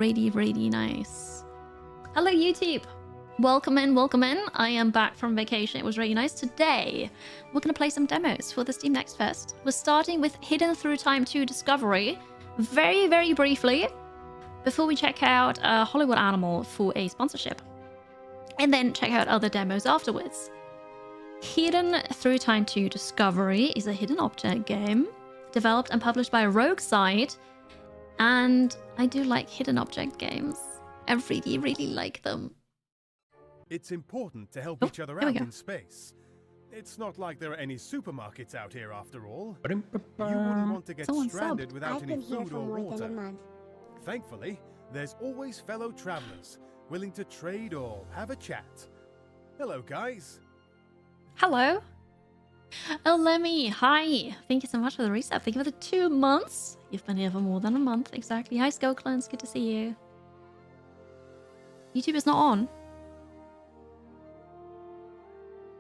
Really, really nice. Hello, YouTube. Welcome in, welcome in. I am back from vacation. It was really nice. Today, we're going to play some demos for the Steam Next Fest. We're starting with Hidden Through Time 2 Discovery. Very, very briefly, before we check out Hollywood Animal for a sponsorship. And then check out other demos afterwards. Hidden Through Time 2 Discovery is a hidden object game developed and published by a rogue site. And I do like hidden object games. I really, really like them. It's important to help each other out in space. It's not like there are any supermarkets out here after all. You wouldn't want to get stranded without any food or water. Thankfully, there's always fellow travelers willing to trade or have a chat. Hello, guys. Hello. Oh, Lemmy. Hi. Thank you so much for the reset. Thank you for the 2 months. You've been here for more than a month. Exactly. Hi, Skullclones. Good to see you. YouTube is not on.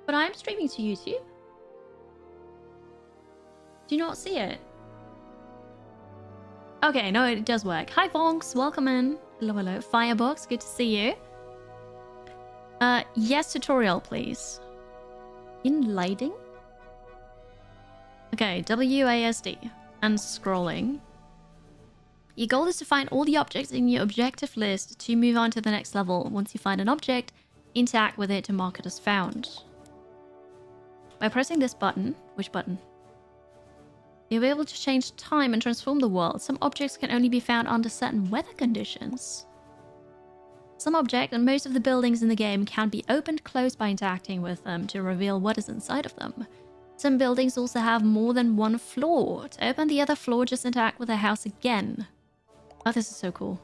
But I'm streaming to YouTube. Do you not see it? Okay, no, it does work. Hi, Vonks. Welcome in. Hello, hello. Firebox. Good to see you. Yes, tutorial, please. In lighting? Okay, WASD. And scrolling. Your goal is to find all the objects in your objective list to move on to the next level. Once you find an object, interact with it to mark it as found. By pressing this button, which button? You'll be able to change time and transform the world. Some objects can only be found under certain weather conditions. Some objects and most of the buildings in the game can be opened closed by interacting with them to reveal what is inside of them. Some buildings also have more than one floor. To open the other floor, just interact with the house again. Oh, this is so cool.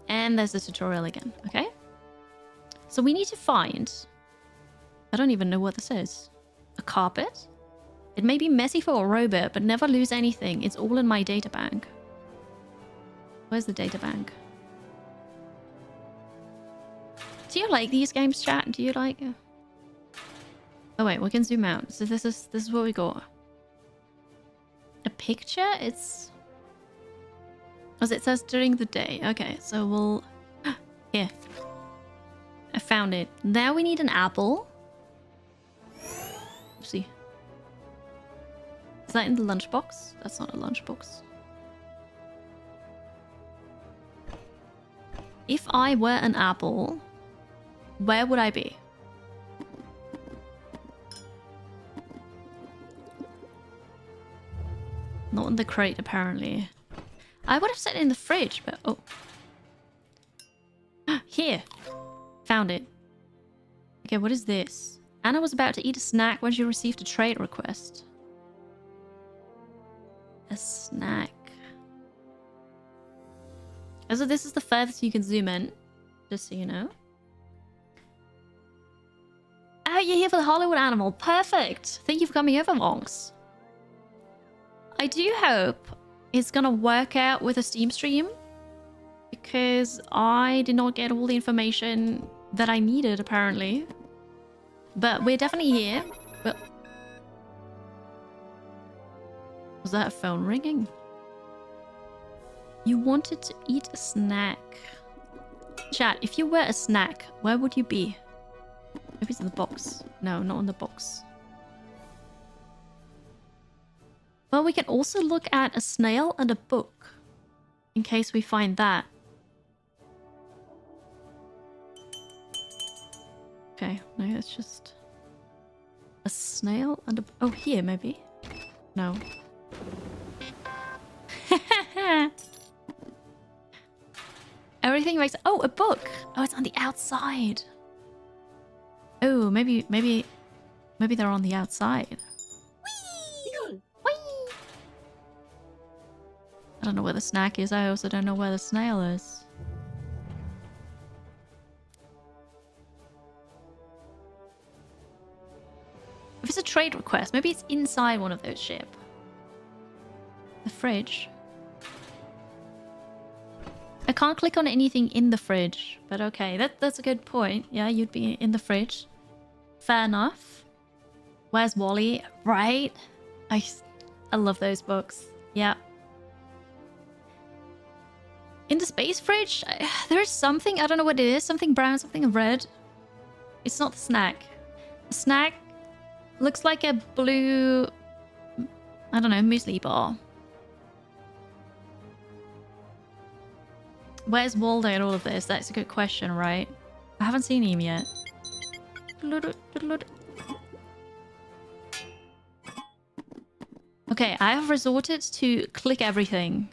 And there's the tutorial again, okay? So we need to find... I don't even know what this is. A carpet? It may be messy for a robot, but never lose anything. It's all in my data bank. Where's the data bank? Do you like these games, chat? Do you like... Oh wait, we can zoom out. So this is what we got. A picture? It's... As it says during the day. Okay, so we'll... Here. I found it. Now we need an apple. Oopsie. Is that in the lunchbox? That's not a lunchbox. If I were an apple, where would I be? Not in the crate, apparently. I would have said in the fridge, but... Oh. Here. Found it. Okay, what is this? Anna was about to eat a snack when she received a trade request. A snack. So this is the furthest you can zoom in. Just so you know. Oh, you're here for the Hollywood Animal. Perfect. Thank you for coming over, Monks. I do hope it's gonna work out with a Steam stream, because I did not get all the information that I needed, apparently. But we're definitely here. But was that a phone ringing? You wanted to eat a snack. Chat, if you were a snack, where would you be? Maybe it's in the box. No, not in the box. Well, we can also look at a snail and a book, in case we find that. Okay, no, it's just a snail and a... Oh, here, maybe? No. Everything makes... Oh, a book! Oh, it's on the outside. Oh, maybe they're on the outside. I don't know where the snack is. I also don't know where the snail is. If it's a trade request, maybe it's inside one of those ships. The fridge. I can't click on anything in the fridge, but okay, that's a good point. Yeah, you'd be in the fridge. Fair enough. Where's Wally? Right? I love those books. Yeah. In the space fridge, there's something, I don't know what it is, something brown, something red. It's not the snack. The snack looks like a blue, I don't know, muesli bar. Where's Waldo in all of this? That's a good question, right? I haven't seen him yet. Okay, I have resorted to click everything.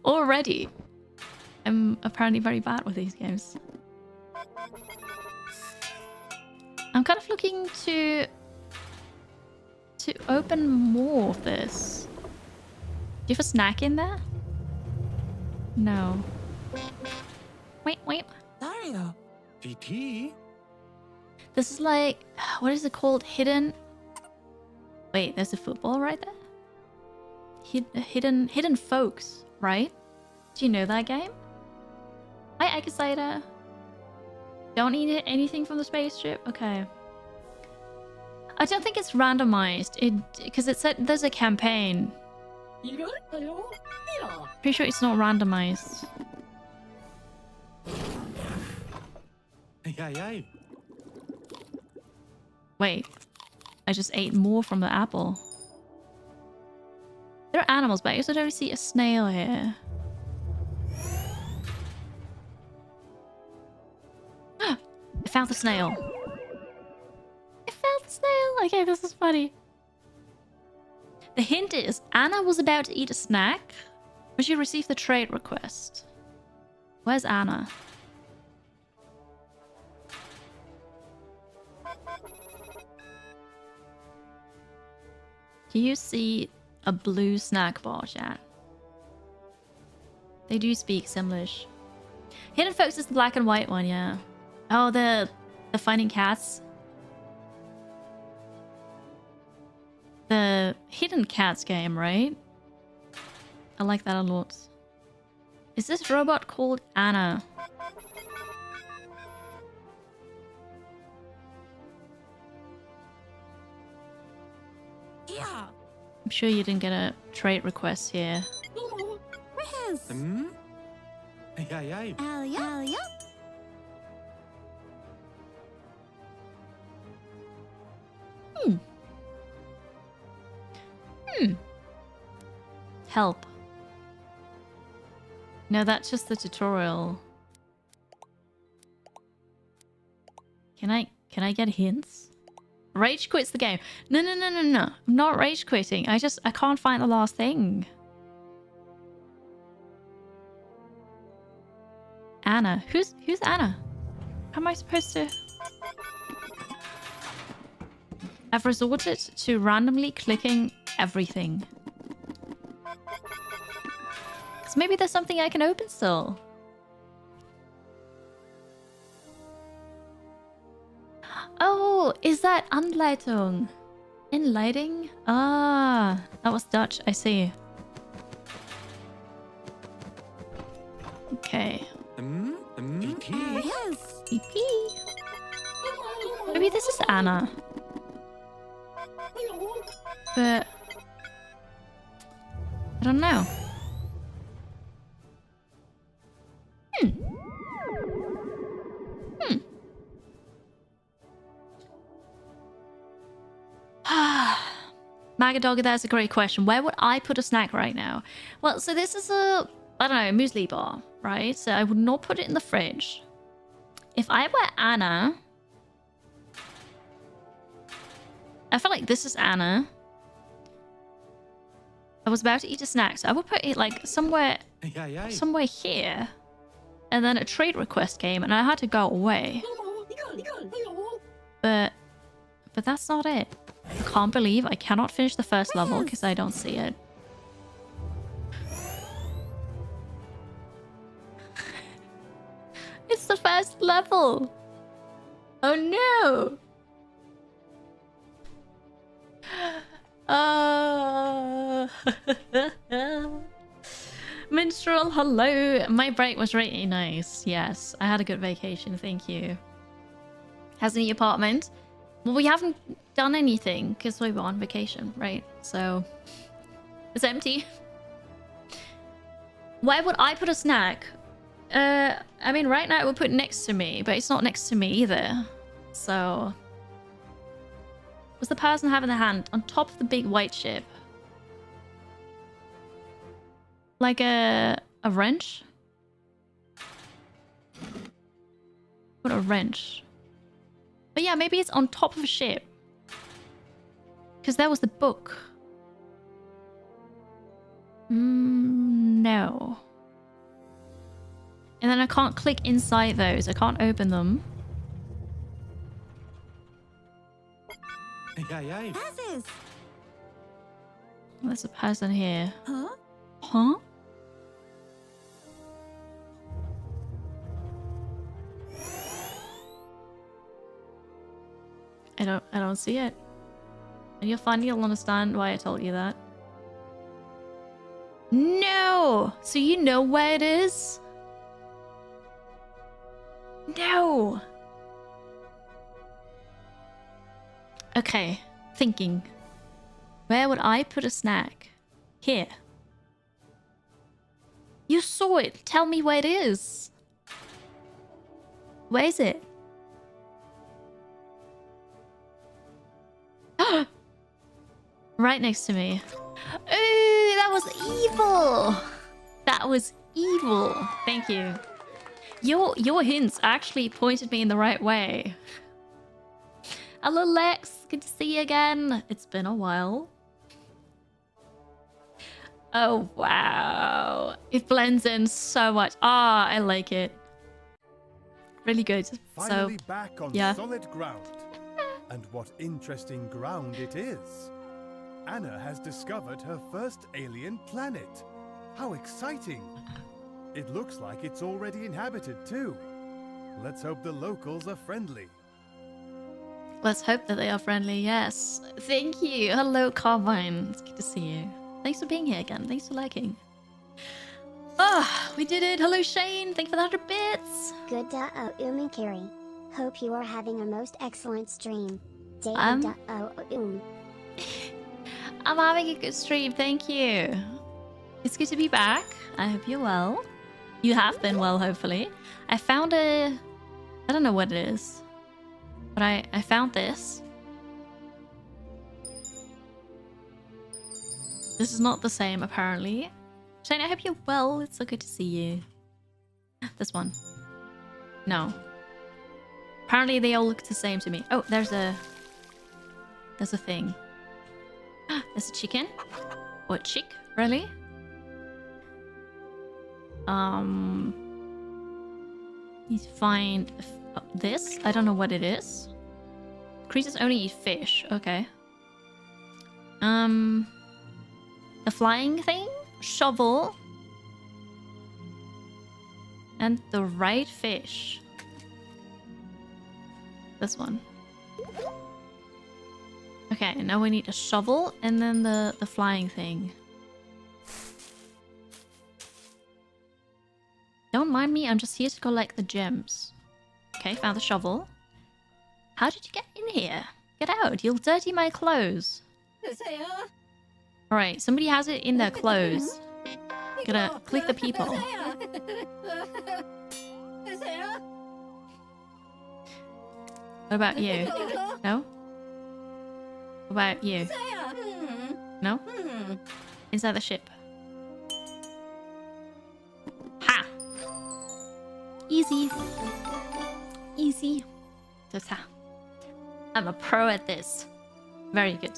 Already. I'm apparently very bad with these games. I'm kind of looking to open more of this. Do you have a snack in there? No. Wait. Dario. PT. This is like, what is it called? Hidden. Wait, there's a football right there. Hidden Folks, right? Do you know that game? Hi, Akasida. Don't need anything from the spaceship. Okay. I don't think it's randomized. Because it said there's a campaign. Pretty sure it's not randomized. Wait, I just ate more from the apple. There are animals, but I also don't see a snail here. I found the snail. I found the snail. Okay, this is funny. The hint is Anna was about to eat a snack when she received the trade request. Where's Anna? Do you see a blue snack bar, chat? They do speak Simlish. Hidden Folks is the black and white one, yeah. Oh, the finding cats. The Hidden Cats game, right? I like that a lot. Is this robot called Anna? Yeah. I'm sure you didn't get a trade request here. Help. No, that's just the tutorial. Can I get hints? Rage quits the game. No. I'm not rage quitting. I can't find the last thing. Anna. Who's Anna? How am I supposed to... I've resorted to randomly clicking everything. Because maybe there's something I can open still. Oh, is that Anleitung? Inlighting? Ah, that was Dutch. I see. Okay. Yes. EP. Maybe this is Anna. But I don't know. Magadogga, that's a great question. Where would I put a snack right now? Well, so this is a, I don't know, muesli bar, right? So I would not put it in the fridge. If I were Anna, I feel like this is Anna. I was about to eat a snack, so I would put it like somewhere here. And then a trade request came and I had to go away. But that's not it. I can't believe I cannot finish the first level because I don't see it. It's the first level. Oh no. Minstrel, hello. My break was really nice. Yes, I had a good vacation. Thank you. Has a new apartment. Well, we haven't done anything because we were on vacation, right? So It's empty. Where would I put a snack? I mean, right now it would put next to me, but it's not next to me either. So... What's the person having the hand? On top of the big white ship. Like a wrench? What a wrench. But yeah, maybe it's on top of a ship. Because that was the book. No. And then I can't click inside those. I can't open them. Passes. There's a person here. Huh? Huh? I don't see it. And you'll finally understand why I told you that. No! So you know where it is? No! Okay, thinking. Where would I put a snack? Here. You saw it. Tell me where it is. Where is it? Right next to me. Ooh, that was evil. That was evil. Thank you. Your hints actually pointed me in the right way. Hello, Lex. Good to see you again. It's been a while. Oh, wow. It blends in so much. Ah, I like it. Really good. Finally back on yeah. solid ground. And what interesting ground it is. Anna has discovered her first alien planet. How exciting. It looks like it's already inhabited too. Let's hope the locals are friendly. Let's hope that they are friendly, yes. Thank you. Hello, Carbine. It's good to see you. Thanks for being here again. Thanks for liking. Oh, we did it. Hello, Shane. Thank you for the 100 bits. Good Umikiri. Hope you are having a most excellent stream. I'm having a good stream. Thank you. It's good to be back. I hope you're well. You have been well, hopefully. I found I don't know what it is. But I found this. This is not the same, apparently. Shane, I hope you're well. It's so good to see you. This one. No. Apparently they all look the same to me. Oh, there's a thing. There's a chicken. Or a chick, really? Need to find this. I don't know what it is. Creatures only eat fish. Okay. The flying thing, shovel, and the right fish. This one. Okay, now we need a shovel and then the flying thing. Don't mind me, I'm just here to collect the gems. Okay, found the shovel. How did you get in here? Get out, you'll dirty my clothes. Alright, somebody has it in their clothes. Gonna click the people. What about you? No? What about you? No? Inside the ship. Ha! Easy. Easy. I'm a pro at this. Very good.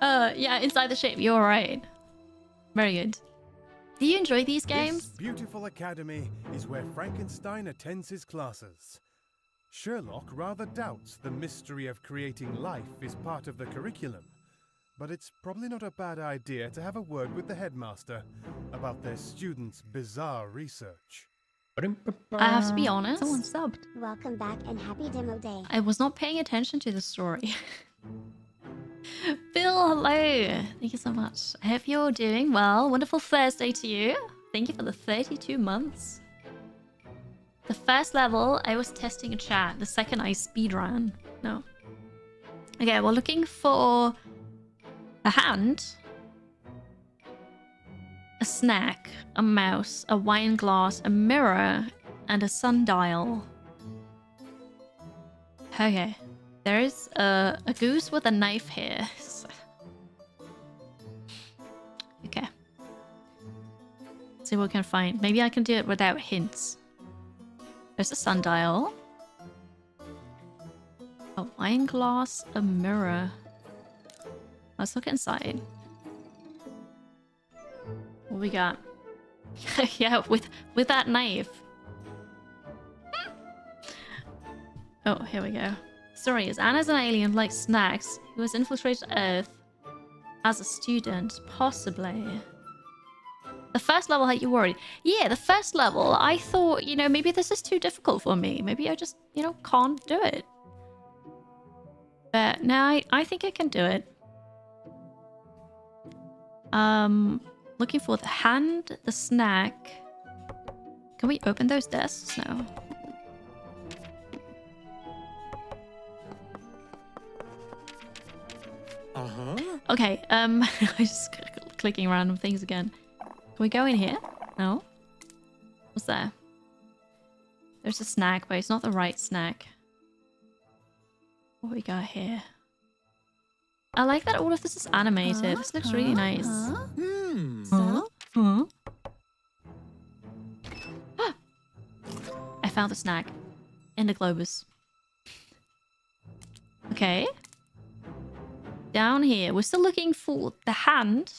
Yeah, inside the ship. You're right. Very good. Do you enjoy these games? This beautiful academy is where Frankenstein attends his classes. Sherlock rather doubts the mystery of creating life is part of the curriculum, but it's probably not a bad idea to have a word with the headmaster about their students' bizarre research. I have to be honest. Someone subbed. Welcome back and happy demo day. I was not paying attention to the story. Bill, hello. Thank you so much. I hope you're doing well. Wonderful Thursday to you. Thank you for the 32 months. The first level, I was testing a chat. The second, I speedran. No. Okay, we're looking for a hand. a snack, a mouse, a wine glass, a mirror, and a sundial. Okay. There is a goose with a knife here. Okay. Let's see what we can find. Maybe I can do it without hints. There's a sundial. A wine glass, a mirror. Let's look inside. What we got? Yeah, with that knife. Oh, here we go. Story is Anna's an alien who likes snacks who has infiltrated Earth as a student, possibly. The first level had you worried. Yeah, the first level, I thought, you know, maybe this is too difficult for me. Maybe I just, you know, can't do it. But now I think I can do it. Looking for the hand, the snack. Can we open those desks? No. Okay, I'm just clicking random things again. Can we go in here? No? What's there? There's a snack, but it's not the right snack. What do we got here? I like that all of this is animated. This looks really nice. I found the snack. In the globus. Okay. Down here, we're still looking for the hand,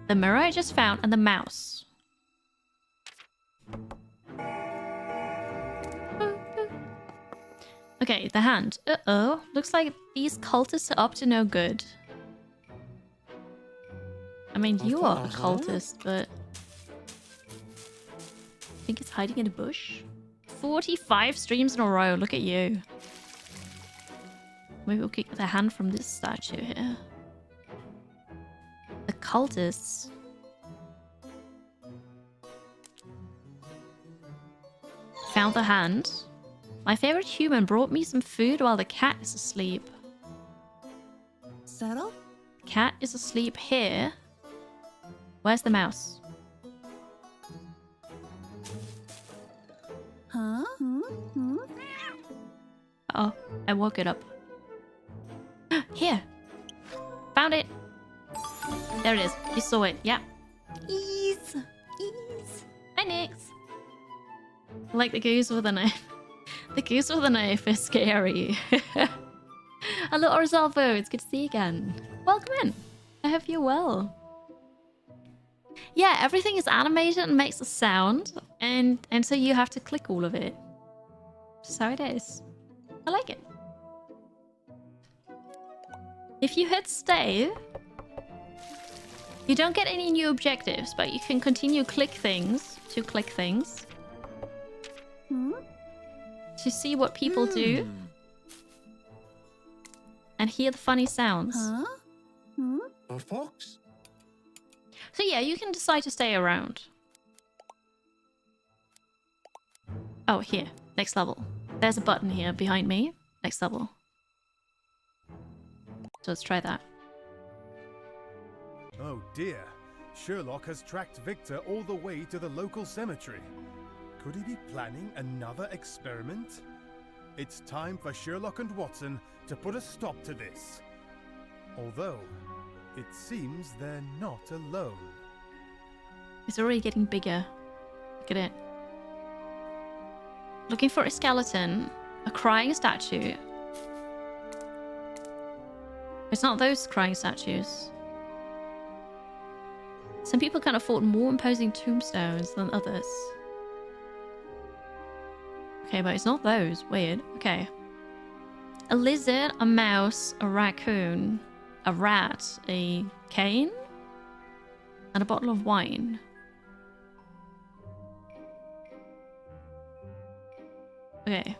the mirror I just found, and the mouse. Okay, the hand. Uh-oh. Looks like these cultists are up to no good. I mean, you are a cultist, but... I think it's hiding in a bush? 45 streams in a row. Look at you. Maybe we'll get the hand from this statue here. The cultists. Found the hand. My favorite human brought me some food while the cat is asleep. Settle? Cat is asleep here. Where's the mouse? Huh? Oh, I woke it up. Here. Found it. There it is. You saw it. Yeah. Ease. Ease. Hi, Nix. Like the goose with a knife. The goose with a knife is scary. Hello, Orzalvo. It's good to see you again. Welcome in. I hope you're well. Yeah, everything is animated and makes a sound. And so you have to click all of it. Just how it is. I like it. If you hit stay, you don't get any new objectives, but you can continue click things to click things. To see what people do. And hear the funny sounds. A fox? So yeah, you can decide to stay around. Oh, here. Next level. There's a button here behind me. Next level. So let's try that. Oh dear. Sherlock has tracked Victor all the way to the local cemetery. Could he be planning another experiment? It's time for Sherlock and Watson to put a stop to this. Although, it seems they're not alone. It's already getting bigger. Look at it. Looking for a skeleton, a crying statue. It's not those crying statues. Some people can afford more imposing tombstones than others. Okay, but it's not those. Weird. Okay. A lizard, a mouse, a raccoon, a rat, a cane, and a bottle of wine. Okay.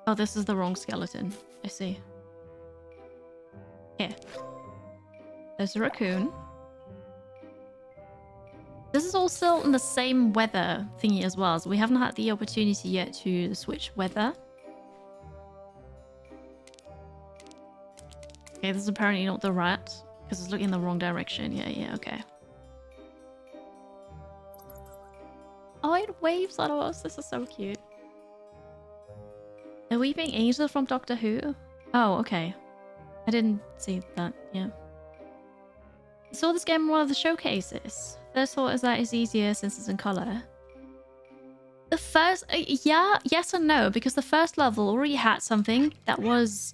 Oh, this is the wrong skeleton. I see. Here. There's a raccoon. This is all still in the same weather thingy as well, so we haven't had the opportunity yet to switch weather. Okay, this is apparently not the rat. Because it's looking in the wrong direction. Yeah, okay. Oh, it waves at us. This is so cute. The Weeping Angel from Doctor Who? Oh, okay. I didn't see that, yeah. I saw this game in one of the showcases. First thought is that it's easier since it's in color. The first... yeah, yes and no, because the first level already had something that was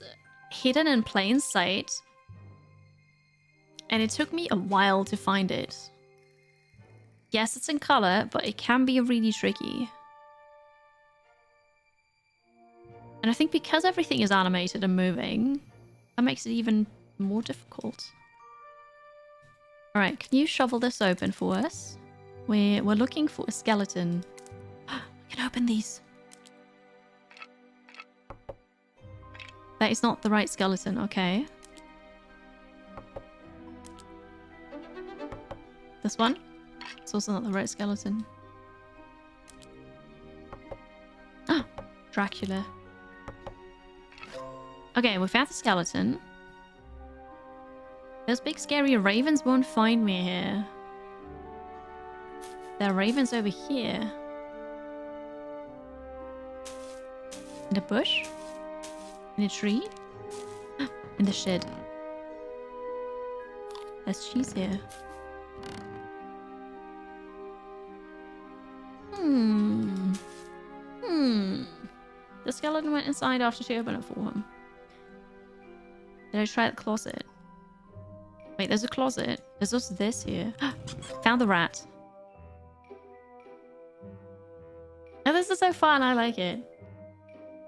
hidden in plain sight. And it took me a while to find it. Yes, it's in color, but it can be really tricky. And I think because everything is animated and moving, that makes it even more difficult. Alright, can you shovel this open for us? We're looking for a skeleton. We can open these. That is not the right skeleton, okay. This one? It's also not the right skeleton. Ah, Dracula. Okay, we found the skeleton. Those big scary ravens won't find me here. There are ravens over here. In the bush? In a tree? In the shed. There's cheese here. The skeleton went inside after she opened it for him. Did I try the closet? Wait, there's a closet. There's also this here. Found the rat. Oh, this is so fun. I like it.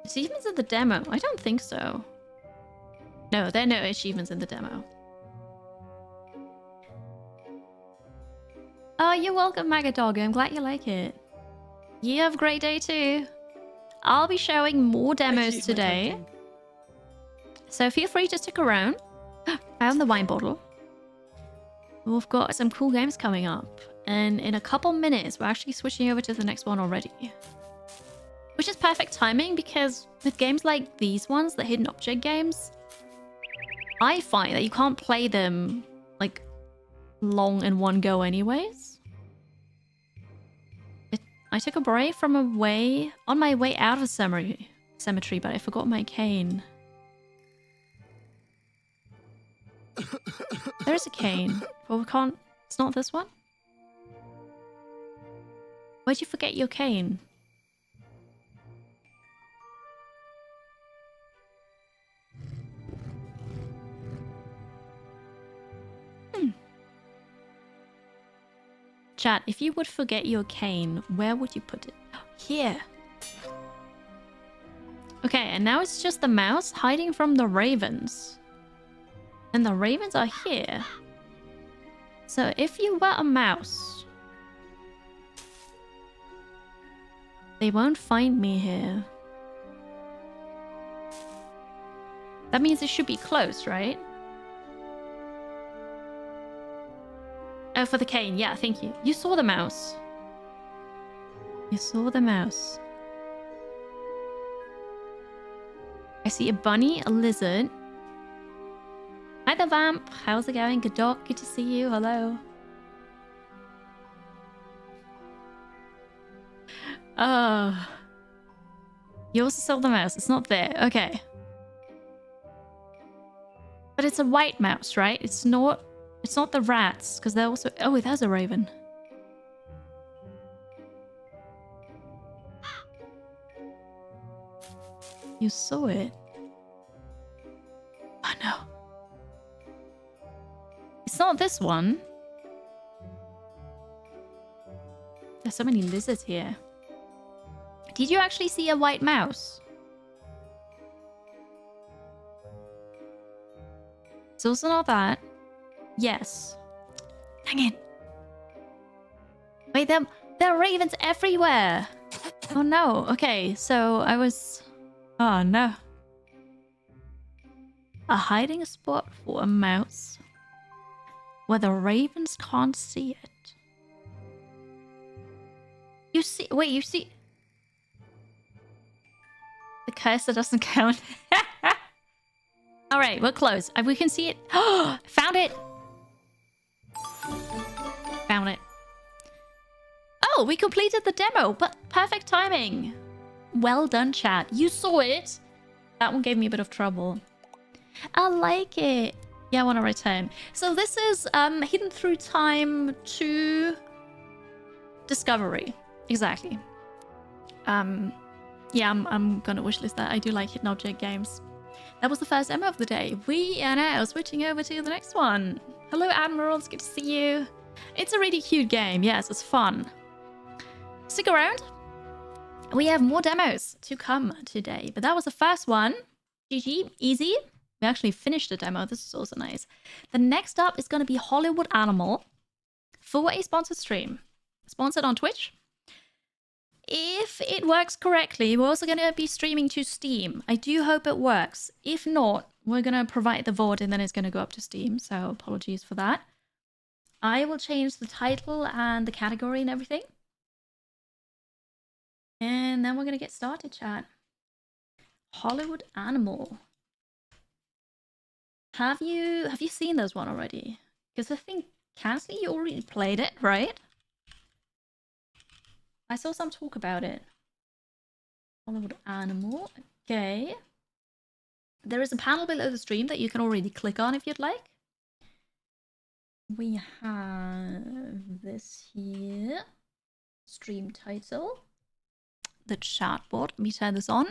Achievements in the demo? I don't think so. No, there are no achievements in the demo. Oh, you're welcome, Magadog. I'm glad you like it. You have a great day too. I'll be showing more demos today. So feel free to stick around. Found the wine bottle. We've got some cool games coming up. And in a couple minutes, we're actually switching over to the next one already. Which is perfect timing because with games like these ones, the hidden object games, I find that you can't play them like long in one go anyways. I took a break from on my way out of the cemetery, but I forgot my cane. There is a cane, but we can't... It's not this one? Why'd you forget your cane? Chat, if you would forget your cane, where would you put it? Here. Okay, and now it's just the mouse hiding from the ravens. And the ravens are here. So if you were a mouse, they won't find me here. That means it should be close, right? Oh, for the cane. Yeah, thank you. You saw the mouse. You saw the mouse. I see a bunny, a lizard. Hi the vamp. How's it going? Good dog. Good to see you. Hello. Oh. You also saw the mouse. It's not there. Okay. But it's a white mouse, right? It's not the rats, because they're also... Oh, there's a raven. You saw it. Oh, no. It's not this one. There's so many lizards here. Did you actually see a white mouse? It's also not that. Yes. Dang it. Wait, there are ravens everywhere. Oh no. Okay, so I was... Oh no. A hiding spot for a mouse where the ravens can't see it. You see... Wait, you see... The cursor doesn't count. Alright, we're close. We can see it. Oh, found it. go! We completed the demo, but perfect timing. Well done, chat. You saw it. That one gave me a bit of trouble. I like it. Yeah, I want to return. So this is hidden through time to discovery. Exactly. Yeah, I'm gonna wishlist that. I do like hidden object games. That was the first demo of the day. We are now switching over to the next one. Hello, Admiral. It's good to see you. It's a really cute game. Yes, it's fun. Stick around. We have more demos to come today, but that was the first one. GG, easy. We actually finished the demo. This is also nice. The next up is going to be Hollywood Animal for a sponsored stream. Sponsored on Twitch. If it works correctly, we're also going to be streaming to Steam. I do hope it works. If not, we're going to provide the VOD and then it's going to go up to Steam. So apologies for that. I will change the title and the category and everything. And then we're going to get started, chat. Hollywood Animal. Have you seen this one already? Because I think, Cassie, you already played it, right? I saw some talk about it. Hollywood Animal. Okay. There is a panel below the stream that you can already click on if you'd like. We have this here. Stream title. The chatbot. Let me turn this on.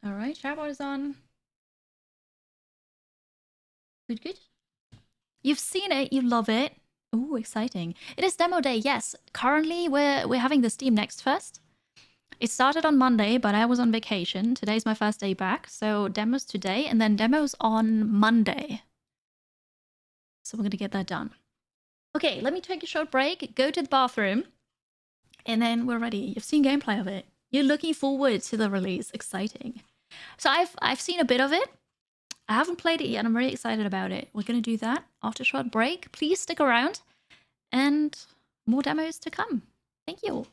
Alright, chatbot is on. Good, good. You've seen it, you love it. Ooh, exciting. It is demo day, yes. Currently, we're having the Steam Next Fest. It started on Monday, but I was on vacation. Today's my first day back, so demos today, and then demos on Monday. So we're going to get that done. Okay, let me take a short break, go to the bathroom, and then we're ready. You've seen gameplay of it. You're looking forward to the release. Exciting. So I've seen a bit of it. I haven't played it yet. I'm really excited about it. We're going to do that after a short break. Please stick around and more demos to come. Thank you.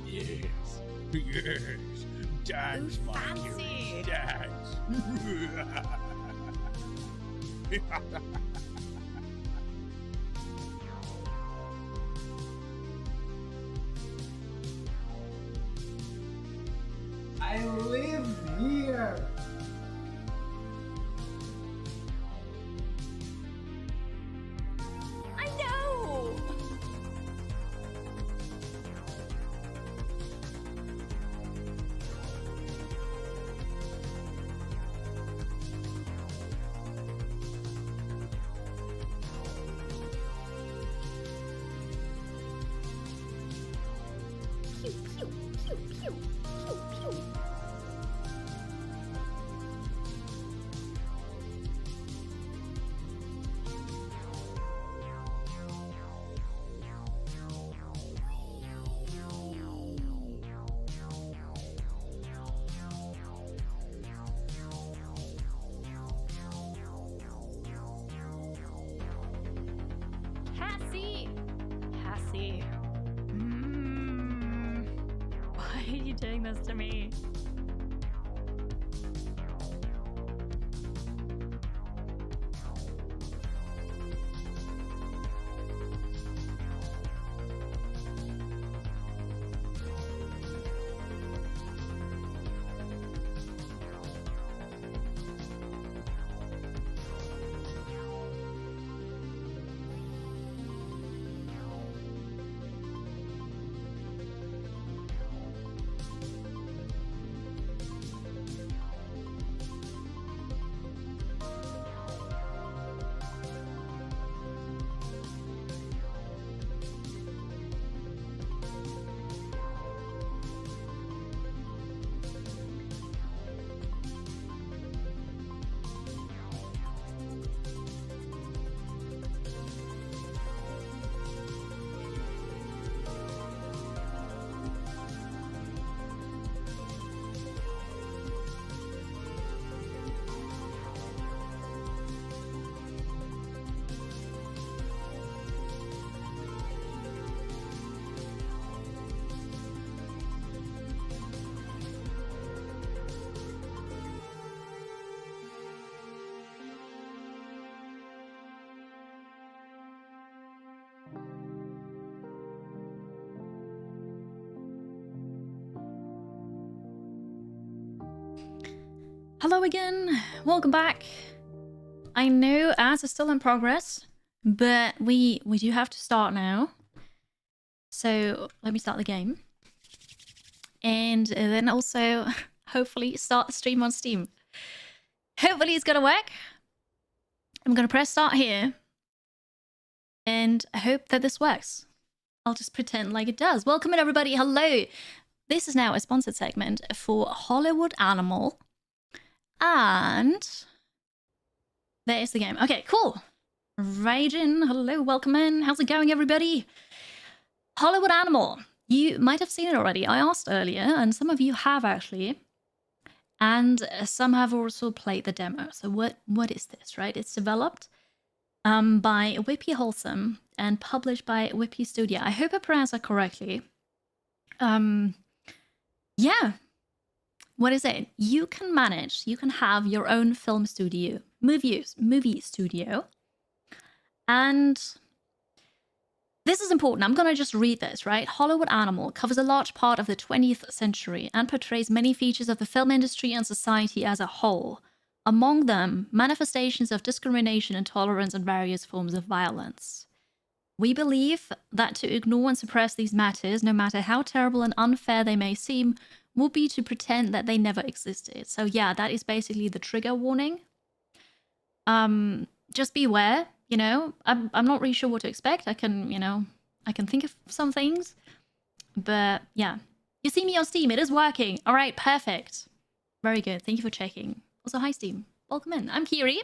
Yes. Yes. Dance, Ooh, my fancy. cutie, dance. I live here. I know! Pew, pew, pew, pew, pew, pew. Cassie! Cassie. Why are you doing this to me? Hello again. Welcome back. I know ads are still in progress, but we do have to start now. So let me start the game. And then also, hopefully, start the stream on Steam. Hopefully it's gonna work. I'm gonna press start here. And I hope that this works. I'll just pretend like it does. Welcome in, everybody. Hello. This is now a sponsored segment for Hollywood Animal. And there's the game. Okay, cool. Raging. Hello, welcome in. How's it going, everybody? Hollywood Animal. You might have seen it already. I asked earlier, and some of you have actually. And some have also played the demo. So what is this, right? It's developed by Whippy Wholesome and published by Whippy Studio. I hope I pronounced that correctly. Yeah. What is it? You can have your own film studio, movie studio. And this is important. I'm going to just read this, right? Hollywood Animal covers a large part of the 20th century and portrays many features of the film industry and society as a whole. Among them, manifestations of discrimination, intolerance, and various forms of violence. We believe that to ignore and suppress these matters, no matter how terrible and unfair they may seem, would be to pretend that they never existed. So yeah, that is basically the trigger warning. Just beware, you know. I'm not really sure what to expect. I can think of some things. But yeah. You see me on Steam, it is working. All right, perfect. Very good. Thank you for checking. Also, hi Steam. Welcome in. I'm Kiri.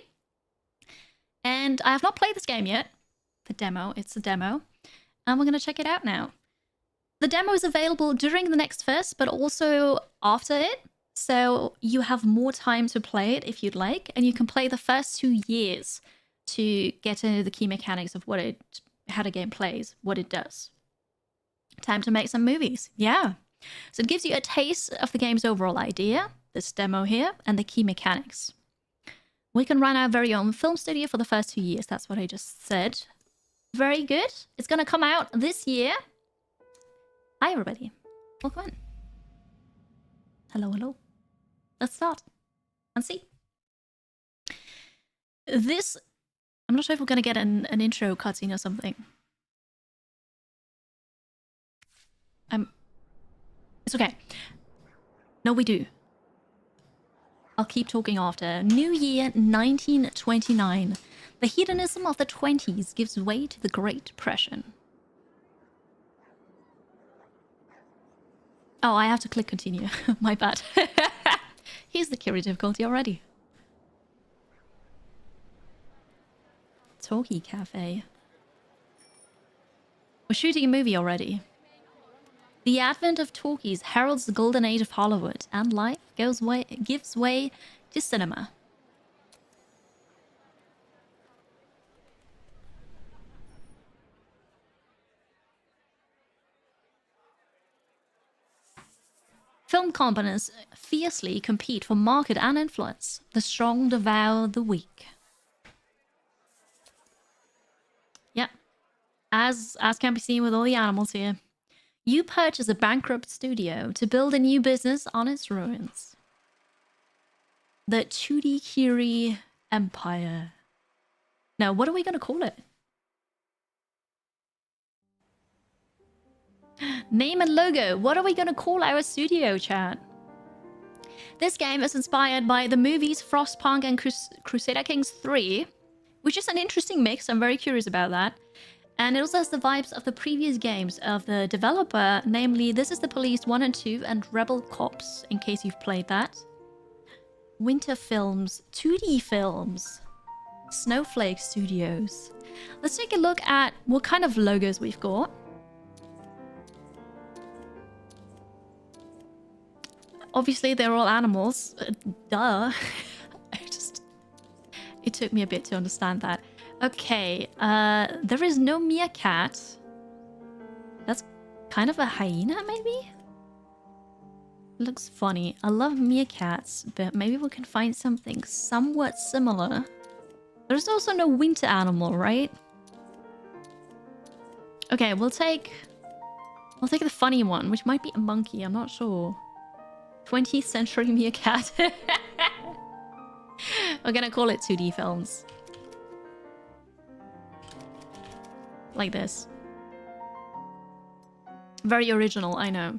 And I have not played this game yet. The demo, it's a demo. And we're going to check it out now. The demo is available during the next fest, but also after it. So you have more time to play it if you'd like. And you can play the first 2 years to get into the key mechanics of how the game plays, what it does. Time to make some movies. Yeah. So it gives you a taste of the game's overall idea, this demo here, and the key mechanics. We can run our very own film studio for the first 2 years. That's what I just said. Very good. It's going to come out this year. Hi, everybody. Welcome in. Hello, hello. Let's start and see. This... I'm not sure if we're going to get an intro cutscene or something. It's okay. No, we do. I'll keep talking after. New Year 1929. The hedonism of the 20s gives way to the Great Depression. Oh, I have to click continue. My bad. Here's the Kiri difficulty already. Talkie Cafe. We're shooting a movie already. The advent of talkies heralds the golden age of Hollywood, and life gives way to cinema. Film companies fiercely compete for market and influence. The strong devour the weak. Yeah, as can be seen with all the animals here. You purchase a bankrupt studio to build a new business on its ruins. The Chudikiri Empire. Now, what are we going to call it? Name and logo. What are we going to call our studio, chat? This game is inspired by the movies Frostpunk and Crusader Kings 3, which is an interesting mix. I'm very curious about that. And it also has the vibes of the previous games of the developer, namely This Is the Police 1 and 2 and Rebel Cops, in case you've played that. Winter Films, 2D Films, Snowflake Studios. Let's take a look at what kind of logos we've got. Obviously, they're all animals. Duh. It took me a bit to understand that. Okay, there is no meerkat. That's kind of a hyena, maybe? Looks funny. I love meerkats, but maybe we can find something somewhat similar. There's also no winter animal, right? Okay, we'll take the funny one, which might be a monkey. I'm not sure. 20th century meerkat. We're gonna call it 2D films. Like this. Very original, I know.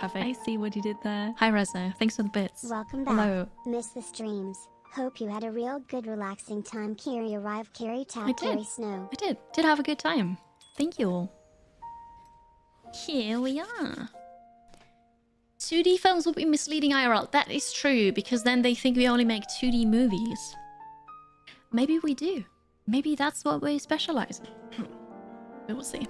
Perfect. I see what you did there. Hi Reza, thanks for the bits. Welcome back. Hello. Miss the streams. Hope you had a real good relaxing time. Carry arrive, carry tap, I did. carry snow. I did have a good time. Thank you all. Here we are. 2D films will be misleading IRL. That is true, because then they think we only make 2D movies. Maybe we do. Maybe that's what we specialize in. We will see.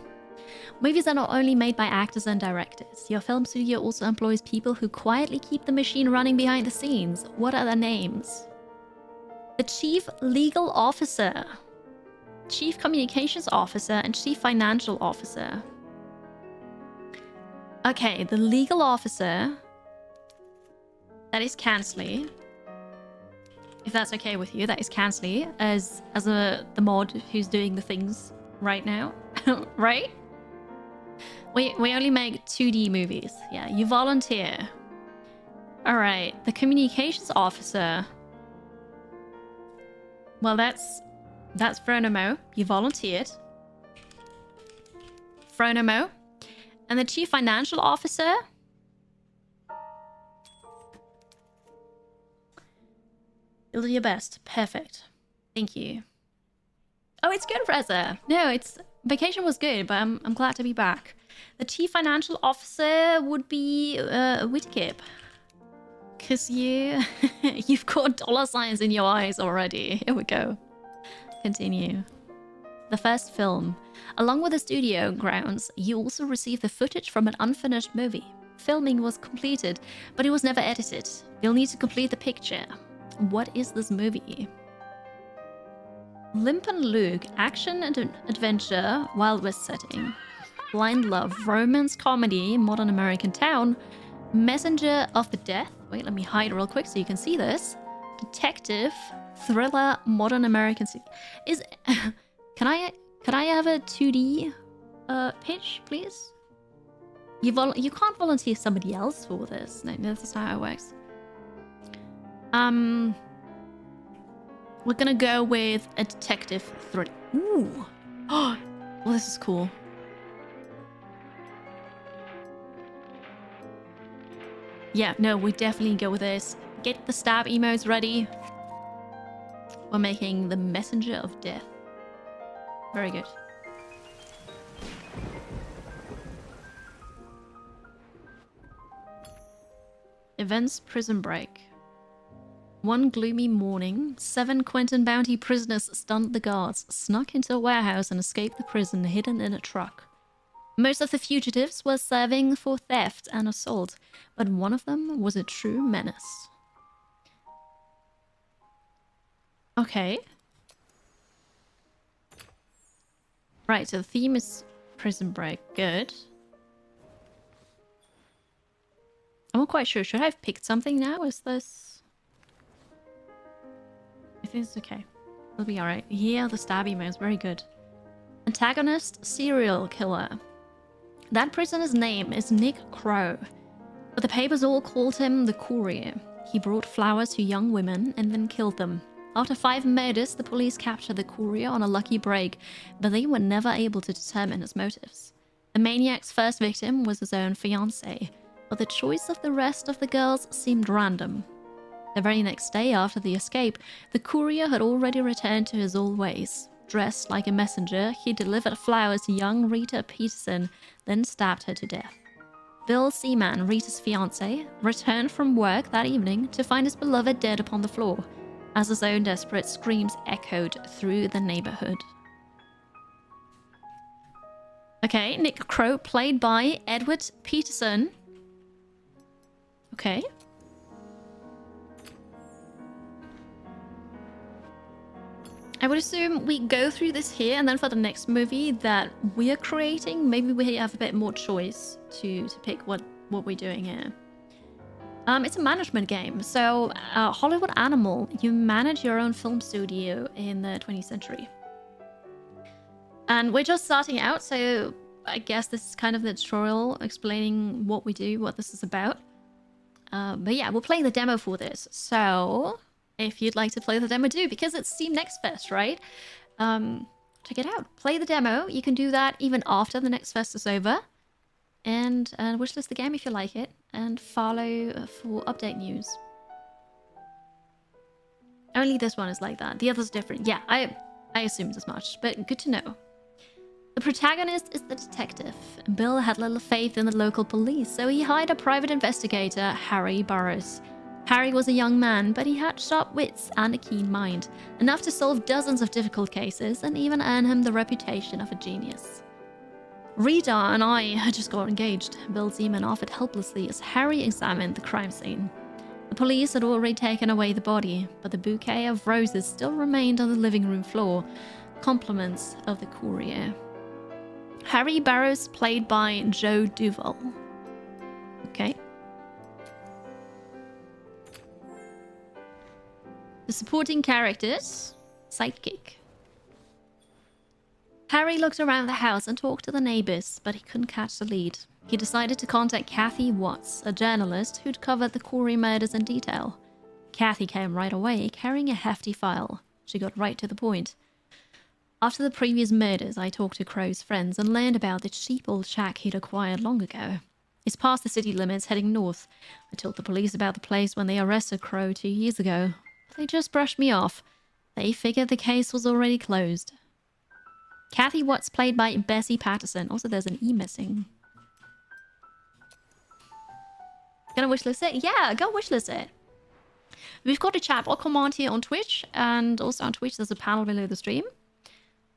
Movies are not only made by actors and directors. Your film studio also employs people who quietly keep the machine running behind the scenes. What are their names? The Chief Legal Officer, Chief Communications Officer, and Chief Financial Officer. Okay, the Legal Officer. That is Kansley. If that's okay with you, that is Kansley as the mod who's doing the things right now. Right? We only make 2D movies. Yeah, you volunteer. Alright, the Communications Officer. Well, that's Fronomo. You volunteered. Fronomo. And the Chief Financial Officer. You'll do your best. Perfect. Thank you. Oh, it's good, Reza. No, vacation was good, but I'm glad to be back. The Chief Financial Officer would be Whitkip. Because you've got dollar signs in your eyes already. Here we go. Continue. The first film. Along with the studio grounds, you also received the footage from an unfinished movie. Filming was completed, but it was never edited. You'll need to complete the picture. What is this movie? Limp and Luke, action and adventure, Wild West setting. Blind love, romance comedy, modern American town. Messenger of the Death. Wait, let me hide real quick so you can see this. Detective, thriller, modern American city. Can I have a 2D pitch, please? You can't volunteer somebody else for this. No, that's not how it works. We're gonna go with a detective thriller. Ooh. Oh, well, this is cool. Yeah, no, we definitely go with this. Get the stab emotes ready. We're making the Messenger of Death. Very good. Events Prison Break. One gloomy morning, 7 Quentin Bounty prisoners stunned the guards, snuck into a warehouse and escaped the prison hidden in a truck. Most of the fugitives were serving for theft and assault, but one of them was a true menace. Okay. Right, so the theme is Prison Break. Good. I'm not quite sure. Should I have picked something now? Is this... I think it's okay. It'll be alright. Yeah, the stab emotes. Very good. Antagonist, serial killer. That prisoner's name is Nick Crow, but the papers all called him the Courier. He brought flowers to young women and then killed them. After 5 murders, the police captured the Courier on a lucky break, but they were never able to determine his motives. The maniac's first victim was his own fiancée, but the choice of the rest of the girls seemed random. The very next day after the escape, the Courier had already returned to his old ways. Dressed like a messenger, he delivered flowers to young Rita Peterson, then stabbed her to death. Bill Seaman, Rita's fiancé, returned from work that evening to find his beloved dead upon the floor, as his own desperate screams echoed through the neighborhood. Okay, Nick Crow, played by Edward Peterson. Okay. I would assume we go through this here, and then for the next movie that we're creating, maybe we have a bit more choice to pick what we're doing here. It's a management game. So Hollywood Animal, you manage your own film studio in the 20th century. And we're just starting out, so I guess this is kind of the tutorial explaining what we do, what this is about. But yeah, we'll play the demo for this. So if you'd like to play the demo too, because it's Steam Next Fest, right? Check it out. Play the demo. You can do that even after the Next Fest is over. And wishlist the game if you like it. And follow for update news. Only this one is like that. The other's different. Yeah, I assumed as much, but good to know. The protagonist is the detective. Bill had little faith in the local police, so he hired a private investigator, Harry Burroughs. Harry was a young man, but he had sharp wits and a keen mind, enough to solve dozens of difficult cases and even earn him the reputation of a genius. Rita and I had just got engaged. Bill Zeman offered helplessly as Harry examined the crime scene. The police had already taken away the body, but the bouquet of roses still remained on the living room floor, compliments of the courier. Harry Burroughs, played by Joe Duvall. Okay. The supporting characters, sidekick. Harry looked around the house and talked to the neighbors, but he couldn't catch the lead. He decided to contact Kathy Watts, a journalist who'd covered the Corey murders in detail. Kathy came right away, carrying a hefty file. She got right to the point. After the previous murders, I talked to Crow's friends and learned about the cheap old shack he'd acquired long ago. It's past the city limits, heading north. I told the police about the place when they arrested Crow 2 years ago, but they just brushed me off. They figured the case was already closed. Kathy Watts, played by Bessie Patterson. Also, there's an E missing. Gonna wishlist it? Yeah, go wishlist it. We've got a chat or command here on Twitch, and also on Twitch there's a panel below the stream.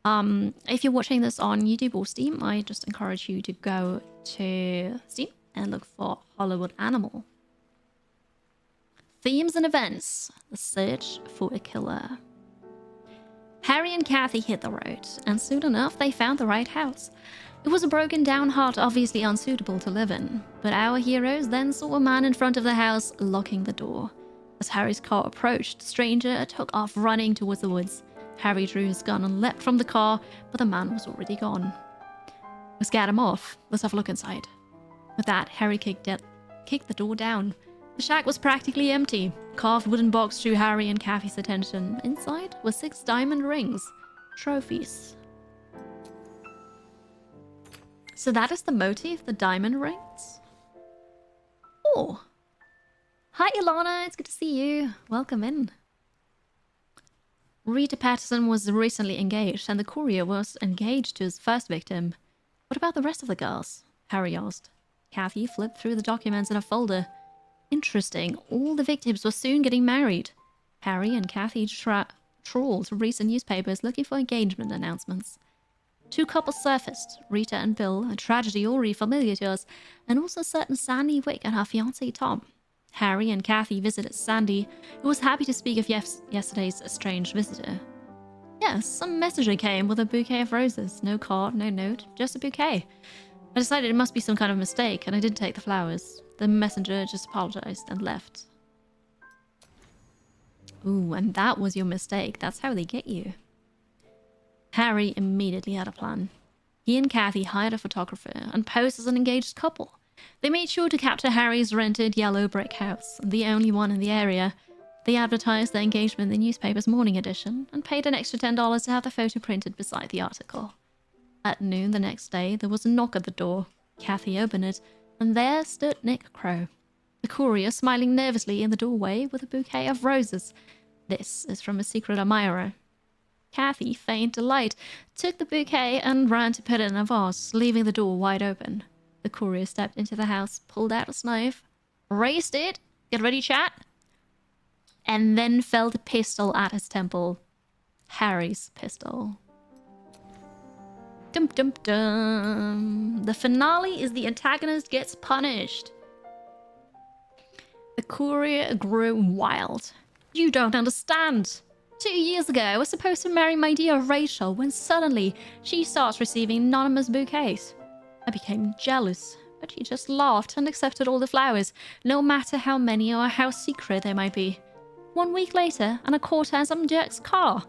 If you're watching this on YouTube or Steam, I just encourage you to go to Steam and look for Hollywood Animal. Themes and events. The search for a killer. Harry and Kathy hit the road, and soon enough they found the right house. It was a broken down hut, obviously unsuitable to live in, but our heroes then saw a man in front of the house locking the door. As Harry's car approached, the stranger took off running towards the woods. Harry drew his gun and leapt from the car, but the man was already gone. We scared him off. Let's have a look inside. With that, Harry kicked the door down. The shack was practically empty. A carved wooden box drew Harry and Kathy's attention. Inside were 6 diamond rings. Trophies. So that is the motive, the diamond rings? Oh. Hi, Ilana. It's good to see you. Welcome in. Rita Patterson was recently engaged, and the courier was engaged to his first victim. What about the rest of the girls? Harry asked. Kathy flipped through the documents in a folder. Interesting. All the victims were soon getting married. Harry and Kathy trawled recent newspapers looking for engagement announcements. 2 couples surfaced, Rita and Bill, a tragedy already familiar to us, and also certain Sandy Wick and her fiancé Tom. Harry and Kathy visited Sandy, who was happy to speak of yesterday's strange visitor. Yes, some messenger came with a bouquet of roses. No card, no note, just a bouquet. I decided it must be some kind of mistake, and I didn't take the flowers. The messenger just apologized and left. Ooh, and that was your mistake. That's how they get you. Harry immediately had a plan. He and Kathy hired a photographer and posed as an engaged couple. They made sure to capture Harry's rented yellow brick house, the only one in the area. They advertised their engagement in the newspaper's morning edition and paid an extra $10 to have the photo printed beside the article. At noon the next day, there was a knock at the door. Kathy opened it, and there stood Nick Crow, the courier, smiling nervously in the doorway with a bouquet of roses. This is from a secret admirer. Kathy, feigned delight, took the bouquet and ran to put it in a vase, leaving the door wide open. The courier stepped into the house, pulled out his knife, raised it, get ready, chat, and then felt a pistol at his temple. Harry's pistol. Dum dum dum. The finale is the antagonist gets punished. The courier grew wild. You don't understand. 2 years ago, I was supposed to marry my dear Rachel when suddenly she starts receiving anonymous bouquets. I became jealous, but she just laughed and accepted all the flowers, no matter how many or how secret they might be. 1 week later, and I caught her in some jerk's car.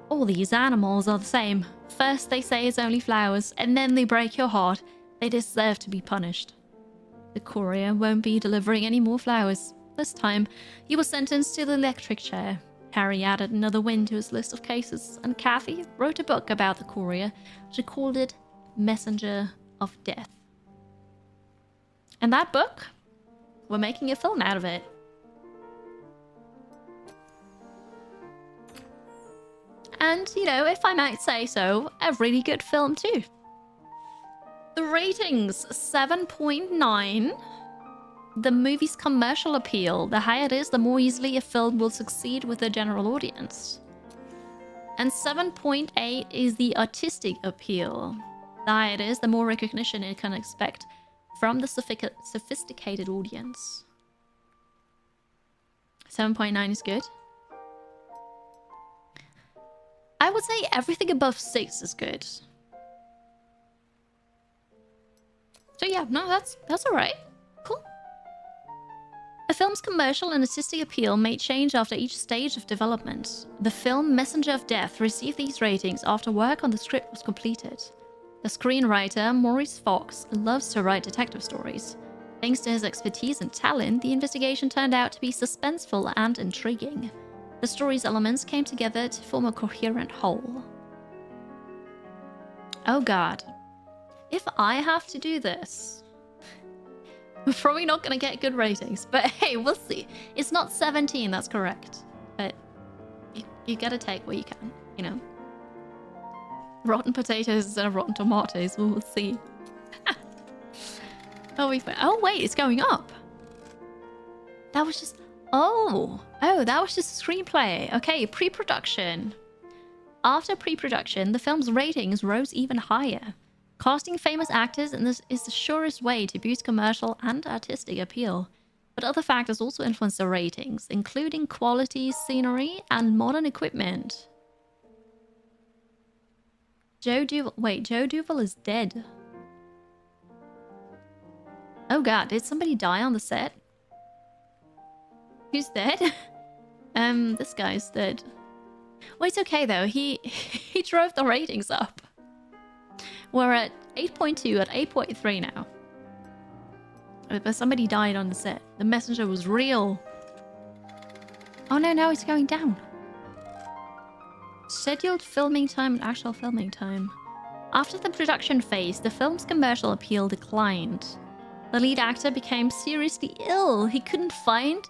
All these animals are the same. First they say it's only flowers, and then they break your heart. They deserve to be punished. The courier won't be delivering any more flowers. This time, he was sentenced to the electric chair. Harry added another win to his list of cases, and Kathy wrote a book about the courier. She called it Messenger of Death. And that book, we're making a film out of it. And, you know, if I might say so, a really good film too. The ratings, 7.9. The movie's commercial appeal. The higher it is, the more easily a film will succeed with the general audience. And 7.8 is the artistic appeal. The higher it is, the more recognition it can expect from the sophisticated audience. 7.9 is good. I would say everything above 6 is good. So yeah, no, that's alright. Cool. A film's commercial and artistic appeal may change after each stage of development. The film Messenger of Death received these ratings after work on the script was completed. The screenwriter, Maurice Fox, loves to write detective stories. Thanks to his expertise and talent, the investigation turned out to be suspenseful and intriguing. The story's elements came together to form a coherent whole. Oh god. If I have to do this, we're probably not going to get good ratings. But hey, we'll see. It's not 17, that's correct. But you gotta take what you can, you know. Rotten potatoes instead of rotten tomatoes, we'll see. Oh wait, it's going up. That was just... Oh, that was just a screenplay. Okay, pre-production. After pre-production, the film's ratings rose even higher. Casting famous actors in this is the surest way to boost commercial and artistic appeal. But other factors also influence the ratings, including quality, scenery, and modern equipment. Joe Duval is dead. Oh god, did somebody die on the set? Who's dead? This guy's dead. Well, it's okay though. He drove the ratings up. We're at 8.2 at 8.3 now. But somebody died on the set. The messenger was real. Oh no, now it's going down. Scheduled filming time and actual filming time. After the production phase, the film's commercial appeal declined. The lead actor became seriously ill. He couldn't fight,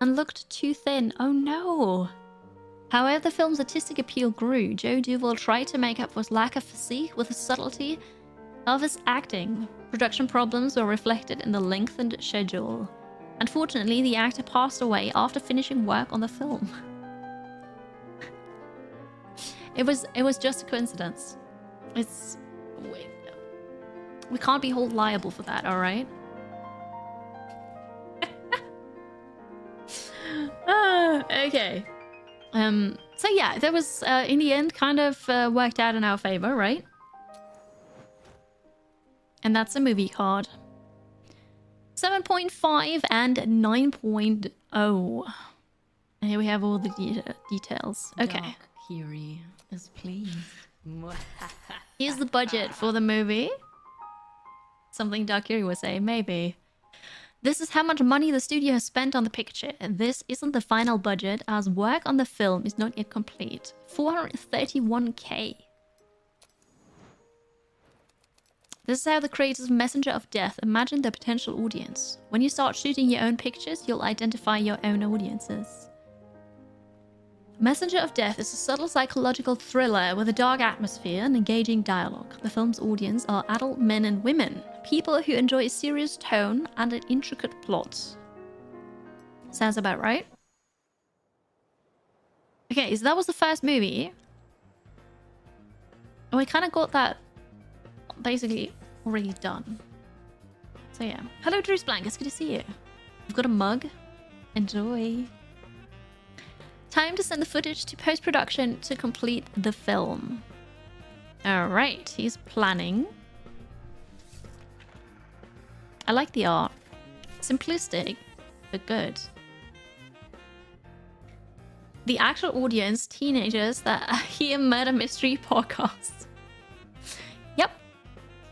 and looked too thin. Oh no. However, the film's artistic appeal grew. Joe Duval tried to make up for his lack of physique with the subtlety of his acting. Production problems were reflected in the lengthened schedule. Unfortunately, the actor passed away after finishing work on the film. It was just a coincidence. We can't be held liable for that, alright? Okay. So yeah, that was, in the end, kind of worked out in our favor, right? And that's a movie card. 7.5 and 9.0. And here we have all the details. Okay. Dark Curie is pleased. Here's the budget for the movie. Something Dark Curie would say, maybe. This is how much money the studio has spent on the picture. And this isn't the final budget, as work on the film is not yet complete. 431k. This is how the creators of Messenger of Death imagined their potential audience. When you start shooting your own pictures, you'll identify your own audiences. Messenger of Death is a subtle psychological thriller with a dark atmosphere and engaging dialogue. The film's audience are adult men and women, people who enjoy a serious tone and an intricate plot. Sounds about right. Okay, so that was the first movie. And we kind of got that basically already done. So yeah. Hello, Drew's Blank. It's good to see you. We've got a mug. Enjoy. Time to send the footage to post-production to complete the film. Alright, he's planning. I like the art. Simplistic, but good. The actual audience, teenagers that hear murder mystery podcasts. Yep,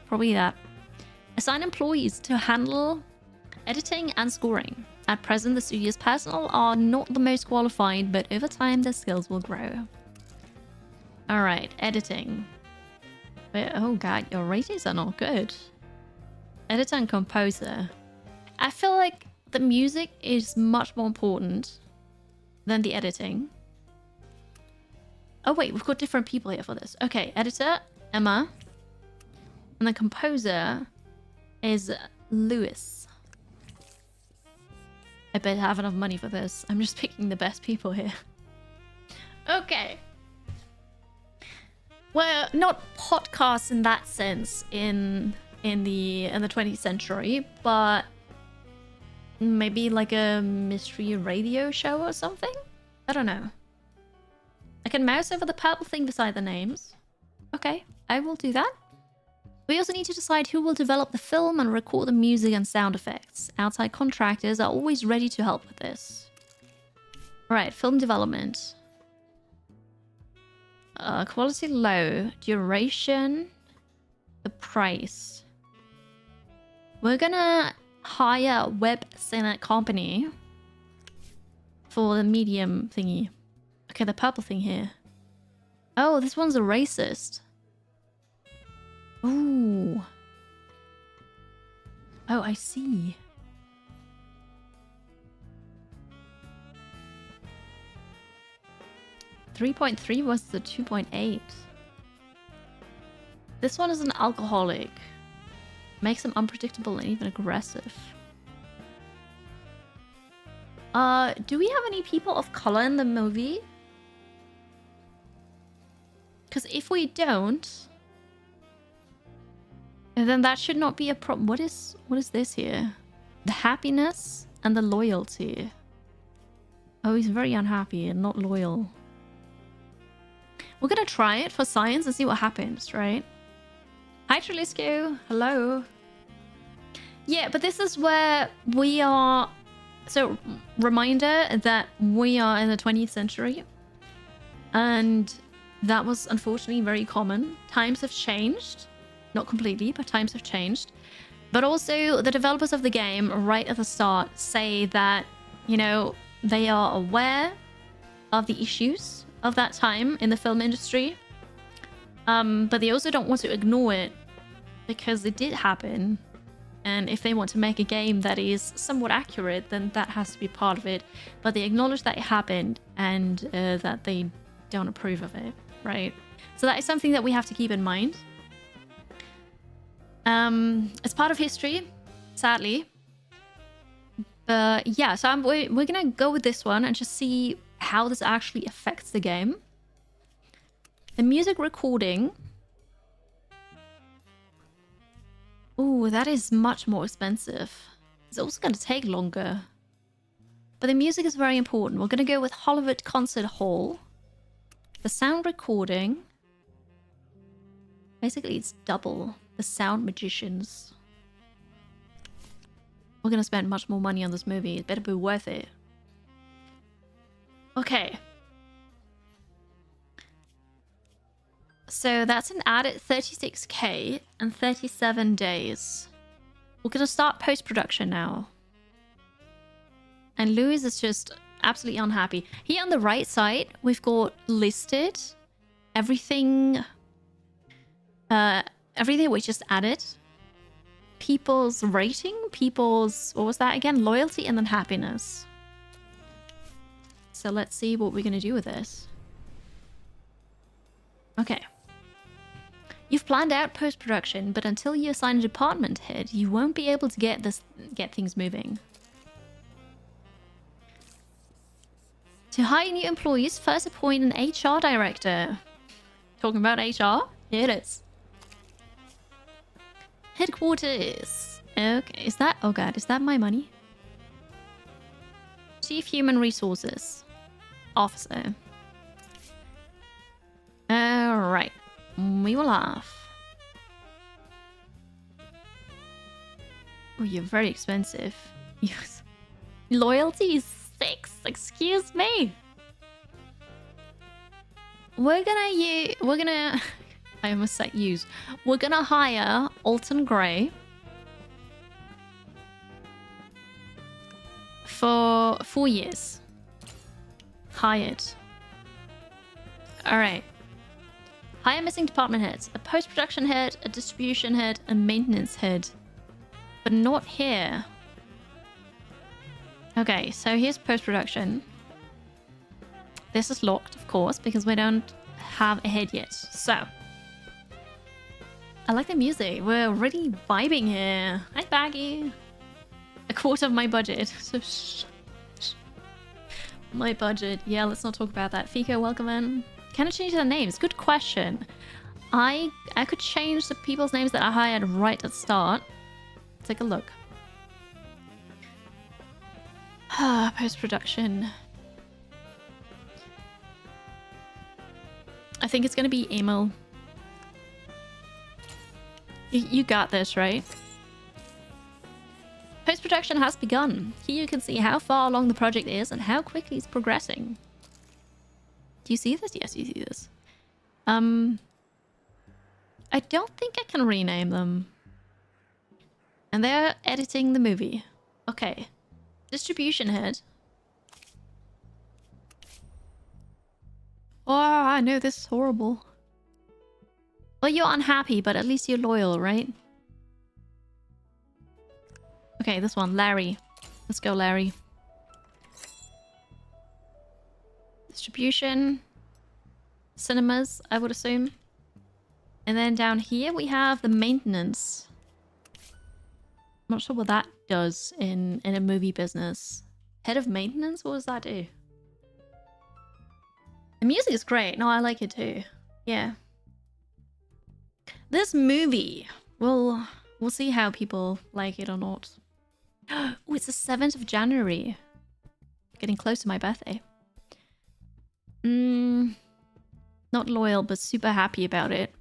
probably that. Assign employees to handle editing and scoring. At present, the studio's personnel are not the most qualified, but over time, their skills will grow. Alright, editing. Wait, oh god, your ratings are not good. Editor and composer. I feel like the music is much more important than the editing. Oh wait, we've got different people here for this. Okay, editor, Emma. And the composer is Lewis. I better have enough money for this. I'm just picking the best people here. Okay. Well, not podcasts in that sense in the 20th century, but maybe like a mystery radio show or something? I don't know. I can mouse over the purple thing beside the names. Okay, I will do that. We also need to decide who will develop the film and record the music and sound effects. Outside contractors are always ready to help with this. Alright, film development. Quality low. Duration. The price. We're gonna hire a web Senate company for the medium thingy. Okay, the purple thing here. Oh, this one's a racist. Ooh. Oh, I see. .3 was the 2.8. This one is an alcoholic. Makes him unpredictable and even aggressive. Do we have any people of color in the movie? Because if we don't, then that should not be a problem. What is this here? The happiness and the loyalty. Oh, he's very unhappy and not loyal. We're gonna try it for science and see what happens, right? Hi, Trilisco. Hello. Yeah, but this is where we are. So, reminder that we are in the 20th century. And that was unfortunately very common. Times have changed. Not completely, but times have changed. But also, the developers of the game, right at the start, say that, you know, they are aware of the issues of that time in the film industry. But they also don't want to ignore it because it did happen. And if they want to make a game that is somewhat accurate, then that has to be part of it. But they acknowledge that it happened and that they don't approve of it, right? So that is something that we have to keep in mind. It's part of history, sadly. But yeah, so we're gonna go with this one and just see how this actually affects the game. The music recording. Ooh, that is much more expensive. It's also going to take longer. But the music is very important. We're going to go with Hollywood Concert Hall. The sound recording. Basically, it's double. The sound magicians. We're going to spend much more money on this movie. It better be worth it. Okay. So that's an added 36k and 37 days. We're going to start post-production now. And Louis is just absolutely unhappy. Here on the right side, we've got listed everything. Everything we just added. People's rating, people's, what was that again? Loyalty and then happiness. So let's see what we're going to do with this. Okay. You've planned out post-production, but until you assign a department head, you won't be able to get things moving. To hire new employees, first appoint an HR director. Talking about HR? Here it is. Headquarters. Okay, is that... Oh god, is that my money? Chief Human Resources Officer. Alright. We will laugh. Oh, you're very expensive. Loyalty is 6. Excuse me. We're gonna I almost said use. We're gonna hire Alton Gray. For 4 years. Hired. Alright. Hire missing department heads. A post-production head, a distribution head, a maintenance head. But not here. Okay, so here's post-production. This is locked, of course, because we don't have a head yet. So. I like the music. We're already vibing here. Hi, Baggy. A quarter of my budget. So my budget. Yeah, let's not talk about that. Fico, welcome in. Can I change their names? Good question. I could change the people's names that I hired right at the start. Take a look. Post-production. I think it's gonna be Emil. You got this, right? Post-production has begun. Here you can see how far along the project is and how quickly it's progressing. Do you see this? Yes, you see this. I don't think I can rename them. And they're editing the movie. Okay. Distribution head. Oh, I know this is horrible. Well, you're unhappy, but at least you're loyal, right? Okay, this one, Larry. Let's go, Larry. Distribution. Cinemas, I would assume. And then down here we have the maintenance. I'm not sure what that does in a movie business. Head of maintenance? What does that do? The music is great. No, I like it too. Yeah. This movie, we'll see how people like it or not. Oh, it's the 7th of January. Getting close to my birthday. Not loyal, but super happy about it.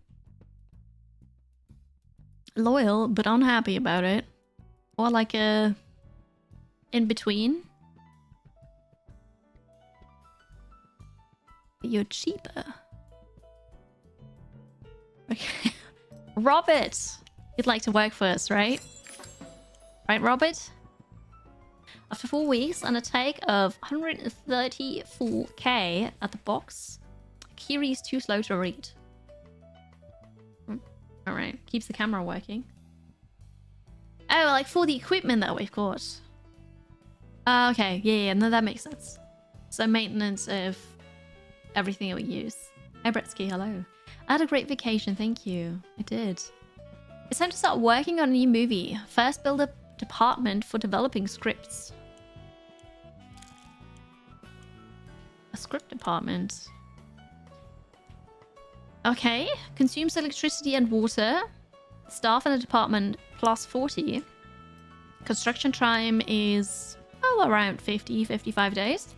Loyal, but unhappy about it. Or like a in between. You're cheaper. Okay. Robert! You'd like to work for us, right? Right, Robert? After 4 weeks and a take of 134k at the box, Kiri is too slow to read. Alright, keeps the camera working. Oh, like for the equipment that we've got. Okay, yeah, no, that makes sense. So maintenance of everything that we use. Hi, Bretsky, hello. I had a great vacation, thank you. I did. It's time to start working on a new movie. First, build a department for developing scripts. A script department. Okay. Consumes electricity and water. Staff in the department plus 40. Construction time is, oh, around 50, 55 days.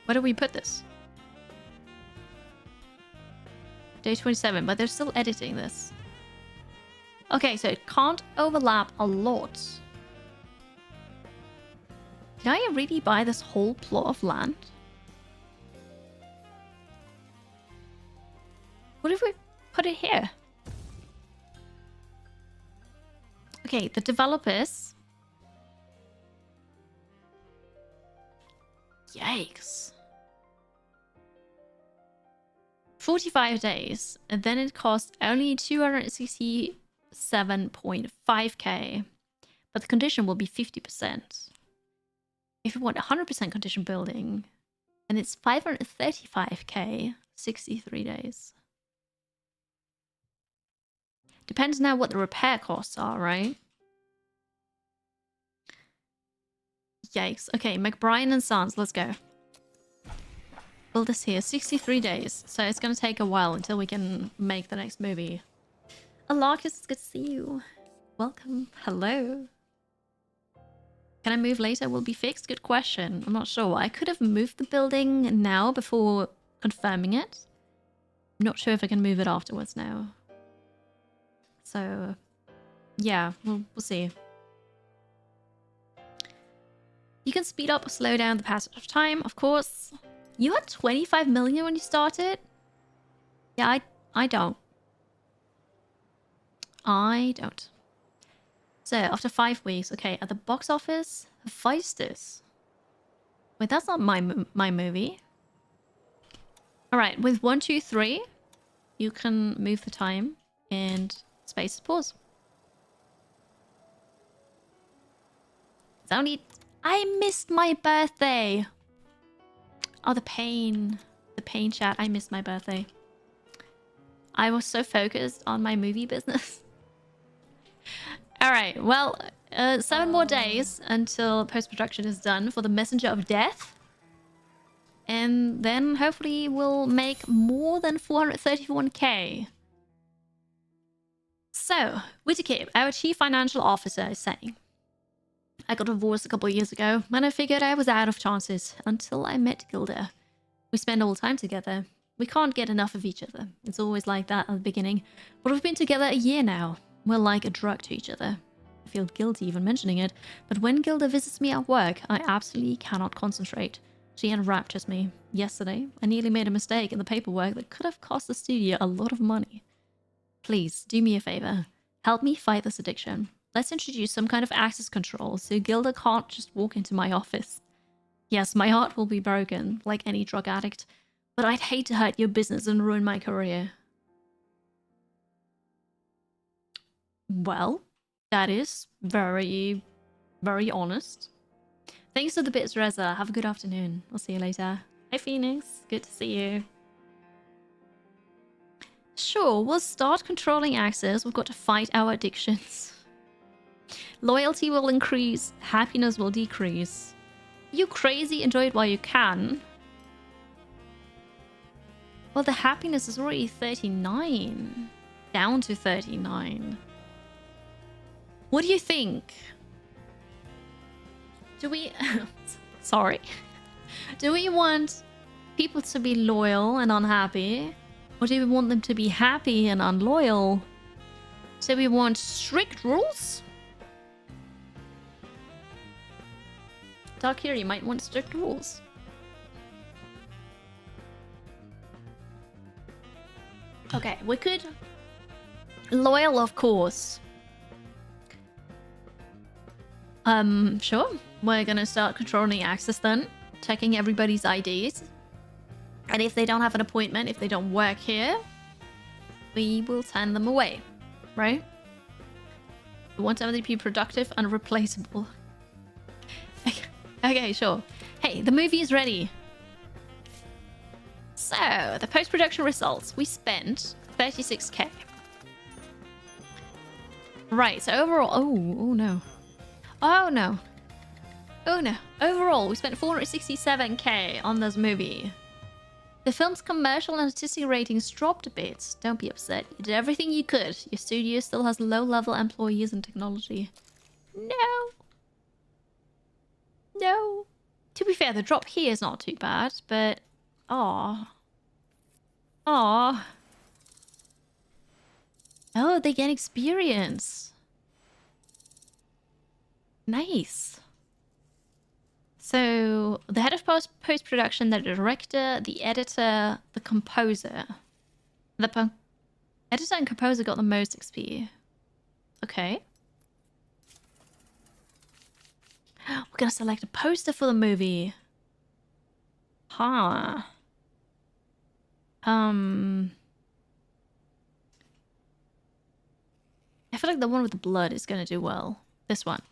Where do we put this? Day 27, but they're still editing this. Okay, so it can't overlap a lot. Did I really buy this whole plot of land? What if we put it here? Okay, the developers. Yikes. 45 days, and then it costs only 267.5k, but the condition will be 50%. If you want 100% condition building, then it's 535k, 63 days. Depends now what the repair costs are, right? Yikes. Okay, McBrien and Sons, let's go. Build this here. 63 days. So it's going to take a while until we can make the next movie. Alarcus, it's good to see you. Welcome. Hello. Can I move later? Will be fixed? Good question. I'm not sure. I could have moved the building now before confirming it. I'm not sure if I can move it afterwards now. So, yeah, we'll see. You can speed up or slow down the passage of time, of course. You had 25 million when you started? Yeah, I don't. I don't. So, after 5 weeks, okay, at the box office, Feistus. Wait, that's not my movie. Alright, with 1, 2, 3, you can move the time and space is pause. It's only... I missed my birthday! Oh, the pain. The pain chat. I missed my birthday. I was so focused on my movie business. Alright, well, 7 more days until post-production is done for The Messenger of Death. And then hopefully we'll make more than 431k. So, Whittaker, our chief financial officer, is saying, I got divorced a couple of years ago, and I figured I was out of chances until I met Gilda. We spend all time together. We can't get enough of each other. It's always like that at the beginning. But we've been together a year now. We're like a drug to each other. I feel guilty even mentioning it, but when Gilda visits me at work, I absolutely cannot concentrate. She enraptures me. Yesterday, I nearly made a mistake in the paperwork that could have cost the studio a lot of money. Please, do me a favor. Help me fight this addiction. Let's introduce some kind of access control so Gilda can't just walk into my office. Yes, my heart will be broken, like any drug addict, but I'd hate to hurt your business and ruin my career. Well, that is very, very honest. Thanks for the bits, Reza. Have a good afternoon. I'll see you later. Hi, Phoenix. Good to see you. Sure, we'll start controlling access. We've got to fight our addictions. Loyalty will increase. Happiness will decrease. You crazy? Enjoy it while you can. Well, the happiness is already 39. Down to 39. What do you think? Do we... Sorry. Do we want people to be loyal and unhappy? Or do we want them to be happy and unloyal? Do we want strict rules? Dark here, you might want strict rules. Okay, we could... Loyal, of course. Sure. We're gonna start controlling access then. Checking everybody's IDs. And if they don't have an appointment, if they don't work here, we will turn them away. Right? We want them to be productive and replaceable. Okay, sure. Hey, the movie is ready. So, the post-production results. We spent 36k. Right, so overall... Oh no. Oh no. Oh no. Overall, we spent 467k on this movie. The film's commercial and artistic ratings dropped a bit. Don't be upset. You did everything you could. Your studio still has low-level employees and technology. No. No. To be fair, the drop here is not too bad, but... Aw. Aw. Oh, they get experience. Nice. So, the head of post-production, the director, the editor, the composer. The editor and composer got the most XP. Okay. We're gonna select a poster for the movie. Huh. I feel like the one with the blood is gonna do well. This one.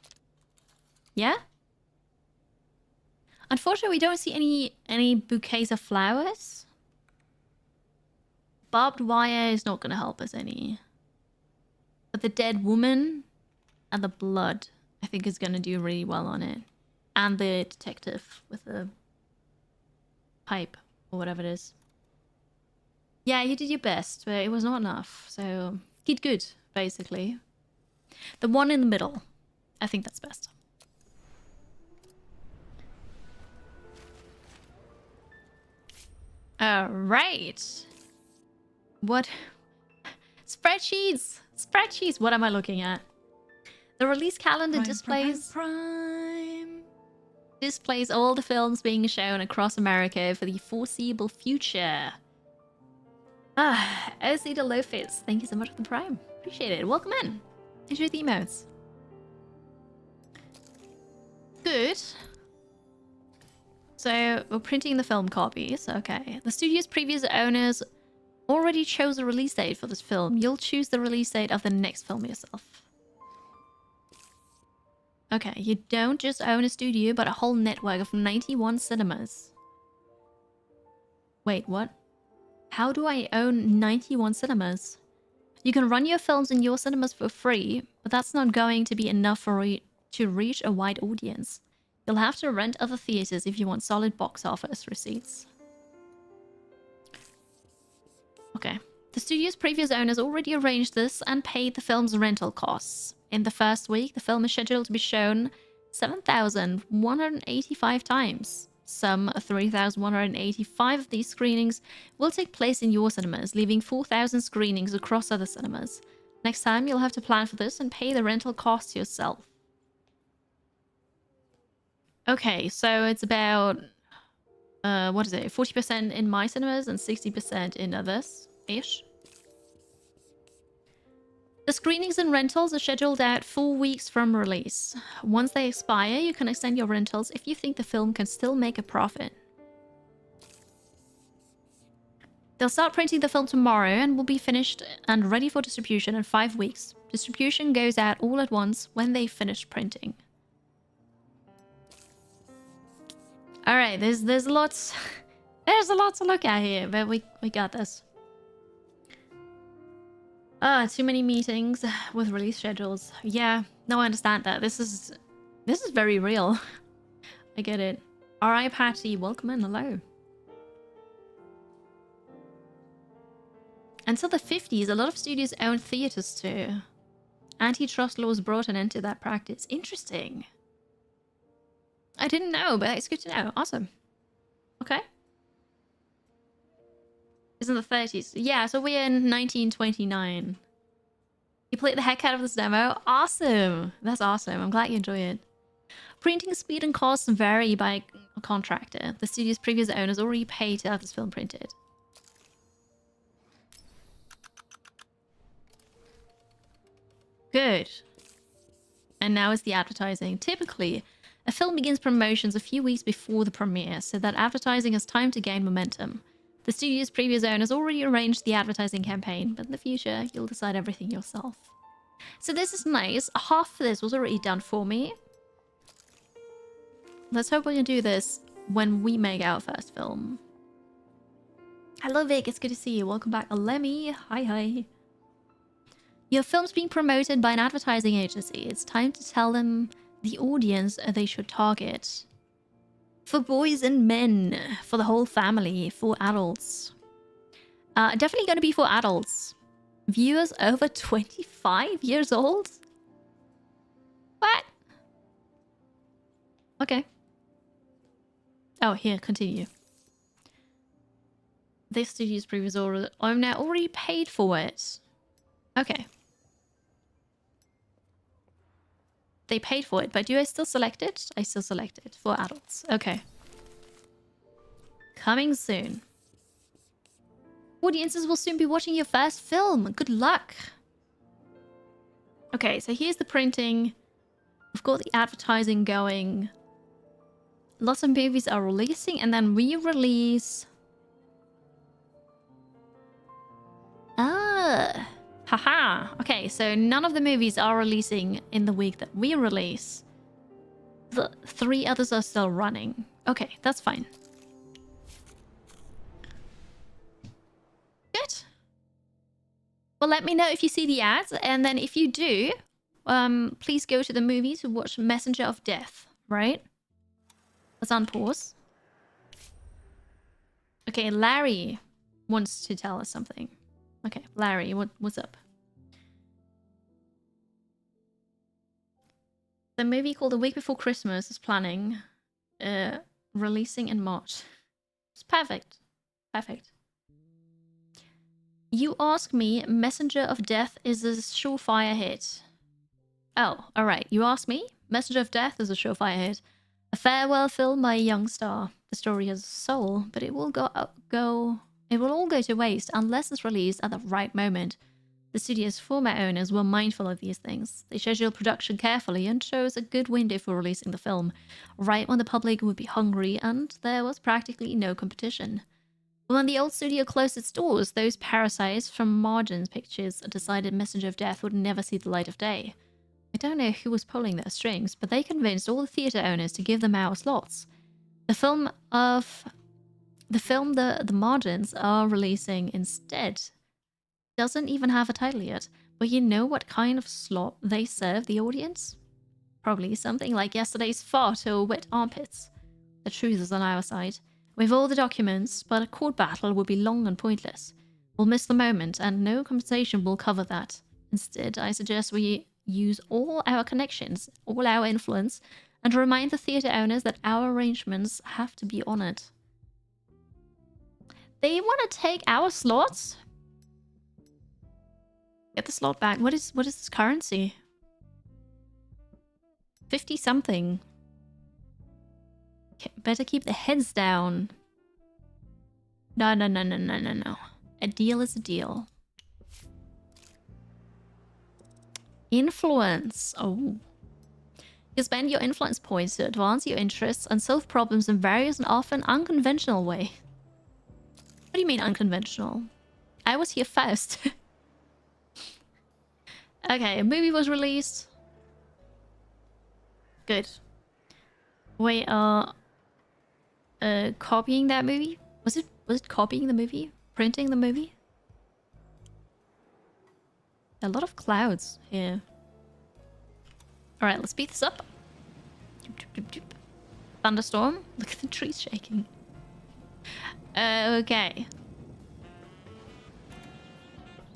Yeah? Unfortunately, we don't see any bouquets of flowers. Barbed wire is not gonna help us any. But the dead woman and the blood, I think, is gonna do really well on it. And the detective with the pipe or whatever it is. Yeah, you did your best, but it was not enough. So, did good, basically. The one in the middle. I think that's best. Alright. What? Spreadsheets! Spreadsheets! What am I looking at? The release calendar displays all the films being shown across America for the foreseeable future. OC to Lofitz, thank you so much for the prime. Appreciate it. Welcome in. Enjoy the emotes. Good. So we're printing the film copies. Okay. The studio's previous owners already chose a release date for this film. You'll choose the release date of the next film yourself. Okay, you don't just own a studio, but a whole network of 91 cinemas. Wait, what? How do I own 91 cinemas? You can run your films in your cinemas for free, but that's not going to be enough to reach a wide audience. You'll have to rent other theaters if you want solid box office receipts. Okay. The studio's previous owners already arranged this and paid the film's rental costs. In the first week, the film is scheduled to be shown 7,185 times. Some 3,185 of these screenings will take place in your cinemas, leaving 4,000 screenings across other cinemas. Next time, you'll have to plan for this and pay the rental costs yourself. Okay, so it's about, what is it, 40% in my cinemas and 60% in others-ish. The screenings and rentals are scheduled out 4 weeks from release. Once they expire, you can extend your rentals if you think the film can still make a profit. They'll start printing the film tomorrow and will be finished and ready for distribution in 5 weeks. Distribution goes out all at once when they finish printing. Alright, there's lots there's a lot to look at here, but we got this. Too many meetings with release schedules. Yeah, no, I understand that. This is very real. I get it. Alright, Patty, welcome in. Hello. Until the 50s, a lot of studios owned theaters too. Antitrust laws brought an end to that practice. Interesting. I didn't know, but it's good to know. Awesome. Okay. It's in the 30s. Yeah, so we're in 1929. You played the heck out of this demo? Awesome! That's awesome. I'm glad you enjoy it. Printing speed and costs vary by a contractor. The studio's previous owners already paid to have this film printed. Good. And now is the advertising. Typically, a film begins promotions a few weeks before the premiere, so that advertising has time to gain momentum. The studio's previous owners already arranged the advertising campaign, but in the future, you'll decide everything yourself. So this is nice. Half of this was already done for me. Let's hope we can do this when we make our first film. Hello Vic, it's good to see you. Welcome back. Lemmy, hi. Your film's being promoted by an advertising agency. It's time to tell them the audience they should target. For boys and men, for the whole family, for adults. Definitely going to be for adults. Viewers over 25 years old? What? Okay. Oh, here, continue. This studio's previous order. I'm now already paid for it. Okay. They paid for it, but do I still select it? I still select it for adults. Okay. Coming soon. Audiences will soon be watching your first film. Good luck. Okay, so here's the printing. We've got the advertising going. Lots of movies are releasing and then re-release. Ah. Haha. Okay, so none of the movies are releasing in the week that we release. The 3 others are still running. Okay, that's fine. Good. Well, let me know if you see the ads, and then if you do, please go to the movie to watch Messenger of Death, right? Let's unpause. Okay, Larry wants to tell us something. Okay, Larry, what's up? The movie called A Week Before Christmas is planning releasing in March. It's perfect. Perfect. You ask me, Messenger of Death is a surefire hit. Oh, alright. You ask me? Messenger of Death is a surefire hit. A farewell film by a young star. The story has a soul, but it will all go to waste unless it's released at the right moment. The studio's former owners were mindful of these things. They scheduled production carefully and chose a good window for releasing the film, right when the public would be hungry and there was practically no competition. When the old studio closed its doors, those parasites from Margins Pictures decided Messenger of Death would never see the light of day. I don't know who was pulling their strings, but they convinced all the theatre owners to give them hour slots. The Margins are releasing instead doesn't even have a title yet, but you know what kind of slot they serve the audience? Probably something like yesterday's fart or wet armpits. The truth is on our side. We have all the documents, but a court battle would be long and pointless. We'll miss the moment, and no compensation will cover that. Instead, I suggest we use all our connections, all our influence, and remind the theatre owners that our arrangements have to be honoured. They want to take our slots? Get the slot back. What is this currency? 50 something. Better keep the heads down. No. A deal is a deal. Influence. Oh. You spend your influence points to advance your interests and solve problems in various and often unconventional ways. What do you mean unconventional? I was here first. Okay, a movie was released. Good. We are copying that movie? Was it copying the movie? Printing the movie? A lot of clouds here. Alright, let's speed this up. Thunderstorm. Look at the trees shaking. Okay.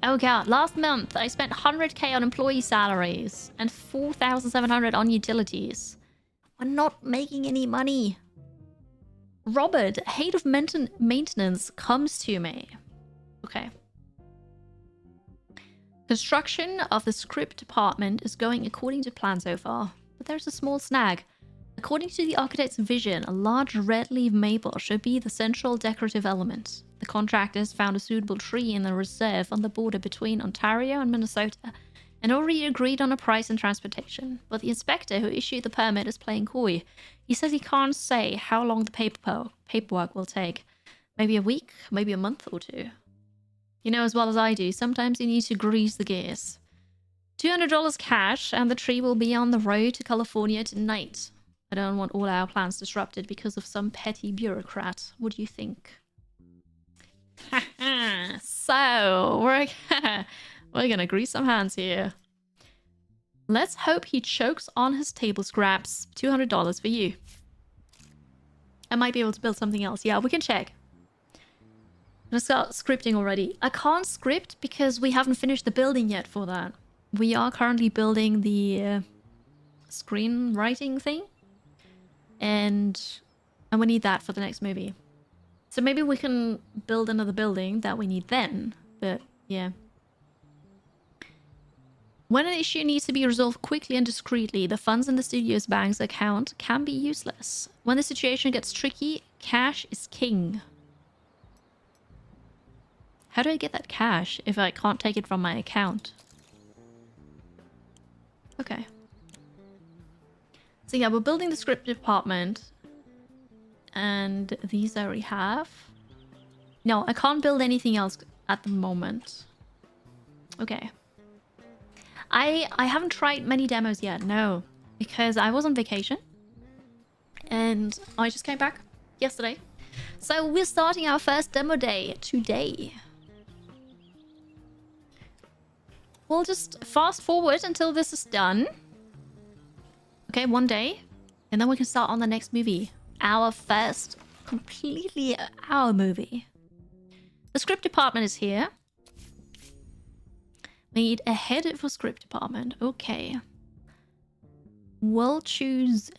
Oh god, last month I spent 100k on employee salaries and 4,700 on utilities. We're not making any money. Robert, head of maintenance, comes to me. Okay. Construction of the script department is going according to plan so far, but there's a small snag. According to the architect's vision, a large red leaf maple should be the central decorative element. The contractors found a suitable tree in the reserve on the border between Ontario and Minnesota and already agreed on a price and transportation. But the inspector who issued the permit is playing coy. He says he can't say how long the paperwork will take. Maybe a week, maybe a month or two. You know as well as I do, sometimes you need to grease the gears. $200 cash and the tree will be on the road to California tonight. I don't want all our plans disrupted because of some petty bureaucrat. What do you think? So, we're gonna grease some hands here. Let's hope he chokes on his table scraps. $200 for you. I might be able to build something else. Yeah, we can check. I'm gonna start scripting already. I can't script because we haven't finished the building yet for that. We are currently building the screenwriting thing. And we need that for the next movie. So maybe we can build another building that we need then. But yeah. When an issue needs to be resolved quickly and discreetly, the funds in the studio's bank's account can be useless. When the situation gets tricky, cash is king. How do I get that cash if I can't take it from my account? Okay. So yeah, we're building the script department. And these I already have. No, I can't build anything else at the moment. Okay. I haven't tried many demos yet, no. Because I was on vacation. And I just came back yesterday. So we're starting our first demo day today. We'll just fast forward until this is done. Okay, one day. And then we can start on the next movie. Our first completely our movie. The script department is here. We need a head for script department. Okay. We'll choose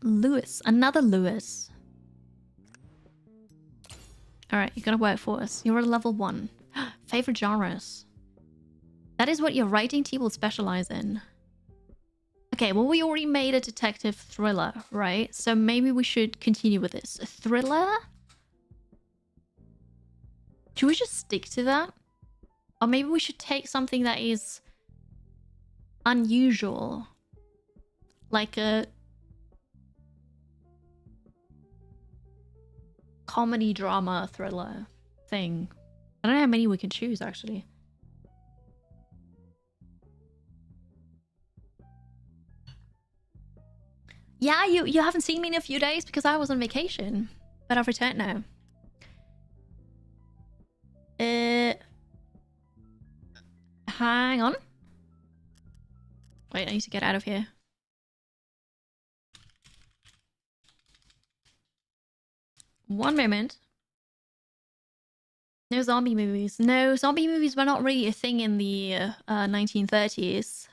Lewis. Another Lewis. Alright, you're gonna work for us. You're a level 1. Favorite genres. That is what your writing team will specialize in. Okay, well, we already made a detective thriller, right? So maybe we should continue with this. A thriller? Should we just stick to that? Or maybe we should take something that is unusual. Like a comedy, drama, thriller thing. I don't know how many we can choose, actually. Yeah, you haven't seen me in a few days because I was on vacation. But I've returned now. Hang on. Wait, I need to get out of here. One moment. No zombie movies. No, zombie movies were not really a thing in the 1930s.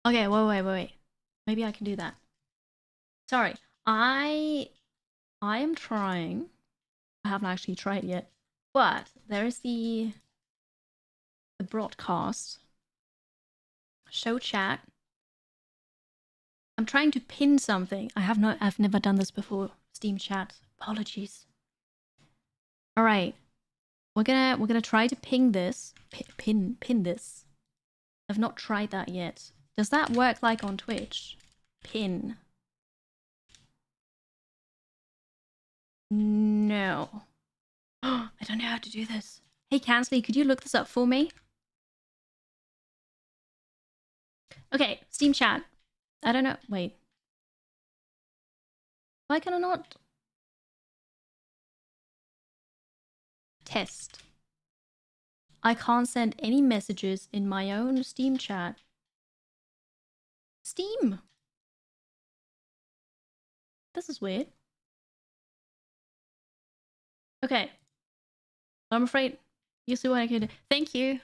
Okay, wait. Maybe I can do that. Sorry, I am trying. I haven't actually tried yet, but there is the broadcast. Show chat. I'm trying to pin something. I've never done this before. Steam chat. Apologies. All right, we're gonna try to ping this. Pin this. I've not tried that yet. Does that work like on Twitch? Pin. No. I don't know how to do this. Hey, Kansley, could you look this up for me? Okay, Steam chat. I don't know. Wait. Why can I not? Test. I can't send any messages in my own Steam chat. Steam. This is weird. Okay. I'm afraid you see what I can do. Thank you.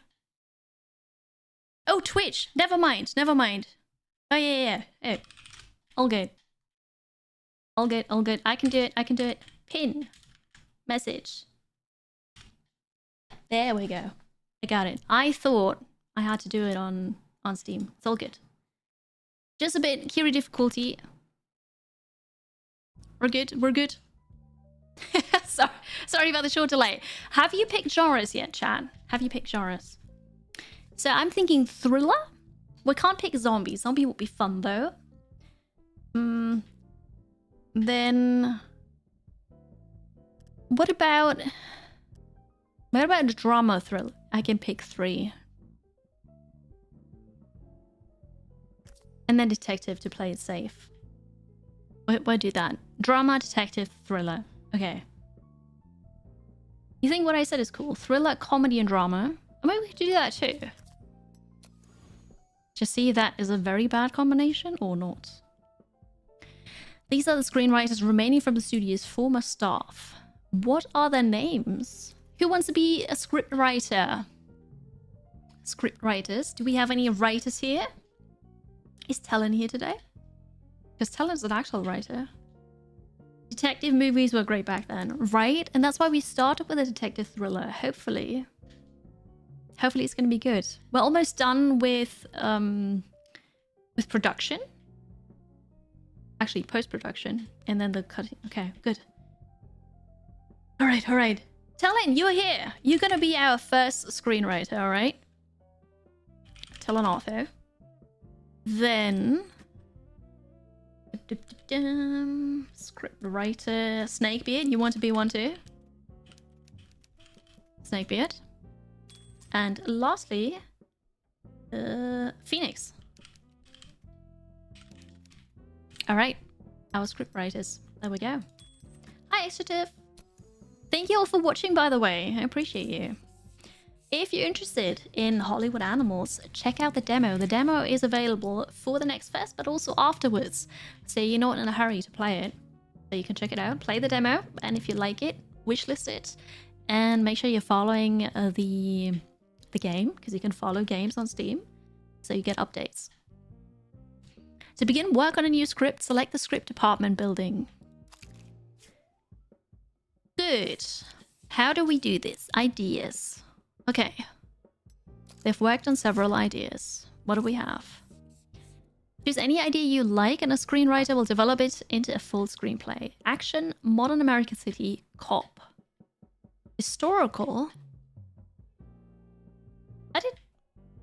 Oh, Twitch. Never mind. Oh, yeah. Oh. All good. I can do it. Pin. Message. There we go. I got it. I thought I had to do it on Steam. It's all good. Just a bit Kiri difficulty. We're good. Sorry about the short delay. Have you picked genres yet, chat? Have you picked genres? So I'm thinking thriller. We can't pick zombie. Zombie would be fun though. Then what about drama thriller? I can pick 3. And then detective to play it safe. We'll do that. Drama, detective, thriller. Okay. You think what I said is cool? Thriller, comedy, and drama. Maybe we could do that too. Just see if that is a very bad combination or not. These are the screenwriters remaining from the studio's former staff. What are their names? Who wants to be a script writer? Script writers. Do we have any writers here? Is Talon here today? Because Talon's an actual writer. Detective movies were great back then, right? And that's why we started with a detective thriller. Hopefully it's going to be good. We're almost done with production. Actually, post-production. And then the cutting. Okay, good. All right. Talon, you're here. You're going to be our first screenwriter, all right? Talon Arthur. Then... script writer. Snakebeard, you want to be one too? Snakebeard. And lastly, Phoenix. Alright, our script writers. There we go. Hi, Extrative. Thank you all for watching, by the way. I appreciate you. If you're interested in Hollywood Animals, check out the demo. The demo is available for the next fest, but also afterwards. So you're not in a hurry to play it. So you can check it out, play the demo, and if you like it, wishlist it. And make sure you're following the game, because you can follow games on Steam, so you get updates. To begin work on a new script, select the script department building. Good. How do we do this? Ideas. Okay. They've worked on several ideas. What do we have? Choose any idea you like and a screenwriter will develop it into a full screenplay. Action, modern American city, cop. Historical?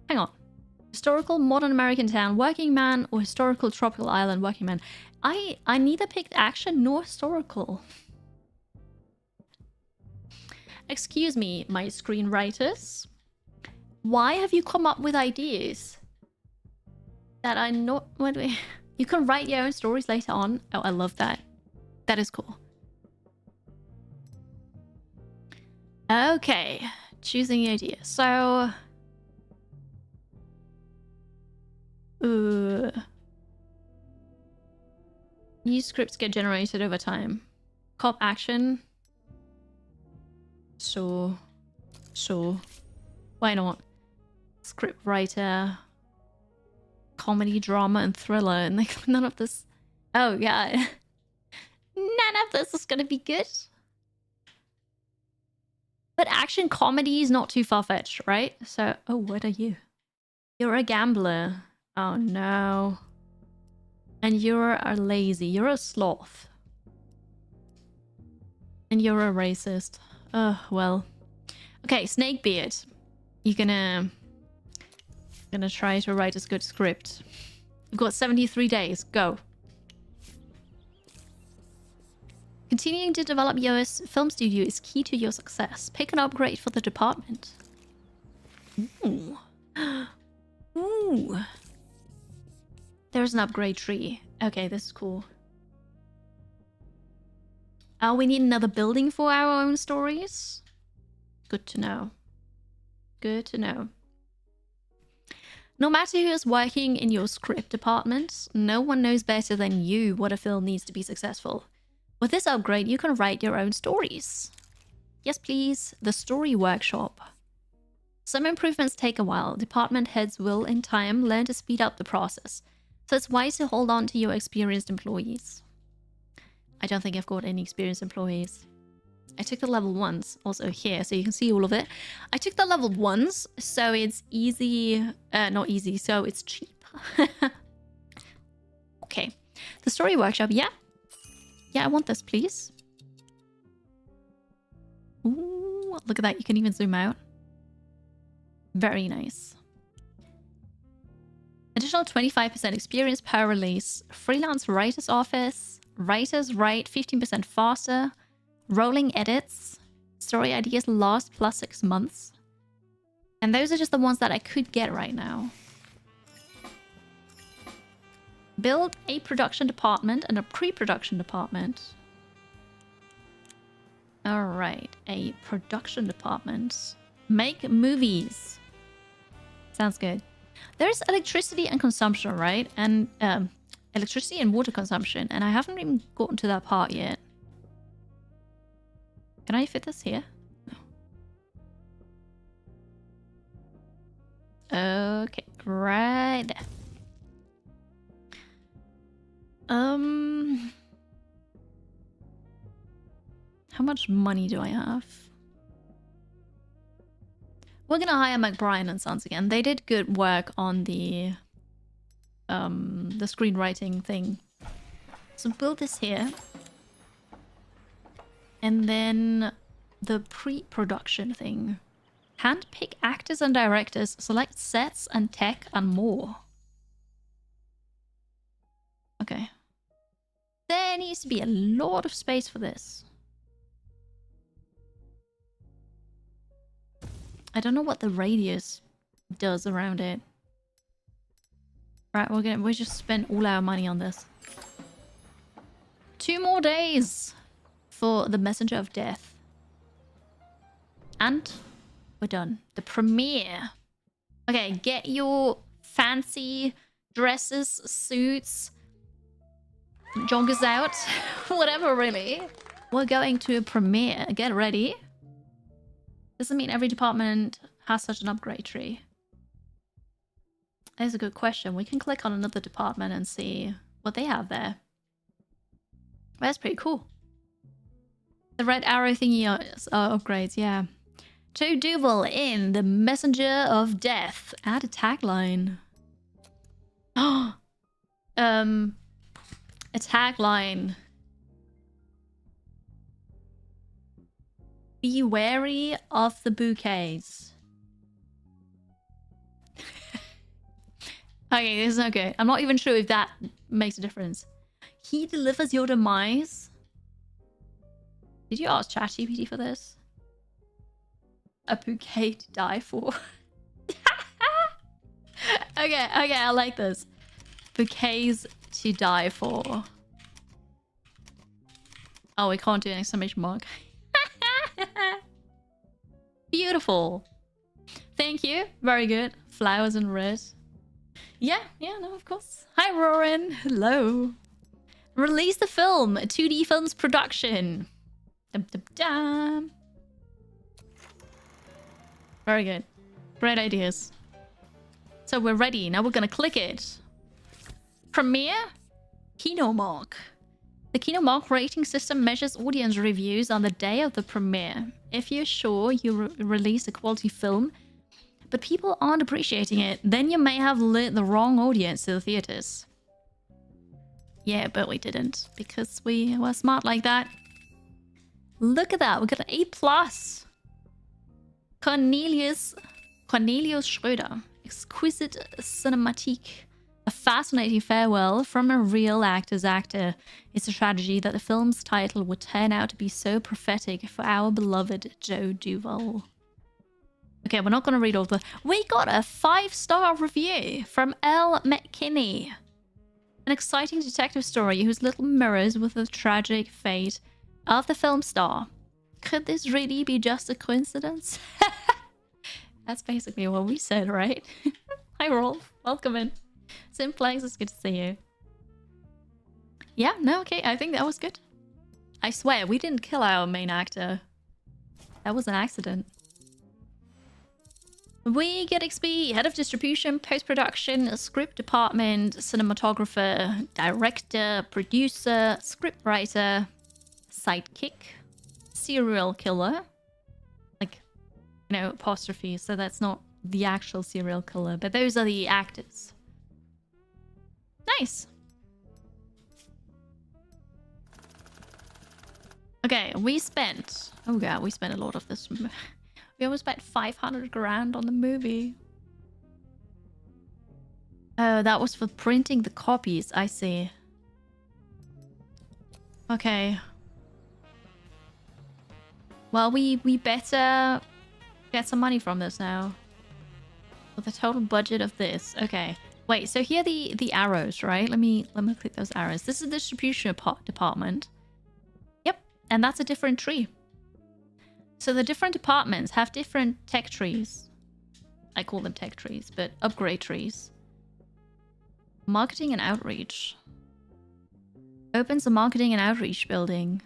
Hang on. Historical, modern American town, working man, or historical tropical island, working man. I neither picked action nor historical. Excuse me, my screenwriters. Why have you come up with ideas that are not... What do we... You can write your own stories later on. Oh, I love that. That is cool. Okay. Choosing the idea. So... New scripts get generated over time. Cop action. So... Why not? Script writer, comedy, drama, and thriller, and like none of this. Oh yeah, none of this is gonna be good. But action comedy is not too far-fetched, right? So, oh, what are you? You're a gambler. Oh no. And you're a lazy. You're a sloth. And you're a racist. Oh well. Okay, Snakebeard. You're gonna try to write a good script. You've got 73 days. Go. Continuing to develop your film studio is key to your success. Pick an upgrade for the department. Ooh. Ooh. There's an upgrade tree. Okay, this is cool. Oh, we need another building for our own stories? Good to know. Good to know. No matter who is working in your script department, no one knows better than you what a film needs to be successful. With this upgrade, you can write your own stories. Yes, please. The story workshop. Some improvements take a while. Department heads will, in time, learn to speed up the process. So it's wise to hold on to your experienced employees. I don't think I've got any experienced employees. I took the level 1s also here, so you can see all of it. I took the level 1s, so it's easy. Not easy, so it's cheap. Okay. The story workshop, yeah. Yeah, I want this, please. Ooh, look at that. You can even zoom out. Very nice. Additional 25% experience per release. Freelance writer's office. Writers write 15% faster. Rolling edits. Story ideas last plus 6 months. And those are just the ones that I could get right now. Build a production department and a pre-production department. Alright, a production department. Make movies. Sounds good. There's electricity and consumption, right? And electricity and water consumption. And I haven't even gotten to that part yet. Can I fit this here? No. Okay, right there. How much money do I have? We're gonna hire McBrien and Sons again. They did good work on the screenwriting thing. So build this here. And then the pre-production thing. Handpick actors and directors, select sets and tech and more. Okay. There needs to be a lot of space for this. I don't know what the radius does around it. Right, we just spent all our money on this. 2 more days for the Messenger of Death. And we're done. The premiere. Okay, get your fancy dresses, suits, joggers out. Whatever, really. We're going to a premiere. Get ready. Doesn't mean every department has such an upgrade tree. That's a good question. We can click on another department and see what they have there. That's pretty cool. The red arrow thingy are upgrades, yeah. Joe Duval in The Messenger of Death. Add a tagline. Oh, a tagline. Be wary of the bouquets. Okay, this is not good. I'm not even sure if that makes a difference. He delivers your demise. Did you ask ChatGPT for this? A bouquet to die for. Okay, I like this. Bouquets to die for. Oh, we can't do an exclamation mark. Beautiful. Thank you. Very good. Flowers and red. Yeah, no, of course. Hi, Roran. Hello. Release the film. 2D Films production. Dum, dum, dum. Very good. Great ideas. So we're ready. Now we're gonna click it. Premiere. Kinomark. The Kinomark rating system measures audience reviews on the day of the premiere. If you're sure you release a quality film, but people aren't appreciating it, then you may have lit the wrong audience to the theaters. Yeah, but we didn't, because we were smart like that. Look at that, we got an A+. Cornelius Schröder. Exquisite cinematique. A fascinating farewell from a real actor's actor. It's a tragedy that the film's title would turn out to be so prophetic for our beloved Joe Duval. Okay, we're not going to read all the... We got a 5-star review from L. McKinney. An exciting detective story whose little mirrors with the tragic fate of the film star. Could this really be just a coincidence? That's basically what we said, right? Hi, Rolf. Welcome in. Simplex, it's good to see you. Yeah, no, okay, I think that was good. I swear, we didn't kill our main actor. That was an accident. We get XP, head of distribution, post-production, script department, cinematographer, director, producer, scriptwriter, sidekick, serial killer. Like, you know, apostrophe, so that's not the actual serial killer, but those are the actors. Nice. Okay, we spent... Oh god, we spent a lot of this. We almost spent 500 grand on the movie. Oh, that was for printing the copies. I see. Okay. Well, we better get some money from this now. With the total budget of this. Okay. Wait, so here are the arrows, right? Let me click those arrows. This is the distribution department. Yep, and that's a different tree. So the different departments have different tech trees. I call them tech trees, but upgrade trees. Marketing and outreach. Opens the marketing and outreach building.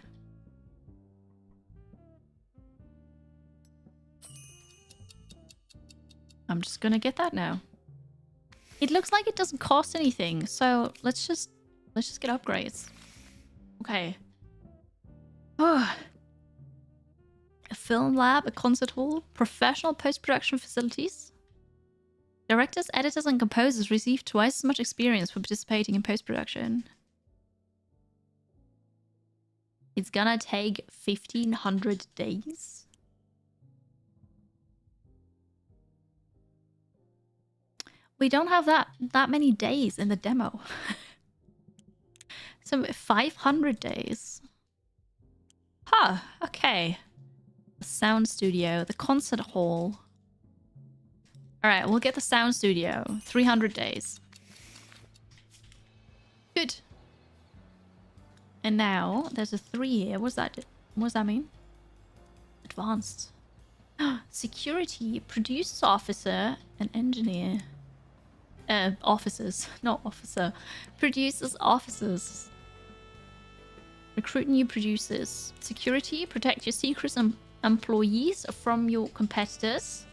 I'm just gonna get that now. It looks like it doesn't cost anything, so let's just get upgrades. Okay. Oh. A film lab, a concert hall, professional post-production facilities. Directors, editors, and composers receive twice as much experience for participating in post-production. It's gonna take 1,500 days. We don't have that many days in the demo. So 500 days. Huh, okay. The sound studio, the concert hall. Alright, we'll get the sound studio. 300 days. Good. And now, there's a 3 here. What does that mean? Advanced. Security, producers officer, and engineer. Officers, not officer. Producers, officers. Recruit new producers. Security, protect your secrets and employees from your competitors.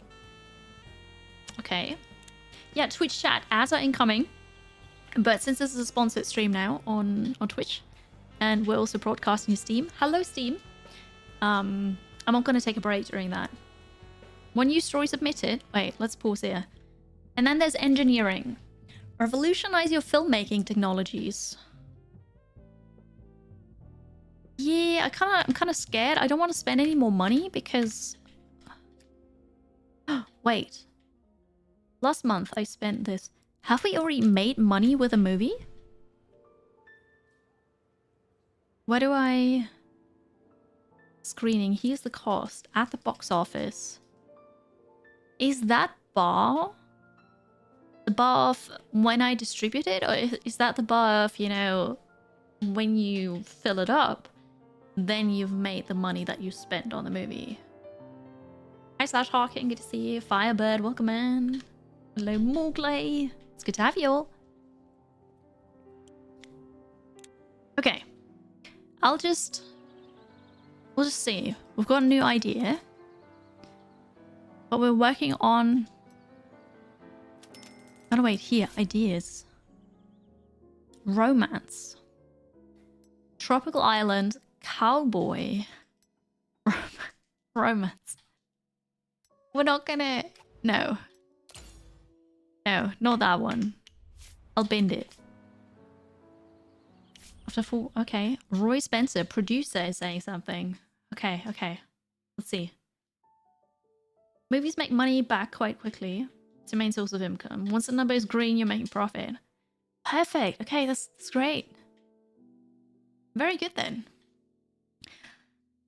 Okay. Yeah, Twitch chat, ads are incoming. But since this is a sponsored stream now on Twitch, and we're also broadcasting to Steam. Hello, Steam. I'm not going to take a break during that. One new story submitted. Wait, let's pause here. And then there's engineering. Revolutionize your filmmaking technologies. Yeah, I'm kind of scared. I don't want to spend any more money because... Wait. Last month I spent this. Have we already made money with a movie? Where do I... Screening. Here's the cost. At the box office. Is that bar... the bar of when I distribute it? Or is that the bar of, you know, when you fill it up, then you've made the money that you spent on the movie? Hi Slash Hawking, good to see you. Firebird, welcome in. Hello Morgley. It's good to have you all. Okay. We'll just see. We've got a new idea. But we're working on... Oh, wait, here. Ideas. Romance. Tropical island. Cowboy. Romance. We're not gonna... No. No, not that one. I'll bend it. After 4... Okay. Roy Spencer, producer, is saying something. Okay, okay. Let's see. Movies make money back quite quickly. It's your main source of income. Once the number is green, you're making profit. Perfect. Okay, that's great. Very good then.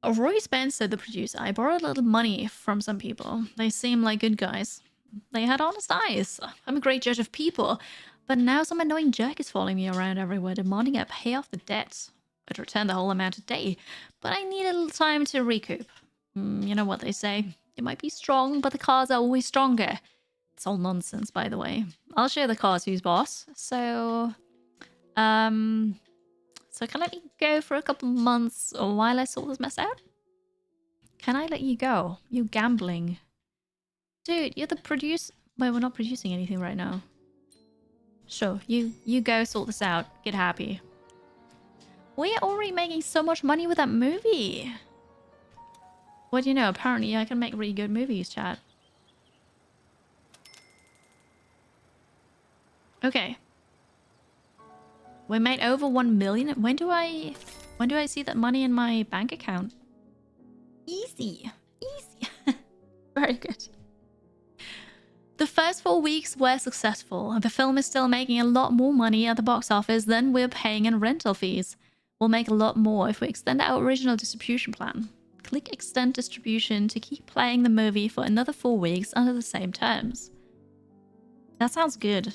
Roy Spencer, the producer. I borrowed a little money from some people. They seem like good guys. They had honest eyes. I'm a great judge of people. But now some annoying jerk is following me around everywhere, demanding I pay off the debts. I'd return the whole amount today, but I need a little time to recoup. You know what they say. It might be strong, but the cards are always stronger. It's all nonsense, by the way. I'll share the cards who's boss. So can let me go for a couple months while I sort this mess out? Can I let you go? You gambling. Dude, you're the producer. Wait, we're not producing anything right now. Sure, you go sort this out. Get happy. We're already making so much money with that movie. What do you know? Apparently I can make really good movies, chat. Okay. We made over 1 million. When do I see that money in my bank account? Easy. Easy. Very good. The first 4 weeks were successful. The film is still making a lot more money at the box office than we're paying in rental fees. We'll make a lot more if we extend our original distribution plan. Click extend distribution to keep playing the movie for another 4 weeks under the same terms. That sounds good.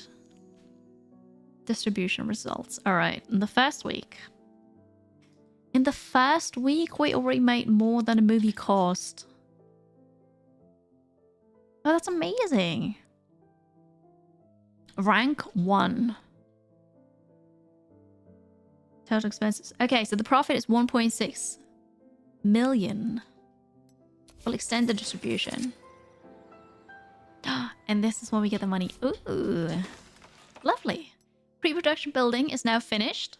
Distribution results. Alright, in the first week. In the first week, we already made more than a movie cost. Oh, that's amazing. Rank 1. Total expenses. Okay, so the profit is 1.6 million. We'll extend the distribution. And this is when we get the money. Ooh. Lovely. Pre-production building is now finished.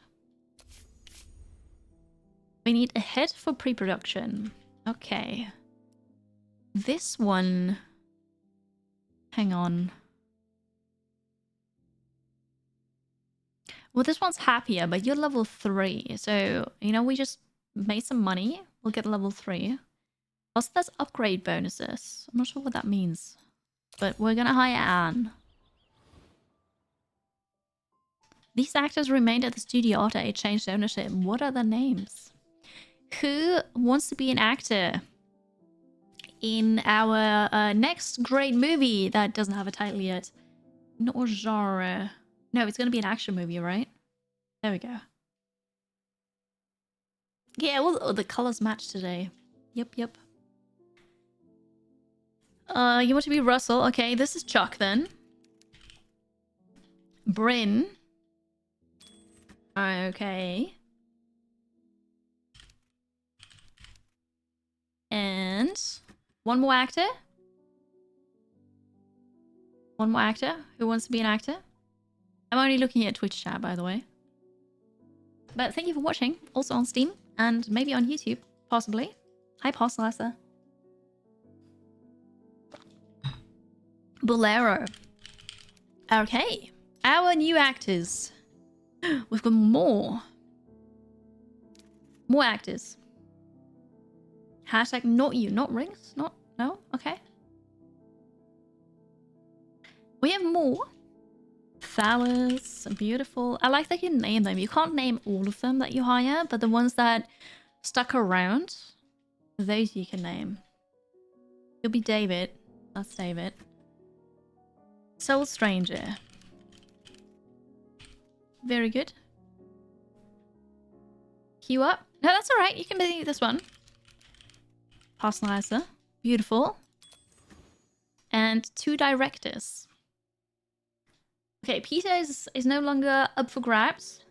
We need a head for pre-production. Okay. This one... Hang on. Well, this one's happier, but you're level 3. So, you know, we just made some money. We'll get level 3. Also, there's upgrade bonuses. I'm not sure what that means. But we're gonna hire Anne. These actors remained at the studio after it changed ownership. What are their names? Who wants to be an actor in our next great movie that doesn't have a title yet? Not genre. No, it's going to be an action movie, right? There we go. Yeah, well, the colors match today. Yep. You want to be Russell? Okay, this is Chuck then. Bryn. Okay. And one more actor. One more actor who wants to be an actor. I'm only looking at Twitch chat, by the way. But thank you for watching. Also on Steam and maybe on YouTube, possibly. Hi, Pastor. Bolero. Okay. Our new actors. We've got more. More actors. Hashtag not you. Not rings? Not... No? Okay. We have more. Flowers. Beautiful. I like that you name them. You can't name all of them that you hire, but the ones that stuck around, those you can name. You'll be David. That's David. Soul Stranger. Very good. Queue up. No, that's alright. You can be this one. Personalizer. Beautiful. And 2 directors. Okay, Peter is no longer up for grabs.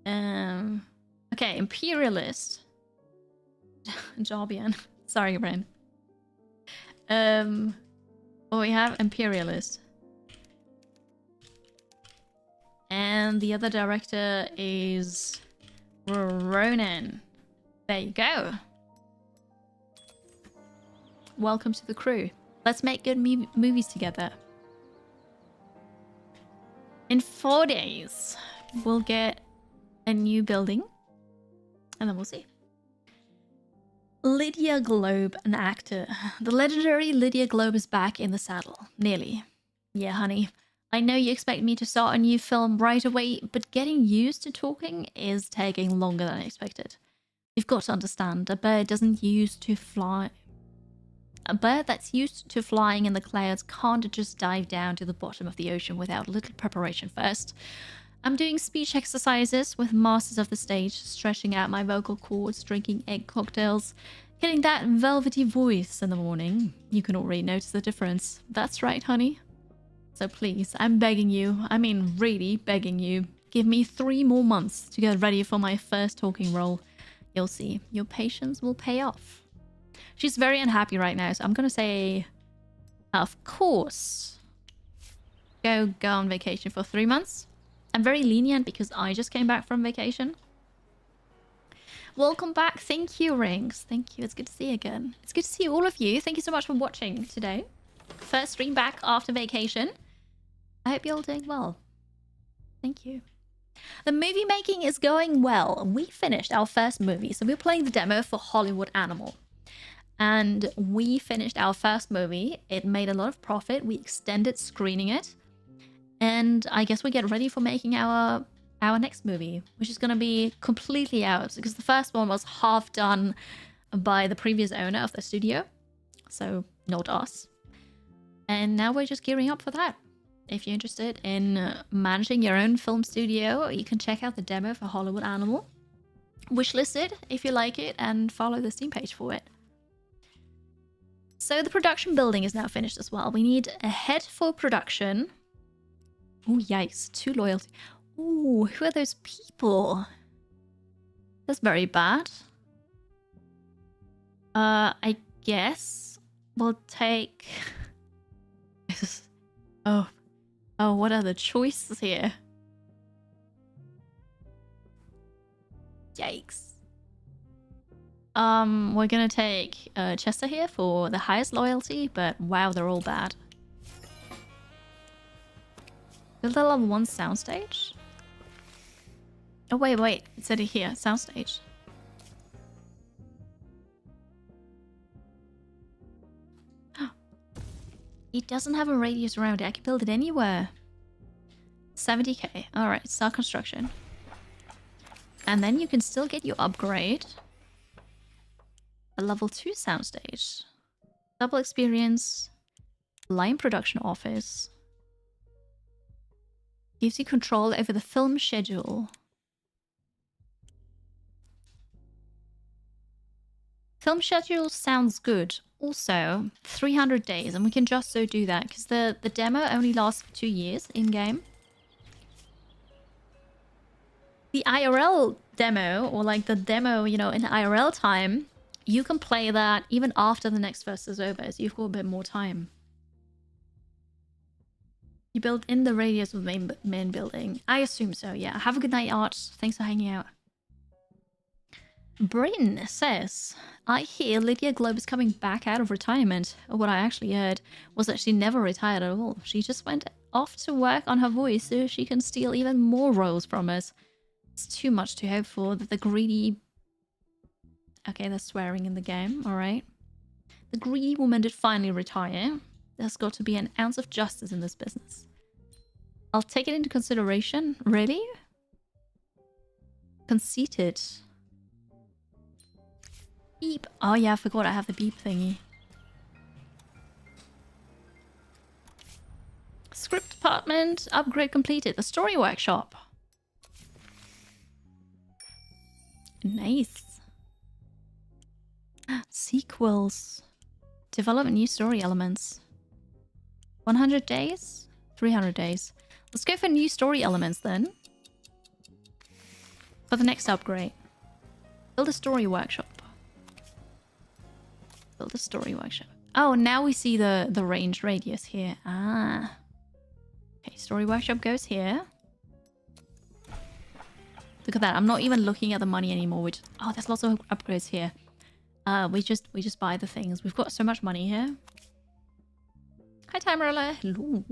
Okay, Imperialist. Jarbian. Sorry, Bren. Well, we have Imperialist. And the other director is Ronan. There you go. Welcome to the crew. Let's make good movies together. In 4 days, we'll get a new building. And then we'll see. Lydia Globe, an actor. The legendary Lydia Globe is back in the saddle. Nearly. Yeah, honey. I know you expect me to start a new film right away, but getting used to talking is taking longer than expected. You've got to understand, a bird doesn't used to fly... A bird that's used to flying in the clouds can't just dive down to the bottom of the ocean without a little preparation first. I'm doing speech exercises with masters of the stage, stretching out my vocal cords, drinking egg cocktails, getting that velvety voice in the morning. You can already notice the difference. That's right, honey. So please, I'm begging you, I mean really begging you, give me 3 more months to get ready for my first talking role. You'll see, your patience will pay off. She's very unhappy right now, so I'm gonna say, of course, go on vacation for 3 months. I'm very lenient because I just came back from vacation. Welcome back. Thank you, Rings. Thank you. It's good to see you again. It's good to see all of you. Thank you so much for watching today. First stream back after vacation. I hope you're all doing well. Thank you. The movie making is going well. We finished our first movie. So we're playing the demo for Hollywood Animal. And we finished our first movie. It made a lot of profit. We extended screening it. And I guess we get ready for making our next movie, which is going to be completely ours, because the first one was half done by the previous owner of the studio, so not us. And now we're just gearing up for that. If you're interested in managing your own film studio, you can check out the demo for Hollywood Animal. Wishlist it if you like it, and follow the Steam page for it. So the production building is now finished as well. We need a head for production. Oh, yikes. 2 loyalty. Oh, who are those people? That's very bad. I guess we'll take... Oh, what are the choices here? Yikes. We're gonna take Chester here for the highest loyalty, but wow, they're all bad. Build a level 1 soundstage? Oh, wait. It said it here. Soundstage. It doesn't have a radius around it. I can build it anywhere. 70k. Alright, start construction. And then you can still get your upgrade. A level 2 soundstage. Double experience. Line production office. Gives you control over the film schedule. Film schedule sounds good. Also, 300 days, and we can just so do that because the demo only lasts for 2 years in-game. The IRL demo, or like the demo, you know, in IRL time, you can play that even after the next verse is over, so you've got a bit more time. You build in the radius of the main building. I assume so, yeah. Have a good night, Art. Thanks for hanging out. Bryn says, I hear Lydia Globe is coming back out of retirement. What I actually heard was that she never retired at all. She just went off to work on her voice so she can steal even more roles from us. It's too much to hope for that the greedy... Okay, they're swearing in the game, alright. The greedy woman did finally retire. There's got to be an ounce of justice in this business. I'll take it into consideration. Really? Conceited. Beep. Oh yeah, I forgot I have the beep thingy. Script department. Upgrade completed. The story workshop. Nice. Sequels. Develop new story elements. 100 days? 300 days. Let's go for new story elements then. For the next upgrade. Build a story workshop. Build a story workshop. Oh, now we see the range radius here. Ah. Okay, story workshop goes here. Look at that. I'm not even looking at the money anymore. Which oh, there's lots of upgrades here. We just buy the things. We've got so much money here. Hi, Tamarilla. Hello.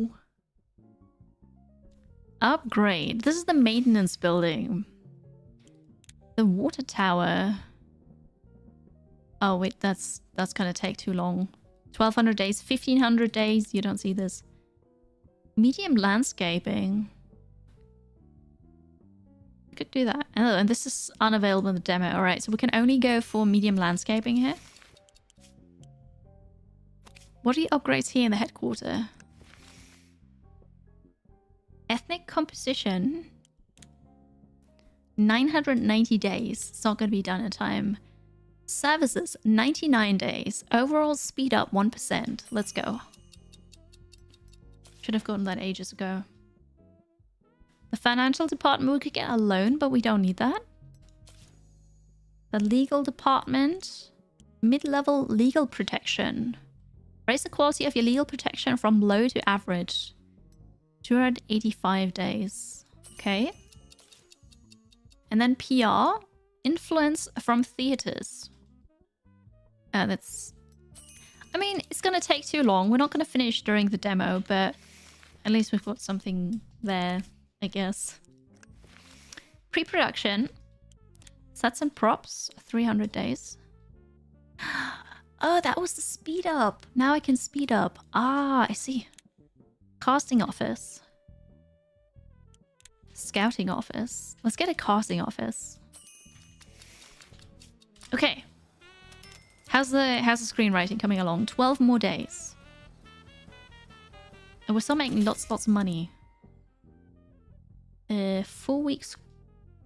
Upgrade. This is the maintenance building. The water tower. Oh wait, that's gonna take too long. 1200 days, 1500 days. You don't see this. Medium landscaping. We could do that. Oh, and this is unavailable in the demo. All right, so we can only go for medium landscaping here. What are the upgrades here in the headquarters? Ethnic composition. 990 days. It's not going to be done in time. Services, 99 days. Overall speed up 1%. Let's go. Should have gotten that ages ago. The financial department, we could get a loan, but we don't need that. The legal department. Mid-level legal protection. Raise the quality of your legal protection from low to average. 285 days. Okay. And then PR. Influence from theaters. That's... I mean, it's going to take too long. We're not going to finish during the demo, but at least we've got something there, I guess. Pre-production. Sets and props. 300 days. Oh, that was the speed up. Now I can speed up. Ah, I see. Casting office. Scouting office. Let's get a casting office. Okay. How's the screenwriting coming along? 12 more days. And we're still making lots of money. 4 weeks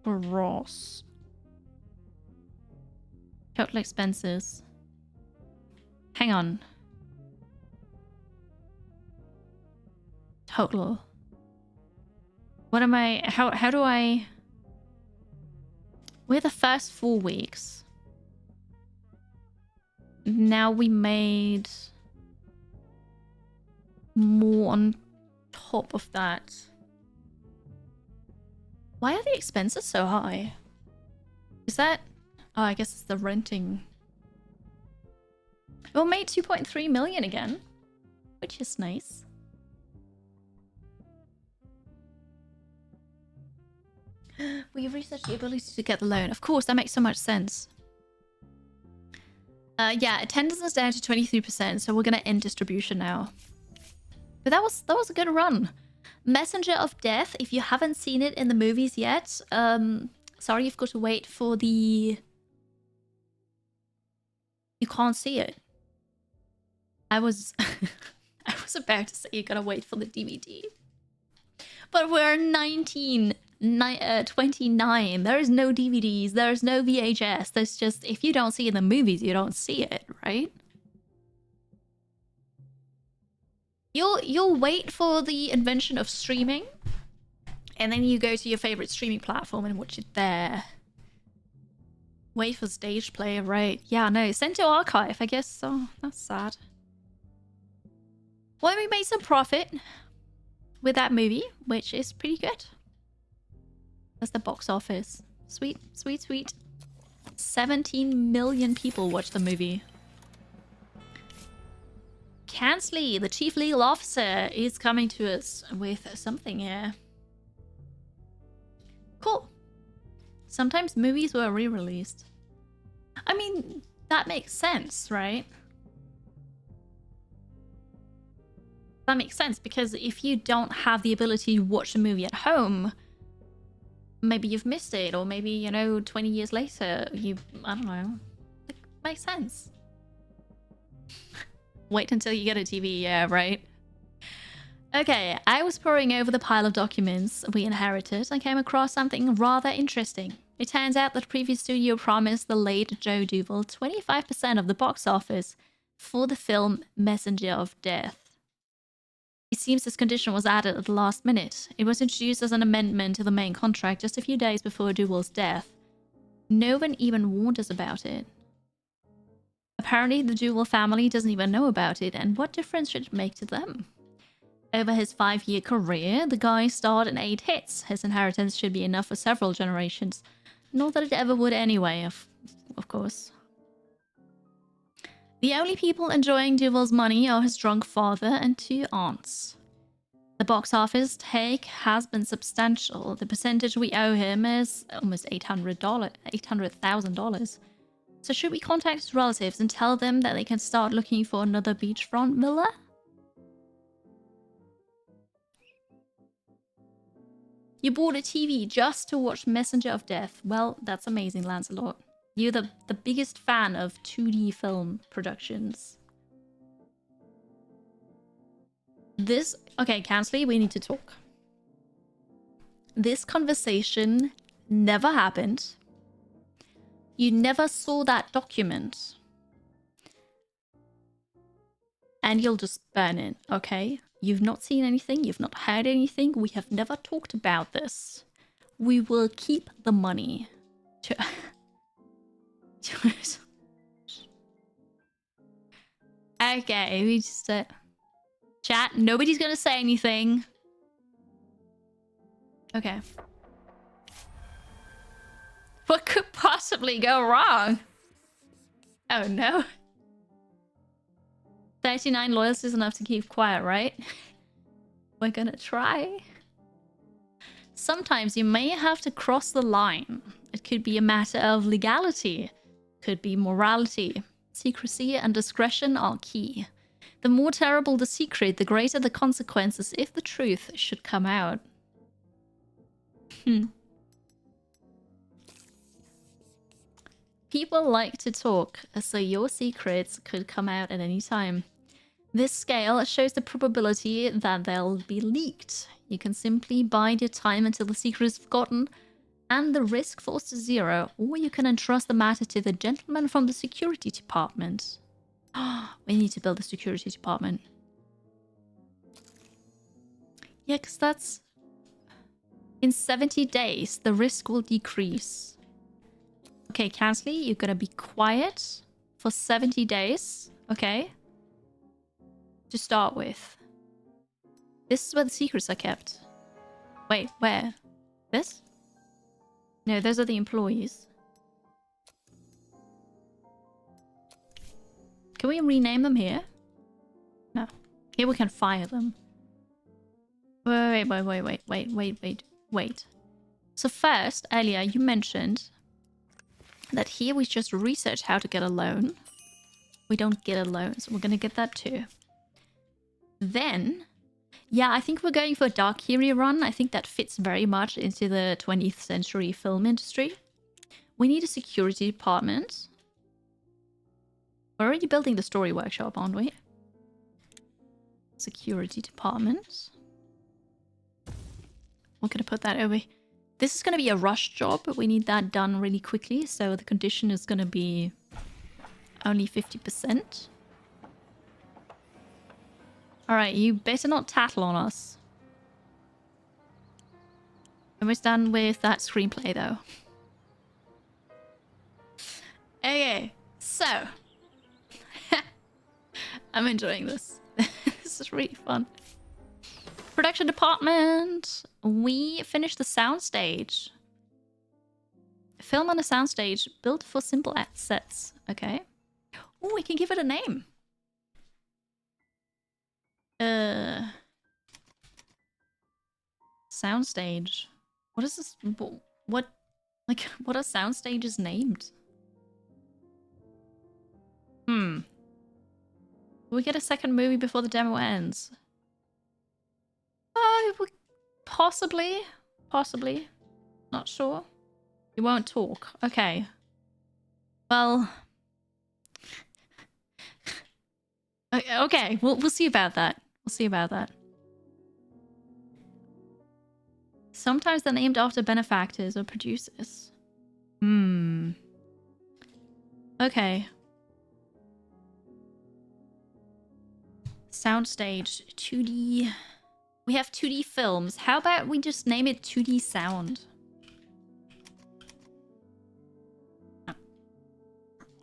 gross. Total expenses. Hang on. Total. What am I... How do I... We're the first 4 weeks. Now we made... more on top of that. Why are the expenses so high? Is that... Oh, I guess it's the renting. We made 2.3 million again. Which is nice. We researched the ability to get the loan. Of course, that makes so much sense. Yeah, attendance is down to 23%, so we're gonna end distribution now. But that was a good run. Messenger of Death, if you haven't seen it in the movies yet, sorry, you've got to wait for the... You can't see it. I was I was about to say you gotta wait for the DVD. But we're 29. There is no DVDs, there's no VHS. There's just, if you don't see it in the movies, you don't see it, right? You'll wait for the invention of streaming, and then you go to your favorite streaming platform and watch it there. Wait for stage play, right? Yeah, no, send to archive, I guess. Oh, that's sad. Well, we made some profit with that movie, which is pretty good. That's the box office. Sweet, sweet, sweet. 17 million people watched the movie. Kansley, the chief legal officer, is coming to us with something here. Cool. Sometimes movies were re-released. I mean, that makes sense, right? That makes sense, because if you don't have the ability to watch a movie at home, maybe you've missed it, or maybe, you know, 20 years later, I don't know. It makes sense. Wait until you get a TV, yeah, right? Okay, I was poring over the pile of documents we inherited and came across something rather interesting. It turns out that the previous studio promised the late Joe Duvall 25% of the box office for the film Messenger of Death. It seems this condition was added at the last minute. It was introduced as an amendment to the main contract just a few days before Duvall's death. No one even warned us about it. Apparently, the Duvall family doesn't even know about it, and what difference should it make to them? Over his 5-year career, the guy starred in 8 hits. His inheritance should be enough for several generations. Not that it ever would anyway, of course. The only people enjoying Duvall's money are his drunk father and 2 aunts. The box office take has been substantial. The percentage we owe him is almost $800,000. So should we contact his relatives and tell them that they can start looking for another beachfront villa? You bought a TV just to watch Messenger of Death. Well, that's amazing, Lancelot. You're the biggest fan of 2D film productions. This... Okay, Kansley, we need to talk. This conversation never happened. You never saw that document. And you'll just burn it, okay? You've not seen anything, you've not heard anything, we have never talked about this. We will keep the money. Okay, we just... chat, nobody's gonna say anything. Okay. What could possibly go wrong? Oh no. 39 loyalty is enough to keep quiet, right? We're gonna try. Sometimes you may have to cross the line. It could be a matter of legality. Could be morality. Secrecy and discretion are key. The more terrible the secret, the greater the consequences if the truth should come out. People like to talk, so your secrets could come out at any time. This scale shows the probability that they'll be leaked. You can simply bide your time until the secret is forgotten and the risk falls to 0, or you can entrust the matter to the gentleman from the security department. We need to build a security department. Yeah, because that's... In 70 days, the risk will decrease. Okay, Kansley, you're gonna be quiet for 70 days. Okay? To start with. This is where the secrets are kept. Wait, where? This? No, those are the employees. Can we rename them here? No. Here we can fire them. Wait. So first, earlier you mentioned that here we just research how to get a loan. We don't get a loan, so we're gonna get that too. Then, yeah, I think we're going for a Dark Hero run. I think that fits very much into the 20th century film industry. We need a security department. We're already building the story workshop, aren't we? Security department. We're gonna put that over. This is gonna be a rush job, but we need that done really quickly, so the condition is gonna be only 50%. Alright, you better not tattle on us. Almost done with that screenplay, though. Okay, so... I'm enjoying this. This is really fun. Production department. We finished the soundstage. Film on a soundstage built for simple sets. Okay. Oh, we can give it a name. Soundstage. What is this? What? Like, what are soundstages named? Will we get a second movie before the demo ends? Possibly. Possibly. Not sure. You won't talk. Okay. Well. Okay, we'll see about that. We'll see about that. Sometimes they're named after benefactors or producers. Okay. Soundstage 2D. We have 2D films. How about we just name it 2D sound?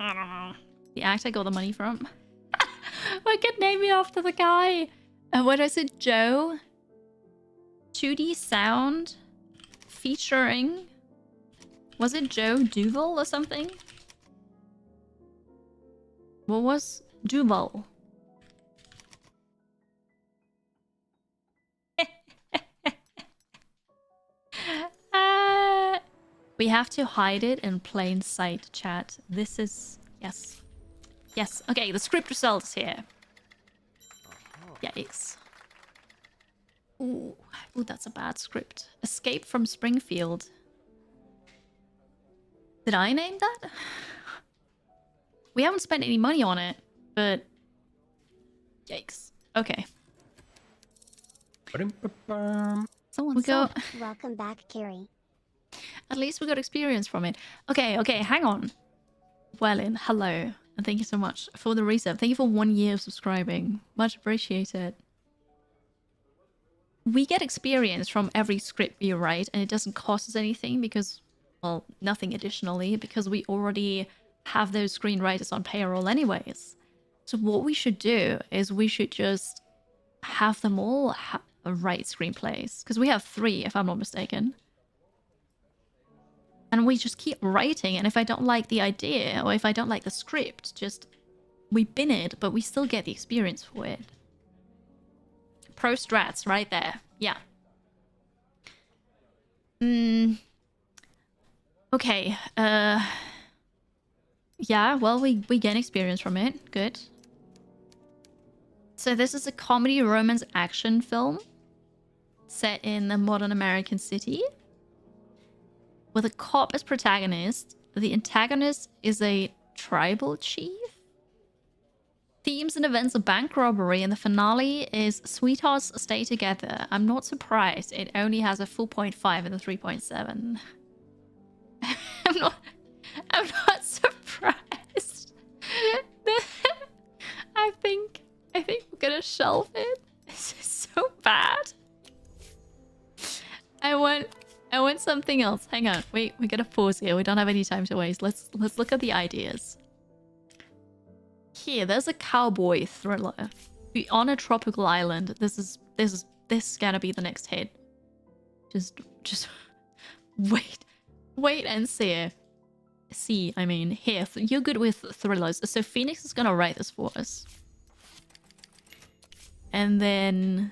I don't know. The act I got the money from. I could name it after the guy. What is it, Joe? 2D sound featuring... Was it Joe Duval or something? What was Duval? We have to hide it in plain sight, chat. This is... Yes. Yes. Okay, the script results here. Yikes. Ooh, that's a bad script. Escape from Springfield. Did I name that? We haven't spent any money on it, but... Yikes. Okay. Someone Welcome back, Carrie. At least we got experience from it. Okay, hang on. Wellin, hello. And thank you so much for the resub. Thank you for 1 year of subscribing. Much appreciated. We get experience from every script we write, and it doesn't cost us anything because, well, nothing additionally, because we already have those screenwriters on payroll anyways. So what we should do is we should just have them all write screenplays. Because we have 3, if I'm not mistaken. And we just keep writing, and if I don't like the idea, or if I don't like the script, just... We bin it, but we still get the experience for it. Pro strats right there. Yeah. Okay. Yeah, well, we gain experience from it. Good. So this is a comedy romance action film set in a modern American city with a cop as protagonist. The antagonist is a tribal chief. Themes and events are bank robbery, and the finale is sweethearts stay together. I'm not surprised. It only has a 4.5 and a 3.7. I'm not surprised. I think we're gonna shelve it. This is so bad. I want something else. Hang on. Wait, we gotta pause here. We don't have any time to waste. Let's look at the ideas. Here, there's a cowboy thriller. On a tropical island. This is gonna be the next hit. Just wait and see. I mean, here, you're good with thrillers. So Phoenix is gonna write this for us. And then...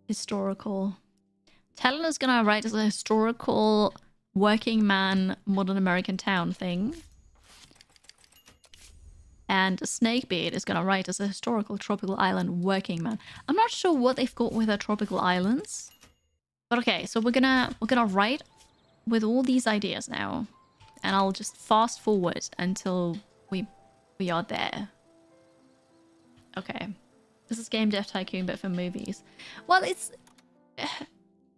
historical. Talon is gonna write as a historical working man modern American town thing. And Snakebeard is gonna write as a historical tropical island working man. I'm not sure what they've got with their tropical islands. But okay, so we're gonna write with all these ideas now. And I'll just fast forward until we are there. Okay. This is Game Dev Tycoon, but for movies. Well, it's...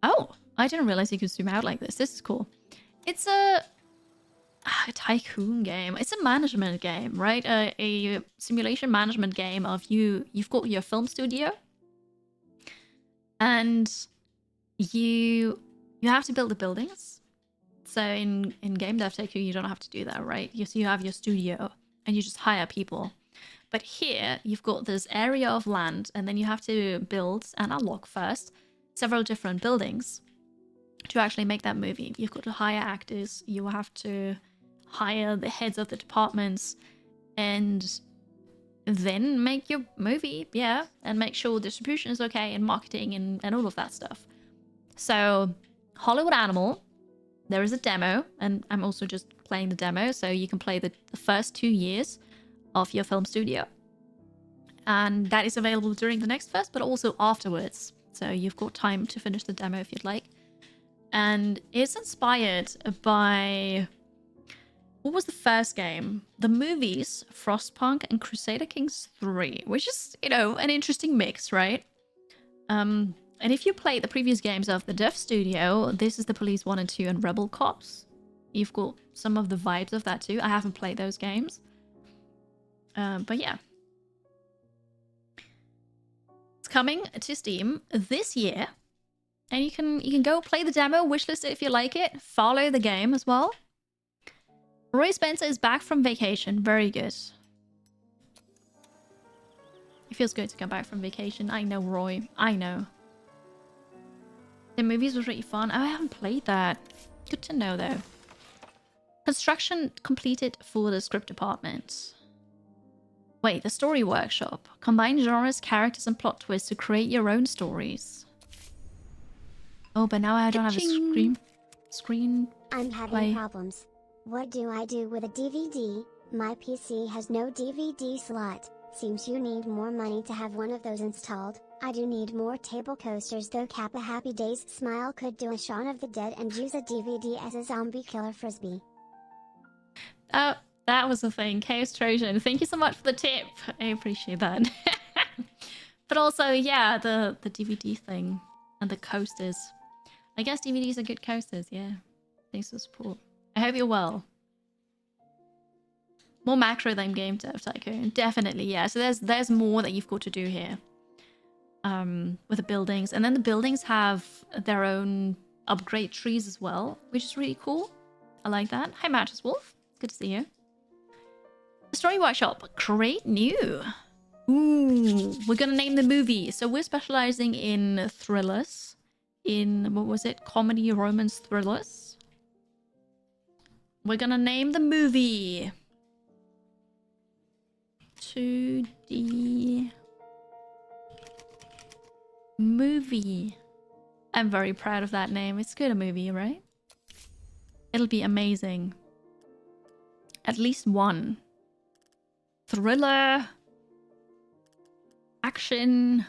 Oh, I didn't realize you could zoom out like this. This is cool. It's a tycoon game. It's a management game, right? A simulation management game of you've got your film studio. And you have to build the buildings. So in Game Dev Tycoon, you don't have to do that, right? You have your studio and you just hire people. But here, you've got this area of land, and then you have to build and unlock first several different buildings. to actually make that movie. You've got to hire actors, you have to hire the heads of the departments, and then make your movie, yeah, and make sure distribution is okay and marketing and all of that stuff. So Hollywood Animal, there is a demo, and I'm also just playing the demo, so you can play the first 2 years of your film studio. And that is available during the next fest, but also afterwards. So you've got time to finish the demo if you'd like. And it's inspired by... what was the first game? The movies, Frostpunk and Crusader Kings 3, which is, you know, an interesting mix, right? And if you play the previous games of the Dev Studio, this is the Police 1 and 2 and Rebel Cops. You've got some of the vibes of that too. I haven't played those games. But yeah. It's coming to Steam this year. And you can go play the demo, wishlist it if you like it, follow the game as well. Roy Spencer is back from vacation. Very good. It feels good to come back from vacation. I know, Roy. I know. The movies was really fun. Oh, I haven't played that. Good to know, though. Construction completed for the script department. Wait, the story workshop. Combine genres, characters, and plot twists to create your own stories. Oh, but now I don't have a screen. I'm having problems. What do I do with a DVD? My PC has no DVD slot. Seems you need more money to have one of those installed. I do need more table coasters though. Kappa Happy Days Smile could do a Shaun of the Dead and use a DVD as a zombie killer frisbee. Oh, that was the thing. Chaos Trojan. Thank you so much for the tip. I appreciate that. But also, yeah, the DVD thing and the coasters. I guess DVDs are good coasters, yeah. Thanks for the support. I hope you're well. More macro than game dev, Tycoon. Definitely, yeah. So there's more that you've got to do here. With the buildings. And then the buildings have their own upgrade trees as well, which is really cool. I like that. Hi, Mattress Wolf. Good to see you. The Story Workshop. Create new. Ooh, we're gonna name the movie. So we're specializing in thrillers. In, what was it? Comedy, romance, thrillers. We're gonna name the movie 2D movie. I'm very proud of that name. It's good, a movie, right? It'll be amazing. At least one. Thriller. Action.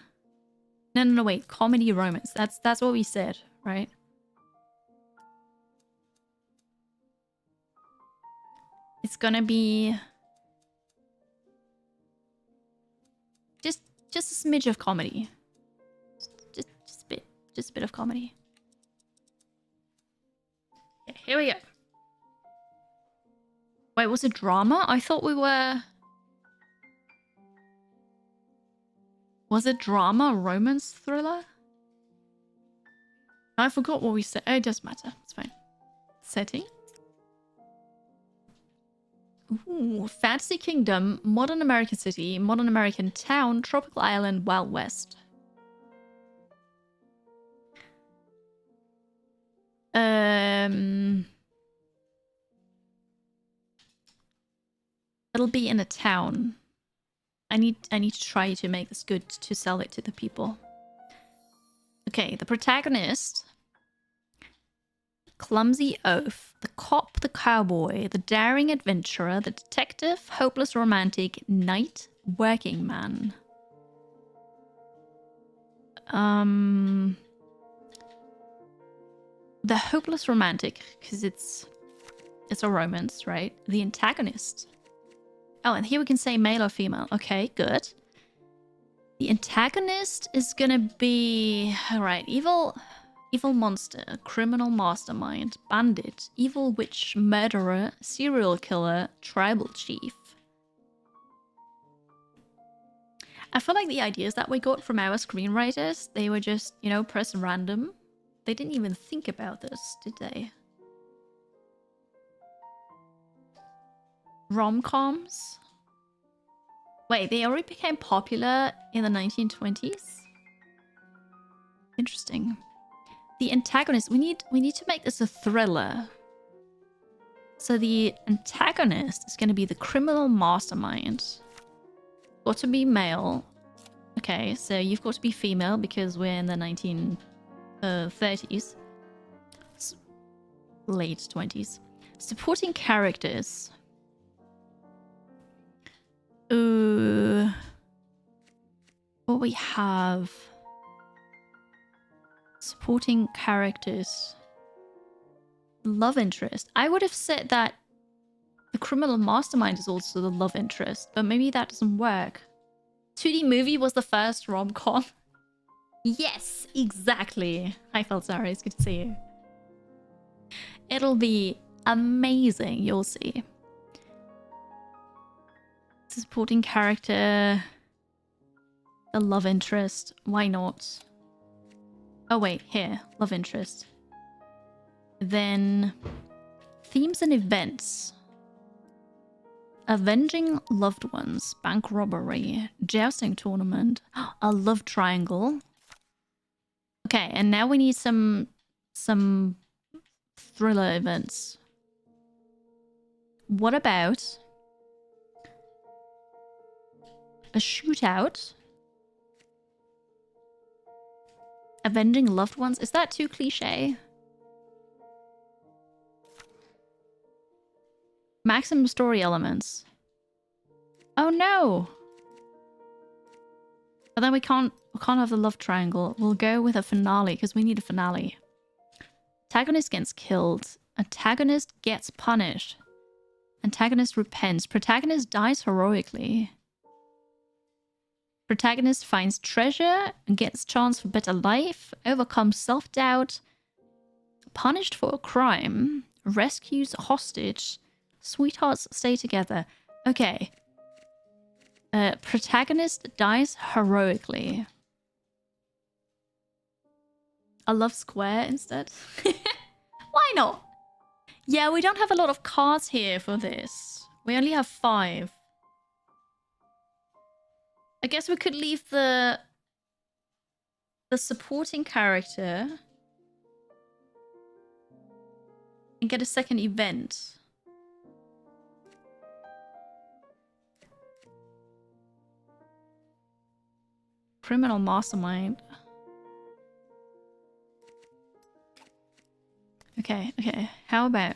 No, wait. Comedy, romance. That's what we said, right? It's gonna be just a smidge of comedy. Just a bit of comedy. Okay, here we go. Wait, was it drama? I thought we were... Was it drama, romance, thriller? I forgot what we said. Oh, it doesn't matter. It's fine. Setting. Ooh, Fantasy Kingdom, Modern American City, Modern American Town, Tropical Island, Wild West. It'll be in a town. I need to try to make this good to sell it to the people. Okay, the protagonist. Clumsy oaf, the cop, the cowboy, the daring adventurer, the detective, hopeless romantic, knight, working man. The hopeless romantic, because it's a romance, right? The antagonist. Oh, and here we can say male or female. Okay, good. The antagonist is gonna be... Alright, evil monster, criminal mastermind, bandit, evil witch, murderer, serial killer, tribal chief. I feel like the ideas that we got from our screenwriters, they were just, you know, press random. They didn't even think about this, did they? Rom-coms? Wait, they already became popular in the 1920s? Interesting. the antagonist. We need to make this a thriller. So the antagonist is going to be the criminal mastermind. Got to be male. Okay, so you've got to be female because we're in the 1930s. Late 20s. Supporting characters. What we have? Supporting characters. Love interest. I would have said that the criminal mastermind is also the love interest, but maybe that doesn't work. 2D movie was the first rom-com. Yes, exactly. Hi, Felzara. It's good to see you. It'll be amazing. You'll see. Supporting character. The love interest. Why not? Oh, wait. Here. Love interest. Then themes and events. Avenging loved ones, bank robbery, jousting tournament, a love triangle. Okay, and now we need some thriller events. What about a shootout? Avenging loved ones? Is that too cliche? Maximum story elements. Oh no! But then we can't have the love triangle. We'll go with a finale because we need a finale. Antagonist gets killed. Antagonist gets punished. Antagonist repents. Protagonist dies heroically. Protagonist finds treasure and gets chance for better life. Overcomes self-doubt. Punished for a crime. Rescues a hostage. Sweethearts stay together. Okay. Protagonist dies heroically. I love square instead. Why not? Yeah, we don't have a lot of cards here for this. We only have 5. I guess we could leave the supporting character and get a second event. Criminal mastermind. Okay. How about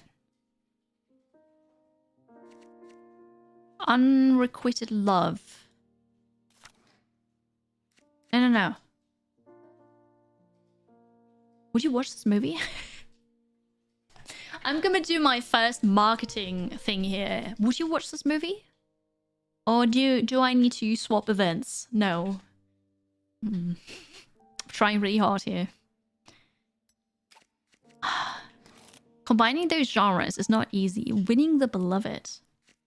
unrequited love? No. Would you watch this movie? I'm gonna do my first marketing thing here. Would you watch this movie? Or do I need to swap events? No. I'm trying really hard here. Combining those genres is not easy. Winning the beloved.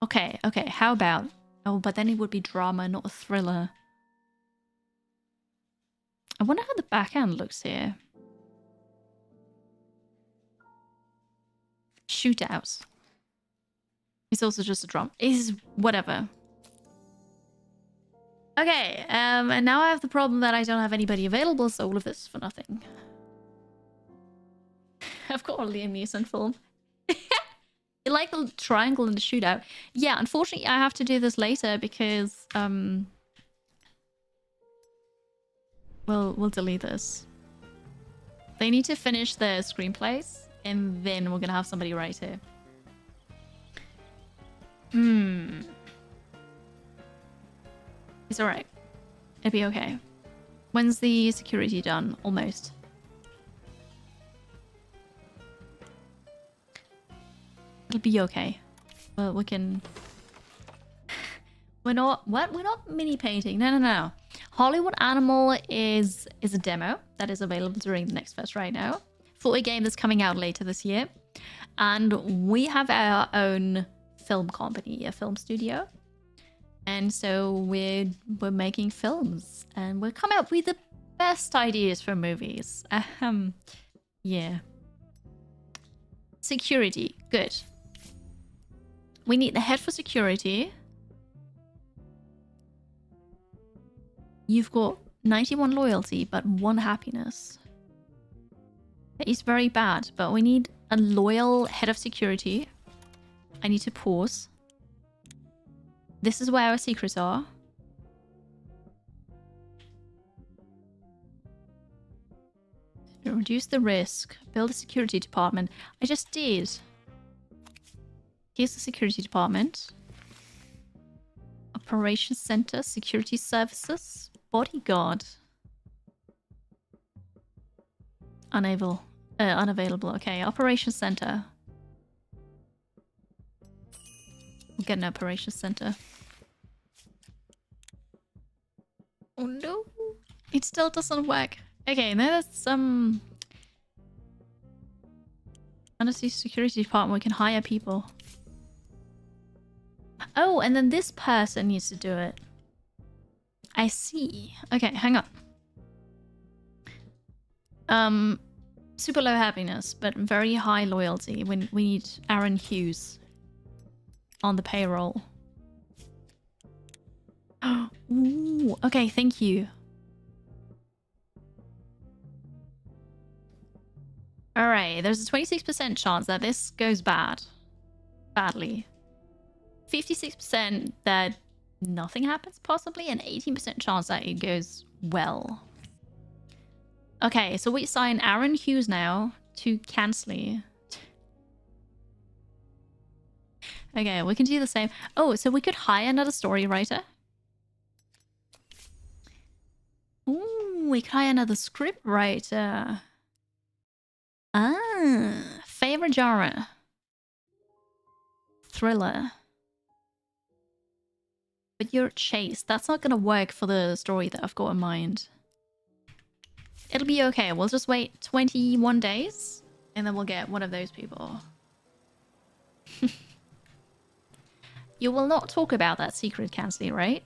Okay. How about... Oh, but then it would be drama, not a thriller. I wonder how the backhand looks here. Shootouts. It's also just a drama. It's whatever. Okay, and now I have the problem that I don't have anybody available, so all of this for nothing. I've got a Liam Neeson film. You like the triangle and the shootout? Yeah, unfortunately I have to do this later because we'll delete this. They need to finish their screenplays and then we're gonna have somebody write it. It's alright. It'll be okay. When's the security done? Almost. It'll be okay. Well, we can... We're not... What? We're not mini painting. No. Hollywood Animal is a demo that is available during the Next Fest right now for a game that's coming out later this year. And we have our own film company, a film studio. And so we're making films and we'll come up with the best ideas for movies. Yeah. Security. Good. We need the head for security. You've got 91 loyalty, but 1 happiness. It's very bad, but we need a loyal head of security. I need to pause. This is where our secrets are. Reduce the risk. Build a security department. I just did. Here's the security department. Operations center. Security services. Bodyguard. Unavailable. Okay, operations center. We'll get an operations center. Oh no. It still doesn't work. Okay, now there's some... Under the security department, we can hire people. Oh, and then this person needs to do it. I see. Okay, hang on. Super low happiness, but very high loyalty. We need Aaron Hughes on the payroll. Ooh, okay, thank you. Alright, there's a 26% chance that this goes badly. 56% that nothing happens, possibly, and 18% chance that it goes well. Okay, so we assign Aaron Hughes now to Kansley. Okay, we can do the same. Oh, so we could hire another story writer. Ooh, we could hire another script writer. Ah, favorite genre. Thriller. But you're chased. That's not gonna work for the story that I've got in mind. It'll be okay. We'll just wait 21 days and then we'll get one of those people. You will not talk about that secret, Kansley, right?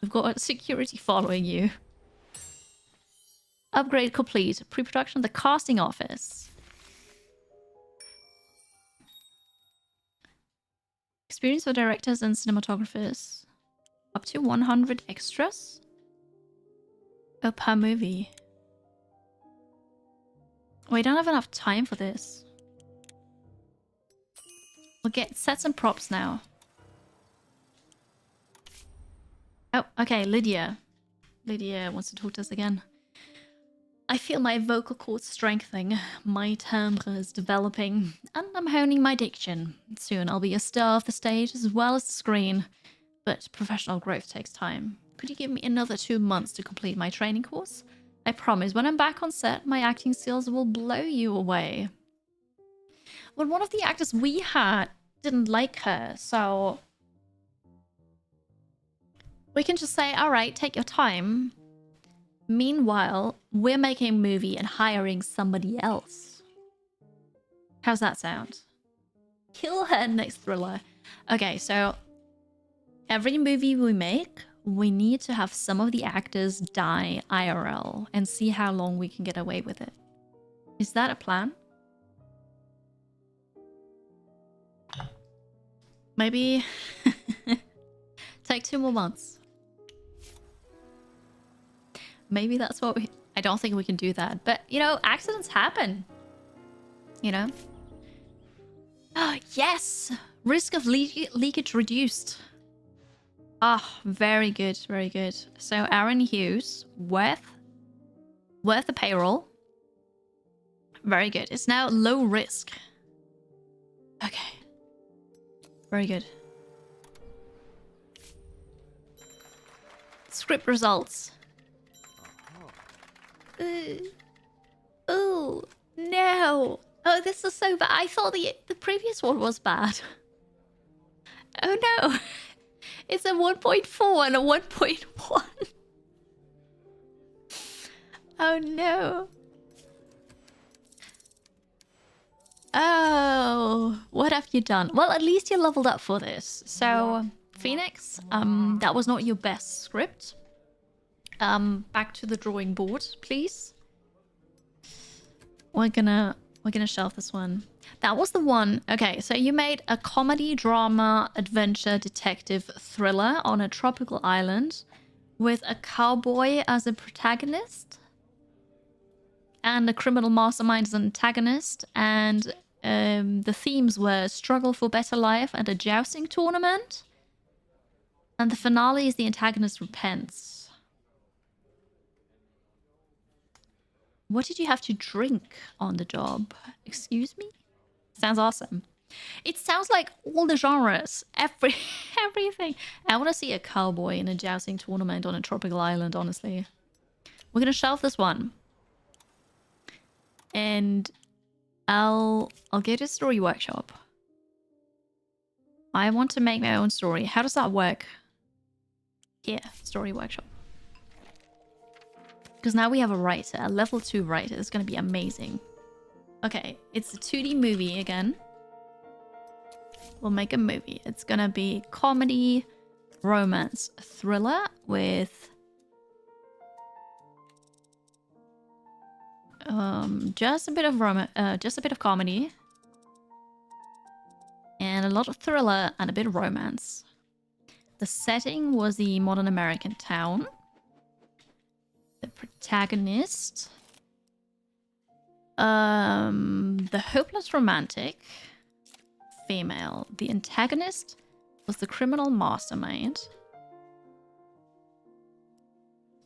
We've got security following you. Upgrade complete. Pre-production, the casting office. Experience for directors and cinematographers. Up to 100 extras? Oh, per movie. We don't have enough time for this. We'll get sets and props now. Oh, okay, Lydia. Lydia wants to talk to us again. I feel my vocal cords strengthening, my timbre is developing, and I'm honing my diction. Soon I'll be a star of the stage as well as the screen, but professional growth takes time. Could you give me another 2 months to complete my training course? I promise when I'm back on set, my acting skills will blow you away. Well, one of the actors we had didn't like her, so... we can just say, alright, take your time. Meanwhile, we're making a movie and hiring somebody else. How's that sound? Kill her next thriller. Okay, so every movie we make, we need to have some of the actors die IRL and see how long we can get away with it. Is that a plan? Maybe take 2 more months. Maybe that's what we... I don't think we can do that. But, you know, accidents happen. You know? Oh, yes! Risk of leakage reduced. Ah, very good, very good. So, Aaron Hughes, worth the payroll. Very good. It's now low risk. Okay. Very good. Script results. Oh, no. Oh, this is so bad. I thought the previous one was bad. Oh, no. It's a 1.4 and a 1.1. Oh, no. Oh, what have you done? Well, at least you leveled up for this. So, Phoenix, that was not your best script. Back to the drawing board, please. We're gonna shelf this one. That was the one. Okay, so you made a comedy, drama, adventure, detective thriller on a tropical island with a cowboy as a protagonist and the criminal mastermind as an antagonist, and the themes were struggle for better life and a jousting tournament. And the finale is the antagonist repents. What did you have to drink on the job? Excuse me? Sounds awesome. It sounds like all the genres, everything. I want to see a cowboy in a jousting tournament on a tropical island, honestly. We're going to shelve this one. And I'll go to story workshop. I want to make my own story. How does that work? Here, story workshop. Because now we have a writer, a level 2 writer. It's going to be amazing. Okay, it's a 2D movie again. We'll make a movie. It's going to be comedy, romance, thriller with just a bit of comedy and a lot of thriller and a bit of romance. The setting was the modern American town. The protagonist, the hopeless romantic, female. The antagonist was the criminal mastermind.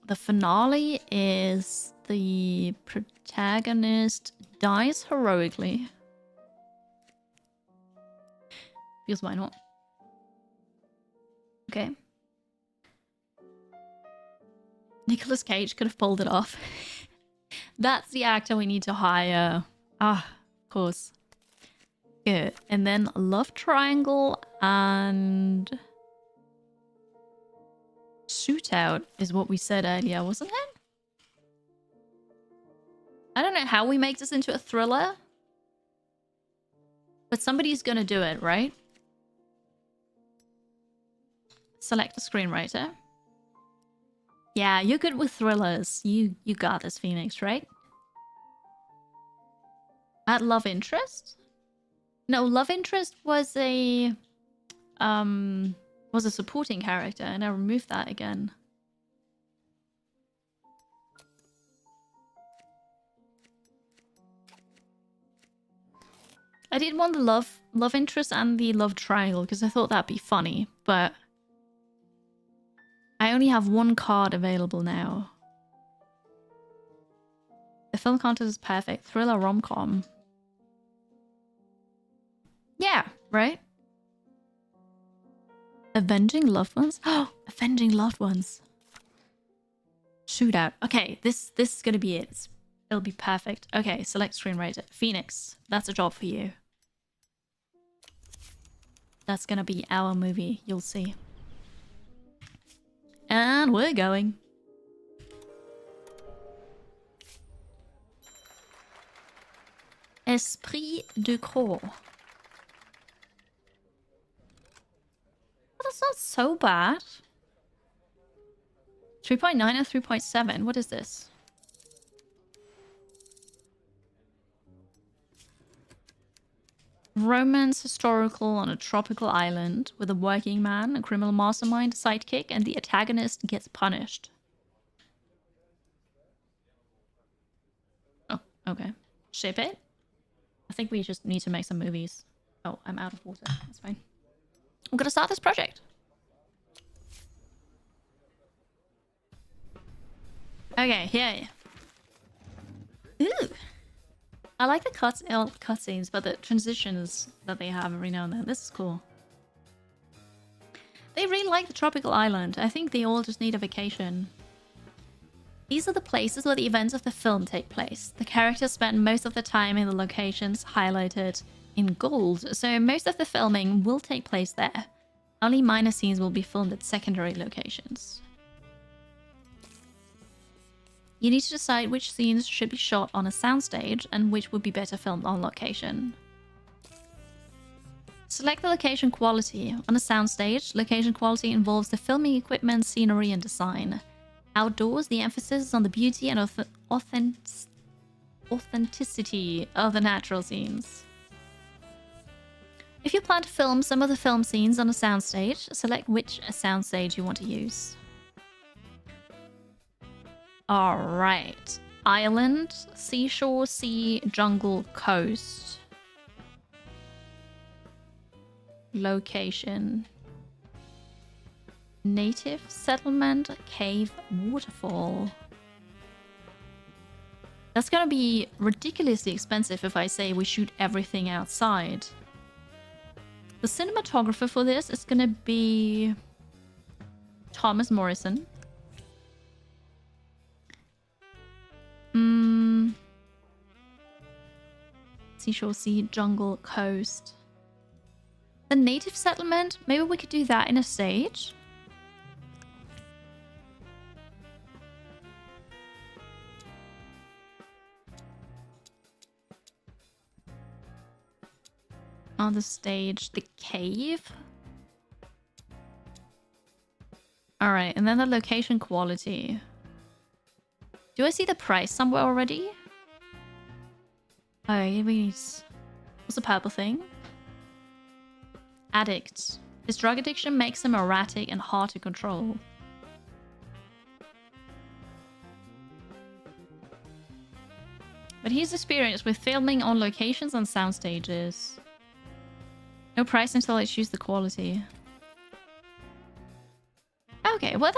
The finale is the protagonist dies heroically. Because why not? Okay. Nicolas Cage could have pulled it off. That's the actor we need to hire. Ah, of course. Good. And then love triangle and shootout is what we said earlier, wasn't it? I don't know how we make this into a thriller. But somebody's gonna do it, right? Select a screenwriter. Yeah, you're good with thrillers. You got this, Phoenix, right? Add love interest? No, love interest was a supporting character, and I removed that again. I did want the love interest and the love triangle because I thought that'd be funny, but I only have one card available now. The film content is perfect. Thriller rom-com. Yeah, right? Avenging loved ones? Oh, avenging loved ones. Shootout. Okay, this is gonna be it. It'll be perfect. Okay, select screenwriter. Phoenix, that's a job for you. That's gonna be our movie, you'll see. And we're going. Esprit de corps. Well, that's not so bad. 3.9 and 3.7. What is this? Romance historical on a tropical island with a working man, a criminal mastermind, sidekick, and the antagonist gets punished. Oh, okay. Ship it? I think we just need to make some movies. Oh, I'm out of water. That's fine. I'm gonna start this project. Okay, yeah. Ooh. I like the cutscenes, but the transitions that they have every now and then. This is cool. They really like the tropical island. I think they all just need a vacation. These are the places where the events of the film take place. The characters spend most of the time in the locations highlighted in gold, so most of the filming will take place there. Only minor scenes will be filmed at secondary locations. You need to decide which scenes should be shot on a soundstage and which would be better filmed on location. Select the location quality. On a soundstage, location quality involves the filming equipment, scenery, and design. Outdoors, the emphasis is on the beauty and authenticity of the natural scenes. If you plan to film some of the film scenes on a soundstage, select which soundstage you want to use. Alright. Island, seashore, sea, jungle, coast. Location. Native settlement, cave, waterfall. That's gonna be ridiculously expensive if I say we shoot everything outside. The cinematographer for this is gonna be Thomas Morrison. Seashore, sea, jungle, coast. The native settlement, maybe we could do that in a stage. On the stage, the cave. Alright, and then the location quality. Do I see the price somewhere already? Oh, yeah, we need... What's the purple thing? Addict. His drug addiction makes him erratic and hard to control. But he's experienced with filming on locations and sound stages. No price until I choose the quality. Okay, well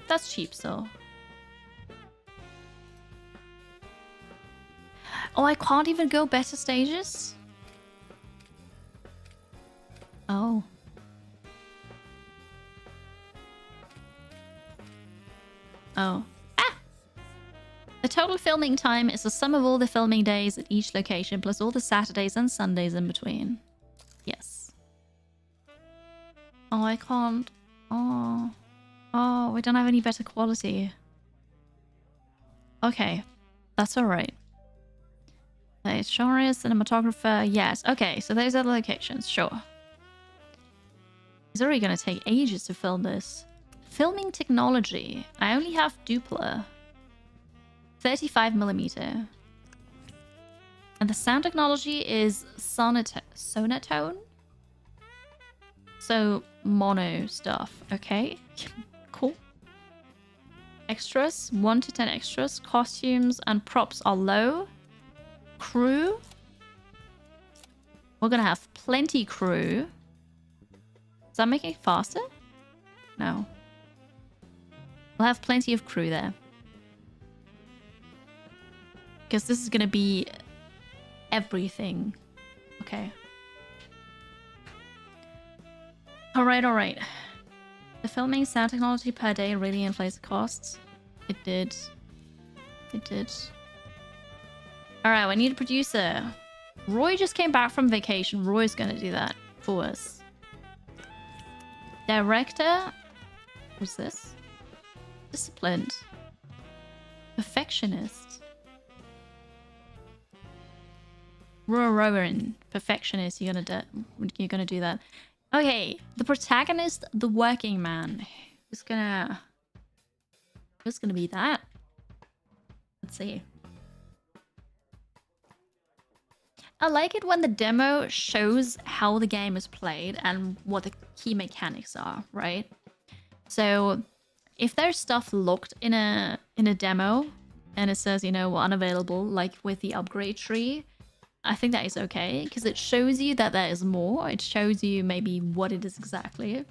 that's cheap still. Oh, I can't even go better stages? Oh. Oh. Ah! The total filming time is the sum of all the filming days at each location plus all the Saturdays and Sundays in between. Yes. Oh, I can't. Oh. Oh, we don't have any better quality. Okay. That's alright. Okay, genre, cinematographer, yes. Okay, so those are the locations, sure. It's already gonna take ages to film this. Filming technology. I only have Dupla. 35mm. And the sound technology is sonotone. So, mono stuff. Okay. Cool. Extras. 1 to 10 extras. Costumes and props are low. Crew. We're gonna have plenty crew. Does that make it faster? No. We'll have plenty of crew there. Because this is gonna be everything. Okay. Alright, alright. The filming sound technology per day really inflates the costs. It did. It did. Alright, we need a producer. Roy just came back from vacation. Roy's gonna do that for us. Director. What's this? Disciplined. Perfectionist. Rowan. Perfectionist. You're gonna do that. Okay, the protagonist, the working man. Who's gonna be that? Let's see. I like it when the demo shows how the game is played and what the key mechanics are, right? So if there's stuff locked in a demo and it says, you know, unavailable, like with the upgrade tree, I think that is okay because it shows you that there is more. It shows you maybe what it is exactly.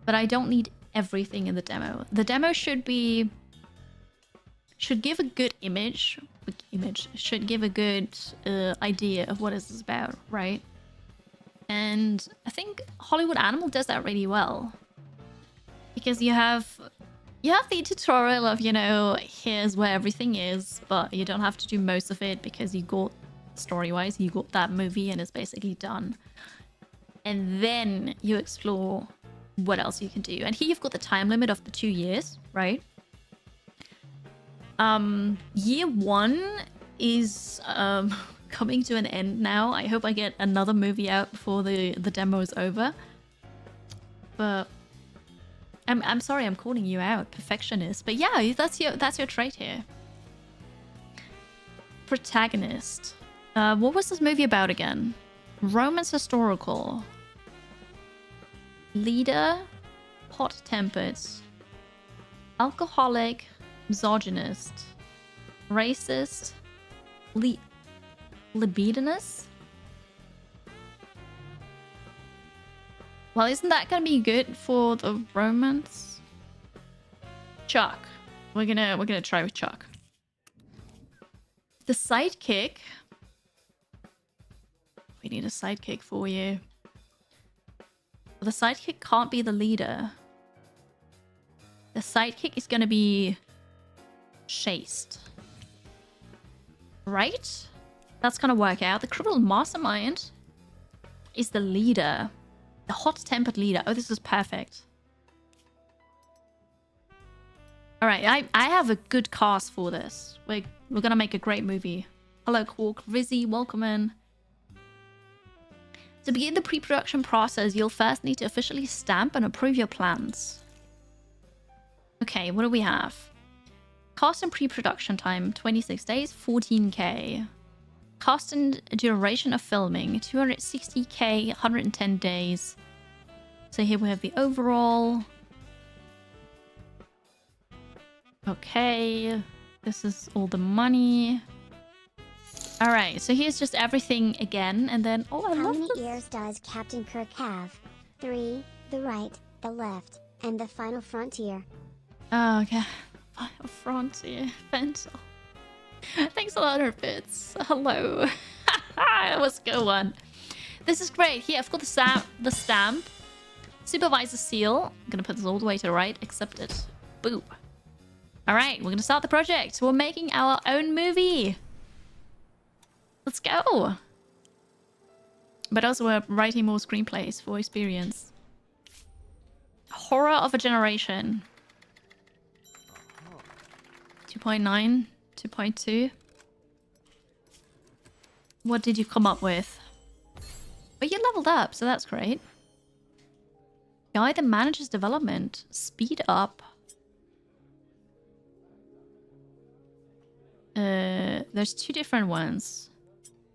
But I don't need everything in the demo. The demo should give a good image. Should give a good idea of what it's about, right? And I think Hollywood Animal does that really well. Because you have the tutorial of, you know, here's where everything is, but you don't have to do most of it because you got, story-wise, you got that movie and it's basically done. And then you explore what else you can do. And here you've got the time limit of the 2 years, right? Year 1 is coming to an end now. I hope I get another movie out before the demo is over. But I'm sorry, I'm calling you out, perfectionist. But yeah, that's your trait here. Protagonist. What was this movie about again? Romance historical. Leader, hot-tempered, alcoholic, misogynist, Racist. Libidinous. Well, isn't that gonna be good for the romance? Chuck. We're gonna try with Chuck. The sidekick. We need a sidekick for you. The sidekick can't be the leader. The sidekick is gonna be Chased. Right? That's gonna work out. The criminal mastermind is the leader. The hot-tempered leader. Oh, this is perfect. Alright, I have a good cast for this. We're gonna make a great movie. Hello, Quark. Rizzy, welcome in. To begin the pre-production process, you'll first need to officially stamp and approve your plans. Okay, what do we have? Cost and pre-production time, 26 days, 14k. Cost and duration of filming, 260k, 110 days. So here we have the overall. Okay, this is all the money. Alright, so here's just everything again, and then... Oh, I love this. How many ears does Captain Kirk have? 3, the right, the left, and the final frontier. Oh, okay. Final frontier. Pencil. Thanks a lot, Herbits. Hello. That was a good one. This is great. Here, I've got the stamp. Supervisor seal. I'm gonna put this all the way to the right. Accepted. Boop. Alright, we're gonna start the project. We're making our own movie. Let's go. But also we're writing more screenplays for experience. Horror of a generation. 2.9, 2.2. What did you come up with? But you leveled up, so that's great. Guide the manager's development. Speed up. There's two different ones.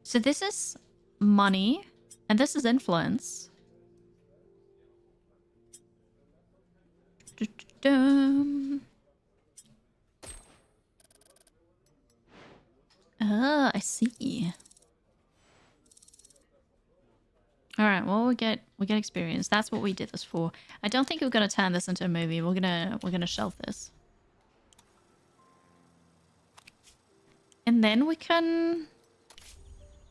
So this is money, and this is influence. Ah, I see. All right, well we get experience. That's what we did this for. I don't think we're gonna turn this into a movie. We're gonna shelve this, and then we can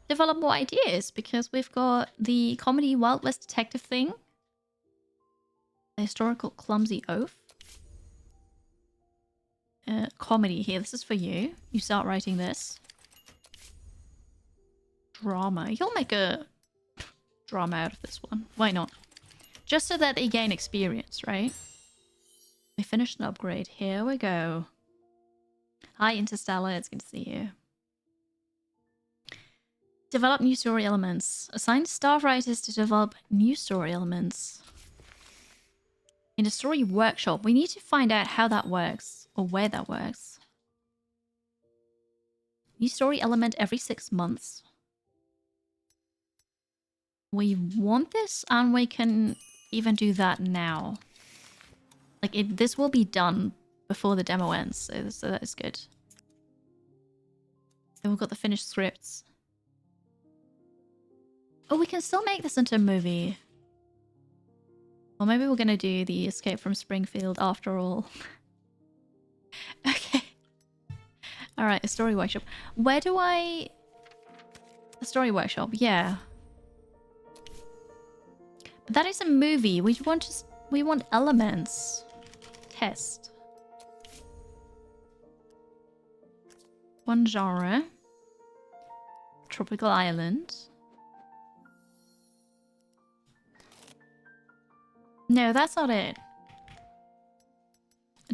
develop more ideas because we've got the comedy Wild West detective thing, the historical clumsy oaf, comedy here. This is for you. You start writing this. Drama. You'll make a drama out of this one. Why not? Just so that they gain experience, right? We finished an upgrade. Here we go. Hi, Interstellar. It's good to see you. Develop new story elements. Assign staff writers to develop new story elements. In a story workshop, we need to find out how that works or where that works. New story element every 6 months. We want this, and we can even do that now. Like, this will be done before the demo ends, so that is good. Then we've got the finished scripts. Oh, we can still make this into a movie. Or maybe we're gonna do the Escape from Springfield after all. Okay. Alright, a story workshop. Where do I... A story workshop, yeah. But that is a movie. We want elements. Test. One genre. Tropical island. No, that's not it.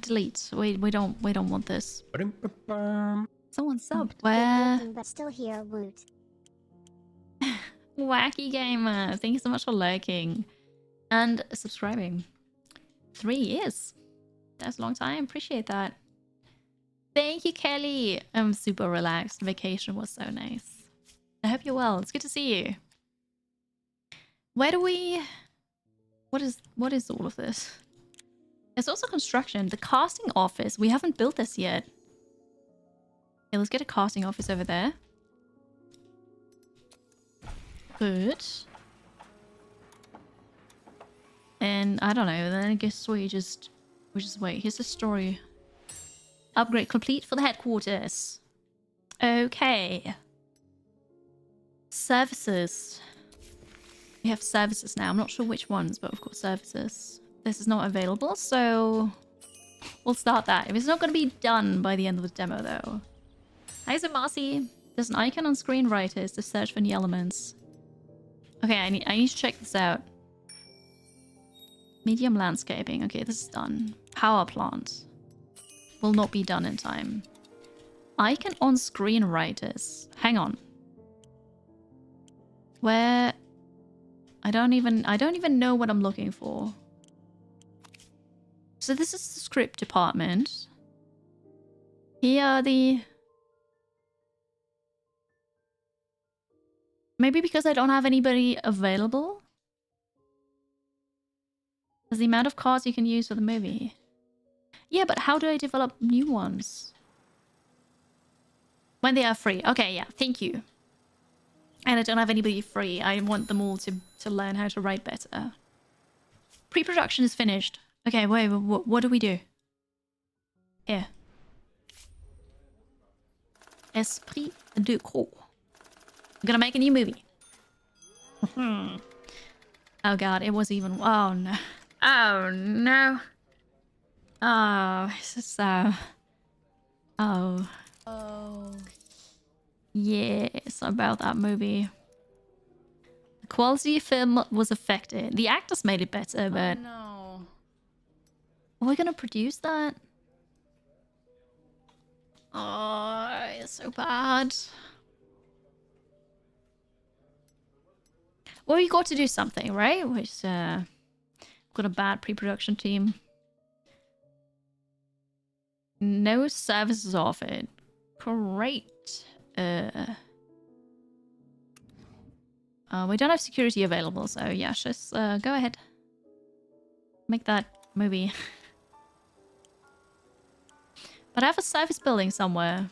Delete. We don't want this. Someone subbed. Where? But still here, woot. Wacky Gamer, thank you so much for liking and subscribing. 3 years. That's a long time. Appreciate that. Thank you, Kelly. I'm super relaxed. Vacation was so nice. I hope you're well. It's good to see you. Where do we... What is all of this? There's also construction. The casting office. We haven't built this yet. Okay, let's get a casting office over there. Good. And I don't know, then I guess we just wait. Here's the story. Upgrade complete for the headquarters. Okay. Services. We have services now. I'm not sure which ones, but we've got services. This is not available, so we'll start that. If it's not going to be done by the end of the demo, though. Hi, Marcy. There's an icon on screenwriters to search for new elements. Okay, I need to check this out. Medium landscaping. Okay, this is done. Power plant. Will not be done in time. Icon on screenwriters. Hang on. Where? I don't even know what I'm looking for. So this is the script department. Here are the... Maybe because I don't have anybody available? There's the amount of cards you can use for the movie. Yeah, but how do I develop new ones? When they are free. Okay, yeah, thank you. And I don't have anybody free. I want them all to learn how to write better. Pre-production is finished. Okay, wait, what do we do? Here. Esprit de Croix. I'm gonna make a new movie. Oh god, it was even... Oh no. Oh no. Oh, this is so... Oh. Oh. Yes, about that movie. The quality of film was affected. The actors made it better, but... Oh, no. Are we gonna produce that? Oh, it's so bad. Well, you got to do something, right? Which, got a bad pre-production team. No services offered. Great. We don't have security available, so yeah, just go ahead. Make that movie. But I have a service building somewhere.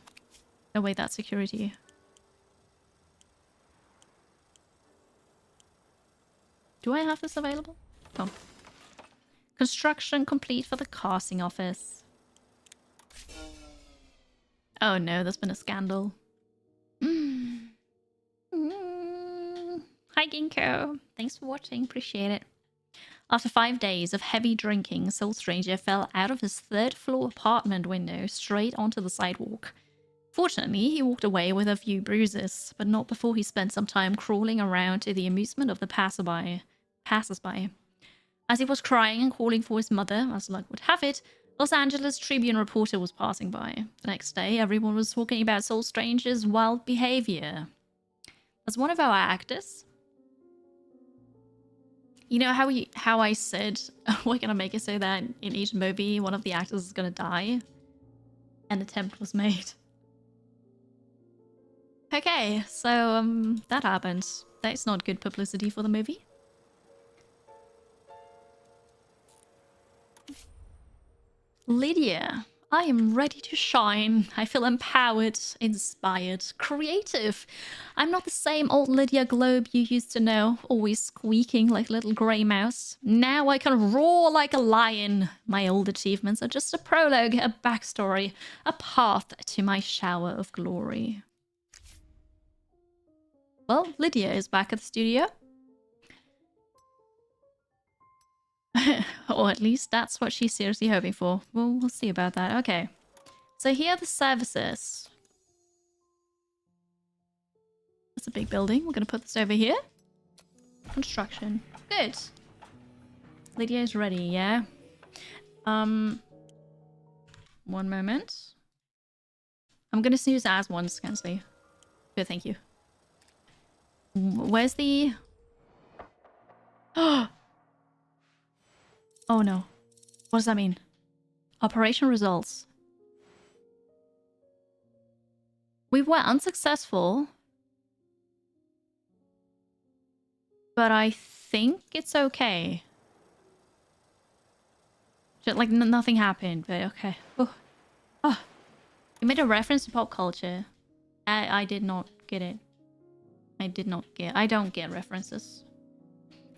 Oh wait, that's security. Do I have this available? Oh. Construction complete for the casting office. Oh no, there's been a scandal. Hi Ginkgo. Thanks for watching, appreciate it. After 5 days of heavy drinking, Soul Stranger fell out of his third-floor apartment window straight onto the sidewalk. Fortunately, he walked away with a few bruises, but not before he spent some time crawling around to the amusement of the passersby. As he was crying and calling for his mother, as luck would have it, Los Angeles Tribune reporter was passing by. The next day, everyone was talking about Soul Stranger's wild behavior. As one of our actors... You know how I said we're gonna make it so that in each movie one of the actors is gonna die? An attempt was made. Okay, so that happened. That's not good publicity for the movie. Lydia, I am ready to shine. I feel empowered, inspired, creative. I'm not the same old Lydia Globe you used to know, always squeaking like a little grey mouse. Now I can roar like a lion. My old achievements are just a prologue, a backstory, a path to my shower of glory. Well, Lydia is back at the studio. Or at least that's what she's seriously hoping for. Well, we'll see about that. Okay. So here are the services. That's a big building. We're going to put this over here. Construction. Good. Lydia is ready, yeah? One moment. I'm going to snooze as once, Kensley. Good, thank you. Where's the... Oh no. What does that mean? Operation results. We were unsuccessful. But I think it's okay. Just like nothing happened, but okay. Oh. Oh. You made a reference to pop culture. I did not get it. I don't get references.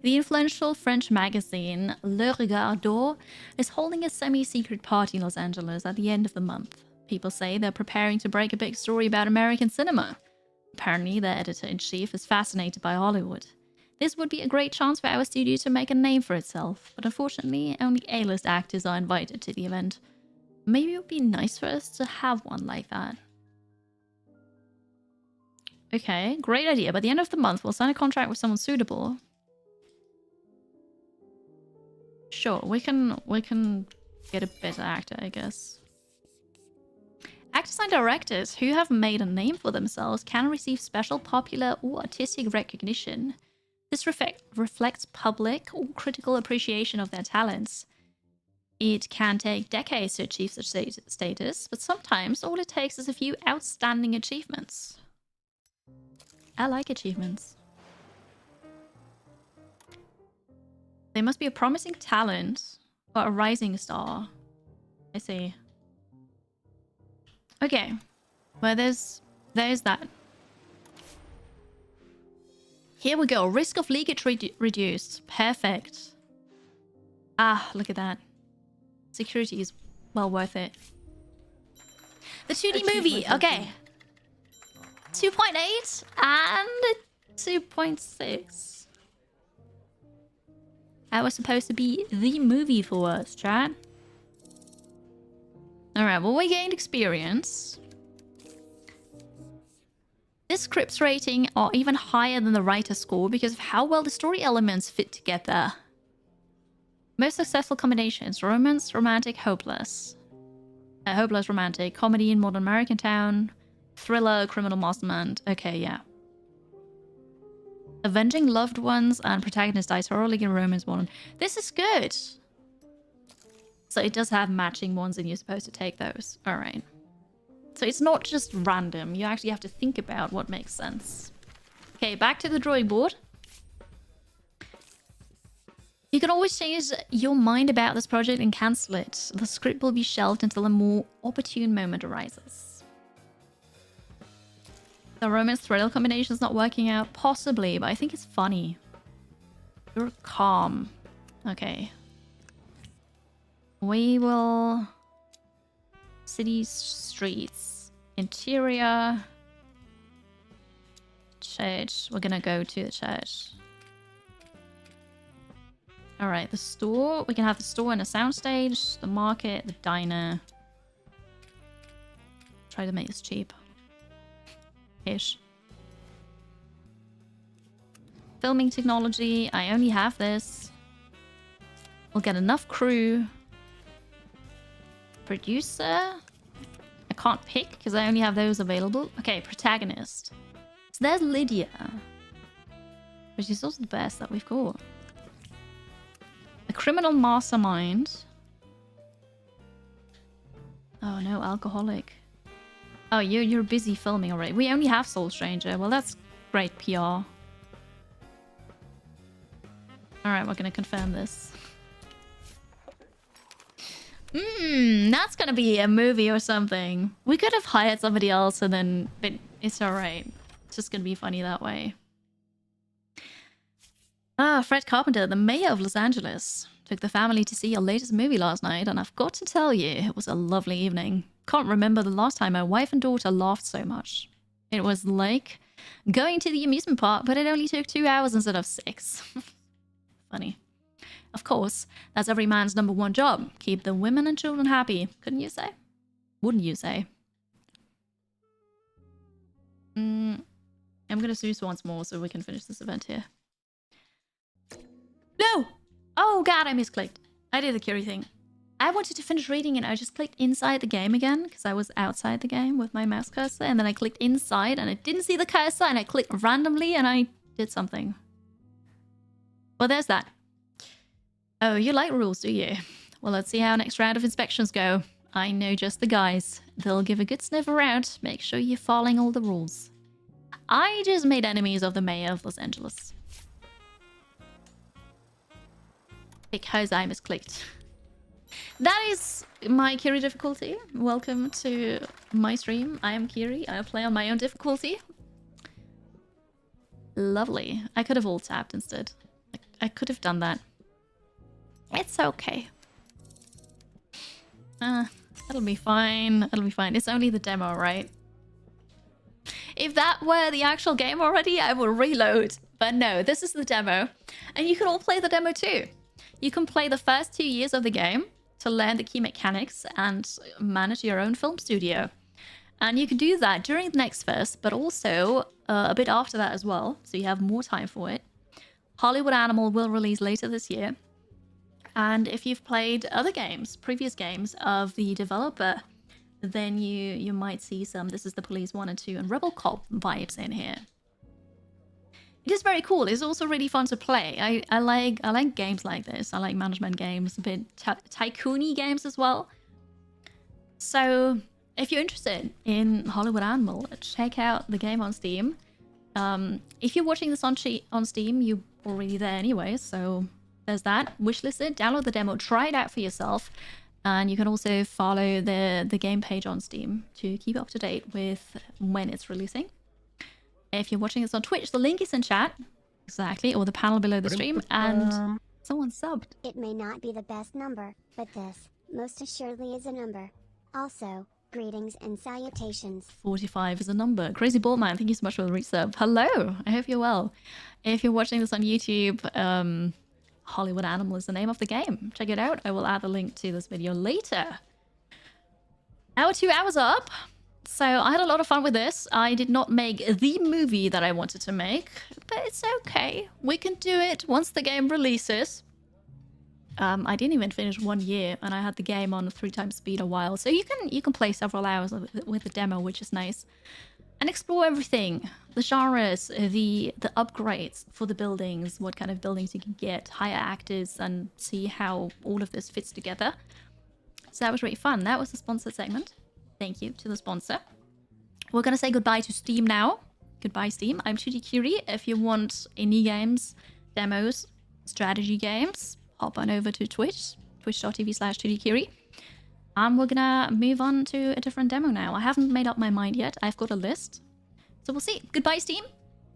The influential French magazine Le Regard d'Or is holding a semi-secret party in Los Angeles at the end of the month. People say they're preparing to break a big story about American cinema. Apparently, their editor-in-chief is fascinated by Hollywood. This would be a great chance for our studio to make a name for itself, but unfortunately, only A-list actors are invited to the event. Maybe it would be nice for us to have one like that. Okay, great idea. By the end of the month, we'll sign a contract with someone suitable. Sure, we can get a better actor, I guess. Actors and directors who have made a name for themselves can receive special popular or artistic recognition. This reflects public or critical appreciation of their talents. It can take decades to achieve such status, but sometimes all it takes is a few outstanding achievements. I like achievements. They must be a promising talent or a rising star. I see. Okay. Well, there's that. Here we go. Risk of leakage reduced. Perfect. Ah, look at that. Security is well worth it. The 2D movie. Okay. 2.8 and 2.6. That was supposed to be the movie for us, chat. Alright, well, we gained experience. This script's rating are even higher than the writer score because of how well the story elements fit together. Most successful combinations: romance, romantic, hopeless. Hopeless romantic, comedy in modern American town, thriller, criminal mastermind. Okay, yeah. Avenging loved ones and protagonist dies horribly in romance modern. This is good. So it does have matching ones and you're supposed to take those. Alright. So it's not just random. You actually have to think about what makes sense. Okay, back to the drawing board. You can always change your mind about this project and cancel it. The script will be shelved until a more opportune moment arises. The romance thriller combination is not working out. Possibly, but I think it's funny. You're calm. Okay. We will... City streets. Interior. Church. We're gonna go to the church. Alright, the store. We can have the store and a soundstage. The market, the diner. Try to make this cheap. Ish. Filming technology. I only have this. We'll get enough crew. Producer. I can't pick because I only have those available. Okay, protagonist. So there's Lydia. But she's also the best that we've got. A criminal mastermind. Oh no, alcoholic. Oh, you're busy filming already. We only have Soul Stranger. Well, that's great PR. Alright, we're gonna confirm this. That's gonna be a movie or something. We could have hired somebody else and then... But it's alright. It's just gonna be funny that way. Ah, Fred Carpenter, the mayor of Los Angeles. Took the family to see your latest movie last night, and I've got to tell you, it was a lovely evening. Can't remember the last time my wife and daughter laughed so much. It was like going to the amusement park, but it only took 2 hours instead of 6. Funny. Of course, that's every man's #1 job. Keep the women and children happy. Couldn't you say? Wouldn't you say? I'm gonna snooze once more so we can finish this event here. No! Oh god, I misclicked. I did the Curie thing. I wanted to finish reading and I just clicked inside the game again because I was outside the game with my mouse cursor, and then I clicked inside and I didn't see the cursor and I clicked randomly and I did something. Well, there's that. Oh, you like rules, do you? Well, let's see how next round of inspections go. I know just the guys. They'll give a good sniff around. Make sure you're following all the rules. I just made enemies of the mayor of Los Angeles. Because I misclicked. That is my Kiri difficulty. Welcome to my stream. I am Kiri. I play on my own difficulty. Lovely. I could have alt tapped instead. I could have done that. It's okay. It'll be fine. It'll be fine. It's only the demo, right? If that were the actual game already, I will reload. But no, this is the demo. And you can all play the demo too. You can play the first 2 years of the game to learn the key mechanics and manage your own film studio. And you can do that during the next verse, but also a bit after that as well. So you have more time for it. Hollywood Animal will release later this year. And if you've played other games, previous games of the developer, then you might see some This Is the Police 1 and 2 and Rebel Cop vibes in here. It is very cool. It's also really fun to play. I like games like this. I like management games, a bit tycoon-y games as well. So if you're interested in Hollywood Animal, check out the game on Steam. If you're watching this on Steam, you're already there anyway, so there's that. Wishlist it, download the demo, try it out for yourself. And you can also follow the game page on Steam to keep up to date with when it's releasing. If you're watching this on Twitch, the link is in chat. Exactly, or the panel below the stream. And Someone subbed. It may not be the best number, but this, most assuredly, is a number. Also, greetings and salutations. 45 is a number. Crazy Ball Man, thank you so much for the resub. Hello, I hope you're well. If you're watching this on YouTube, Hollywood Animal is the name of the game. Check it out. I will add a link to this video later. Our 2 hours are up. So I had a lot of fun with this. I did not make the movie that I wanted to make, but it's okay. We can do it once the game releases. I didn't even finish 1 year, and I had the game on 3x speed a while. So you can play several hours with the demo, which is nice, and explore everything: the genres, the upgrades for the buildings, what kind of buildings you can get, hire actors, and see how all of this fits together. So that was really fun. That was the sponsored segment. Thank you to the sponsor. We're going to say goodbye to Steam now. Goodbye, Steam. I'm 2D Curie. If you want indie games, demos, strategy games, hop on over to Twitch, twitch.tv/2dcurie. And we're going to move on to a different demo now. I haven't made up my mind yet. I've got a list. So we'll see. Goodbye, Steam.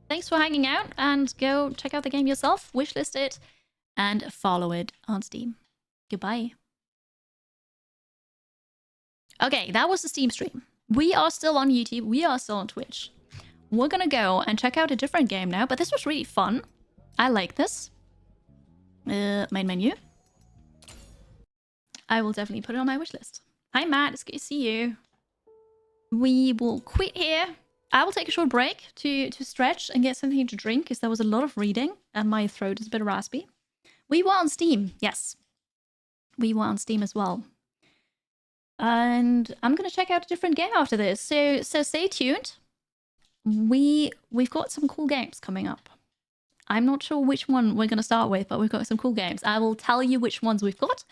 Thanks for hanging out, and go check out the game yourself, wishlist it, and follow it on Steam. Goodbye. Okay, that was the Steam stream. We are still on YouTube. We are still on Twitch. We're gonna go and check out a different game now, but this was really fun. I like this. Main menu. I will definitely put it on my wish list. Hi, Matt. It's good to see you. We will quit here. I will take a short break to stretch and get something to drink, because there was a lot of reading and my throat is a bit raspy. We were on Steam. Yes. We were on Steam as well. And I'm going to check out a different game after this. So stay tuned. We've got some cool games coming up. I'm not sure which one we're going to start with, but we've got some cool games. I will tell you which ones we've got.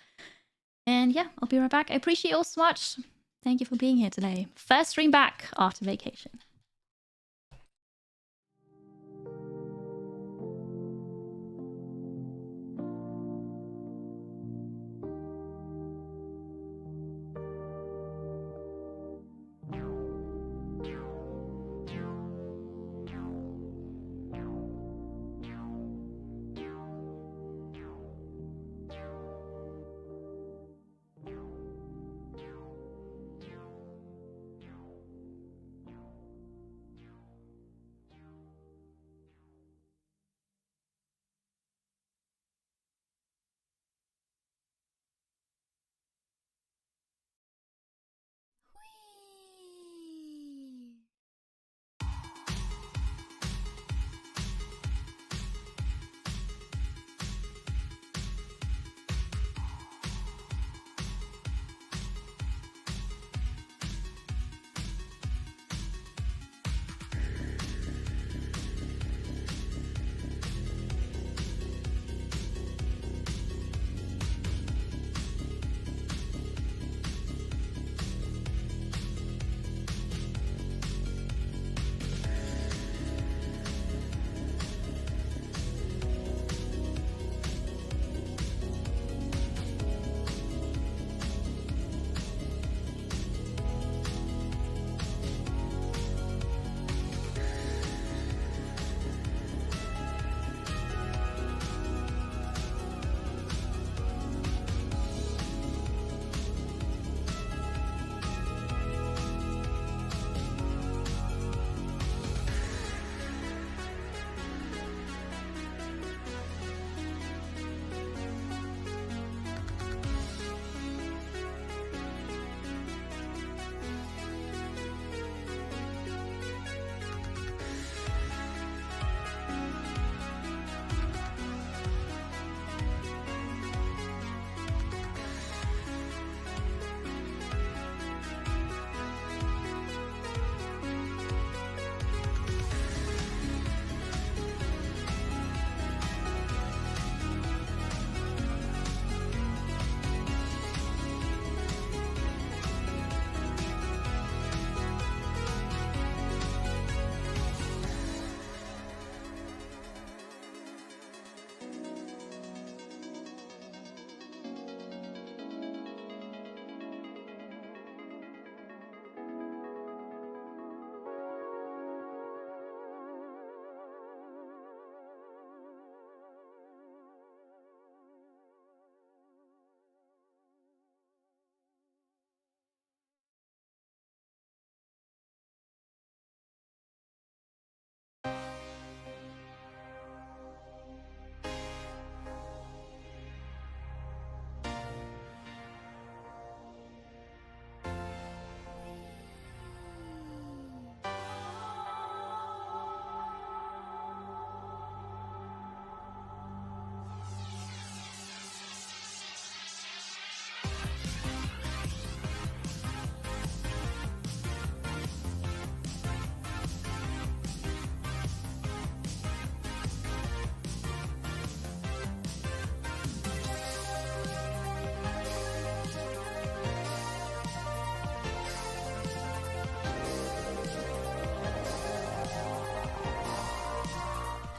And yeah, I'll be right back. I appreciate you all so much. Thank you for being here today. First stream back after vacation.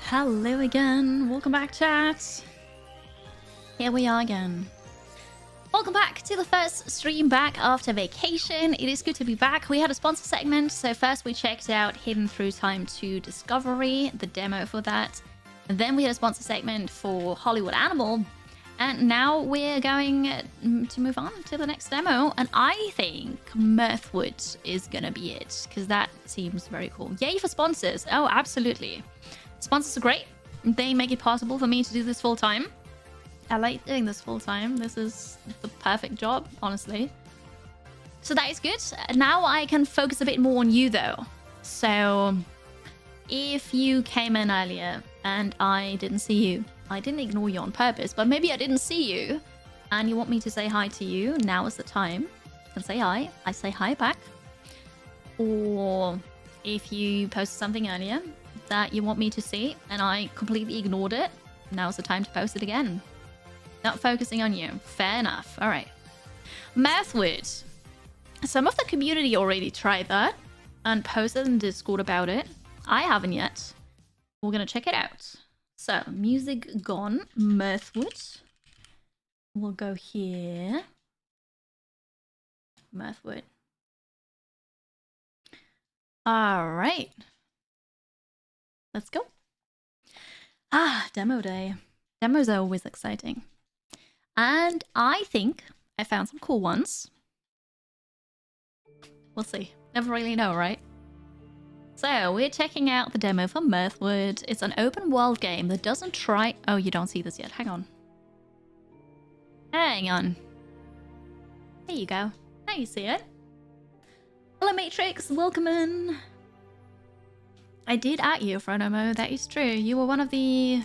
Hello again. Welcome back, chat. Here we are again. Welcome back to the first stream back after vacation. It is good to be back. We had a sponsor segment. So first we checked out Hidden Through Time 2 Discovery, the demo for that. And then we had a sponsor segment for Hollywood Animal. And now we're going to move on to the next demo. And I think Mirthwood is going to be it, because that seems very cool. Yay for sponsors. Oh, absolutely. Sponsors are great. They make it possible for me to do this full time. I like doing this full time. This is the perfect job, honestly. So that is good. Now I can focus a bit more on you, though. So if you came in earlier and I didn't see you, I didn't ignore you on purpose, but maybe I didn't see you and you want me to say hi to you, now is the time. You can say hi. I say hi back. Or if you posted something earlier that you want me to see and I completely ignored it, now's the time to post it again. Not focusing on you. Fair enough. All right. Mirthwood. Some of the community already tried that and posted in Discord about it. I haven't yet. We're going to check it out. So, music gone. Mirthwood. We'll go here. Mirthwood. All right. Let's go. Ah, demo day. Demos are always exciting. And I think I found some cool ones. We'll see. Never really know, right? So, we're checking out the demo for Mirthwood. It's an open world game that doesn't try... Oh, you don't see this yet. Hang on. Hang on. There you go. Now you see it. Hello, Matrix. Welcome in. I did at you, Fronomo. That is true. You were one of the...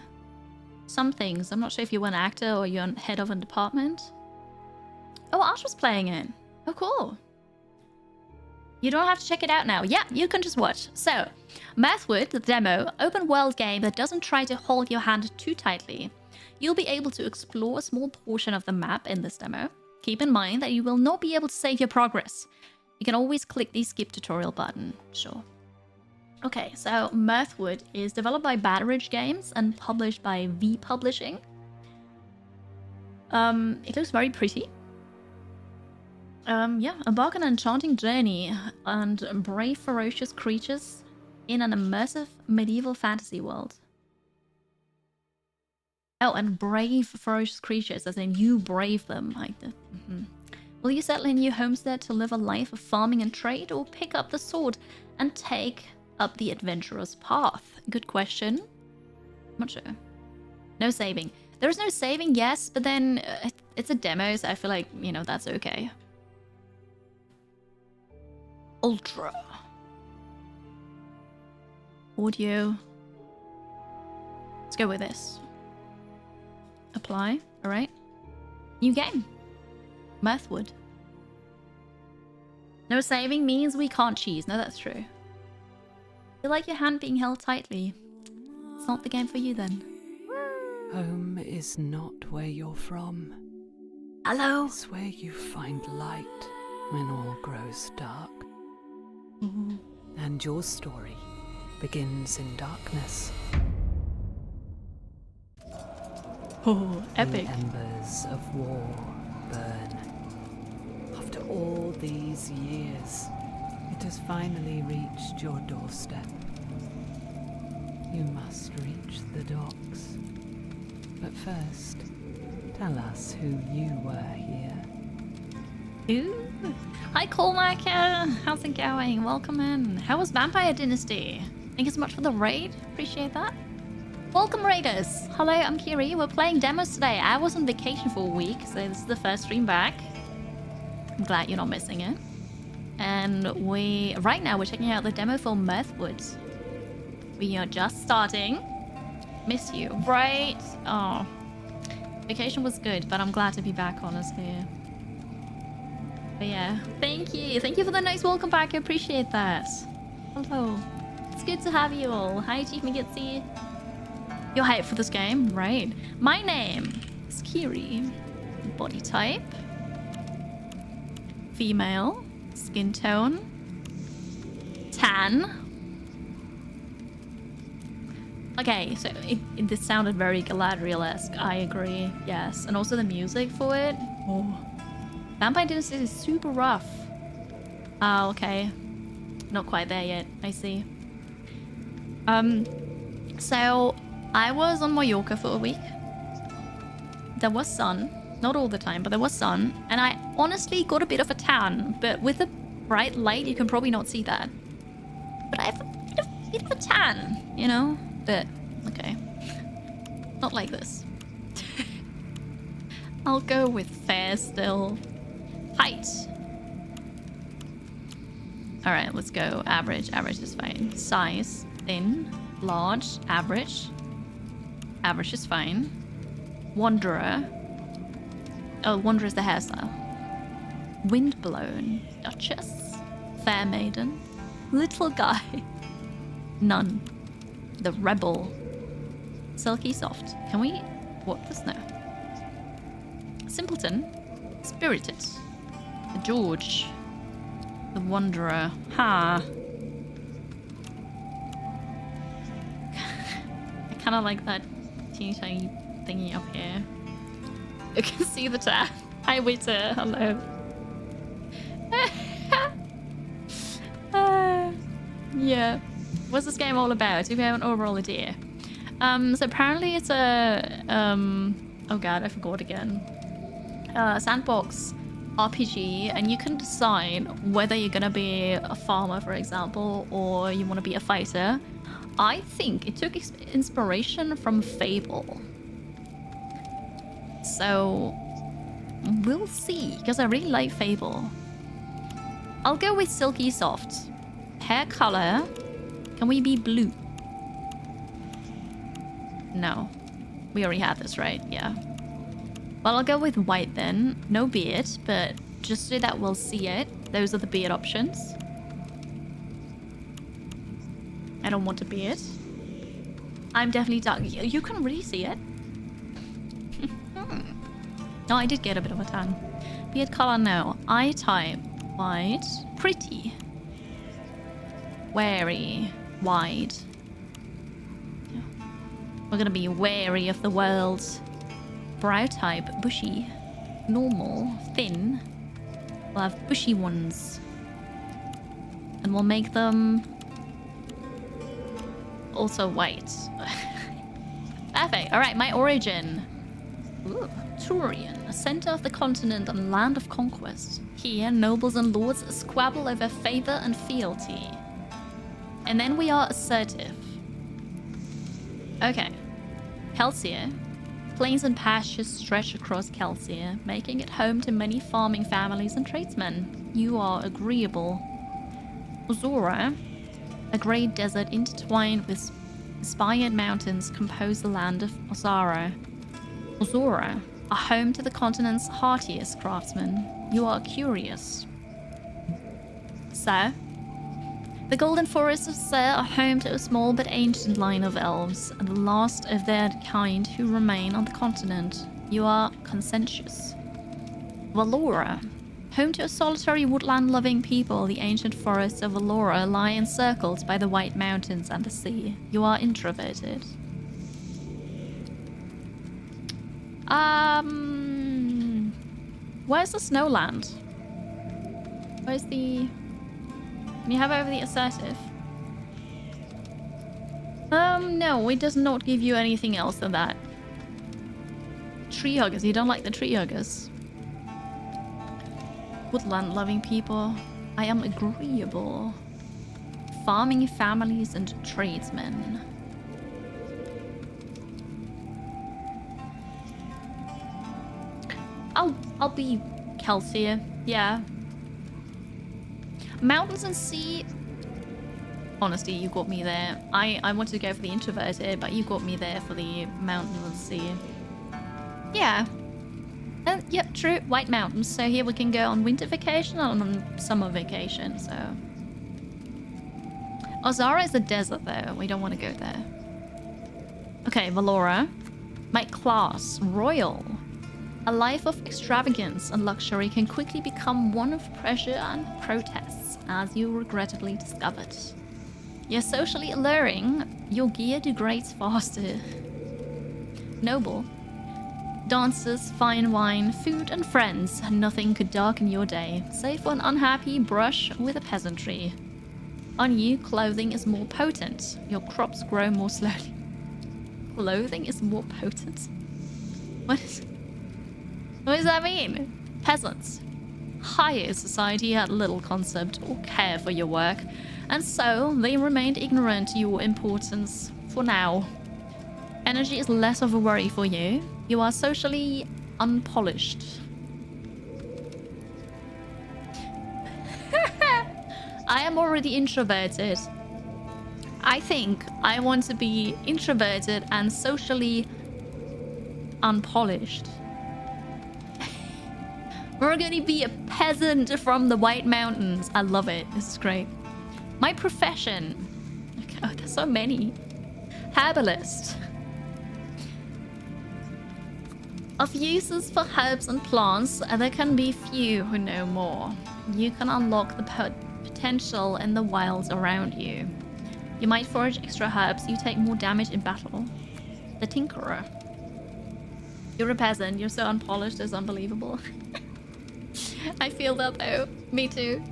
some things. I'm not sure if you were an actor or you're head of a department. Oh, Ash was playing it. Oh, cool. You don't have to check it out now. Yeah, you can just watch. So, Mirthwood, the demo, open world game that doesn't try to hold your hand too tightly. You'll be able to explore a small portion of the map in this demo. Keep in mind that you will not be able to save your progress. You can always click the skip tutorial button. Sure. Okay, so Mirthwood is developed by Batteridge Games and published by V Publishing. It looks very pretty. Yeah, embark on an enchanting journey and brave ferocious creatures in an immersive medieval fantasy world. Oh, and brave ferocious creatures, as in you brave them. Will you settle in your homestead to live a life of farming and trade, or pick up the sword and take up the adventurous path? Good question. I'm not sure. No saving. There is no saving, yes, but then it's a demo, so I feel like, you know, that's okay. Ultra. Audio. Let's go with this. Apply. All right. New game. Mirthwood. No saving means we can't cheese. No, that's true. You like your hand being held tightly. It's not the game for you then. Home is not where you're from. Hello. It's where you find light when all grows dark. Ooh. And your story begins in darkness. Oh, epic. The embers of war burn. After all these years, it has finally reached your doorstep. You must reach the docks. But first, tell us who you were here. Ooh. Hi, Colmac. How's it going? Welcome in. How was Vampire Dynasty? Thank you so much for the raid. Appreciate that. Welcome, raiders. Hello, I'm Kiri. We're playing demos today. I was on vacation for a week, so this is the first stream back. I'm glad you're not missing it. And right now, we're checking out the demo for Mirthwood. We are just starting. Miss you, right? Oh, vacation was good, but I'm glad to be back, honestly. But yeah, thank you. Thank you for the nice welcome back. I appreciate that. Hello. It's good to have you all. Hi, Chief McGitsy. You're hyped for this game? Right. My name is Kiri. Body type. Female. Skin tone. Tan. Okay, so this sounded very Galadriel-esque. I agree. Yes, and also the music for it. Oh, Vampire Dynasty is super rough. Oh, okay. Not quite there yet. I see. So I was on Mallorca for a week. There was sun. Not all the time, but there was sun. And I honestly got a bit of a tan. But with the bright light, you can probably not see that. But I have a bit of a tan, you know? But, okay. Not like this. I'll go with fair still. Height. Alright, let's go. Average. Average is fine. Size. Thin. Large. Average. Average is fine. Wanderer. Oh, Wanderer is the hairstyle. Windblown. Duchess. Fair maiden. Little guy. None. The rebel. Silky soft. Can we what this now? Simpleton. Spirited. The George. The Wanderer. Ha. I kind of like that teeny tiny thingy up here. You can see the tab. Hi, waiter. Hello. Yeah. What's this game all about? If you have an overall idea. So apparently it's a oh god, I forgot again. Sandbox RPG, and you can decide whether you're gonna be a farmer, for example, or you want to be a fighter. I think it took inspiration from Fable. So we'll see, because I really like Fable. I'll go with silky soft. Hair color. Can we be blue? No. We already had this, right? Yeah. Well, I'll go with white then. No beard, but just so that we'll see it. Those are the beard options. I don't want a beard. I'm definitely dark. You can really see it. No, I did get a bit of a tan. Beard color, no. Eye type, white. Pretty. Wary. Wide. Yeah. We're gonna be wary of the world. Brow type, bushy. Normal, thin. We'll have bushy ones. And we'll make them also white. Perfect. Alright, my origin. Ooh, Turian, a center of the continent and land of conquest. Here, nobles and lords squabble over favor and fealty. And then we are assertive. Okay. Kelsier. Plains and pastures stretch across Kelsier, making it home to many farming families and tradesmen. You are agreeable. Ozora. A great desert intertwined with spired mountains compose the land of Ozara. Ozora. A home to the continent's heartiest craftsmen. You are curious. Sir. The Golden Forests of Ser are home to a small but ancient line of elves, and the last of their kind who remain on the continent. You are conscientious. Valora. Home to a solitary woodland-loving people, the ancient forests of Valora lie encircled by the White Mountains and the sea. You are introverted. Where's the snowland? Where's the... Can you have over the assertive? No, it does not give you anything else than that. Tree huggers, you don't like the tree huggers. Woodland loving people. I am agreeable. Farming families and tradesmen. I'll be Kelsier, yeah. Mountains and sea. Honestly, you got me there. I wanted to go for the introverted, but you got me there for the mountains and sea. Yeah. Yep, true. White Mountains. So here we can go on winter vacation and on summer vacation, so. Ozara is a desert, though. We don't want to go there. Okay, Valora. My class. Royal. A life of extravagance and luxury can quickly become one of pressure and protests, as you regrettably discovered. You're socially alluring. Your gear degrades faster. Noble. Dances, fine wine, food, and friends. Nothing could darken your day, save for an unhappy brush with the peasantry. On you, clothing is more potent. Your crops grow more slowly. Clothing is more potent? What does that mean? Peasants. Higher society had little concept or care for your work, and so they remained ignorant to your importance for now. Energy is less of a worry for you. You are socially unpolished. I am already introverted. I think I want to be introverted and socially unpolished. We're gonna be a peasant from the White Mountains. I love it. This is great. My profession. Oh, there's so many. Herbalist. Of uses for herbs and plants, there can be few who know more. You can unlock the potential in the wilds around you. You might forage extra herbs, you take more damage in battle. The Tinkerer. You're a peasant, you're so unpolished, it's unbelievable. I feel that though. Me too.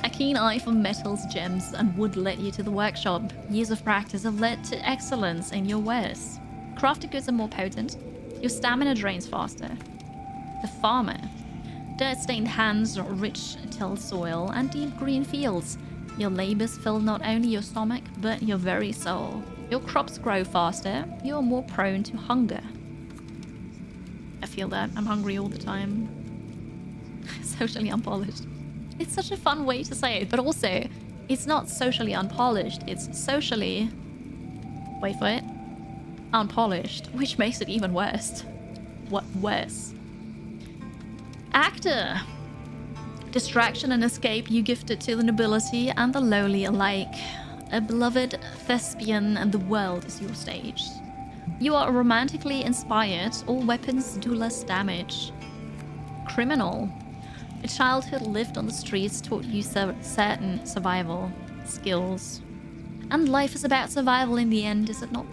A keen eye for metals, gems, and wood led you to the workshop. Years of practice have led to excellence in your wares. Crafted goods are more potent. Your stamina drains faster. The Farmer. Dirt-stained hands, rich tilled soil, and deep green fields. Your labors fill not only your stomach, but your very soul. Your crops grow faster. You are more prone to hunger. I feel that. I'm hungry all the time. Socially unpolished. It's such a fun way to say it, but also, it's not socially unpolished. It's socially... Wait for it. Unpolished, which makes it even worse. What worse? Actor. Distraction and escape you gifted to the nobility and the lowly alike. A beloved thespian and the world is your stage. You are romantically inspired. All weapons do less damage. Criminal. A childhood lived on the streets taught you certain survival skills. And life is about survival in the end, is it not?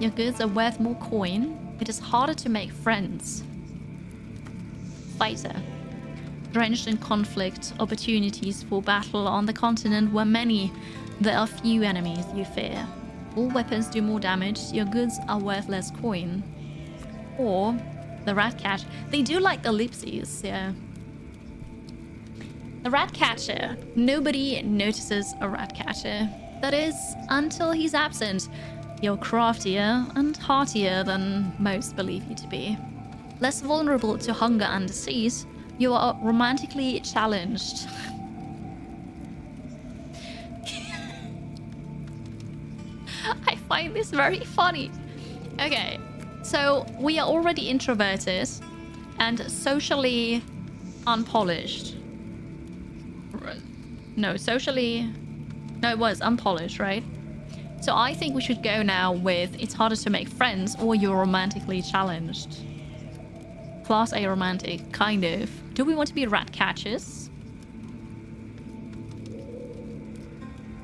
Your goods are worth more coin. It is harder to make friends. Fighter. Drenched in conflict, opportunities for battle on the continent were many. There are few enemies you fear. All weapons do more damage. Your goods are worth less coin. Or the Ratcatcher. They do like the ellipses, yeah. The Ratcatcher. Nobody notices a Ratcatcher. That is, until he's absent. You're craftier and heartier than most believe you to be. Less vulnerable to hunger and disease, you are romantically challenged. I find this very funny. Okay, so we are already introverted and socially unpolished. No, socially... No, it was unpolished, right? So I think we should go now with it's harder to make friends or you're romantically challenged. Class A romantic, kind of. Do we want to be rat catchers?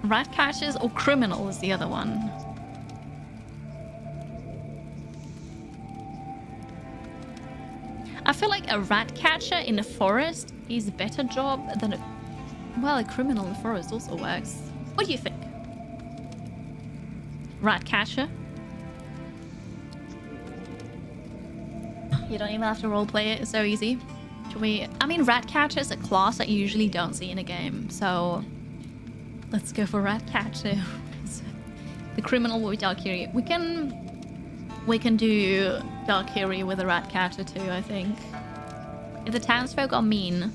Rat catchers or criminal is the other one. I feel like a rat catcher in a forest is a better job than a... Well, a criminal in the forest also works. What do you think? Rat catcher? You don't even have to roleplay it, it's so easy. Should we... I mean, rat catcher is a class that you usually don't see in a game, so... Let's go for rat catcher. The criminal will be Darkiri. We can do Darkiri with a rat catcher too, I think. If the townsfolk are mean,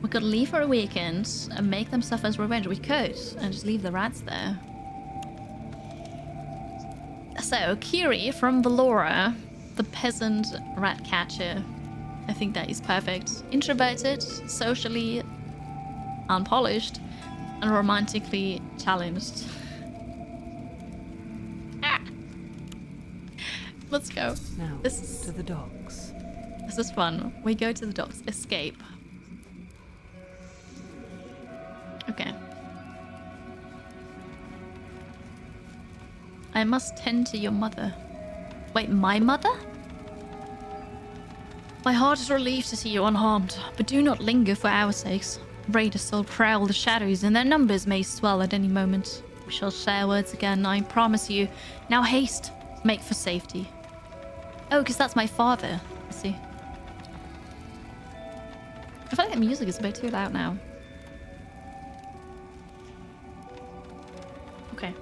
we could leave for a weekend and make them suffer as revenge. We could, and just leave the rats there. So, Kiri from Valora, the peasant rat catcher. I think that is perfect. Introverted, socially unpolished, and romantically challenged. Ah. Let's go. Now, to the docks. This is fun. We go to the docks. Escape. Okay. I must tend to your mother. Wait, my mother? My heart is relieved to see you unharmed, but do not linger for our sakes. Raiders still prowl the shadows, and their numbers may swell at any moment. We shall share words again, I promise you. Now haste, make for safety. Oh, because that's my father. I see. I feel like the music is a bit too loud now. Okay.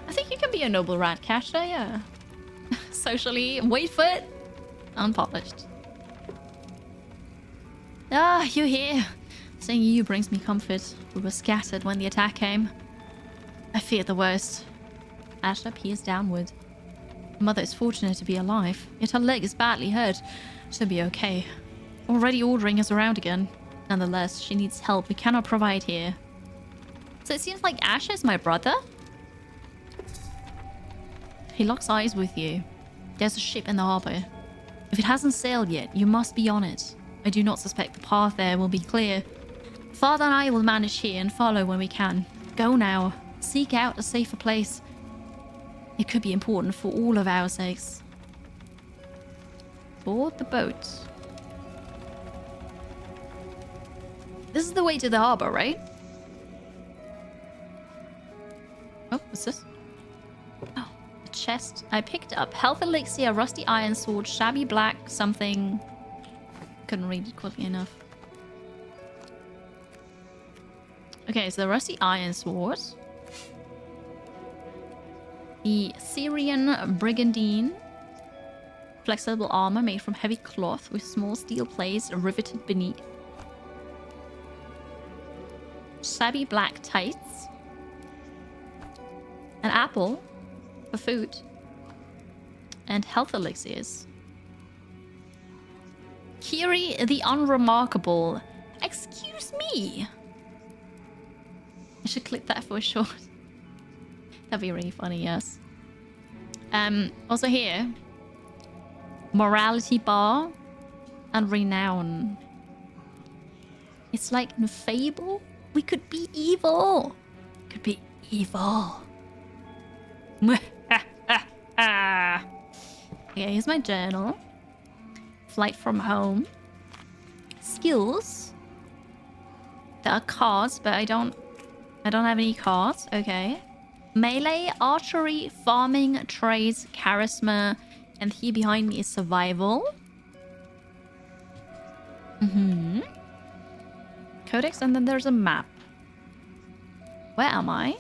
I think you can be a noble rat catcher, yeah. Socially, wait for it. Unpolished. Ah, you're here. Seeing you brings me comfort. We were scattered when the attack came. I feared the worst. Asher peers downward. Mother is fortunate to be alive, yet her leg is badly hurt. She'll be okay. Already ordering us around again. Nonetheless, she needs help we cannot provide here. So it seems like Asher is my brother? He locks eyes with you. There's a ship in the harbor. If it hasn't sailed yet, you must be on it. I do not suspect the path there will be clear. Father and I will manage here and follow when we can. Go now. Seek out a safer place. It could be important for all of our sakes. Board the boat. This is the way to the harbor, right? Oh, what's this? Oh, a chest. I picked up health elixir, rusty iron sword, shabby black something. Couldn't read it quickly enough. Okay, so the rusty iron sword. The Syrian Brigandine. Flexible armor made from heavy cloth with small steel plates riveted beneath. Shabby black tights. An apple for food. And health elixirs. Kiri the Unremarkable. Excuse me. I should clip that for a short. That'd be really funny, yes. Also here. Morality bar. And renown. It's like in Fable. We could be evil. Could be evil. Okay, here's my journal. Flight from home. Skills. There are cards, but I don't have any cards. Okay. Melee, archery, farming, trades, charisma, and here behind me is survival. Codex, and then there's a map. Where am I?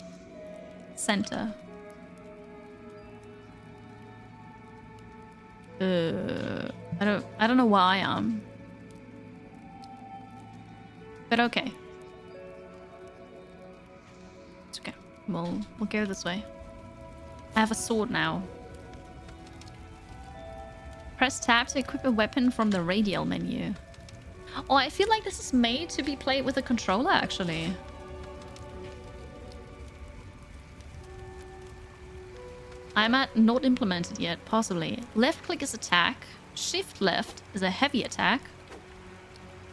Center. I don't know where I am. But okay. It's okay. We'll go this way. I have a sword now. Press tab to equip a weapon from the radial menu. Oh, I feel like this is made to be played with a controller, actually. I'm at not implemented yet, possibly. Left click is attack. Shift left is a heavy attack.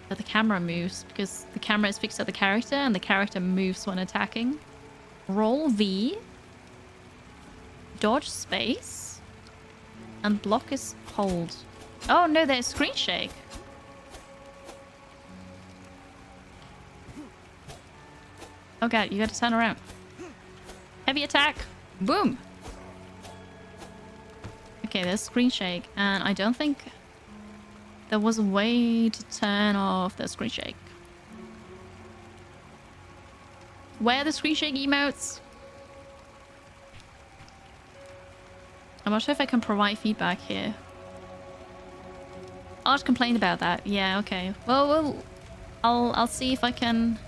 But the camera moves because the camera is fixed at the character and the character moves when attacking. Roll V. Dodge space. And block is hold. Oh no, there's screen shake. Oh god, you gotta turn around. Heavy attack. Boom. Okay, there's screen shake. And I don't think there was a way to turn off the screen shake. Where are the screen shake emotes? I'm not sure if I can provide feedback here. Art complained about that. Yeah, okay. Well, I'll see if I can...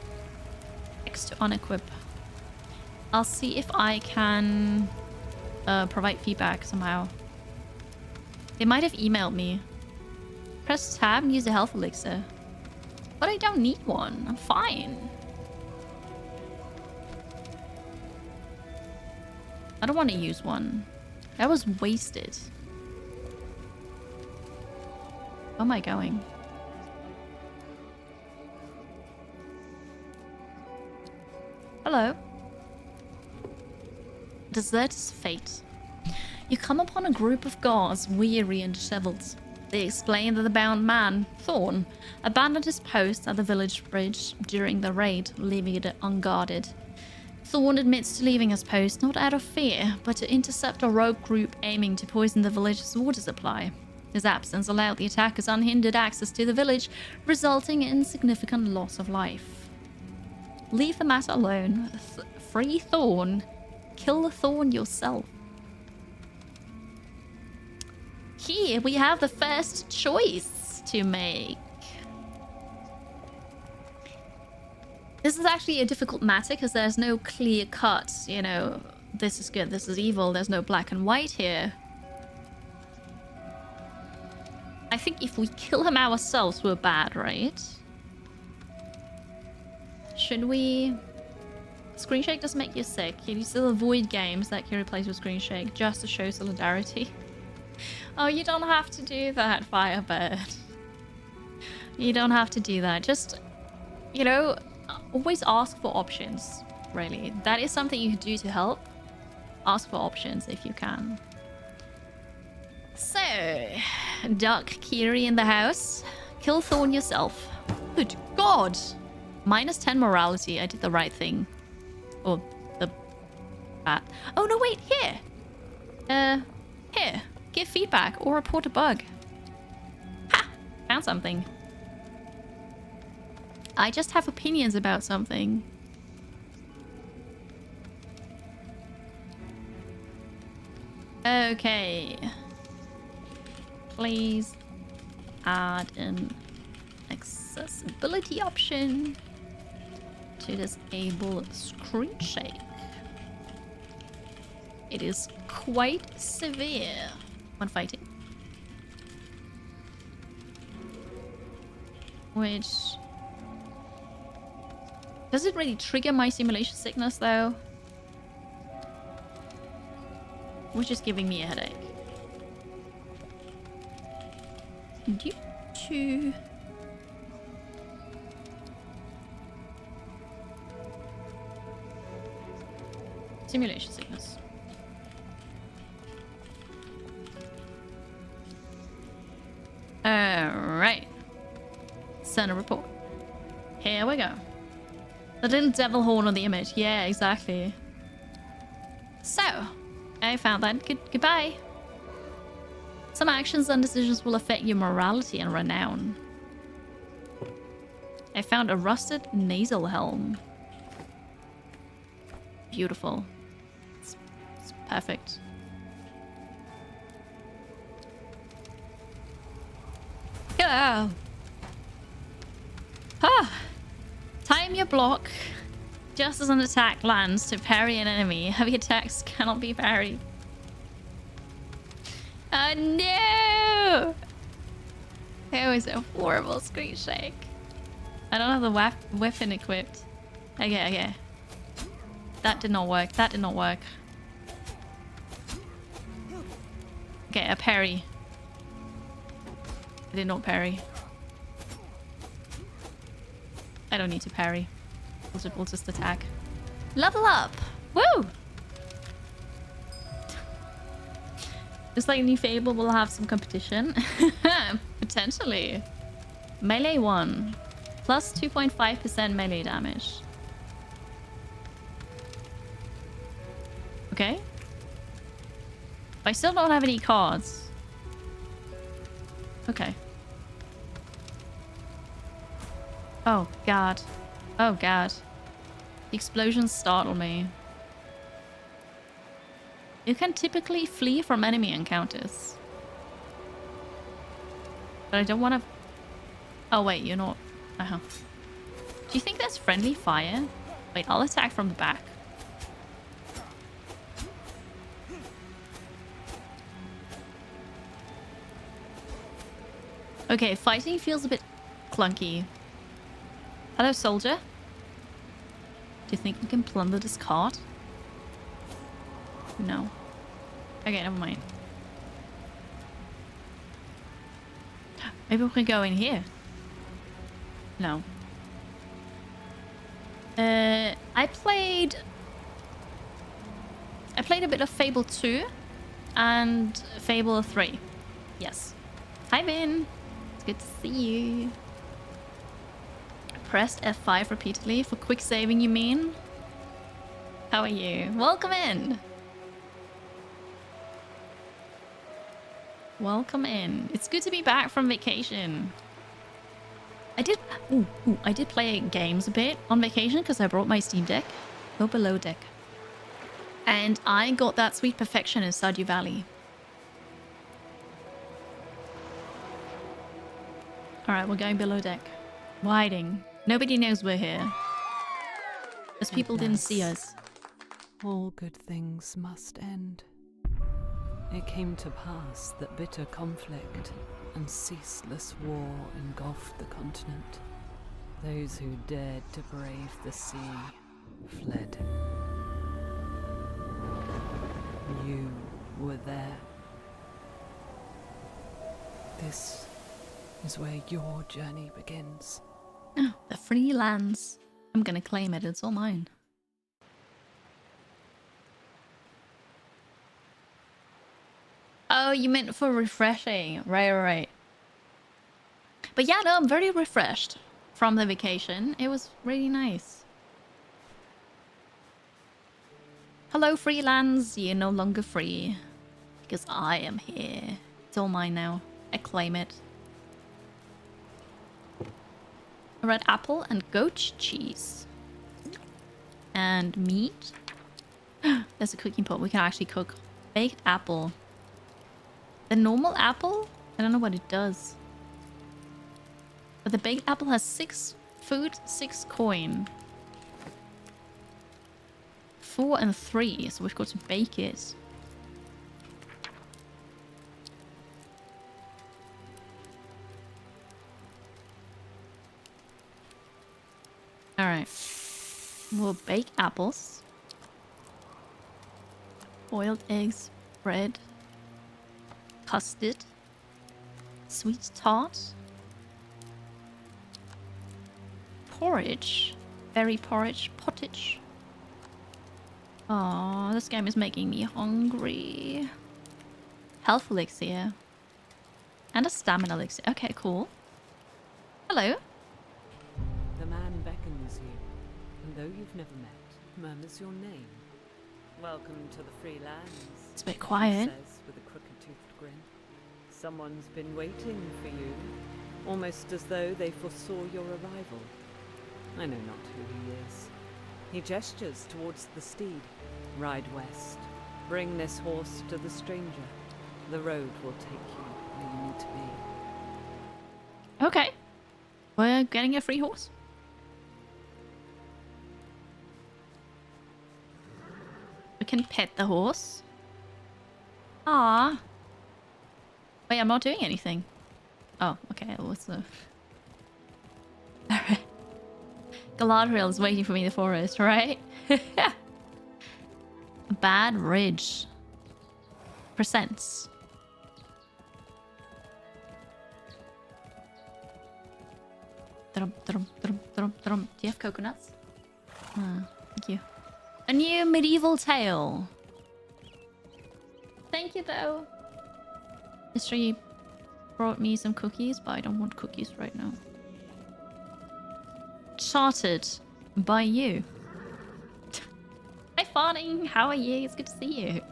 X to unequip. I'll see if I can provide feedback somehow. They might have emailed me. Press tab and use a health elixir. But I don't need one. I'm fine. I don't want to use one. That was wasted. Where am I going? Hello. Deserter's fate. You come upon a group of guards, weary and disheveled. They explain that the bound man, Thorn, abandoned his post at the village bridge during the raid, leaving it unguarded. Thorn admits to leaving his post not out of fear, but to intercept a rogue group aiming to poison the village's water supply. His absence allowed the attackers unhindered access to the village, resulting in significant loss of life. Leave the matter alone. Free Thorn. Kill the Thorn yourself. Here we have the first choice to make. This is actually a difficult matter because there's no clear cut, you know, this is good, this is evil. There's no black and white here. I think if we kill him ourselves, we're bad, right? Should we... Screen Shake doesn't make you sick. You still avoid games that can replace with Screen Shake just to show solidarity. Oh, you don't have to do that, Firebird. You don't have to do that. Just, you know, always ask for options, really. That is something you can do to help. Ask for options if you can. So, Dark Kiri in the house. Kill Thorn yourself. Good God! Minus 10 morality. I did the right thing. Or the bad. Oh, no, wait. Here. Here. Give feedback or report a bug. Ha! Found something. I just have opinions about something. Okay. Please add an accessibility option to disable Screen Shake. It is quite severe when fighting. Which... Does it really trigger my simulation sickness though? Which is giving me a headache. Due to... simulation sickness. Alright. Send a report. Here we go. The little devil horn on the image. Yeah, exactly. So, I found that. Goodbye. Some actions and decisions will affect your morality and renown. I found a rusted nasal helm. Beautiful. It's perfect. Go! Ah! Time your block. Just as an attack lands to parry an enemy, heavy attacks cannot be parried. Oh no! That was a horrible Screen Shake. I don't have the weapon equipped. Okay. That did not work. That did not work. Okay, a parry. I did not parry. I don't need to parry. We'll just attack. Level up! Woo! Looks like New Fable will have some competition. Potentially. Melee 1. Plus 2.5% melee damage. Okay. I still don't have any cards. Okay. Oh, God. Oh, God. The explosions startle me. You can typically flee from enemy encounters. But I don't want to... Oh, wait, you're not... Uh-huh. Do you think there's friendly fire? Wait, I'll attack from the back. Okay, fighting feels a bit clunky. Hello, soldier. Do you think we can plunder this cart? No. Okay, never mind. Maybe we can go in here. No. I played played a bit of Fable 2 and Fable 3. Yes. Hi, Vin. It's good to see you. Pressed F5 repeatedly for quick saving, you mean? How are you? Welcome in. Welcome in. It's good to be back from vacation. I did play games a bit on vacation because I brought my Steam Deck. Go below deck. And I got that sweet perfection in Stardew Valley. Alright, we're going below deck. Widing. Nobody knows we're here. Because people didn't see us. All good things must end. It came to pass that bitter conflict and ceaseless war engulfed the continent. Those who dared to brave the sea fled. You were there. This is where your journey begins. Oh, the free lands. I'm gonna claim it, it's all mine. Oh, you meant for refreshing. Right. But yeah, no, I'm very refreshed from the vacation. It was really nice. Hello, freelance. You're no longer free. Because I am here. It's all mine now. I claim it. A red apple and goat cheese. And meat. There's a cooking pot. We can actually cook. Baked apple. The normal apple? I don't know what it does. But the baked apple has 6 food, 6 coin. 4 and 3, so we've got to bake it. Alright. We'll bake apples. Boiled eggs, bread. Custard, sweet tart, porridge, berry porridge, pottage. Oh, this game is making me hungry. Health elixir and a stamina elixir. Okay, cool. Hello. The man beckons you, and though you've never met, murmurs your name. Welcome to the free lands. It's a bit quiet. Says with a crooked-toothed grin. Someone's been waiting for you, almost as though they foresaw your arrival. I know not who he is. He gestures towards the steed. Ride west. Bring this horse to the stranger. The road will take you where you need to be. Okay. We're getting a free horse. We can pet the horse. Ah. Wait, I'm not doing anything. Oh, okay. What's the... Alright. Galadriel is waiting for me in the forest, right? Bad ridge. Percents. Do you have coconuts? Thank you. A new medieval tale. Thank you, though. Mystery brought me some cookies, but I don't want cookies right now. Charted by you. Hi, Farting. How are you? It's good to see you.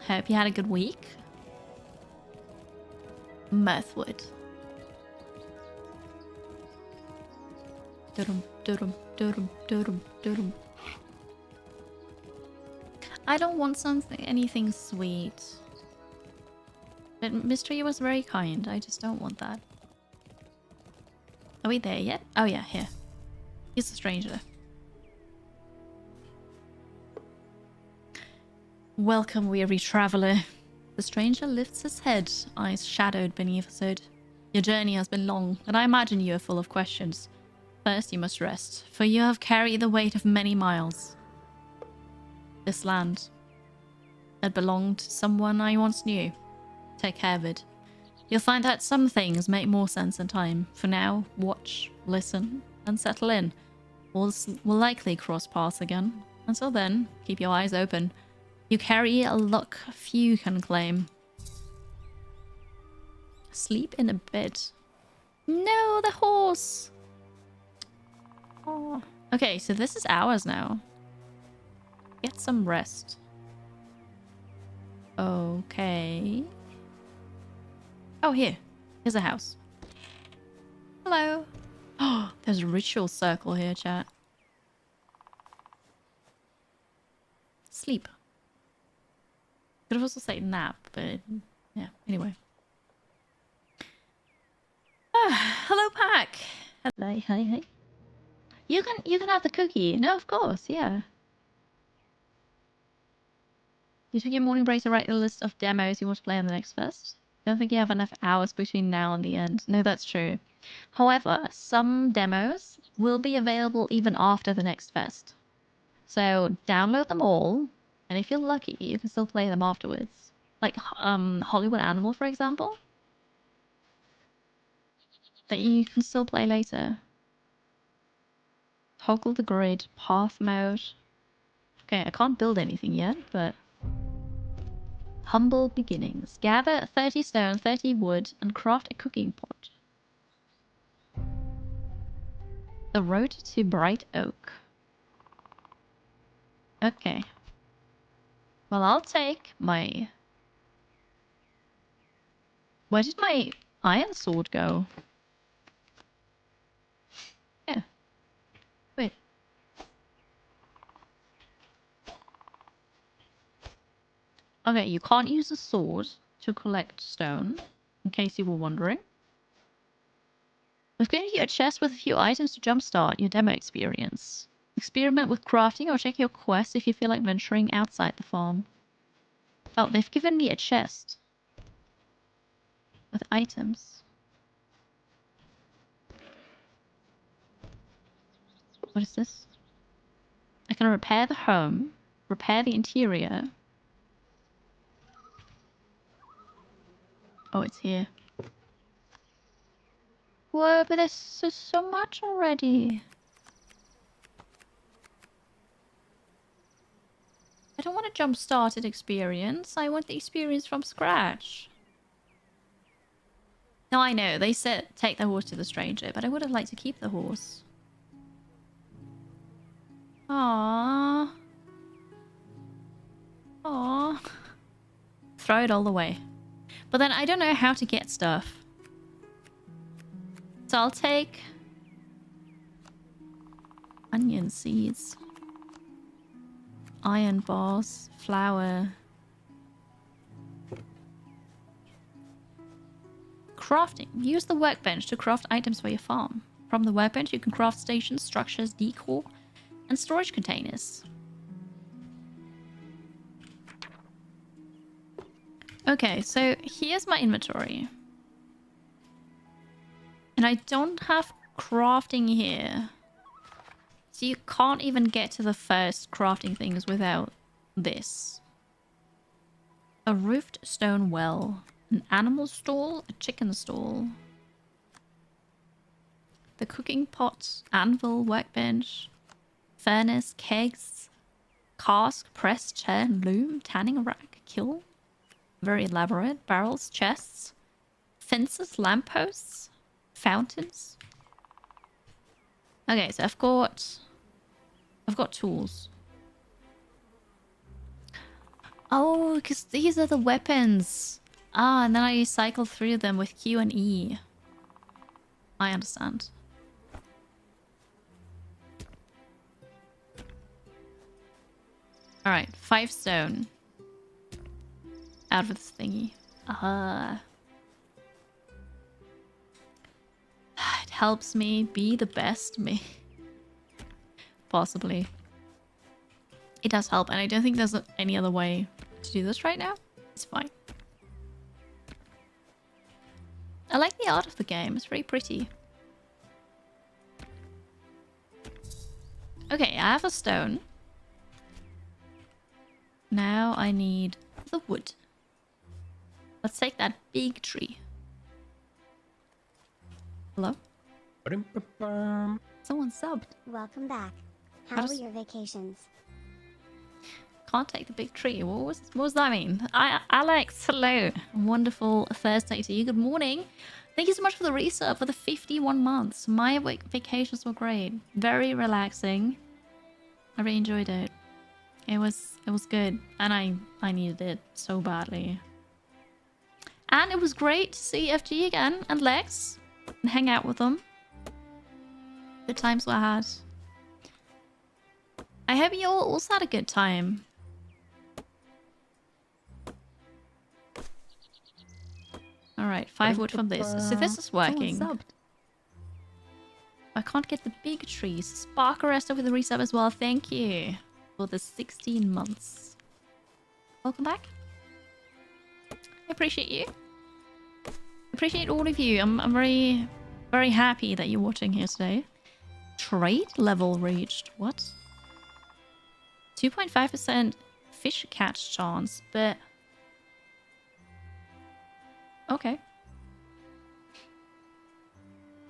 Hope you had a good week. Mirthwood. I don't want anything sweet. But Mystery was very kind. I just don't want that. Are we there yet? Oh yeah, here. He's a stranger. Welcome, weary traveler. The stranger lifts his head, eyes shadowed beneath his hood. Your journey has been long, and I imagine you are full of questions. First you must rest, for you have carried the weight of many miles. This land that belonged to someone I once knew. Take care of it. You'll find that some things make more sense in time. For now, watch, listen, and settle in. We'll likely cross paths again. Until then, keep your eyes open. You carry a luck few can claim. Sleep in a bed. No, the horse! Oh. Okay, so this is ours now. Get some rest. Okay. Oh, here. Here's a house. Hello. Oh, there's a ritual circle here, chat. Sleep. Could have also said nap, but yeah, anyway. Hello, Pack. Hello, hi. You can have the cookie. No, of course, yeah. You took your morning break to write a list of demos you want to play on the next fest. Don't think you have enough hours between now and the end. No, that's true. However, some demos will be available even after the next fest. So download them all, and if you're lucky, you can still play them afterwards. Like Hollywood Animal, for example. That you can still play later. Toggle the grid, path mode. Okay, I can't build anything yet, but... Humble beginnings. Gather 30 stone, 30 wood, and craft a cooking pot. The road to Bright Oak. Okay. Well, I'll take my... Where did my iron sword go? Yeah. Wait. Okay, you can't use a sword to collect stone, in case you were wondering. We've given you a chest with a few items to jumpstart your demo experience. Experiment with crafting or check your quest if you feel like venturing outside the farm. Oh, they've given me a chest. With items. What is this? I can repair the home. Repair the interior. Oh, it's here. Whoa, but there's so much already. I don't want a jump-started experience. I want the experience from scratch. No, I know. They said take the horse to the stranger, but I would have liked to keep the horse. Aww. Aww. Throw it all away. But then I don't know how to get stuff. So I'll take... onion seeds. Iron bars. Flour. Crafting. Use the workbench to craft items for your farm. From the workbench, you can craft stations, structures, decor, and storage containers. Okay, so here's my inventory. And I don't have crafting here. So you can't even get to the first crafting things without this. A roofed stone well. An animal stall, a chicken stall. The cooking pot, anvil, workbench, furnace, kegs, cask, press, chair, loom, tanning rack, kiln. Very elaborate. Barrels, chests, fences, lampposts, fountains. Okay, so I've got tools. Oh, because these are the weapons. Ah, and then I cycle through them with Q and E. I understand. Alright, 5 stone. Out of this thingy. It helps me be the best me. Possibly. It does help, and I don't think there's any other way to do this right now. It's fine. I like the art of the game. It's very pretty. Okay, I have a stone. Now I need the wood. Let's take that big tree. Hello? Someone subbed. Welcome back. How were your vacations? Can't take the big tree. What does that mean? Alex, hello. Wonderful Thursday to you. Good morning. Thank you so much for the resub for the 51 months. My vacations were great. Very relaxing. I really enjoyed it. It was good. And I needed it so badly. And it was great to see FG again and Lex. And hang out with them. Good times were had. I hope you all also had a good time. Alright, 5 wood from this. So this is working. I can't get the big trees. Spark Arrestor with the resub as well. Thank you for the 16 months. Welcome back. I appreciate you. Appreciate all of you. I'm very, very happy that you're watching here today. Trade level reached. What? 2.5% fish catch chance, but... Okay.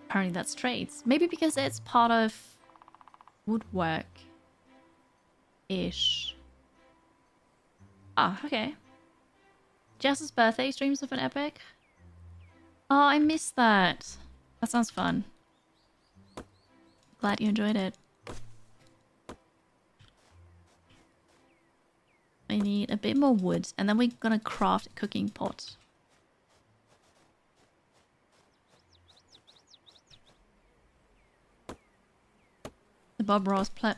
Apparently that's trades. Maybe because it's part of woodwork-ish. Ah, okay. Jess's birthday streams of an epic. Oh, I missed that. That sounds fun. Glad you enjoyed it. I need a bit more wood, and then we're gonna craft a cooking pot. The Bob Ross I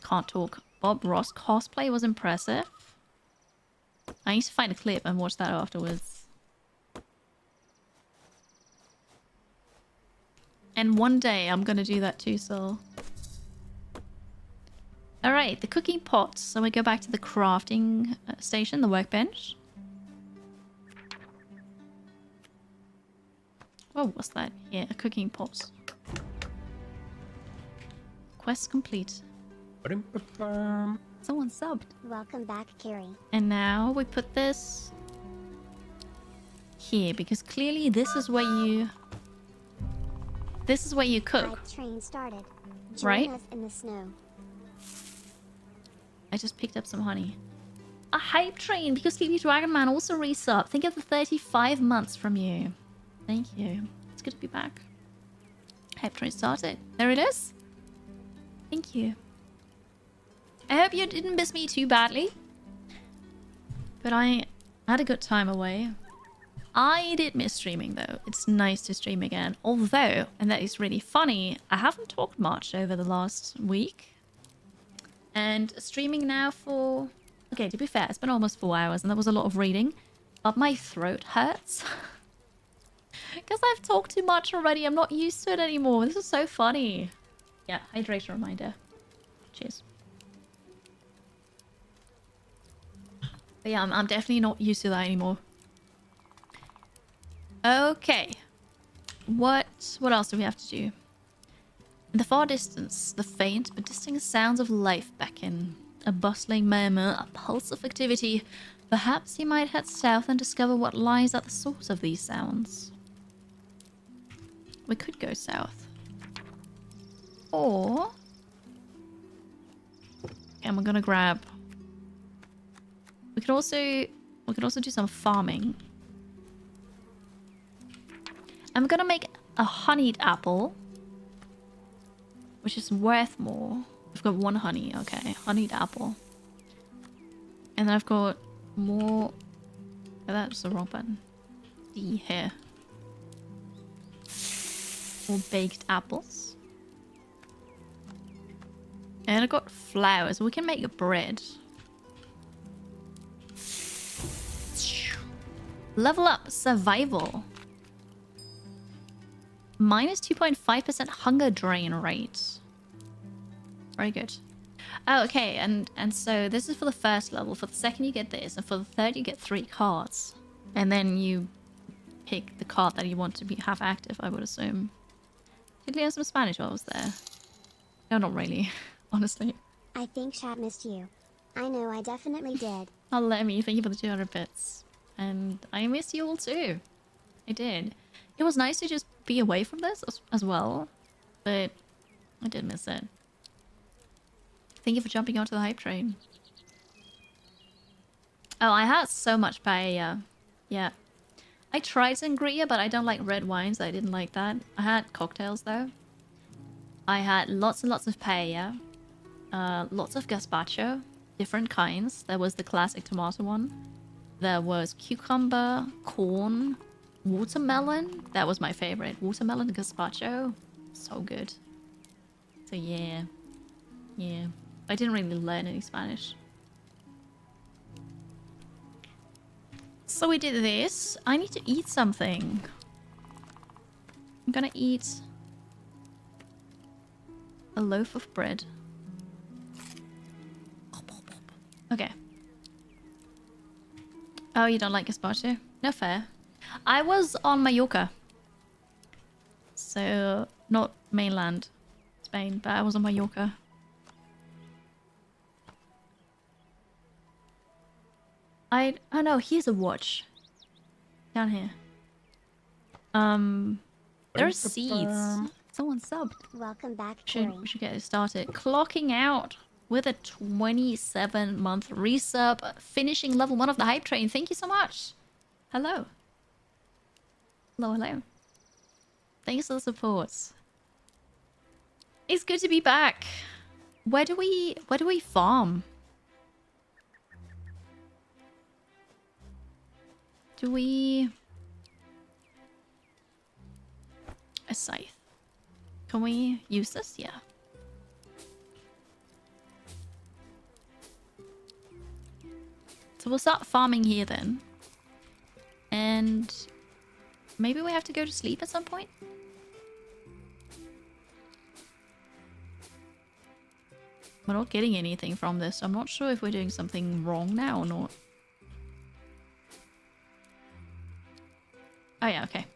can't talk. Bob Ross cosplay was impressive. I need to find a clip and watch that afterwards. And one day I'm gonna do that too, so... Alright, the cooking pot. So we go back to the crafting station, the workbench. Oh, what's that? Yeah, a cooking pot. Quest complete. Someone subbed. Welcome back, Carrie. And now we put this here, because clearly this is where you cook. Hype train started. Join Right? us in the snow. I just picked up some honey. A hype train, because Sleepy Dragon Man also resub. Think of the 35 months from you. Thank you. It's good to be back. Hype train started. There it is. Thank you. I hope you didn't miss me too badly. But I had a good time away. I did miss streaming though. It's nice to stream again. Although, and that is really funny, I haven't talked much over the last week. And streaming now for... Okay, to be fair, it's been almost 4 hours and there was a lot of reading. But my throat hurts. Because I've talked too much already. I'm not used to it anymore. This is so funny. Yeah, hydration reminder. Cheers. But yeah, I'm definitely not used to that anymore. Okay. What else do we have to do? In the far distance, the faint but distinct sounds of life beckon. A bustling murmur, a pulse of activity. Perhaps you might head south and discover what lies at the source of these sounds. We could go south. Or... And we're gonna grab... We could also do some farming. I'm gonna make a honeyed apple. Which is worth more. I've got 1 honey. Okay, honeyed apple. And then I've got more... Oh, that's the wrong button. D here. More baked apples. And I got flour, so we can make a bread. Level up survival. Minus 2.5% hunger drain rate. Very good. Oh, okay, and so this is for the first level. For the second you get this, and for the third you get 3 cards. And then you pick the card that you want to have active, I would assume. Did you learn some Spanish while I was there? No, not really, honestly. I think chat missed you. I know I definitely did. Oh, let me. Thank you for the 200 bits. And I missed you all too. I did. It was nice to just be away from this as well. But I did miss it. Thank you for jumping onto the hype train. Oh, I had so much paella. Yeah. I tried sangria, but I don't like red wines. I didn't like that. I had cocktails, though. I had lots and lots of paella. Lots of gazpacho. Different kinds. There was the classic tomato one. There was cucumber, corn, watermelon. That was my favorite. Watermelon gazpacho. So good. So yeah. Yeah. I didn't really learn any Spanish. So we did this. I need to eat something. I'm gonna eat a loaf of bread. Okay. Oh, you don't like gazpacho? No fair. I was on Mallorca. So, not mainland Spain, but I was on Mallorca. Oh no, here's a watch. Down here. There are seeds. Someone subbed. Welcome back, We should get it started. Clocking out with a 27-month resub, finishing level 1 of the hype train. Thank you so much. Hello. Hello, hello. Thanks for the support. It's good to be back. Where do we farm? Do we... A scythe. Can we use this? Yeah. So we'll start farming here then. And maybe we have to go to sleep at some point? We're not getting anything from this, so I'm not sure if we're doing something wrong now or not. Oh yeah, okay.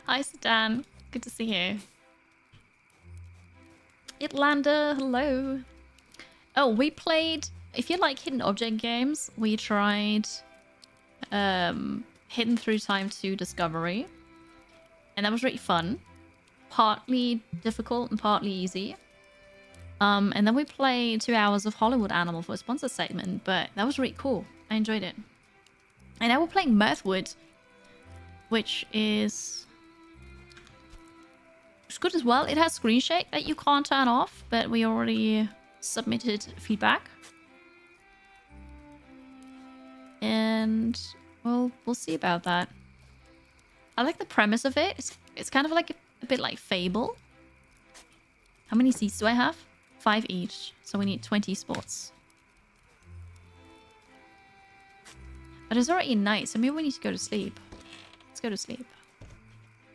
Hi, Stan. Good to see you. Itlanda, hello. Oh, we played... If you like hidden object games, we tried Hidden Through Time 2 Discovery. And that was really fun. Partly difficult and partly easy. And then we played 2 hours of Hollywood Animal for a sponsor segment, but that was really cool. I enjoyed it. And now we're playing Mirthwood, which is... It's good as well. It has screen shake that you can't turn off, but we already submitted feedback. And well, we'll see about that. I like the premise of it. It's kind of like a bit like Fable. How many seats do I have? 5 each. So we need 20 spots. But it's already night, so maybe we need to go to sleep. Let's go to sleep.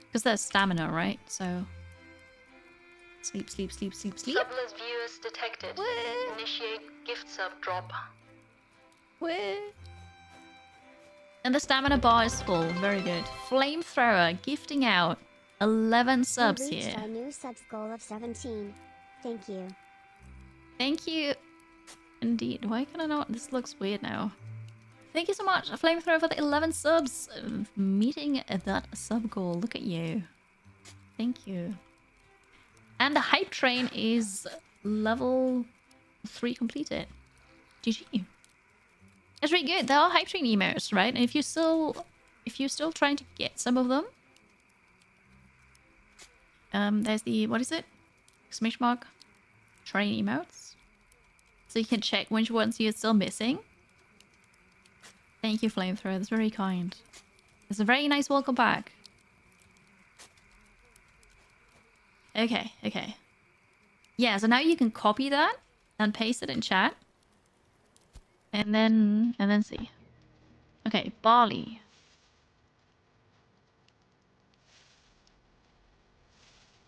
Because there's stamina, right? So... Sleep, sleep, sleep, sleep, sleep. Subless viewers detected. What? Initiate gift sub drop. Where? And the stamina bar is full. Very good. Flamethrower gifting out 11 subs We reached here. our new subs goal of 17. Thank you. Thank you. Indeed. Why can I not? This looks weird now. Thank you so much, Flamethrower, for the 11 subs. Meeting that sub goal. Look at you. Thank you. And the hype train is level 3 completed. GG. It's really good. There are hype train emotes, right? And if you're still trying to get some of them, there's the, what is it? Exclamation mark train emotes. So you can check which ones you're still missing. Thank you, Flamethrower. That's very kind. It's a very nice welcome back. Okay, okay. Yeah, so now you can copy that and paste it in chat. And then see. Okay, barley.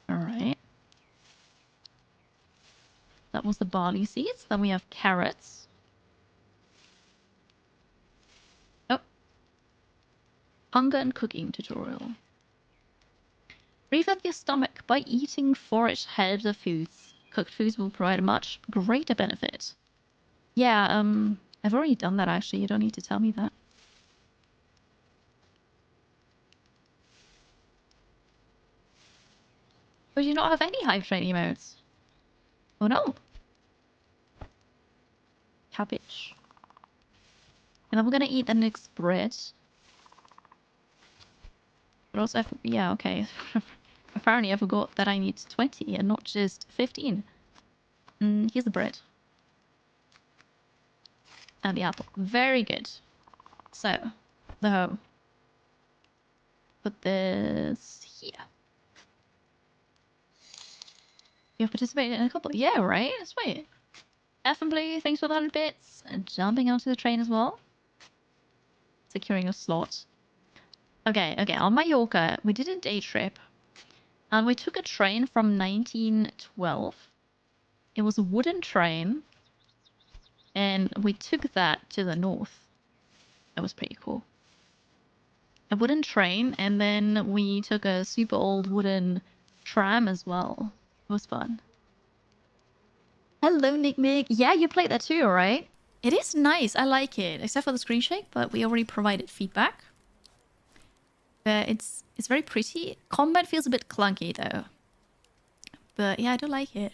Alright. That was the barley seeds. Then we have carrots. Oh. Hunger and cooking tutorial. Refill your stomach by eating forage herbs or foods. Cooked foods will provide a much greater benefit. Yeah, I've already done that actually. You don't need to tell me that. Or do you not have any hive train emotes? Oh no. Cabbage. And then we're gonna eat the next bread. But also, yeah, okay. Apparently I forgot that I need 20 and not just 15. Here's the bread. And the apple. Very good. So, the home. Put this here. You have participated in a couple. Yeah, right? Sweet. F and Blue, thanks for the 100 bits. And jumping onto the train as well. Securing a slot. Okay, on Mallorca, we did a day trip. And we took a train from 1912. It was a wooden train. And we took that to the north. That was pretty cool. A wooden train, and then we took a super old wooden tram as well. It was fun. Hello, Nick Mig. Yeah, you played that too, right? It is nice. I like it, except for the screen shake, but we already provided feedback. But it's very pretty. Combat feels a bit clunky though. But yeah, I do like it.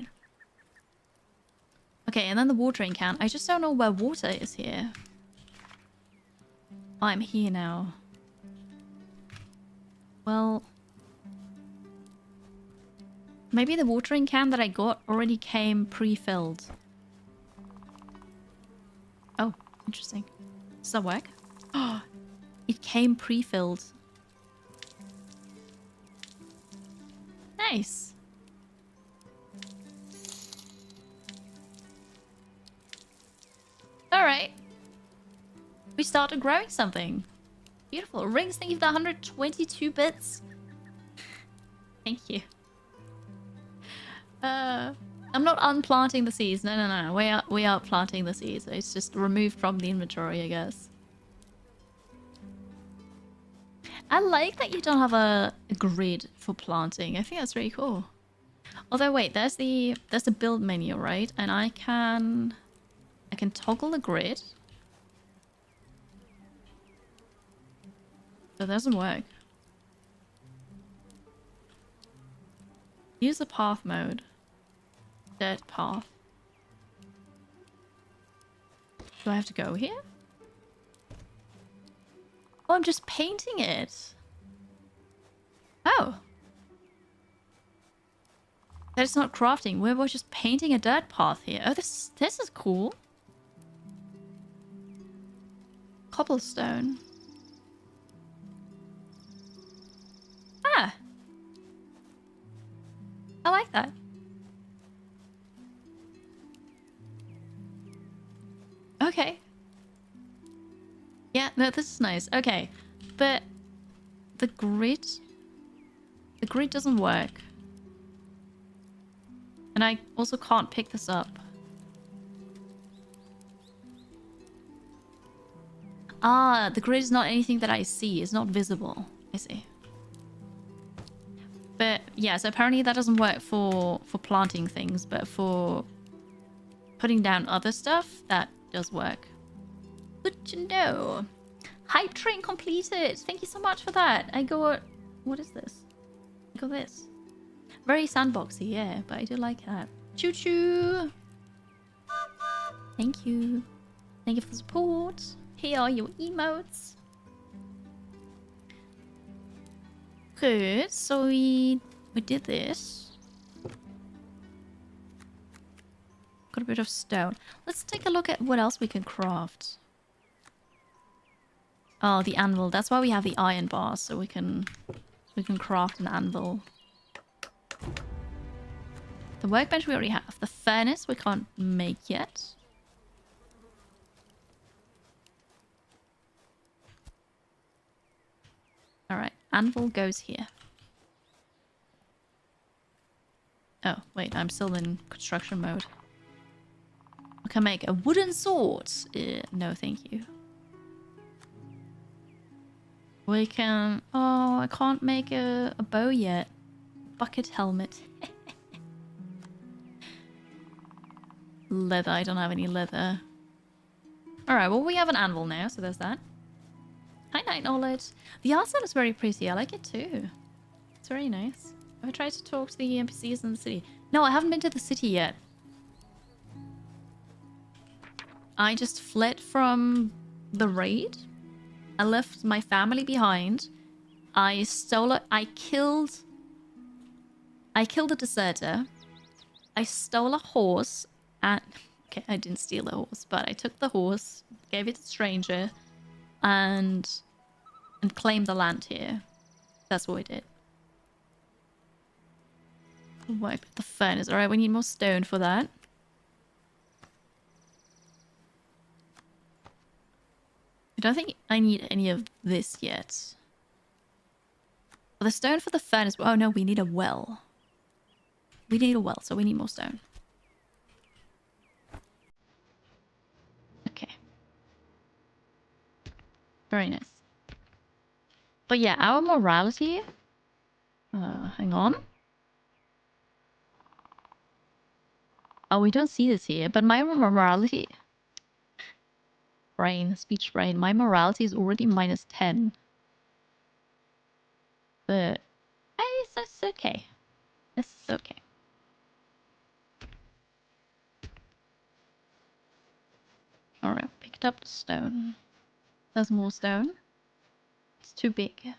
Okay, and then the watering can. I just don't know where water is here. Oh, I'm here now. Well, maybe the watering can that I got already came pre-filled. Oh, interesting. Does that work? Oh, it came pre-filled. Nice. All right. We started growing something. Beautiful. Rings, thank you for the 122 bits. Thank you. I'm not unplanting the seeds. No. We are planting the seeds. It's just removed from the inventory, I guess. I like that you don't have a grid for planting. I think that's really cool. Although wait, there's the build menu, right? And I can toggle the grid. That doesn't work. Use the path mode. Dirt path. Do I have to go here? Oh, I'm just painting it. Oh. That is not crafting. We're just painting a dirt path here. Oh, this is cool. Cobblestone. Ah. I like that. Okay. Yeah, no, this is nice. Okay. But the grid doesn't work. And I also can't pick this up. Ah, the grid is not anything that I see. It's not visible. I see. But yeah, so apparently that doesn't work for planting things, but for putting down other stuff, that does work. Good to know. Hype train completed. Thank you so much for that. I got... What is this? I got this. Very sandboxy, yeah, but I do like that. Choo choo. Thank you. Thank you for the support. Here are your emotes. Good. So we did this. Got a bit of stone. Let's take a look at what else we can craft. Oh, the anvil. That's why we have the iron bars, so we can craft an anvil. The workbench we already have. The furnace we can't make yet. Alright, anvil goes here. Oh, wait, I'm still in construction mode. I can make a wooden sword. No, thank you. We can... Oh, I can't make a bow yet. Bucket helmet. Leather, I don't have any leather. Alright, well we have an anvil now, so there's that. Hi Night Knowledge. The art style is very pretty, I like it too. It's very nice. Have I tried to talk to the NPCs in the city? No, I haven't been to the city yet. I just fled from the raid. I left my family behind. I killed a deserter. I stole a horse and... Okay, I didn't steal a horse, but I took the horse, gave it to a stranger, and claimed the land here. That's what I did. Wipe the furnace. Alright, we need more stone for that. I don't think I need any of this yet. Well, the stone for the furnace... Oh no, we need a well. We need a well, so we need more stone. Okay. Very nice. But yeah, our morality... hang on. Oh, we don't see this here, but my morality... Speech brain. My morality is already -10. But... It's okay. This is okay. Alright, picked up the stone. There's more stone. It's too big.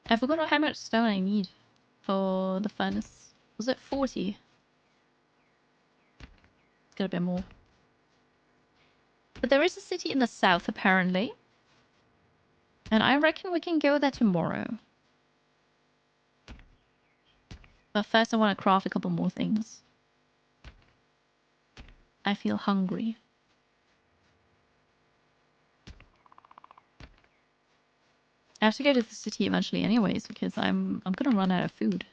I forgot how much stone I need for the furnace. Was it 40? It's got a bit more. But there is a city in the south, apparently. And I reckon we can go there tomorrow. But first I want to craft a couple more things. I feel hungry. I have to go to the city eventually anyways, because I'm gonna run out of food.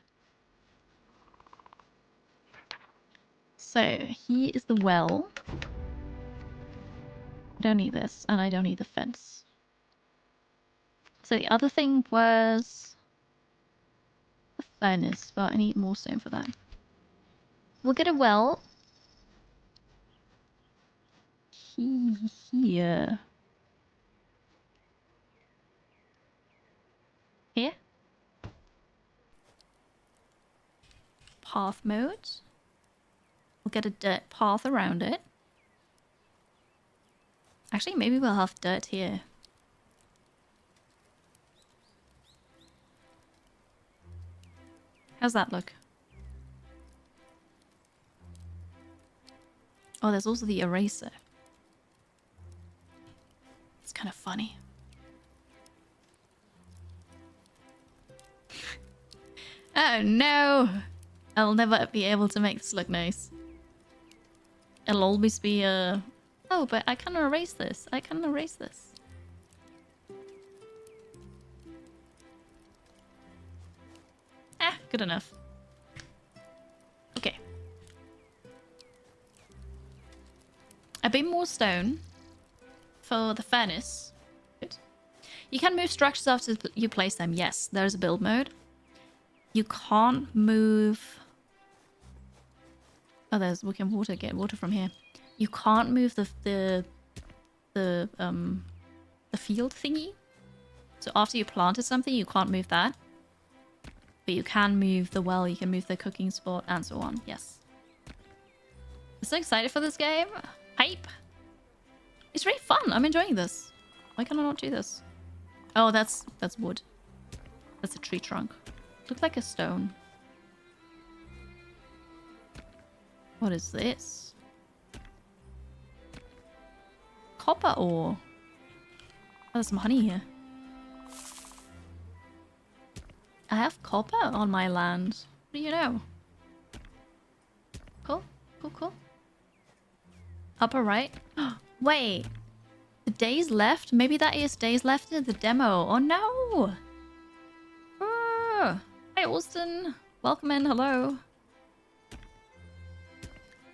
So, here is the well. I don't need this, and I don't need the fence. So the other thing was... the furnace, but I need more stone for that. We'll get a well. Here. Here? Path mode. We'll get a dirt path around it. Actually, maybe we'll have dirt here. How's that look? Oh, there's also the eraser. It's kind of funny. Oh no! I'll never be able to make this look nice. It'll always be a... Oh, but I can erase this. I can erase this. Ah, good enough. Okay. A bit more stone for the furnace. Good. You can move structures after you place them. Yes, there's a build mode. You can't move... Oh, we can get water from here. You can't move the field thingy. So after you planted something, you can't move that. But you can move the well, you can move the cooking spot, and so on. Yes. I'm so excited for this game. Hype. It's really fun. I'm enjoying this. Why can I not do this? Oh, that's wood. That's a tree trunk. Looks like a stone. What is this? Copper ore. Oh, there's some honey here. I have copper on my land. What do you know? Cool. Cool, cool. Upper right. Wait. The days left? Maybe that is days left in the demo. Oh no! Hi, Austin. Welcome in. Hello.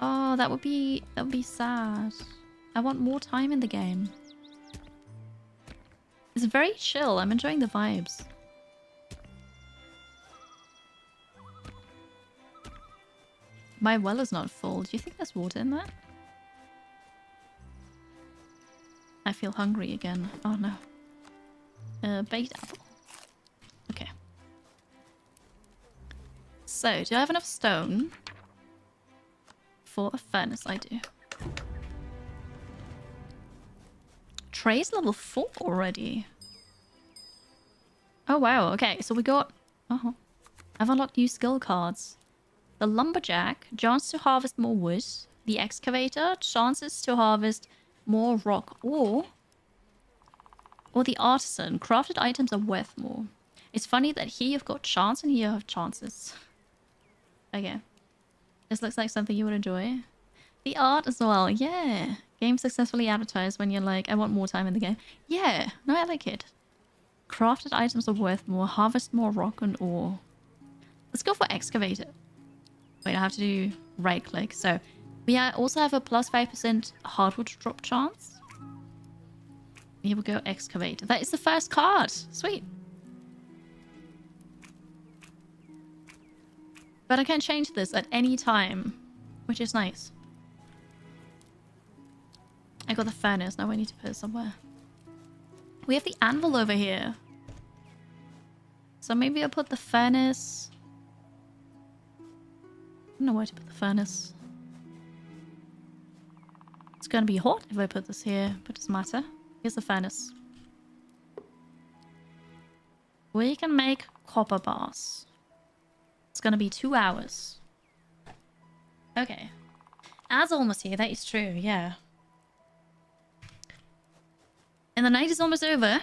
Oh, that would be sad. I want more time in the game. It's very chill. I'm enjoying the vibes. My well is not full. Do you think there's water in there? I feel hungry again. Oh no. Baked apple. Okay. So, do I have enough stone for a furnace? I do. Trey's level 4 already. Oh wow, okay, so we got... Oh, I've unlocked new skill cards. The Lumberjack, chance to harvest more wood. The Excavator, chances to harvest more rock ore. Or the Artisan, crafted items are worth more. It's funny that here you've got chance and here you have chances. Okay. This looks like something you would enjoy. The art as well, yeah. Game successfully advertised when you're like, I want more time in the game. Yeah, no, I like it. Crafted items are worth more. Harvest more rock and ore. Let's go for Excavator. Wait, I have to do right click. So we also have a plus 5% hardwood drop chance. Here we go, Excavator. That is the first card. Sweet. But I can change this at any time, which is nice. I got the furnace. Now I need to put it somewhere. We have the anvil over here. So maybe I'll put the furnace... I don't know where to put the furnace. It's gonna be hot if I put this here, but it doesn't matter. Here's the furnace. We can make copper bars. It's gonna be 2 hours. Okay. As almost here, that is true, yeah. And the night is almost over.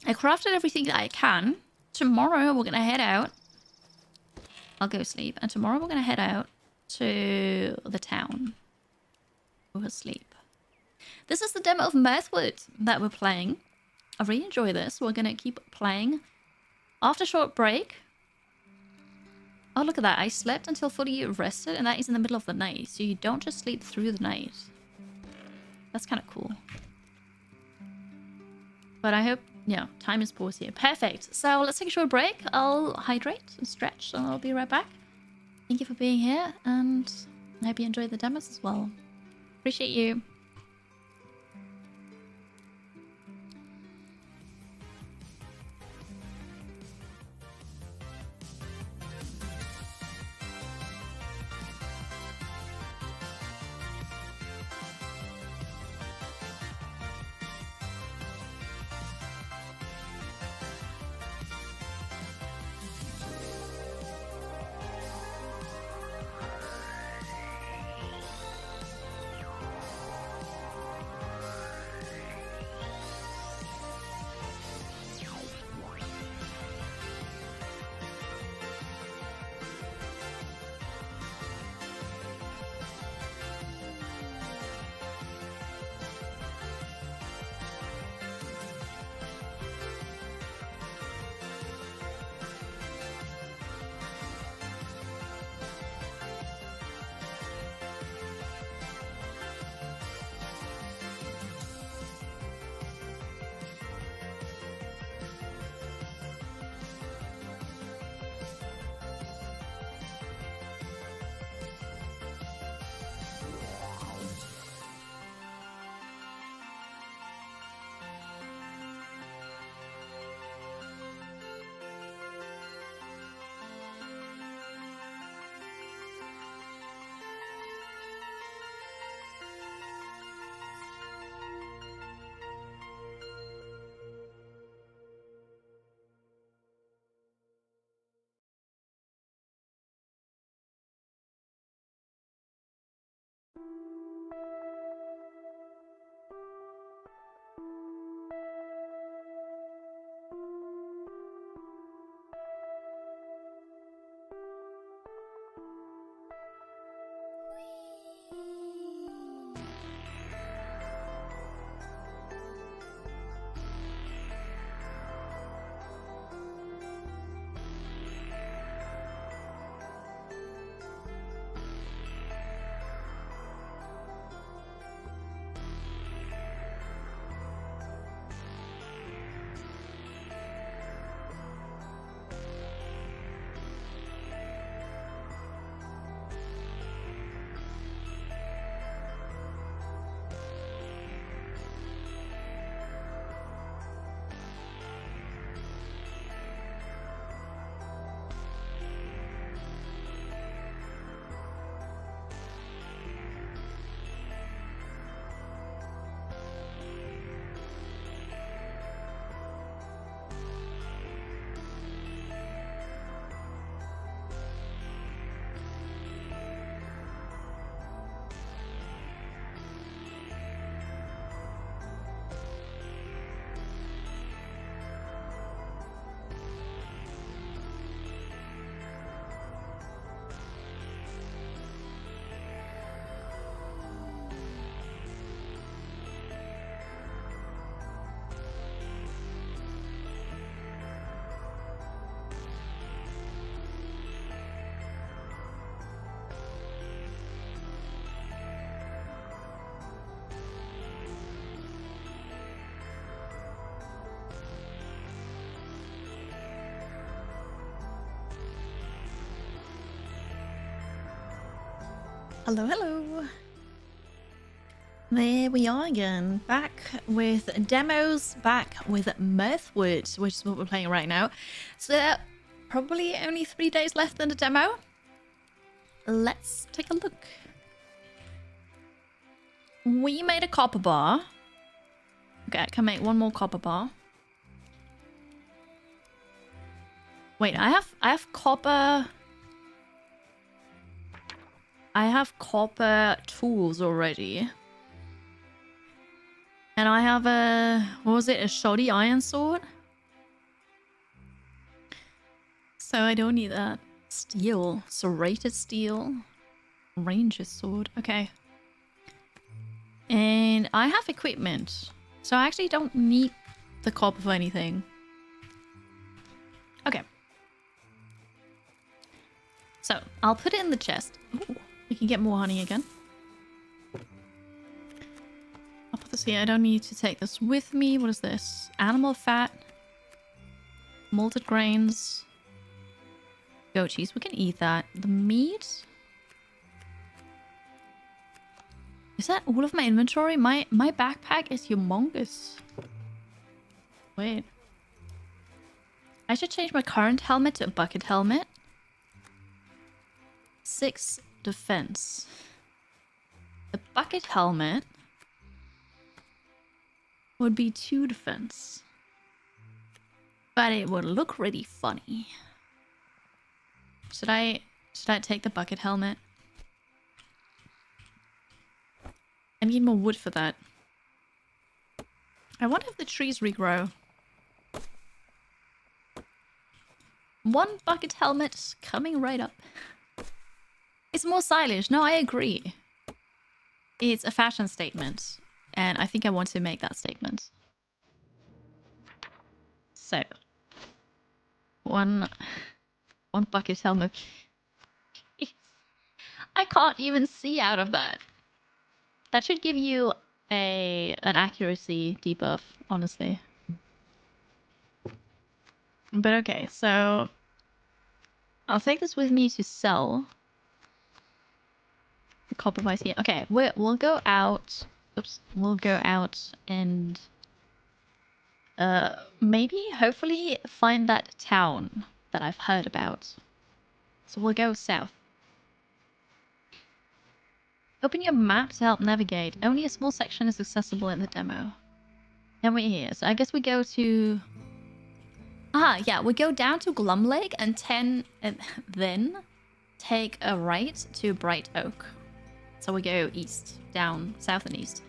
I crafted everything that I can. Tomorrow we're gonna head out. I'll go sleep. And tomorrow we're gonna head out to the town. We'll sleep. This is the demo of Mirthwood that we're playing. I really enjoy this. We're gonna keep playing. After a short break. Oh, look at that. I slept until fully rested, and that is in the middle of the night. So you don't just sleep through the night. That's kind of cool. But I hope, yeah, time is paused here. Perfect. So let's take a short break. I'll hydrate and stretch, and I'll be right back. Thank you for being here, and I hope you enjoyed the demos as well. Appreciate you. Hello, hello. There we are again. Back with demos, back with Mirthwood, which is what we're playing right now. So probably only 3 days left in the demo. Let's take a look. We made a copper bar. Okay, I can make one more copper bar. Wait, I have copper... I have copper tools already. And I have a... what was it? A shoddy iron sword? So I don't need that. Steel. Serrated steel. Ranger sword. Okay. And I have equipment. So I actually don't need the copper for anything. Okay. So I'll put it in the chest. Ooh, we can get more honey again. I'll put this here. I don't need to take this with me. What is this? Animal fat. Malted grains. Goat cheese. We can eat that. The meat. Is that all of my inventory? My backpack is humongous. Wait. I should change my current helmet to a bucket helmet. 6 defense. The bucket helmet would be 2 defense. But it would look really funny. Should I take the bucket helmet? I need more wood for that. I wonder if the trees regrow. 1 bucket helmet coming right up. It's more stylish. No, I agree. It's a fashion statement. And I think I want to make that statement. So. One bucket helmet. I can't even see out of that. That should give you an accuracy debuff, honestly. But okay, so I'll take this with me to sell. The copper vice here. Okay, we'll go out. Oops, we'll go out and maybe, hopefully, find that town that I've heard about. So we'll go south. Open your map to help navigate. Only a small section is accessible in the demo. And we're here. So I guess we go to... ah, yeah. We go down to Glum Lake and then take a right to Bright Oak. So we go east, down, south and east.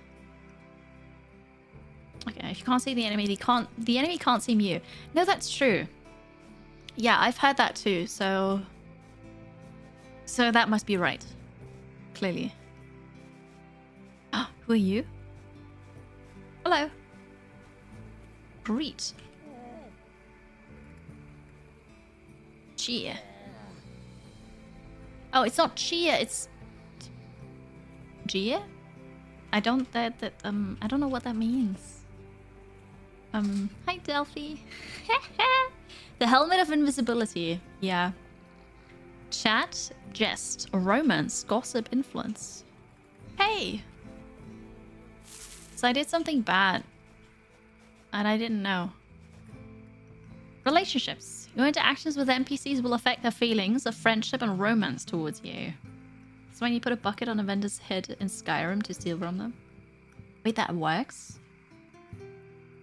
Okay, if you can't see the enemy, the enemy can't see you. No, that's true. Yeah, I've heard that too. So that must be right. Clearly. Who are you? Hello. Greet. Cheer. Oh, it's not cheer, it's Gia? I don't know what that means. Hi Delphi. The helmet of invisibility. Yeah. Chat, jest, romance, gossip, influence. Hey! So I did something bad. And I didn't know. Relationships. Your interactions with NPCs will affect their feelings of friendship and romance towards you. So when you put a bucket on a vendor's head in Skyrim to steal from them. Wait, that works?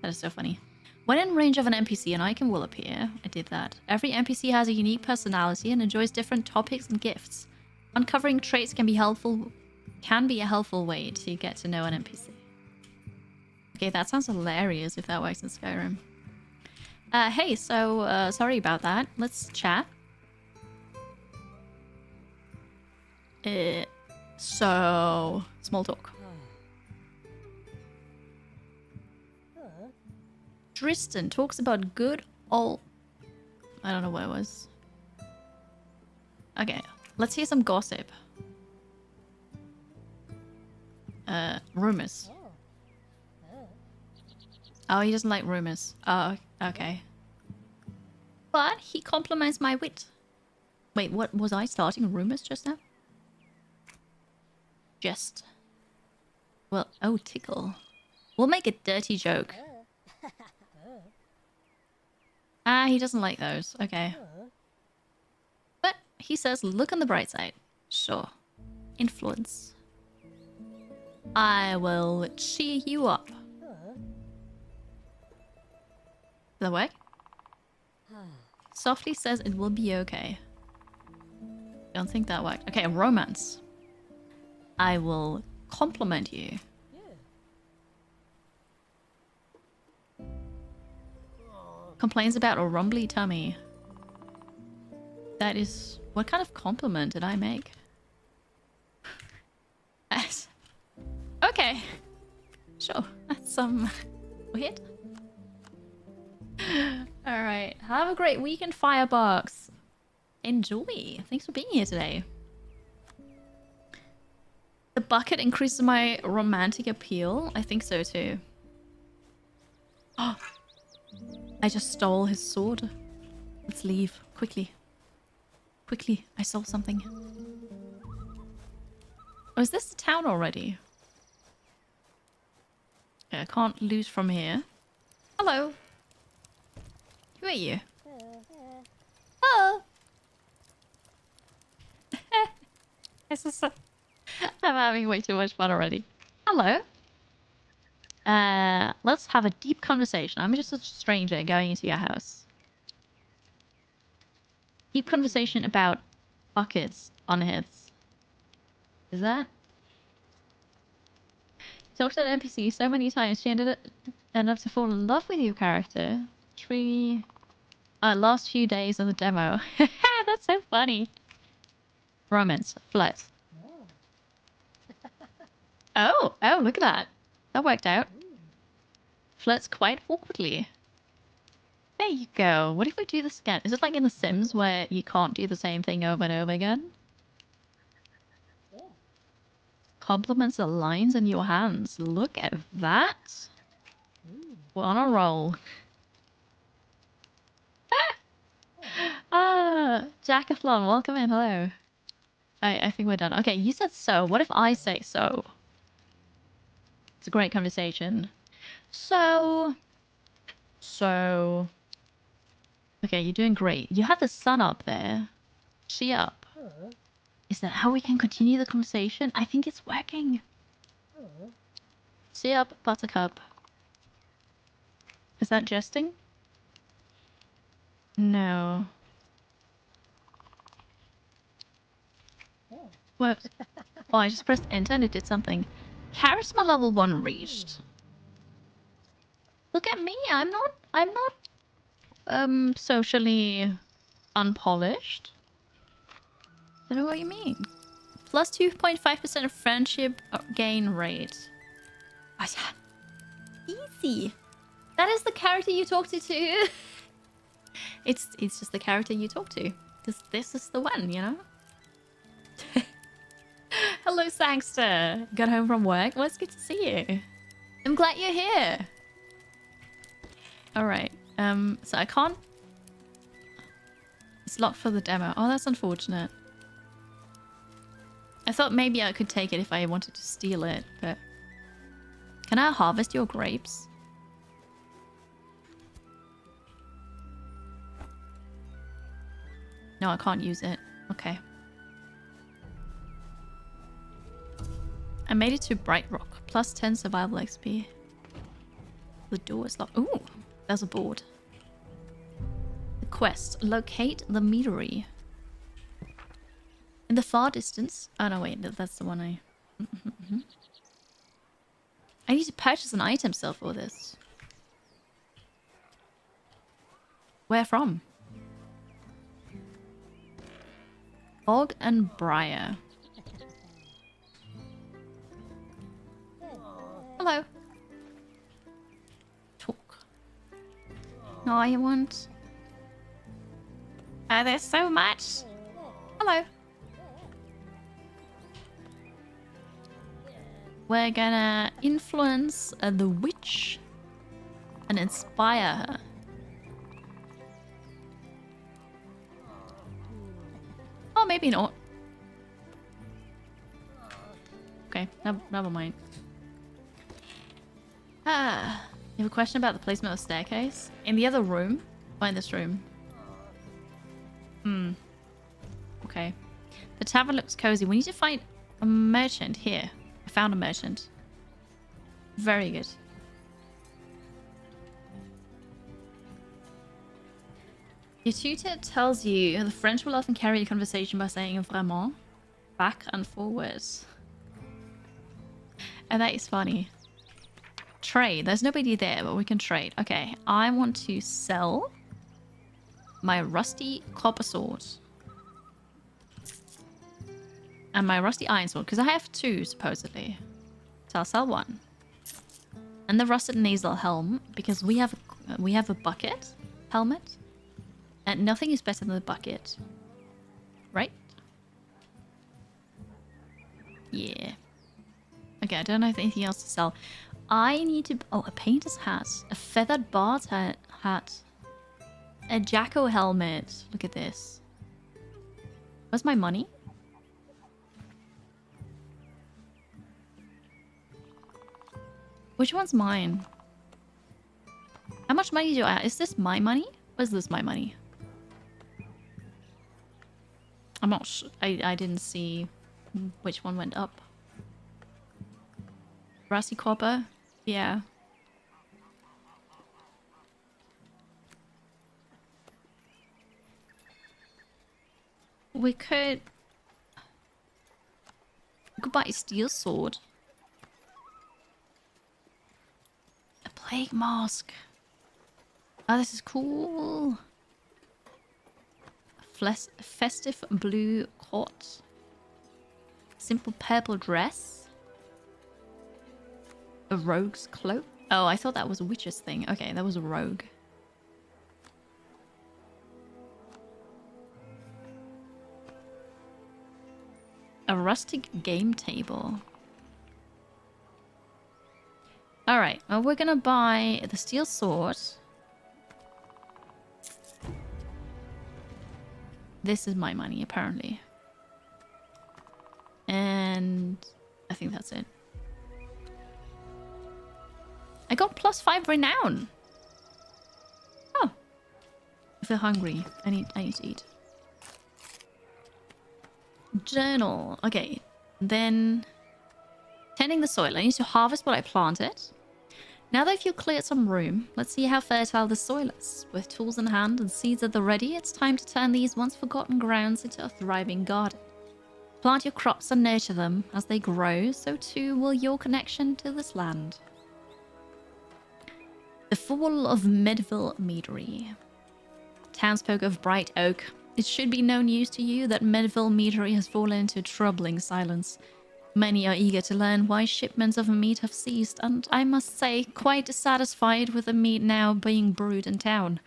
That is so funny. When in range of an NPC, an icon will appear. I did that. Every NPC has a unique personality and enjoys different topics and gifts. Uncovering traits can be a helpful way to get to know an NPC. Okay, that sounds hilarious if that works in Skyrim. Hey, so, sorry about that. Let's chat. So... small talk. Tristan talks about good old... I don't know what it was. Okay, let's hear some gossip. Rumors. Oh, he doesn't like rumors. Oh, okay. But he compliments my wit. Wait, what? Was I starting rumors just now? Just. Well, oh, tickle. We'll make a dirty joke. Ah, he doesn't like those. Okay. But he says, look on the bright side. Sure. Influence. I will cheer you up. Does that work? Softly says it will be okay. Don't think that worked. Okay, romance. I will compliment you. Complains about a rumbly tummy. That is... What kind of compliment did I make? Okay. Sure. That's weird. Alright. Have a great weekend, Firebox. Enjoy. Thanks for being here today. The bucket increases my romantic appeal? I think so too. Oh. I just stole his sword. Let's leave. Quickly. Quickly. I stole something. Oh, is this the town already? Okay, I can't lose from here. Hello. Who are you? Oh. This is I'm having way too much fun already. Hello. Let's have a deep conversation. I'm just a stranger going into your house. Deep conversation about buckets on heads. Is that? Talked to an NPC so many times she ended up to fall in love with your character. Last few days of the demo. That's so funny. Romance. Flirt. Oh, look at that. That worked out. Flirts quite awkwardly. There you go. What if we do this again? Is it like in The Sims where you can't do the same thing over and over again? Compliments the lines in your hands. Look at that. We're on a roll. Jacathlon, welcome in. Hello. I think we're done. Okay, you said so. What if I say so? It's a great conversation. So... Okay, you're doing great. You have the sun up there. She up. Is that how we can continue the conversation? I think it's working. She up, Buttercup. Is that jesting? No. Whoops. Oh, I just pressed enter and it did something. Charisma level 1 reached. Look at me. I'm not socially unpolished. I don't know what you mean. Plus 2.5% of friendship gain rate. Oh, yeah. Easy. That is the character you talk to too. It's just the character you talk to. Because this is the one, you know? Hello, Sangster. Got home from work? Well, it's good to see you. I'm glad you're here. Alright. So I can't... It's locked for the demo. Oh, that's unfortunate. I thought maybe I could take it if I wanted to steal it, but... Can I harvest your grapes? No, I can't use it. Okay. I made it to Bright Rock. Plus 10 survival XP. The door is locked. Ooh, there's a board. The quest. Locate the meadery. In the far distance... Oh, no, wait. That's the one I... I need to purchase an item still for this. Where from? Bog and Briar. Hello. Talk. No, I want... there's so much. Hello. We're gonna influence the witch and inspire her. Oh, maybe not. Okay, never mind. Ah, you have a question about the placement of the staircase? In the other room? Find this room. Okay. The tavern looks cozy. We need to find a merchant here. I found a merchant. Very good. Your tutor tells you the French will often carry the conversation by saying vraiment back and forwards. And that is funny. Trade. There's nobody there, but we can trade. Okay, I want to sell my rusty copper sword. And my rusty iron sword, because I have two, supposedly. So I'll sell one. And the rusted nasal helm, because we have a bucket helmet. And nothing is better than the bucket. Right? Yeah. Okay, I don't have anything else to sell. I need to... Oh, a painter's hat. A feathered bard hat. A Jacko helmet. Look at this. Where's my money? Which one's mine? How much money do I have? Is this my money? Or is this my money? I'm not sure. I didn't see which one went up. Rusty copper? Yeah. We could buy a steel sword. A plague mask. Oh, this is cool. Festive blue coat. Simple purple dress. A rogue's cloak. Oh, I thought that was a witch's thing. Okay, that was a rogue. A rustic game table. Alright, well, we're gonna buy the steel sword. This is my money, apparently. And I think that's it. I got +5 renown. Oh. I feel hungry. I need to eat. Journal. Okay. Then tending the soil. I need to harvest what I planted. Now that you've cleared some room, let's see how fertile the soil is. With tools in hand and seeds at the ready, it's time to turn these once forgotten grounds into a thriving garden. Plant your crops and nurture them. As they grow, so too will your connection to this land. The fall of Medville Meadery. Townsfolk of Bright Oak. It should be no news to you that Medville Meadery has fallen into troubling silence. Many are eager to learn why shipments of meat have ceased, and I must say, quite dissatisfied with the meat now being brewed in town.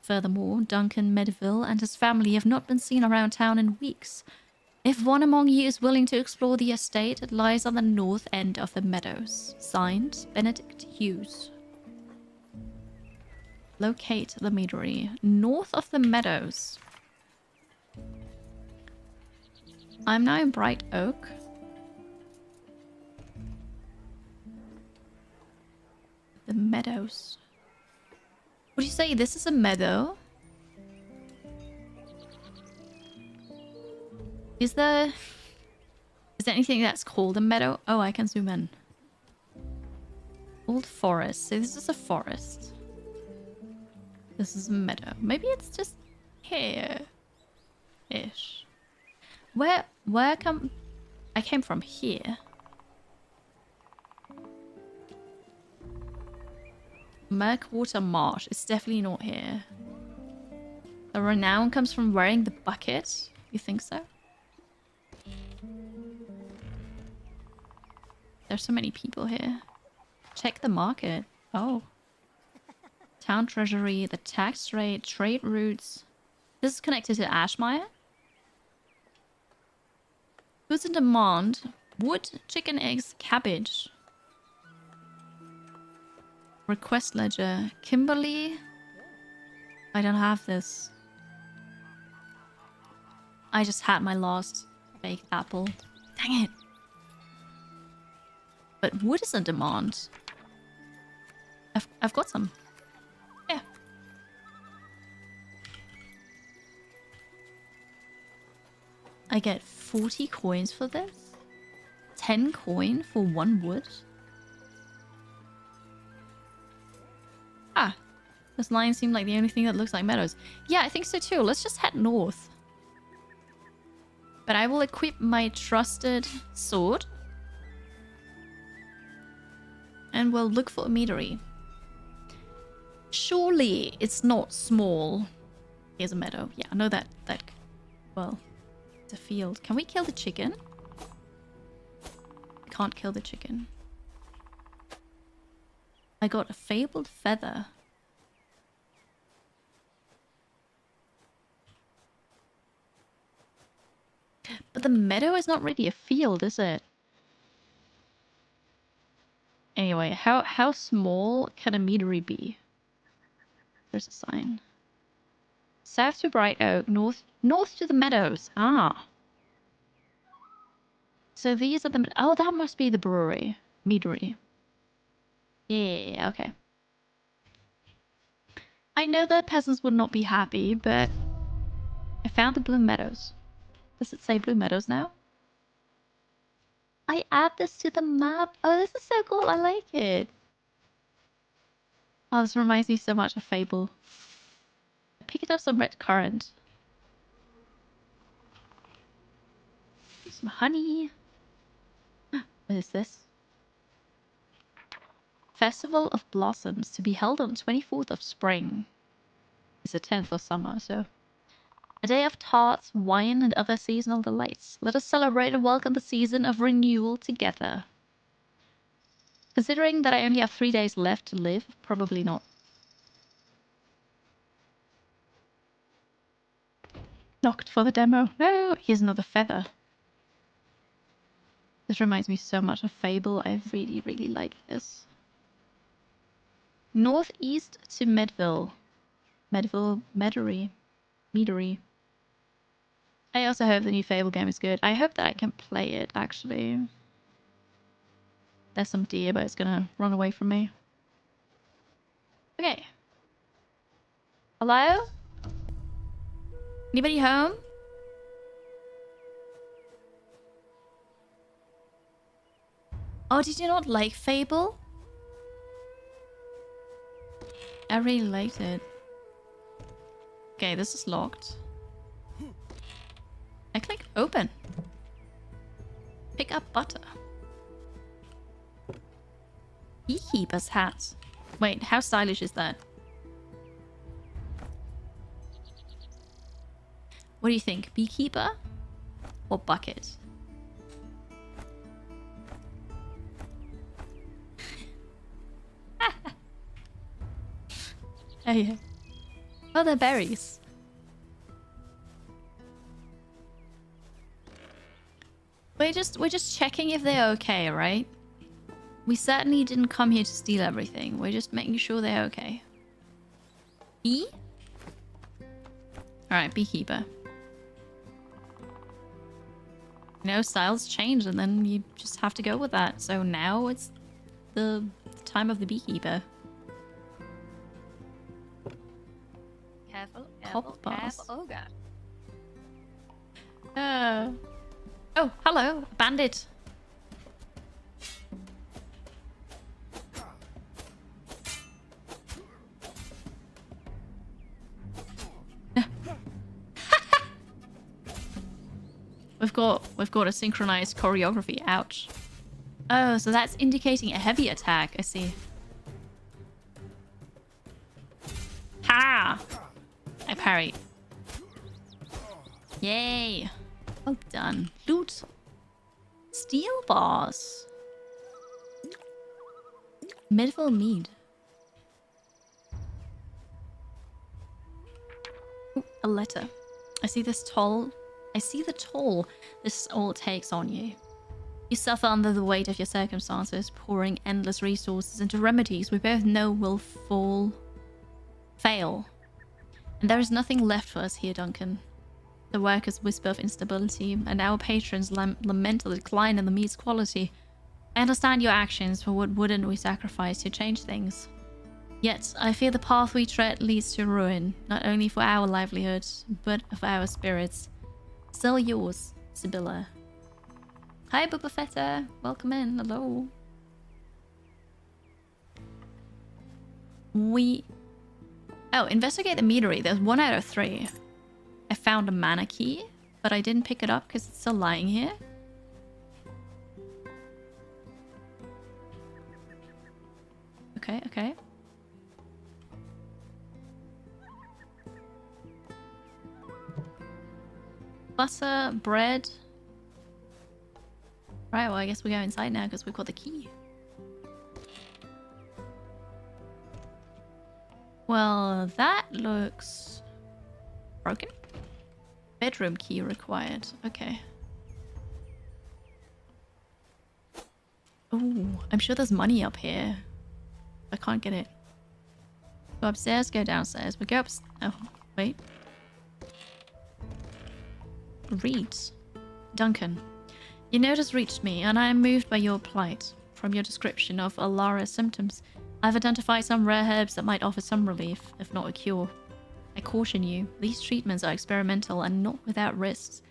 Furthermore, Duncan Medville and his family have not been seen around town in weeks. If one among you is willing to explore the estate, it lies on the north end of the meadows. Signed, Benedict Hughes. Locate the meadery. North of the meadows. I'm now in Bright Oak. The meadows. Would you say this is a meadow? Is there anything that's called a meadow? Oh, I can zoom in. Old forest. So this is a forest. This is a meadow. Maybe it's just here-ish. Where come... I came from here. Mirthwood Marsh. It's definitely not here. The renown comes from wearing the bucket. You think so? There's so many people here. Check the market. Oh. Town treasury, the tax rate, trade routes. This is connected to Ashmire. Goods in demand. Wood, chicken, eggs, cabbage. Request ledger. Kimberly. I don't have this. I just had my last baked apple. Dang it. But wood is in demand. I've got some. Yeah. I get 40 coins for this? 10 coin for 1 wood? Ah. This line seemed like the only thing that looks like meadows. Yeah, I think so too. Let's just head north. But I will equip my trusted sword. And we'll look for a meadery. Surely it's not small. Here's a meadow. Yeah, I know that. Well, it's a field. Can we kill the chicken? Can't kill the chicken. I got a fabled feather. But the meadow is not really a field, is it? Anyway, how small can a meadery be? There's a sign. South to Bright Oak, north to the meadows. Ah. So these are the... Oh, that must be the brewery. Meadery. Yeah, okay. I know that peasants would not be happy, but I found the Blue Meadows. Does it say Blue Meadows now? I add this to the map. Oh, this is so cool. I like it. Oh, this reminds me so much of Fable. I picked up some red currant. Some honey. What is this? Festival of Blossoms to be held on 24th of spring. It's the 10th of summer, so... A day of tarts, wine, and other seasonal delights. Let us celebrate and welcome the season of renewal together. Considering that I only have 3 days left to live, probably not. Knocked for the demo. No! Here's another feather. This reminds me so much of Fable. I really, really like this. Northeast to Medville. Meadery. I also hope the new Fable game is good. I hope that I can play it, actually. There's some deer, but it's gonna run away from me. Okay. Hello? Anybody home? Oh, did you not like Fable? I really liked it. Okay, this is locked. I click open. Pick up butter. Beekeeper's hat. Wait, how stylish is that? What do you think? Beekeeper or bucket? Oh yeah. Oh, they're berries. We're just checking if they're okay, right? We certainly didn't come here to steal everything. We're just making sure they're okay. Bee? Alright, beekeeper. You know, styles change and then you just have to go with that. So now it's the time of the beekeeper. Careful, Cobbled bars. ogre. Oh, hello, bandit. We've got a synchronized choreography. Ouch. Oh, so that's indicating a heavy attack. I see. Ha! I parry. Yay. Well done. Loot. Steel bars. Medieval mead. Ooh, a letter. I see the toll this all takes on you. You suffer under the weight of your circumstances, pouring endless resources into remedies we both know will fail. And there is nothing left for us here, Duncan. The workers whisper of instability, and our patrons lament the decline in the meat's quality. I understand your actions, for what wouldn't we sacrifice to change things? Yet, I fear the path we tread leads to ruin, not only for our livelihood, but for our spirits. Still yours, Sibylla. Hi, Boba Fetta. Welcome in. Hello. Oh, investigate the meadery. There's 1 out of 3. I found a mana key, but I didn't pick it up because it's still lying here. Okay, okay. Butter, bread. Right, well, I guess we go inside now because we've got the key. Well, that looks broken. Bedroom key required. Okay. Ooh, I'm sure there's money up here. I can't get it. Go upstairs, go downstairs. We go up. Oh, wait. Read. Duncan. Your note has reached me, and I am moved by your plight. From your description of Alara's symptoms, I've identified some rare herbs that might offer some relief, if not a cure. I caution you, these treatments are experimental and not without risks.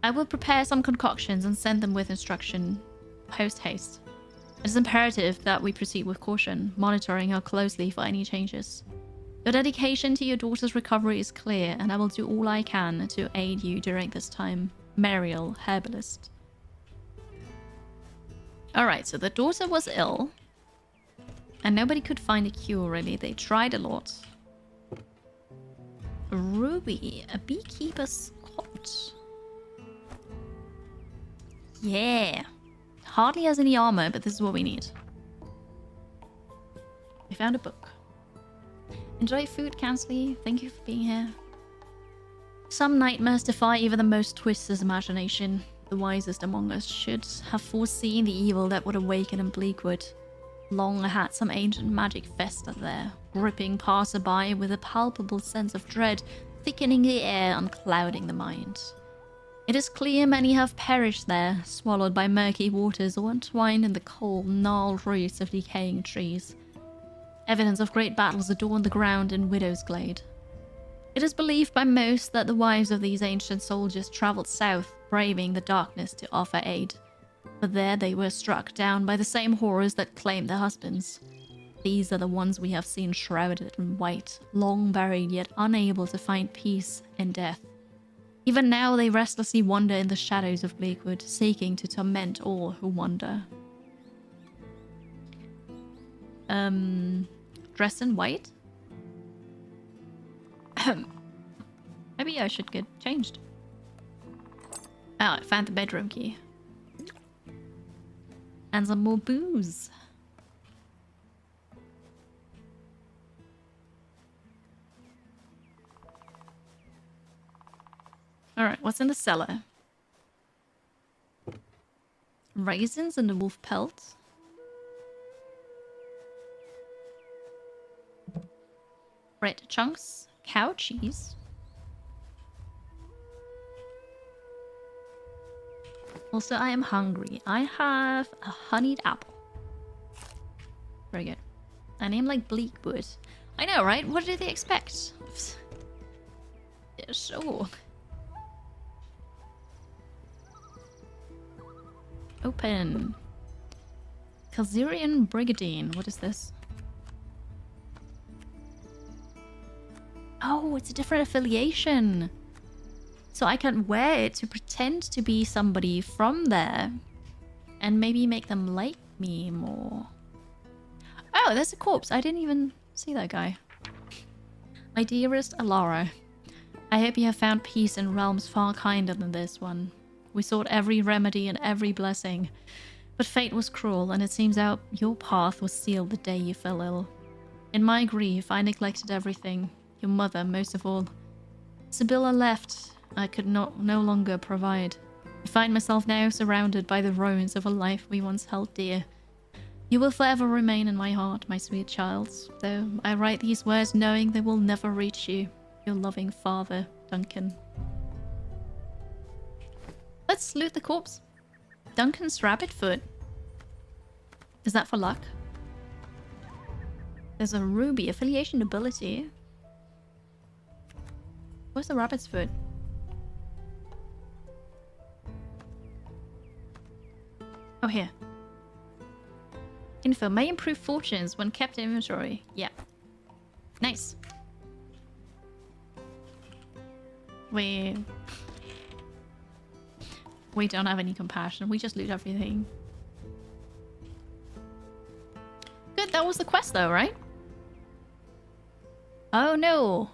I will prepare some concoctions and send them with instruction post-haste. It is imperative that we proceed with caution, monitoring her closely for any changes. Your dedication to your daughter's recovery is clear, and I will do all I can to aid you during this time. Mariel, herbalist. Alright, so the daughter was ill. And nobody could find a cure, really. They tried a lot. Ruby, a beekeeper's cot. Yeah. Hardly has any armor, but this is what we need. We found a book. Enjoy food, Kansley. Thank you for being here. Some nightmares defy even the most twisted imagination. The wisest among us should have foreseen the evil that would awaken in Bleakwood. Long had some ancient magic festered there, gripping passerby with a palpable sense of dread, thickening the air and clouding the mind. It is clear many have perished there, swallowed by murky waters or entwined in the cold, gnarled roots of decaying trees. Evidence of great battles adorn the ground in Widow's Glade. It is believed by most that the wives of these ancient soldiers travelled south, braving the darkness to offer aid. But there they were struck down by the same horrors that claimed their husbands. These are the ones we have seen shrouded in white, long buried yet unable to find peace in death. Even now they restlessly wander in the shadows of Bleakwood, seeking to torment all who wander. Dressed in white? Maybe I should get changed. Oh, I found the bedroom key. And some more booze. Alright, what's in the cellar? Raisins and the wolf pelt. Bread chunks. Cow cheese. Also, I am hungry. I have a honeyed apple. Very good. A name like Bleakwood. I know, right? What did they expect? Yeah, sure. Open. Khazarian Brigadine. What is this? Oh, it's a different affiliation. So I can wear it to pretend to be somebody from there. And maybe make them like me more. Oh, there's a corpse. I didn't even see that guy. My dearest Alara, I hope you have found peace in realms far kinder than this one. We sought every remedy and every blessing. But fate was cruel, and it seems out your path was sealed the day you fell ill. In my grief, I neglected everything. Your mother, most of all. Sibylla left. I could no longer provide. I find myself now surrounded by the ruins of a life we once held dear. You will forever remain in my heart, my sweet child, though I write these words knowing they will never reach you. Your loving father, Duncan. Let's loot the corpse. Duncan's rabbit foot. Is that for luck? There's a ruby affiliation ability. Where's the rabbit's foot? Oh, here. Info may improve fortunes when kept in inventory. Yeah. Nice. We don't have any compassion. We just loot everything. Good, that was the quest though, right? Oh no.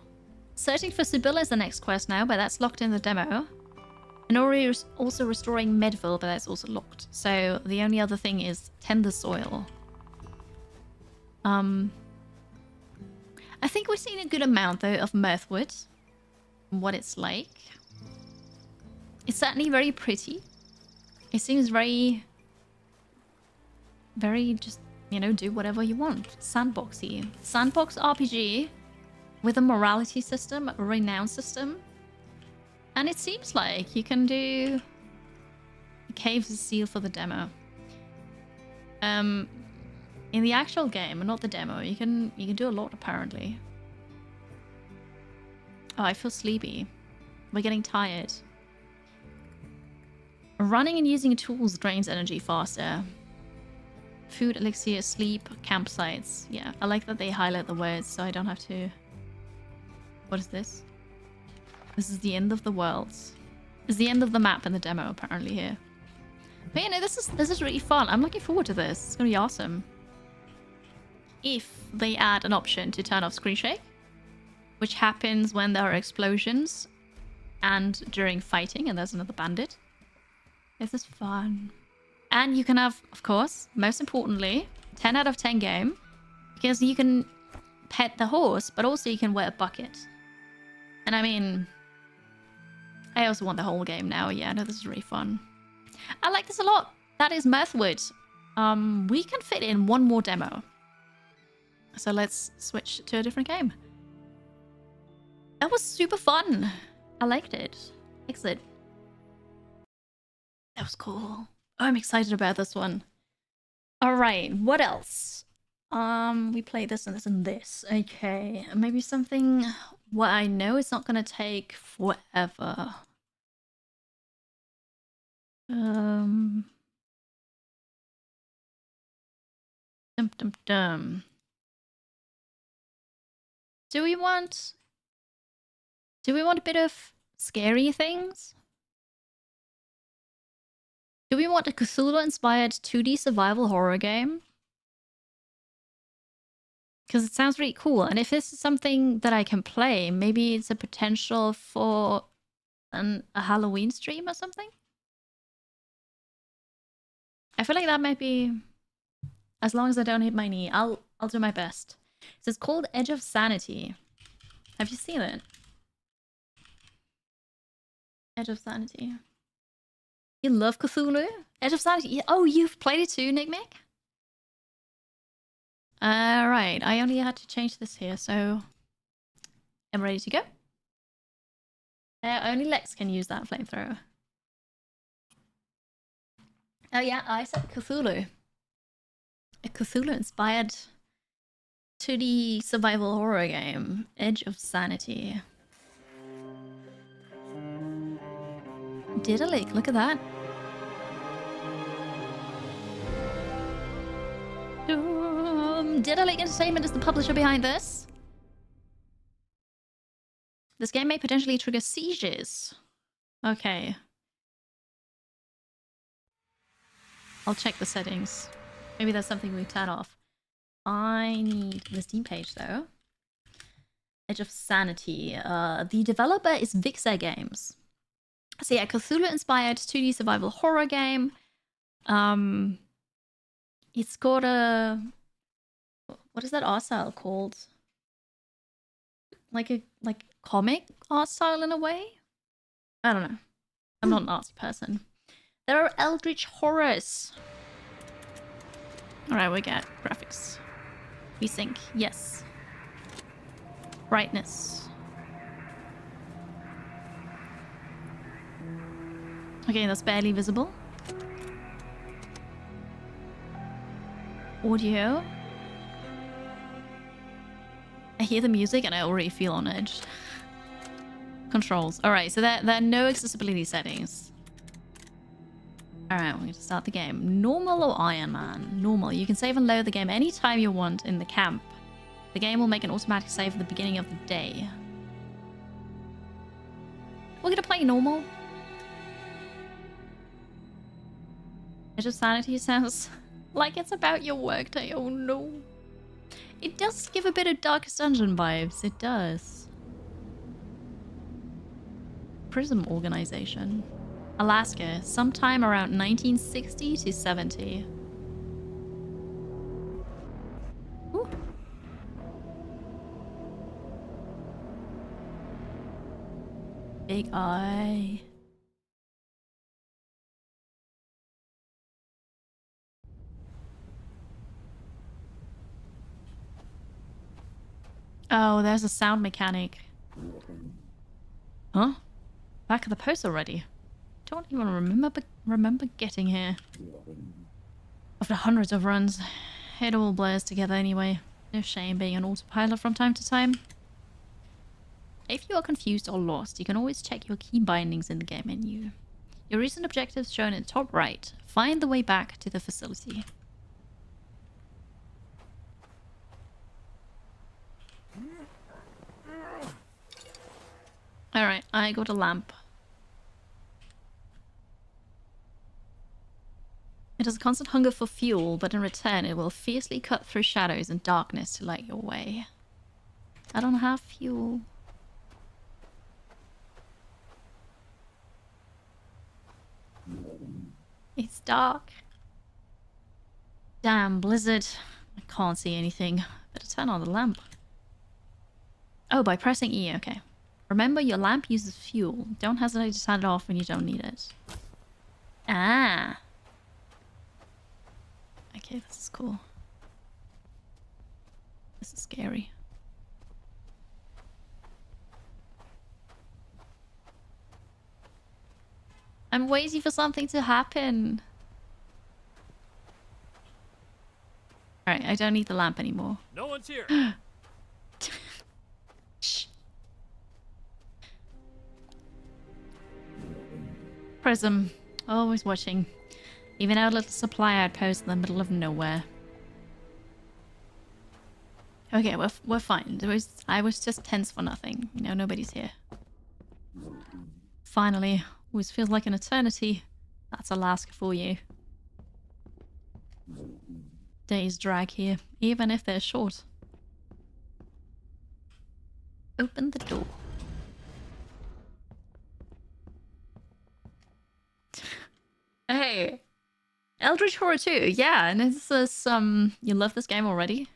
Searching for Sibylla is the next quest now, but that's locked in the demo. And Ori is also restoring Medville, but that's also locked. So the only other thing is tend the soil. I think we've seen a good amount though of Mirthwood. What it's like. It's certainly very pretty. It seems very just, you know, do whatever you want. Sandboxy. Sandbox RPG with a morality system, a renown system. And it seems like you can do... The caves is sealed for the demo. In the actual game, and not the demo, you can do a lot apparently. Oh, I feel sleepy. We're getting tired. Running and using tools drains energy faster. Food, elixir, sleep, campsites. Yeah, I like that they highlight the words so I don't have to... What is this? This is the end of the world. It's the end of the map in the demo apparently here. But you know, this is really fun. I'm looking forward to this. It's gonna be awesome. If they add an option to turn off screen shake, which happens when there are explosions and during fighting and there's another bandit. This is fun. And you can have, of course, most importantly, 10 out of 10 game, because you can pet the horse, but also you can wear a bucket. And I mean, I also want the whole game now. Yeah, no, this is really fun. I like this a lot. That is Mirthwood. We can fit in one more demo. So let's switch to a different game. That was super fun. I liked it. Excellent. That was cool. Oh, I'm excited about this one. All right, what else? We played this and this and this. Okay, maybe something what I know is not gonna take forever. Dum dum dum. Do we want a bit of scary things? Do we want a Cthulhu-inspired 2D survival horror game? Because it sounds really cool. And if this is something that I can play, maybe it's a potential for a Halloween stream or something? I feel like that might be... As long as I don't hit my knee, I'll do my best. So it's called Edge of Sanity. Have you seen it? Edge of Sanity. You love Cthulhu? Edge of Sanity. Oh, you've played it too, Nick Mick? Right. I only had to change this here, so I'm ready to go. Only Lex can use that flamethrower. Oh yeah, I said Cthulhu. A Cthulhu-inspired 2D survival horror game. Edge of Sanity. Diddly, look at that. Diddly Entertainment is the publisher behind this. This game may potentially trigger seizures. Okay. I'll check the settings. Maybe there's something we turn off. I need the Steam page though. Edge of Sanity. The developer is Vixer Games. So yeah, Cthulhu-inspired 2D survival horror game. It's got a... What is that art style called? Like comic art style in a way? I don't know. I'm not an artsy person. There are eldritch horrors. Alright, we got graphics. VSync, yes. Brightness. Okay, that's barely visible. Audio. I hear the music and I already feel on edge. Controls. Alright, so there are no accessibility settings. Alright, we're going to start the game. Normal or Iron Man? Normal. You can save and load the game anytime you want in the camp. The game will make an automatic save at the beginning of the day. We're going to play normal. Edge of Sanity sounds like it's about your workday. Oh no. It does give a bit of Darkest Dungeon vibes. It does. Prism Organization. Alaska, sometime around 1960 to 70. Ooh. Big eye. Oh, there's a sound mechanic. Huh? Back at the post already. Don't even remember getting here. After hundreds of runs, it all blurs together anyway. No shame being an autopilot from time to time. If you are confused or lost, you can always check your key bindings in the game menu. Your recent objectives shown in the top right. Find the way back to the facility. Alright, I got a lamp. It has a constant hunger for fuel, but in return it will fiercely cut through shadows and darkness to light your way. I don't have fuel. It's dark. Damn, blizzard. I can't see anything. Better turn on the lamp. Oh, by pressing E, okay. Remember, your lamp uses fuel. Don't hesitate to turn it off when you don't need it. Ah. Okay, this is cool. This is scary. I'm waiting for something to happen. Alright, I don't need the lamp anymore. No one's here. Shh. Prism. Always watching. Even our little supply outpost in the middle of nowhere. Okay, we're fine. I was just tense for nothing. You know, nobody's here. Finally. Always feels like an eternity. That's Alaska for you. Days drag here, even if they're short. Open the door. Hey! Eldritch Horror 2, yeah, and this is, you love this game already?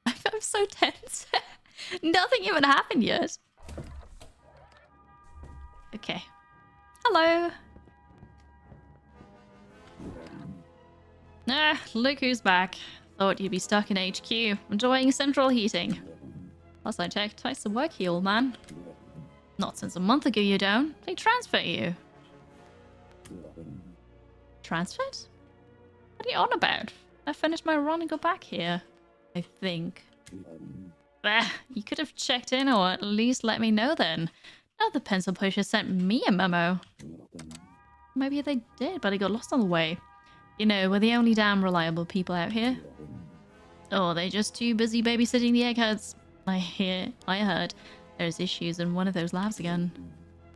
I'm so tense. Nothing even happened yet. Okay. Hello! Ah, look who's back. Thought you'd be stuck in HQ, enjoying central heating. Last I checked, twice the work here, old man. Not since a month ago you don't. They transferred you. Transferred? What are you on about? I finished my run and got back here. I think. Bah, you could have checked in or at least let me know then. Now the pencil pusher sent me a memo. Maybe they did, but I got lost on the way. You know, we're the only damn reliable people out here. Oh, they're just too busy babysitting the eggheads. I heard there's issues in one of those labs again.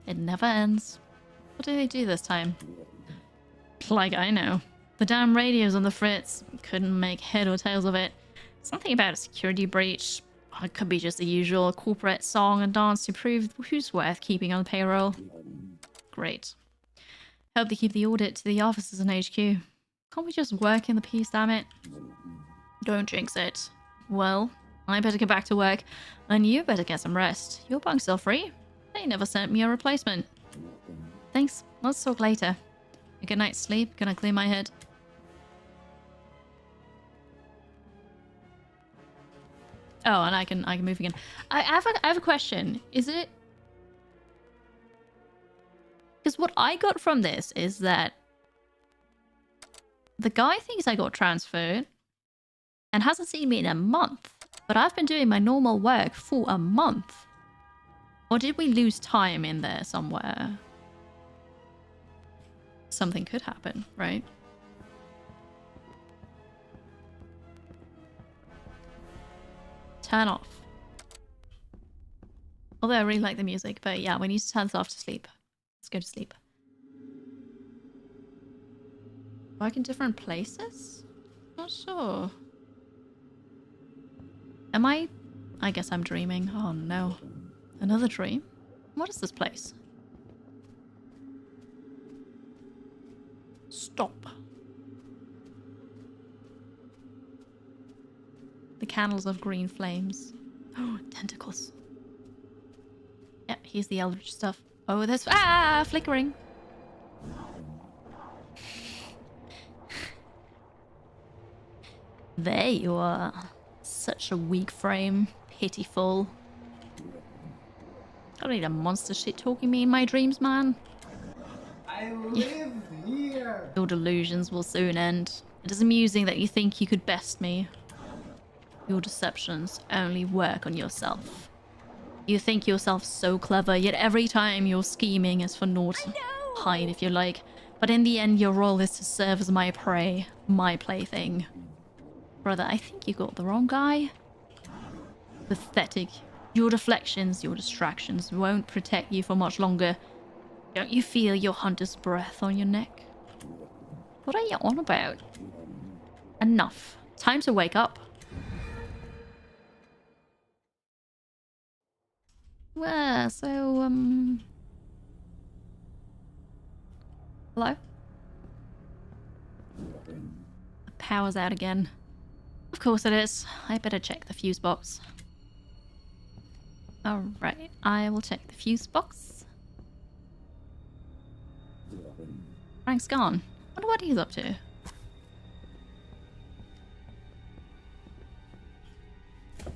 It never ends. What do they do this time? Like I know. The damn radio's on the fritz. Couldn't make head or tails of it. Something about a security breach. It could be just the usual corporate song and dance to prove who's worth keeping on the payroll. Great. Hope they keep the audit to the offices in HQ. Can't we just work in the peace, damn it? Don't jinx it. Well, I better get back to work, and you better get some rest. Your bunk's still free. They never sent me a replacement. Thanks. Let's talk later. A good night's sleep. Gonna clear my head. Oh, and I can move again. I have a question. Is it? Because what I got from this is that the guy thinks I got transferred, and hasn't seen me in a month. But I've been doing my normal work for a month. Or did we lose time in there somewhere? Something could happen, right? Turn off. Although I really like the music, but yeah, we need to turn this off to sleep. Let's go to sleep. Work in different places? Not sure. Am I guess I'm dreaming. Oh no. Another dream? What is this place? Stop. The candles of green flames. Oh, tentacles. Yep, here's the eldritch stuff. Oh, there's flickering. There you are. Such a weak frame. Pitiful. I don't need a monster shit talking me in my dreams, man. I live here. Your delusions will soon end. It is amusing that you think you could best me. Your deceptions only work on yourself. You think yourself so clever, yet every time you're scheming is for naught. Hide if you like, but in the end your role is to serve as my prey, my plaything. Brother, I think you got the wrong guy. Pathetic. Your deflections, your distractions won't protect you for much longer. Don't you feel your hunter's breath on your neck? What are you on about? Enough. Time to wake up. Well, so, hello? The power's out again. Of course it is. I better check the fuse box. Alright, I will check the fuse box. Frank's gone. Wonder what he's up to.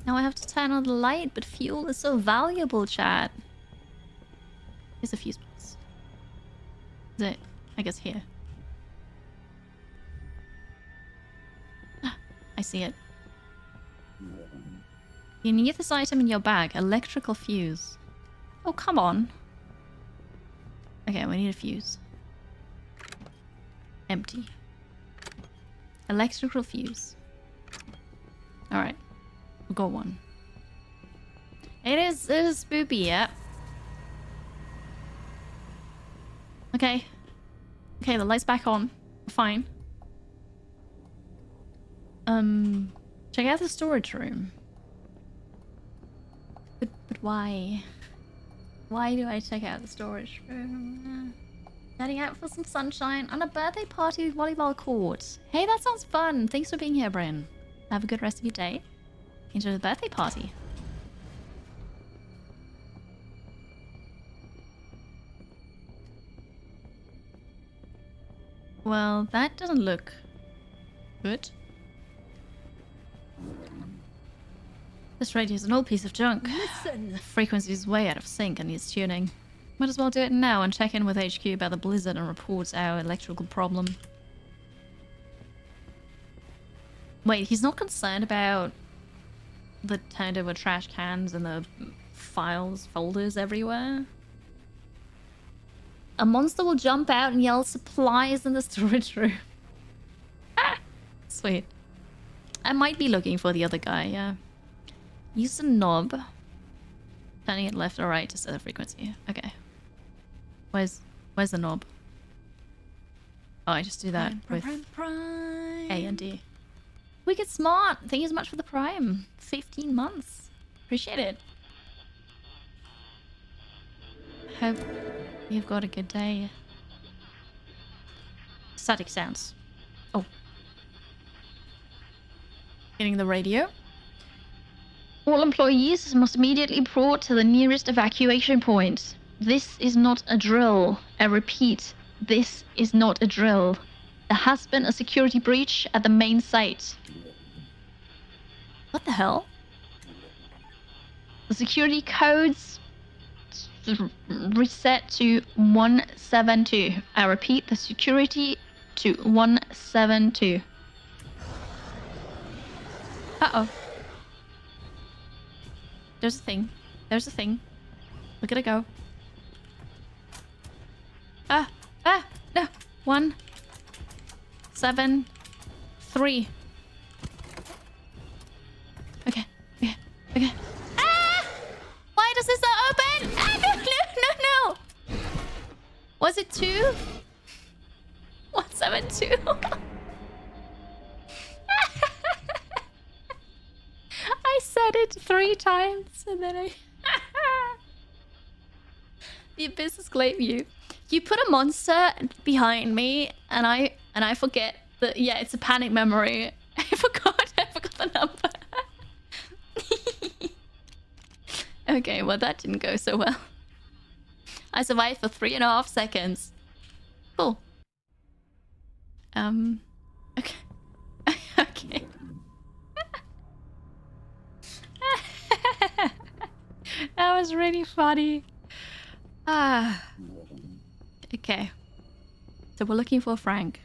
Now I have to turn on the light, but fuel is so valuable, chat. Here's a fuse box. Is it? I guess here. I see it. You need this item in your bag. Electrical fuse. Oh, come on. Okay, we need a fuse. Empty. Electrical fuse. Alright. We'll go one. It is spoopy, yeah. Okay. Okay, the light's back on. Fine. Check out the storage room. But why? Why do I check out the storage room? Heading out for some sunshine on a birthday party with volleyball court. Hey, that sounds fun. Thanks for being here, Bryn. Have a good rest of your day. Enjoy the birthday party. Well, that doesn't look good. This radio is an old piece of junk. Listen. The frequency is way out of sync and needs tuning. Might as well do it now and check in with HQ about the blizzard and report our electrical problem. Wait, he's not concerned about the turned over trash cans and the folders everywhere? A monster will jump out and yell supplies in the storage room. Ah, sweet. I might be looking for the other guy, yeah. Use the knob. Turning it left or right to set the frequency. Okay. Where's the knob? Oh, I just do that with A and D. Wicked smart! Thank you so much for the prime. 15 months. Appreciate it. Hope you've got a good day. Static sounds. Oh. Getting the radio. All employees must immediately be brought to the nearest evacuation point. This is not a drill. I repeat, this is not a drill. There has been a security breach at the main site. What the hell? The security codes reset to 172. I repeat, the security to 172. Uh-oh. There's a thing. There's a thing. Look at it go. No. 1, 7, 3. Okay. Ah! Why does this not open? Ah, no. Was it 2? 172. I said it 3 times and then I... The abyss has claimed you. You put a monster behind me and I forget that, yeah, it's a panic memory. I forgot the number. Okay, well that didn't go so well. I survived for 3.5 seconds. Cool. Okay. Okay. That was really funny. Okay. So we're looking for Frank.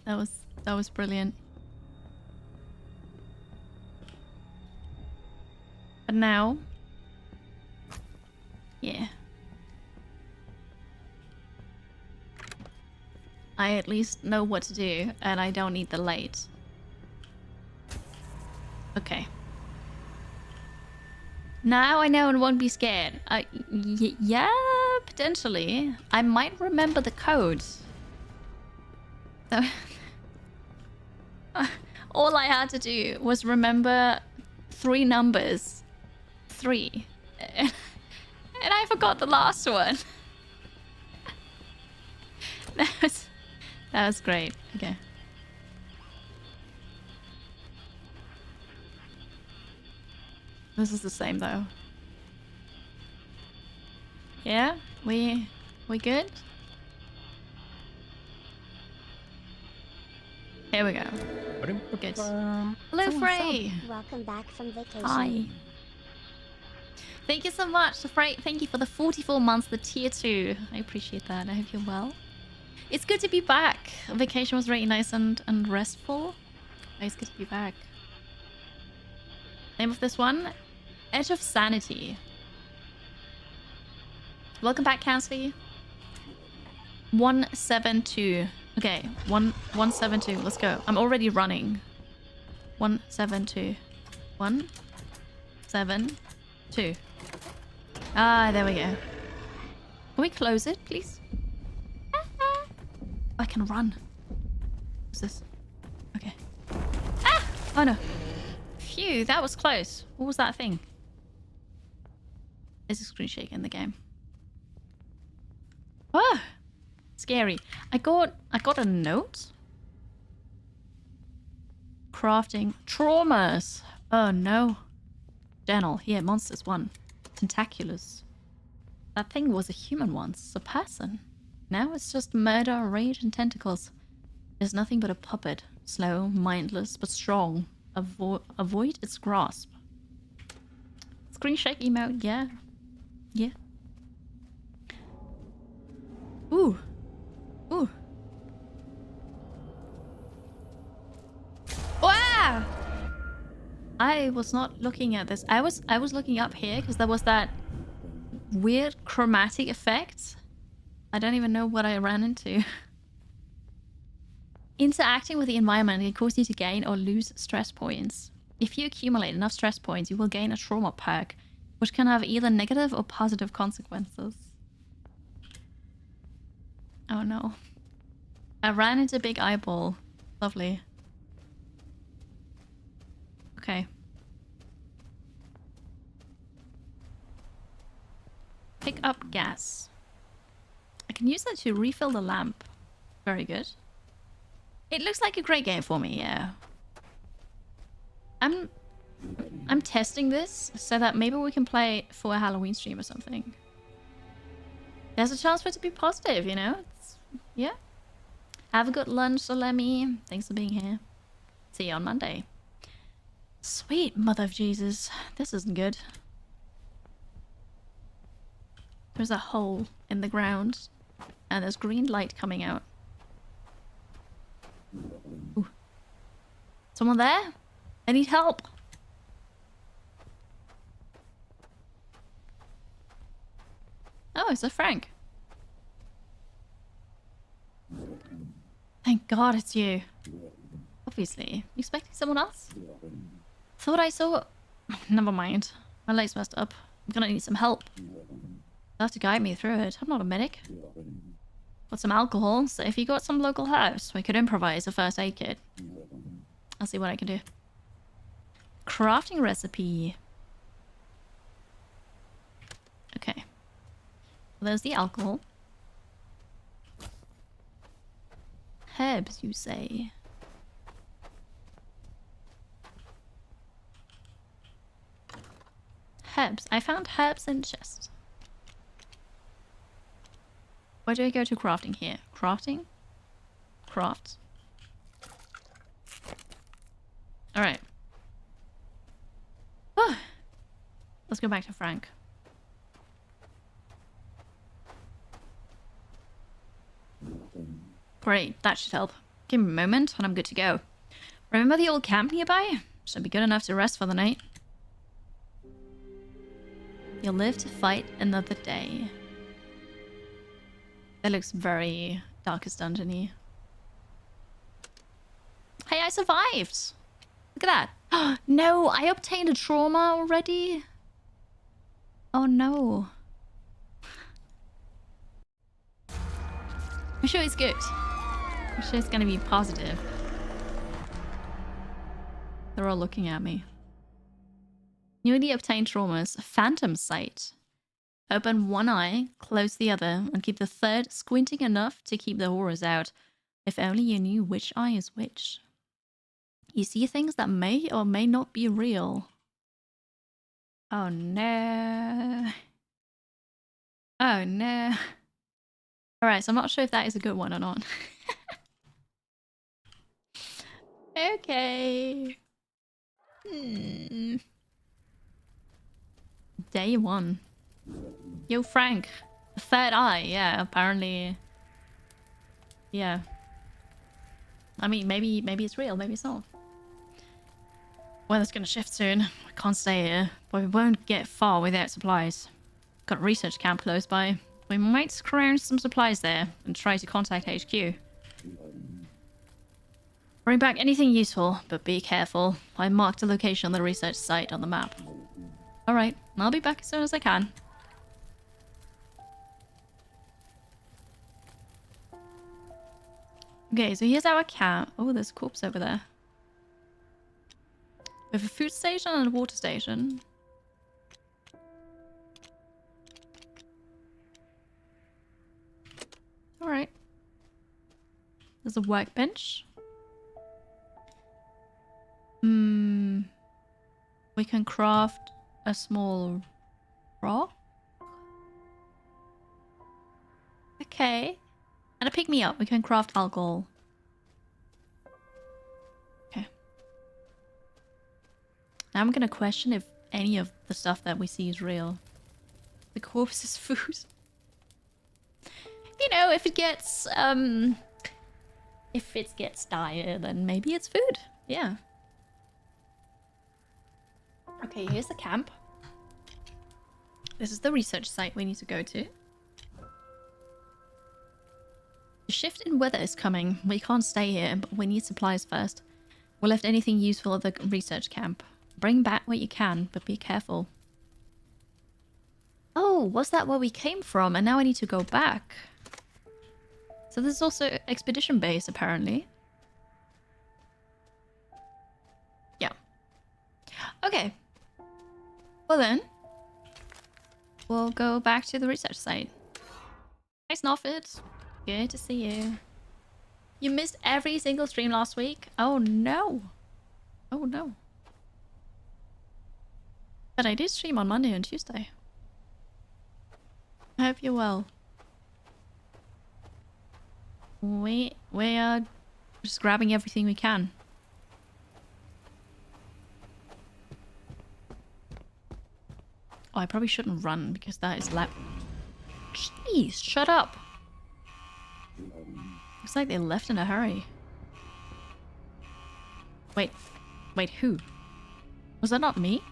That was brilliant. But now, yeah. I at least know what to do, and I don't need the light. Okay. Now I know and won't be scared. Yeah, potentially. I might remember the code. So all I had to do was remember 3 numbers. 3. And I forgot the last one. That was great. Okay. This is the same though. Yeah? We good? Here we go. Good. Hello, Frey! Welcome back from vacation. Hi. Thank you so much, Frey. Thank you for the 44 months, the tier 2. I appreciate that. I hope you're well. It's good to be back. Vacation was really nice and restful. It's good to be back. Name of this one? Edge of Sanity. Welcome back, Kansley. 172. Okay, 172. Let's go. I'm already running. 172. 172. Ah, there we go. Can we close it, please? I can run. What's this? Okay. Ah! Oh no. Phew, that was close. What was that thing? There's a screen shake in the game. Ah! Scary. I got a note. Crafting traumas. Oh no. Journal. Here, monsters 1. Tentaculars. That thing was a human once, a person. Now it's just murder, rage, and tentacles. There's nothing but a puppet. Slow, mindless, but strong. Avoid its grasp. Screen shake emote, yeah. Yeah. Ooh. Ooh. Wow! I was not looking at this. I was looking up here because there was that weird chromatic effect. I don't even know what I ran into. Interacting with the environment can cause you to gain or lose stress points. If you accumulate enough stress points, you will gain a trauma perk, which can have either negative or positive consequences. Oh no. I ran into Big Eyeball. Lovely. Okay. Pick up gas. I can use that to refill the lamp. Very good. It looks like a great game for me, yeah. I'm testing this so that maybe we can play it for a Halloween stream or something. There's a chance for it to be positive, you know? Yeah. Have a good lunch, Solemi. Thanks for being here. See you on Monday. Sweet mother of Jesus. This isn't good. There's a hole in the ground. And there's green light coming out. Ooh. Someone there? I need help. Oh, it's a Frank. Thank God it's you. Obviously. You expecting someone else? Thought I saw... Never mind. My leg's messed up. I'm gonna need some help. You'll have to guide me through it. I'm not a medic. Got some alcohol, so if you got some local herbs, we could improvise a first aid kit. I'll see what I can do. Crafting recipe. Okay. Well, there's the alcohol. Herbs, you say? Herbs. I found herbs in the chest. Where do I go to crafting here? Crafting? Craft. Alright. Let's go back to Frank. Great, that should help. Give me a moment and I'm good to go. Remember the old camp nearby? Should be good enough to rest for the night. You'll live to fight another day. That looks very Darkest Dungeon-y. Hey, I survived! Look at that! No, I obtained a trauma already? Oh no. I'm sure it's good. I'm sure it's gonna be positive. They're all looking at me. Newly obtained traumas. Phantom sight. Open one eye, close the other, and keep the third squinting enough to keep the horrors out. If only you knew which eye is which. You see things that may or may not be real. Oh no. Oh no. Alright, so I'm not sure if that is a good one or not. Okay. Day 1. Yo, Frank. The third eye, yeah, apparently. Yeah. I mean, maybe it's real, maybe it's not. Weather's gonna shift soon. I can't stay here, but we won't get far without supplies. Got a research camp close by. We might scrounge some supplies there and try to contact HQ. Bring back anything useful, but be careful. I marked the location of the research site on the map. Alright, I'll be back as soon as I can. Okay, so here's our camp. Oh, there's a corpse over there. We have a food station and a water station. Alright. There's a workbench. We can craft a small rock. Okay. And a pick-me-up. We can craft alcohol. Okay. Now I'm gonna question if any of the stuff that we see is real. The corpse is food. You know, if it gets dire, then maybe it's food. Yeah. Okay, here's the camp. This is the research site we need to go to. The shift in weather is coming. We can't stay here, but we need supplies first. We'll lift anything useful at the research camp. Bring back what you can, but be careful. Oh, was that where we came from? And now I need to go back. So this is also expedition base, apparently. Yeah. Okay. Well then, we'll go back to the research site. Hi, Snoffit. Good to see you. You missed every single stream last week? Oh no. Oh no. But I did stream on Monday and Tuesday. I hope you're well. We are just grabbing everything we can. Oh, I probably shouldn't run because that is loud. Jeez, shut up. Looks like they left in a hurry. Wait. Wait, who? Was that not me?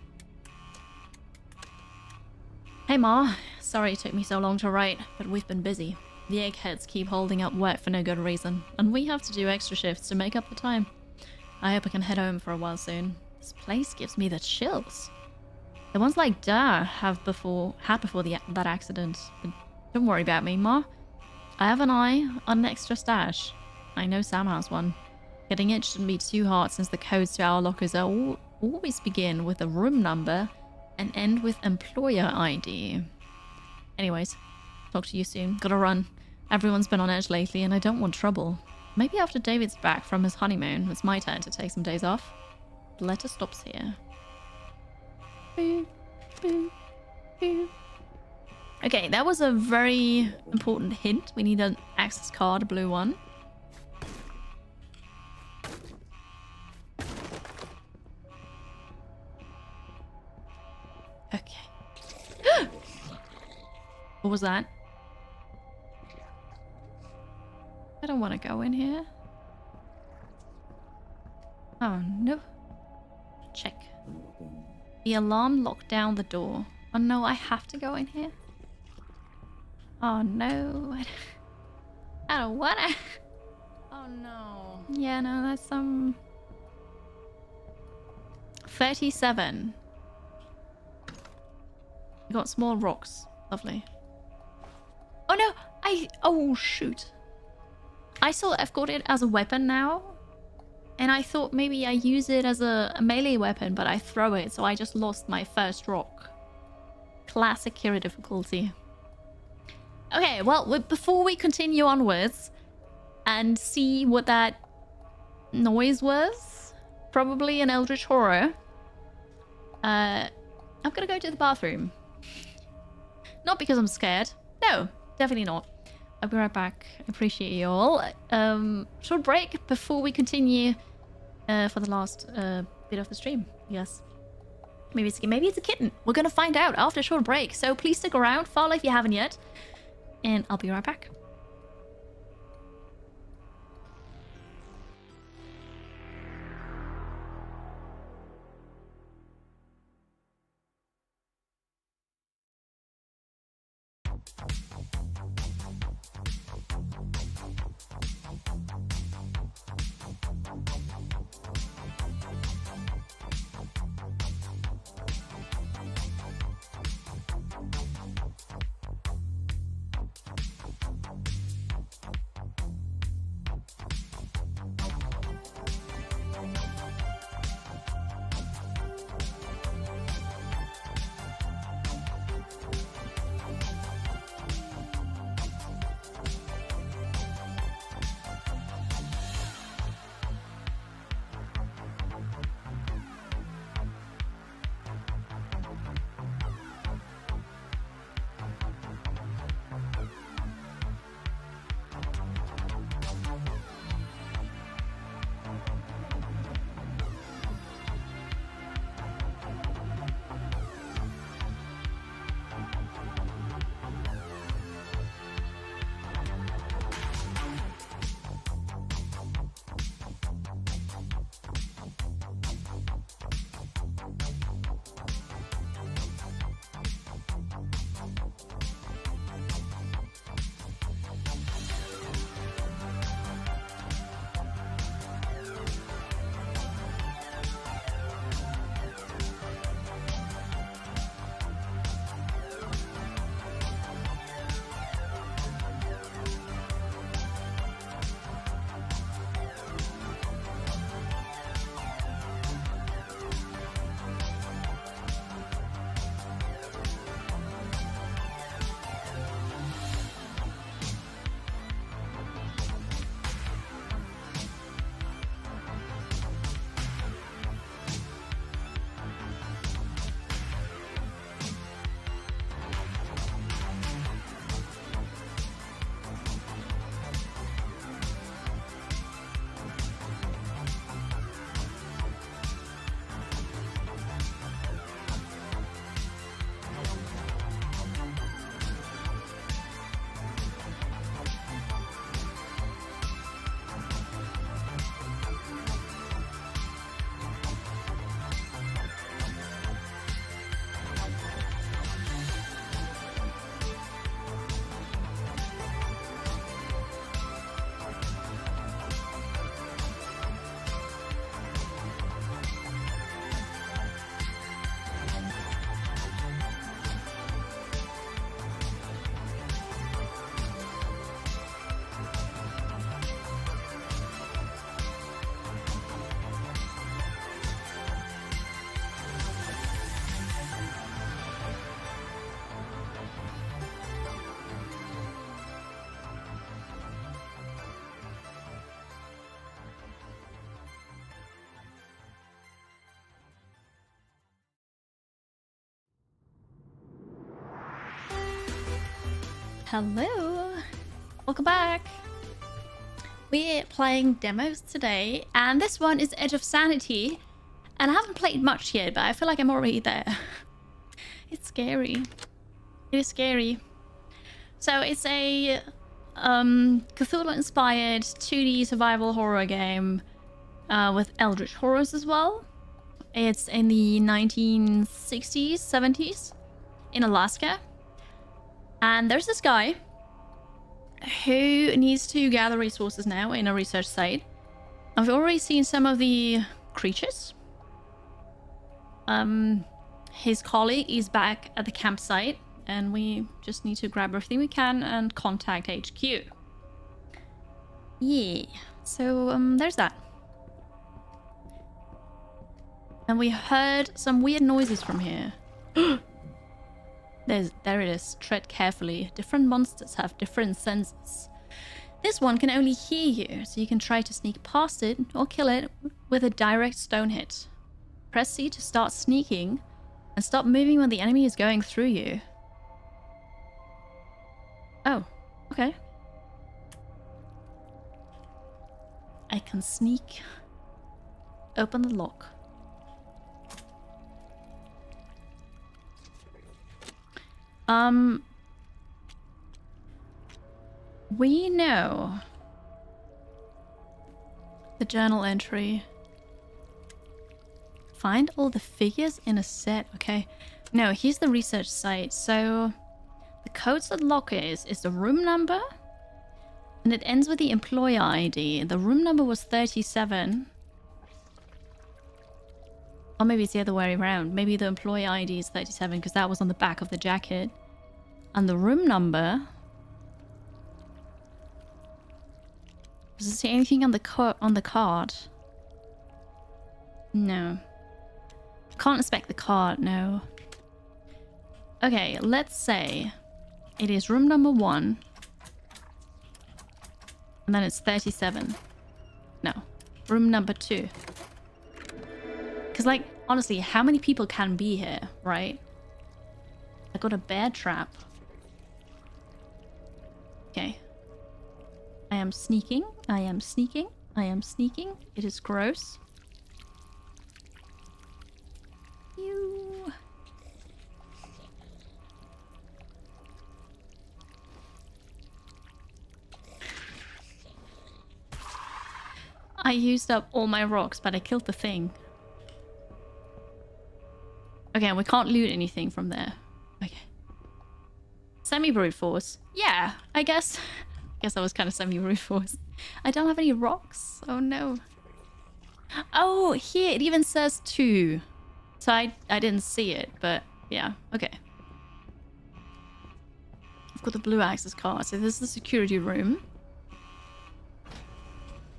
Hey Ma, sorry it took me so long to write, but we've been busy. The eggheads keep holding up work for no good reason, and we have to do extra shifts to make up the time. I hope I can head home for a while soon. This place gives me the chills. The ones like Da had before that accident. But don't worry about me, Ma. I have an eye on an extra stash. I know Sam has one. Getting it shouldn't be too hard since the codes to our lockers are always begin with a room number and end with employer ID. Anyways, talk to you soon. Gotta run. Everyone's been on edge lately and I don't want trouble. Maybe after David's back from his honeymoon, it's my turn to take some days off. The letter stops here. Boo, boo, boo. Okay, that was a very important hint. We need an access card, a blue one. Okay. What was that? I don't want to go in here. Oh, no. Check. The alarm locked down the door. Oh no, I have to go in here? Oh no. I don't wanna. Oh no. Yeah, no, that's some... 37. We got small rocks. Lovely. Oh no! Oh shoot. I saw I've got it as a weapon now. And I thought maybe I use it as a melee weapon, but I throw it, so I just lost my first rock. Classic hero difficulty. Okay, well, before we continue onwards and see what that noise was, probably an eldritch horror, I'm gonna go to the bathroom. Not because I'm scared. No, definitely not. I'll be right back. Appreciate you all. Short break before we continue for the last bit of the stream. Yes. Maybe it's a kitten. We're gonna find out after a short break. So please stick around, follow if you haven't yet. And I'll be right back. Hello! Welcome back! We're playing demos today, and this one is Edge of Sanity. And I haven't played much yet, but I feel like I'm already there. It's scary. It is scary. So it's a Cthulhu-inspired 2D survival horror game with eldritch horrors as well. It's in the 1960s, 70s in Alaska. And there's this guy who needs to gather resources now in a research site. I've already seen some of the creatures. His colleague is back at the campsite, and we just need to grab everything we can and contact HQ. Yeah, so there's that. And we heard some weird noises from here. There it is. Tread carefully. Different monsters have different senses. This one can only hear you, so you can try to sneak past it or kill it with a direct stone hit. Press C to start sneaking, and stop moving when the enemy is going through you. Oh, okay. I can sneak. Open the lock. We know the journal entry. Find all the figures in a set. Okay. No, here's the research site. So the codes that lock is the room number. And it ends with the employer ID. The room number was 37. Or maybe it's the other way around. Maybe the employee ID is 37 because that was on the back of the jacket. And the room number... Does it say anything on the card? No. Can't inspect the card, no. Okay, let's say it is room number 1. And then it's 37. No. Room number 2. Because, like, honestly, how many people can be here, right? I got a bear trap. Okay. I am sneaking. I am sneaking. I am sneaking. It is gross. You. I used up all my rocks, but I killed the thing. Okay, we can't loot anything from there. Okay. Semi-brute force. Yeah, I guess. I guess that was kind of semi-brute force. I don't have any rocks. Oh no. Oh, here it even says 2. So I didn't see it, but yeah, okay. I've got the blue access card. So this is the security room.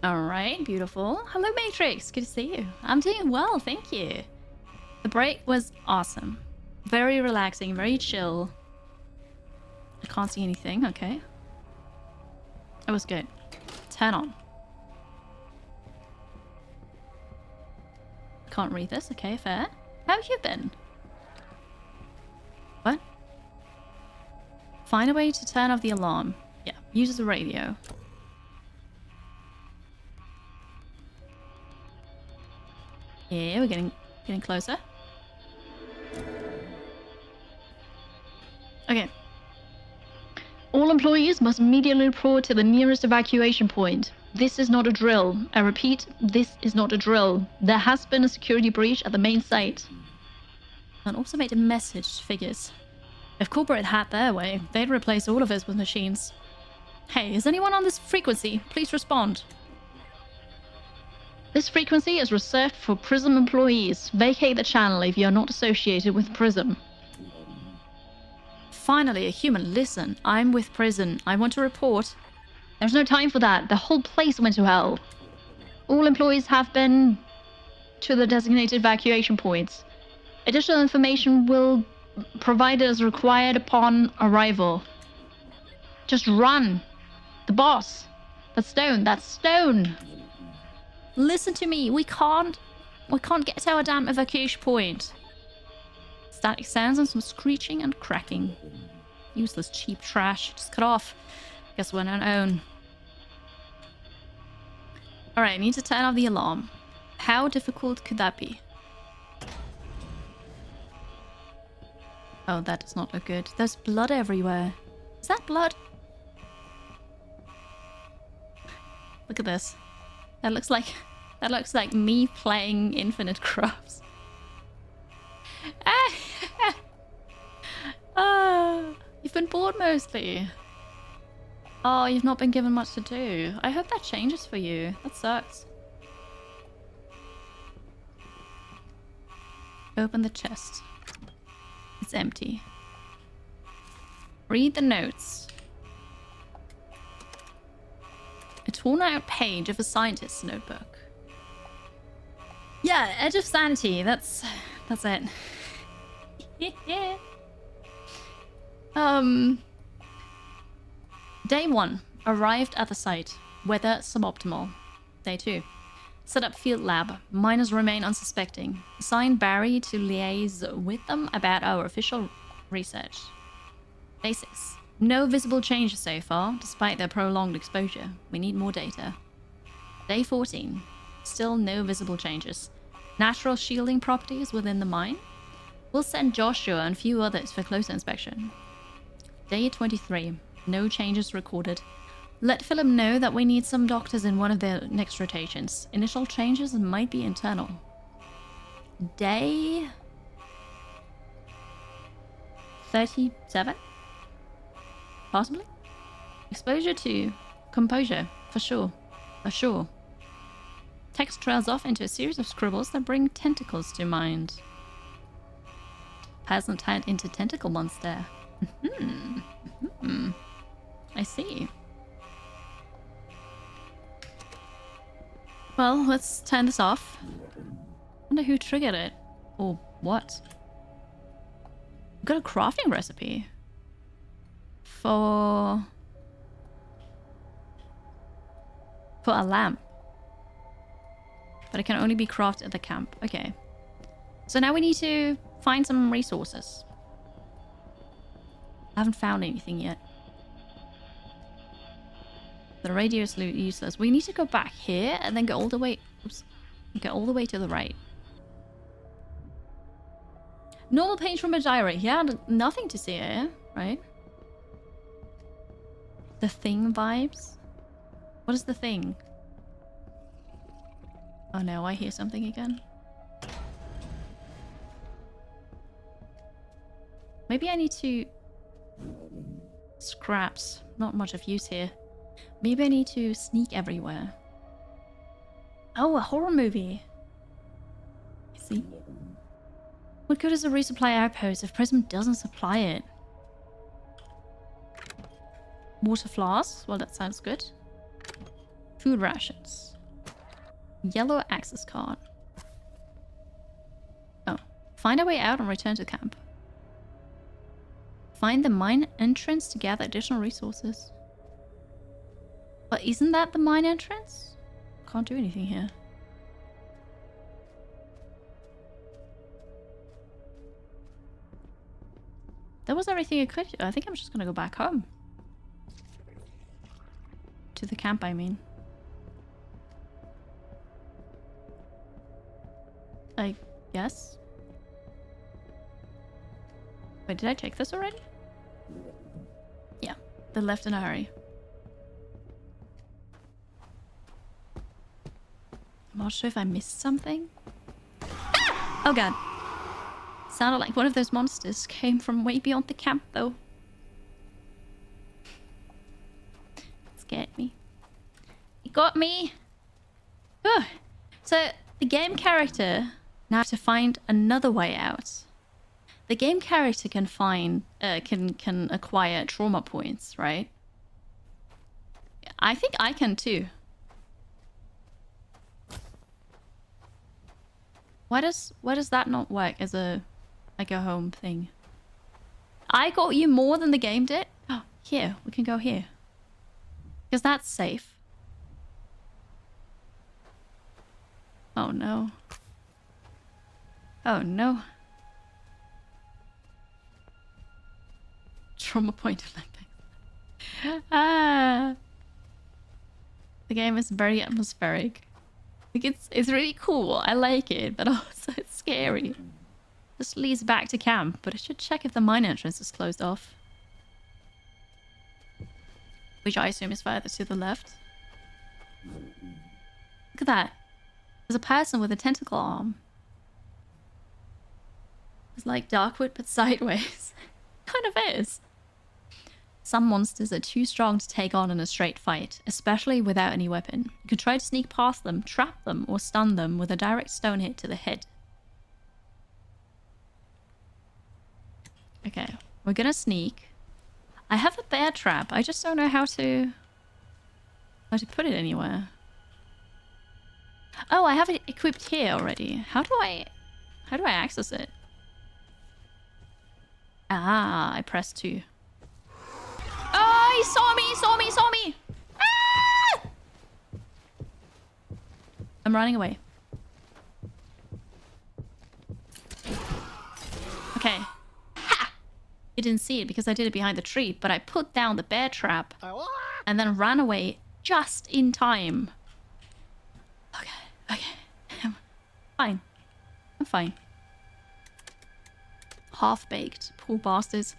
Alright, beautiful. Hello, Matrix. Good to see you. I'm doing well, thank you. The break was awesome. Very relaxing, very chill. I can't see anything, okay. It was good. Turn on. Can't read this, okay, fair. How have you been? What? Find a way to turn off the alarm. Yeah, use the radio. Yeah, we're getting closer. Okay. All employees must immediately report to the nearest evacuation point. This is not a drill. I repeat, this is not a drill. There has been a security breach at the main site. And also made a message to figures. If corporate had their way, they'd replace all of us with machines. Hey, is anyone on this frequency? Please respond. This frequency is reserved for Prism employees. Vacate the channel if you are not associated with Prism. Finally, a human. Listen, I'm with Prism. I want to report. There's no time for that. The whole place went to hell. All employees have been to the designated evacuation points. Additional information will provide as required upon arrival. Just run. The boss. That's Stone. That's Stone. Listen to me. We can't get to our damn evacuation point. Static sounds and some screeching and cracking. Useless cheap trash. Just cut off. Guess we're on our own. Alright, I need to turn off the alarm. How difficult could that be? Oh, that does not look good. There's blood everywhere. Is that blood? Look at this. That looks like me playing Infinite Crafts. You've been bored mostly. Oh, you've not been given much to do. I hope that changes for you. That sucks. Open the chest. It's empty. Read the notes. A torn out page of a scientist's notebook. Yeah, Edge of Sanity. That's it. Yeah. Day 1. Arrived at the site. Weather suboptimal. Day 2. Set up field lab. Miners remain unsuspecting. Assign Barry to liaise with them about our official research. Day 6. No visible changes so far, despite their prolonged exposure. We need more data. Day 14. Still no visible changes. Natural shielding properties within the mine. We'll send Joshua and a few others for closer inspection. Day 23. No changes recorded. Let Philip know that we need some doctors in one of their next rotations. Initial changes might be internal. Day 37? Possibly? Exposure to composure, for sure. For sure. Text trails off into a series of scribbles that bring tentacles to mind. Hasn't turned into tentacle monster. I see. Well, let's turn this off. Wonder who triggered it. Or what? Got a crafting recipe. For a lamp. But it can only be crafted at the camp. Okay. So now we need to find some resources. I haven't found anything yet. The radio is useless. We need to go back here and then go all the way... Oops. Go all the way to the right. Normal page from a diary. Yeah, nothing to see here, right? The Thing vibes? What is the Thing? Oh no, I hear something again. Maybe I need to... Scraps. Not much of use here. Maybe I need to sneak everywhere. Oh, a horror movie. I see. What good is a resupply outpost if Prism doesn't supply it? Water flasks. Well, that sounds good. Food rations. Yellow access card. Oh. Find our way out and return to camp. Find the mine entrance to gather additional resources. But isn't that the mine entrance? Can't do anything here. That was everything I could do. I think I'm just gonna go back home. To the camp, I mean. I guess. Wait, did I check this already? Yeah, they left in a hurry. I'm not sure if I missed something. Ah! Oh god. Sounded like one of those monsters came from way beyond the camp, though. It scared me. It got me. Whew. So, the game character now have to find another way out. The game character can find, can acquire trauma points, right? I think I can too. Why does that not work as a like a home thing? I got you more than the game did. Oh, here we can go here because that's safe. Oh no. Oh no. trauma point Olympics. Ah. The game is very atmospheric. Like it's really cool. I like it, but also it's scary. This leads back to camp, but I should check if the mine entrance is closed off. Which I assume is further to the left. Look at that. There's a person with a tentacle arm. It's like Darkwood, but sideways. Kind of is. Some monsters are too strong to take on in a straight fight, especially without any weapon. You can try to sneak past them, trap them, or stun them with a direct stone hit to the head. Okay, we're gonna sneak. I have a bear trap. I just don't know how to put it anywhere. Oh, I have it equipped here already. How do I access it? Ah, I pressed 2. Oh, he saw me! Ah! I'm running away. Okay. Ha! You didn't see it because I did it behind the tree, but I put down the bear trap and then ran away just in time. Okay. I'm fine. I'm fine. Half-baked. Poor bastards.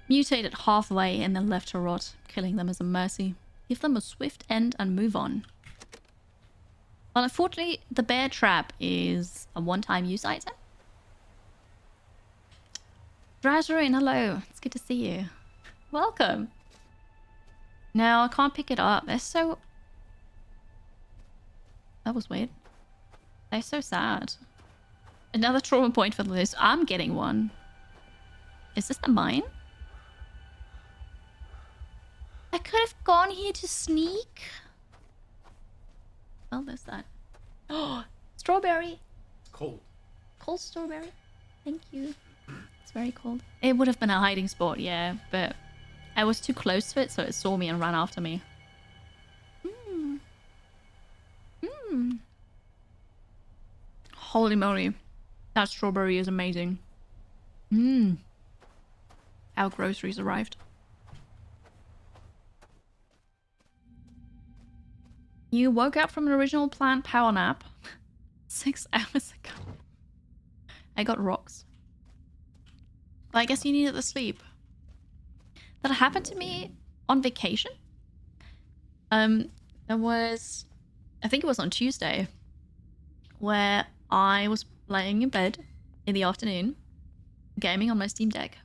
Mutated halfway and then left to rot. Killing them as a mercy. Give them a swift end and move on. Well, unfortunately, the bear trap is a one-time use item. Drazurin, hello. It's good to see you. Welcome. No, I can't pick it up. They're so... That was weird. They're so sad. Another trauma point for the list. I'm getting one. Is this the mine? I could have gone here to sneak. Oh, there's that. Oh, strawberry. It's cold. Cold strawberry. Thank you. It's very cold. It would have been a hiding spot, yeah, but I was too close to it, so it saw me and ran after me. Holy moly. That strawberry is amazing. Our groceries arrived. You woke up from an original planned power nap 6 hours ago. I got rocks. But I guess you needed the sleep. That happened to me on vacation. There was... I think it was on Tuesday. Where I was laying in bed in the afternoon. Gaming on my Steam Deck.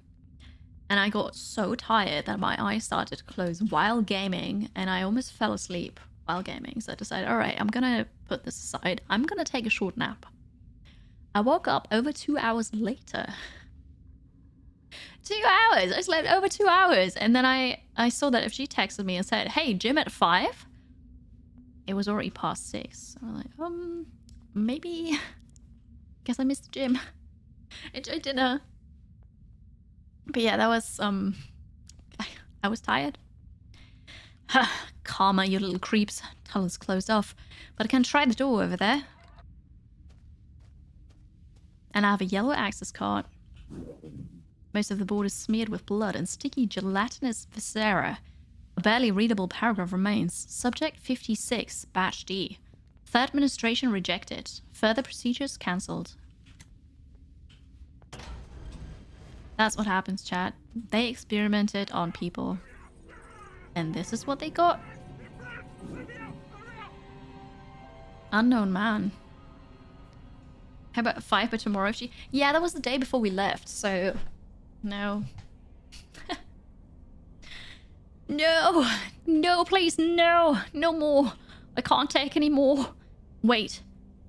And I got so tired that my eyes started to close while gaming. And I almost fell asleep while gaming. So I decided, alright, I'm gonna put this aside. I'm gonna take a short nap. I woke up over 2 hours later. 2 hours! I slept over 2 hours. And then I saw that if she texted me and said, hey, gym at 5? It was already past 6. I'm like, maybe... Guess I missed the gym. Enjoy dinner. But yeah, that was, I was tired. Karma, you little creeps. Tunnel's closed off. But I can try the door over there. And I have a yellow access card. Most of the board is smeared with blood and sticky gelatinous viscera. A barely readable paragraph remains. Subject 56, Batch D. Third administration rejected. Further procedures cancelled. That's what happens, chat. They experimented on people. And this is what they got. Unknown man. How about 5 by tomorrow? Yeah, that was the day before we left, so... No. No! No, please, no! No more! I can't take any more! Wait,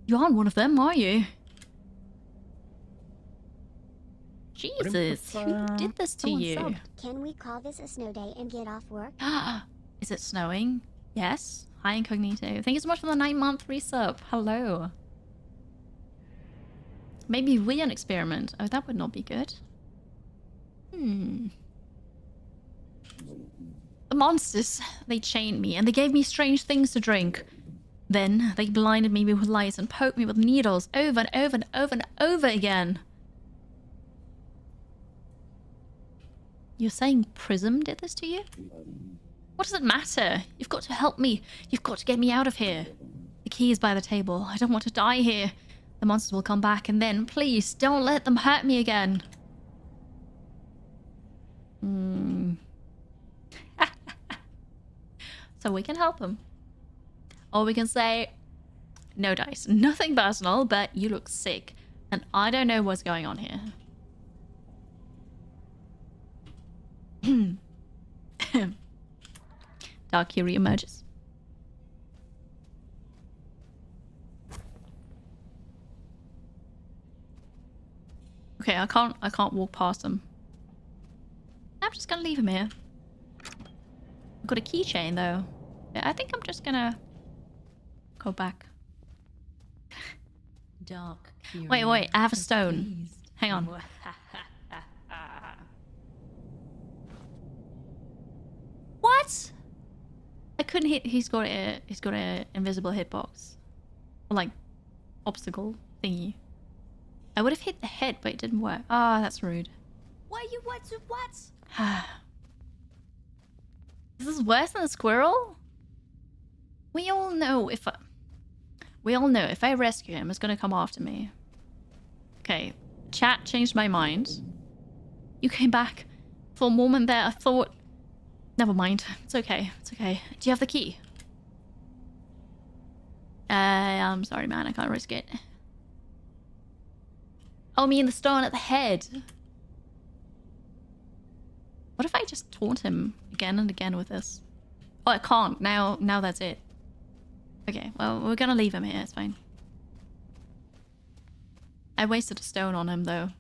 you aren't one of them, are you? Jesus, who did this to you? Subbed. Can we call this a snow day and get off work? Is it snowing? Yes. Hi, Incognito. Thank you so much for the 9-month resub. Hello. Maybe we an experiment. Oh, that would not be good. The monsters, they chained me and they gave me strange things to drink. Then they blinded me with lights and poked me with needles over and over and over and over again. You're saying Prism did this to you? What does it matter? You've got to help me. You've got to get me out of here. The key is by the table. I don't want to die here. The monsters will come back and then, please, don't let them hurt me again. So we can help them. Or we can say, no dice. Nothing personal, but you look sick. And I don't know what's going on here. Dark Fury emerges. Okay, I can't walk past him. I'm just gonna leave him here. I've got a keychain though. Yeah, I think I'm just gonna go back. Dark. Wait, I have a stone. Hang on. What? I couldn't hit. He's got a invisible hitbox, or like obstacle thingy. I would have hit the head, but it didn't work. Ah, that's rude. What? This is worse than a squirrel. We all know if I rescue him, it's gonna come after me. Okay, chat changed my mind. You came back. For a moment there, I thought. Never mind. It's okay. It's okay. Do you have the key? I'm sorry, man. I can't risk it. Oh, me and the stone at the head. What if I just taunt him again and again with this? Oh, I can't. Now that's it. Okay, well, we're gonna leave him here. It's fine. I wasted a stone on him, though.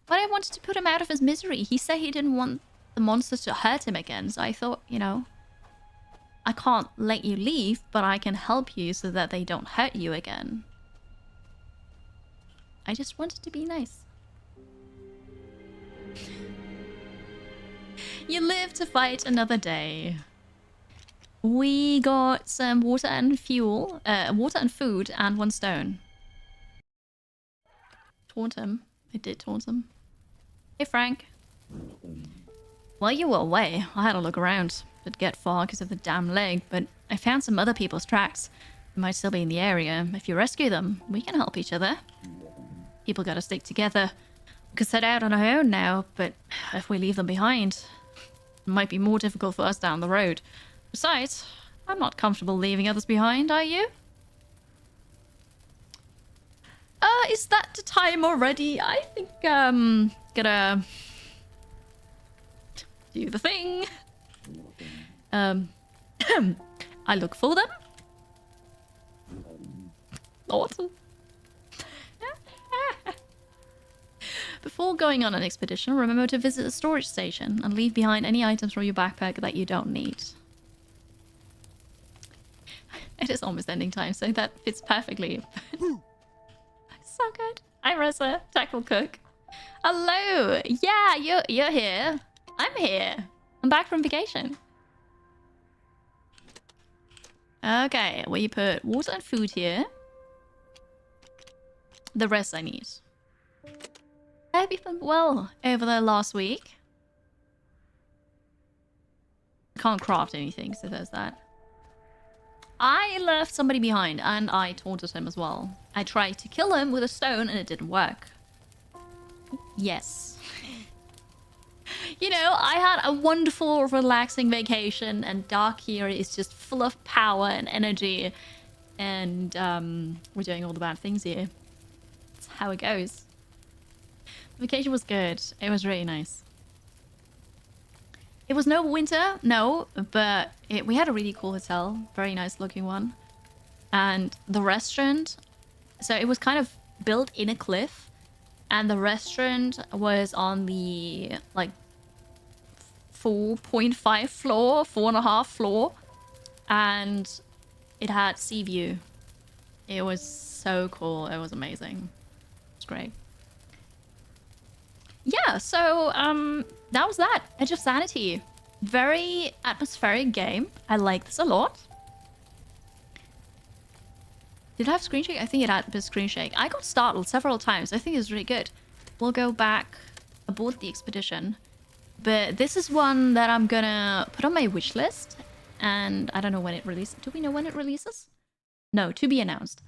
But I wanted to put him out of his misery. He said he didn't want the monsters to hurt him again, so I thought, you know, I can't let you leave, but I can help you so that they don't hurt you again. I just wanted to be nice. You live to fight another day. We got some water and fuel, water and food, and 1 stone. Taunt him. I did taunt him. Hey, Frank. Well, you were away. I had a look around. Didn't get far because of the damn leg, but I found some other people's tracks. They might still be in the area. If you rescue them, we can help each other. People gotta stick together. We could set out on our own now, but if we leave them behind, it might be more difficult for us down the road. Besides, I'm not comfortable leaving others behind, are you? Is that the time already? I think, gonna do the thing. I look for them. Awesome. Before going on an expedition, remember to visit a storage station and leave behind any items from your backpack that you don't need. It is almost ending time, so that fits perfectly. So good. Hi, Ressa. Tactful Cook. Hello. Yeah, you're here. I'm here. I'm back from vacation. Okay, we put water and food here. The rest I need. I hope you've been well over the last week. Can't craft anything, so there's that. I left somebody behind, and I taunted him as well. I tried to kill him with a stone, and it didn't work. Yes. You know, I had a wonderful, relaxing vacation, and Dark here is just full of power and energy. And we're doing all the bad things here. That's how it goes. The vacation was good. It was really nice. It was no winter, no, but we had a really cool hotel. Very nice looking one. And the restaurant, so it was kind of built in a cliff. And the restaurant was on the, like, 4.5 floor, 4.5 floor. And it had sea view. It was so cool. It was amazing. It's great. Yeah, so that was that. Edge of Sanity. Very atmospheric game. I like this a lot. Did it have screen shake? I think it had a screen shake. I got startled several times. I think it's really good. We'll go back aboard the expedition. But this is one that I'm gonna put on my wish list. And I don't know when it releases. Do we know when it releases? No, to be announced.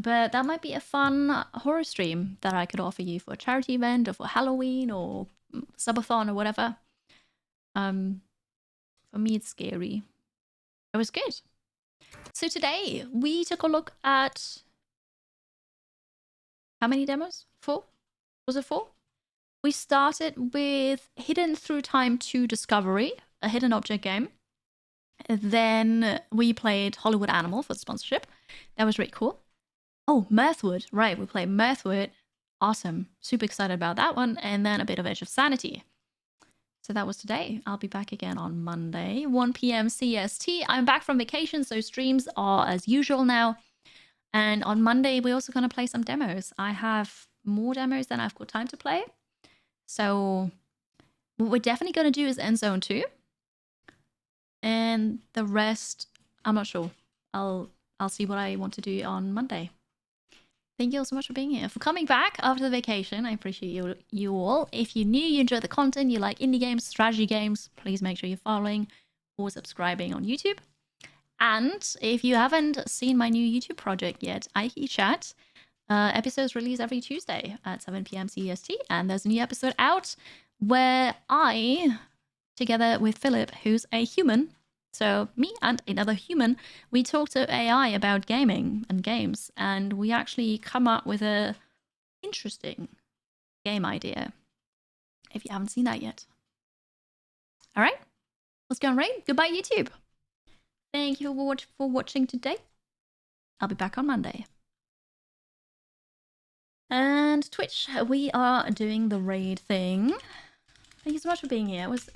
But that might be a fun horror stream that I could offer you for a charity event or for Halloween or subathon or whatever. For me, it's scary. It was good. So today we took a look at how many demos? 4? Was it 4? We started with Hidden Through Time 2 Discovery, a hidden object game. Then we played Hollywood Animal for the sponsorship. That was really cool. Oh, Mirthwood. Right, we played Mirthwood. Awesome. Super excited about that one. And then a bit of Edge of Sanity. So that was today. I'll be back again on Monday, 1 p.m. CST. I'm back from vacation, so streams are as usual now. And on Monday, we're also going to play some demos. I have more demos than I've got time to play. So what we're definitely going to do is End Zone 2. And the rest, I'm not sure. I'll see what I want to do on Monday. Thank you all so much for being here, for coming back after the vacation. I appreciate you all. If you're new, you enjoy the content, you like indie games, strategy games, please make sure you're following or subscribing on YouTube. And if you haven't seen my new YouTube project yet, IE Chat, episodes release every Tuesday at 7 p.m. CEST. And there's a new episode out where I, together with Philip, who's a human, so me and another human, we talk to AI about gaming and games, and we actually come up with a interesting game idea. If you haven't seen that yet. All right, let's go and raid. Goodbye, YouTube. Thank you for watching today. I'll be back on Monday. And Twitch, we are doing the raid thing. Thank you so much for being here. It was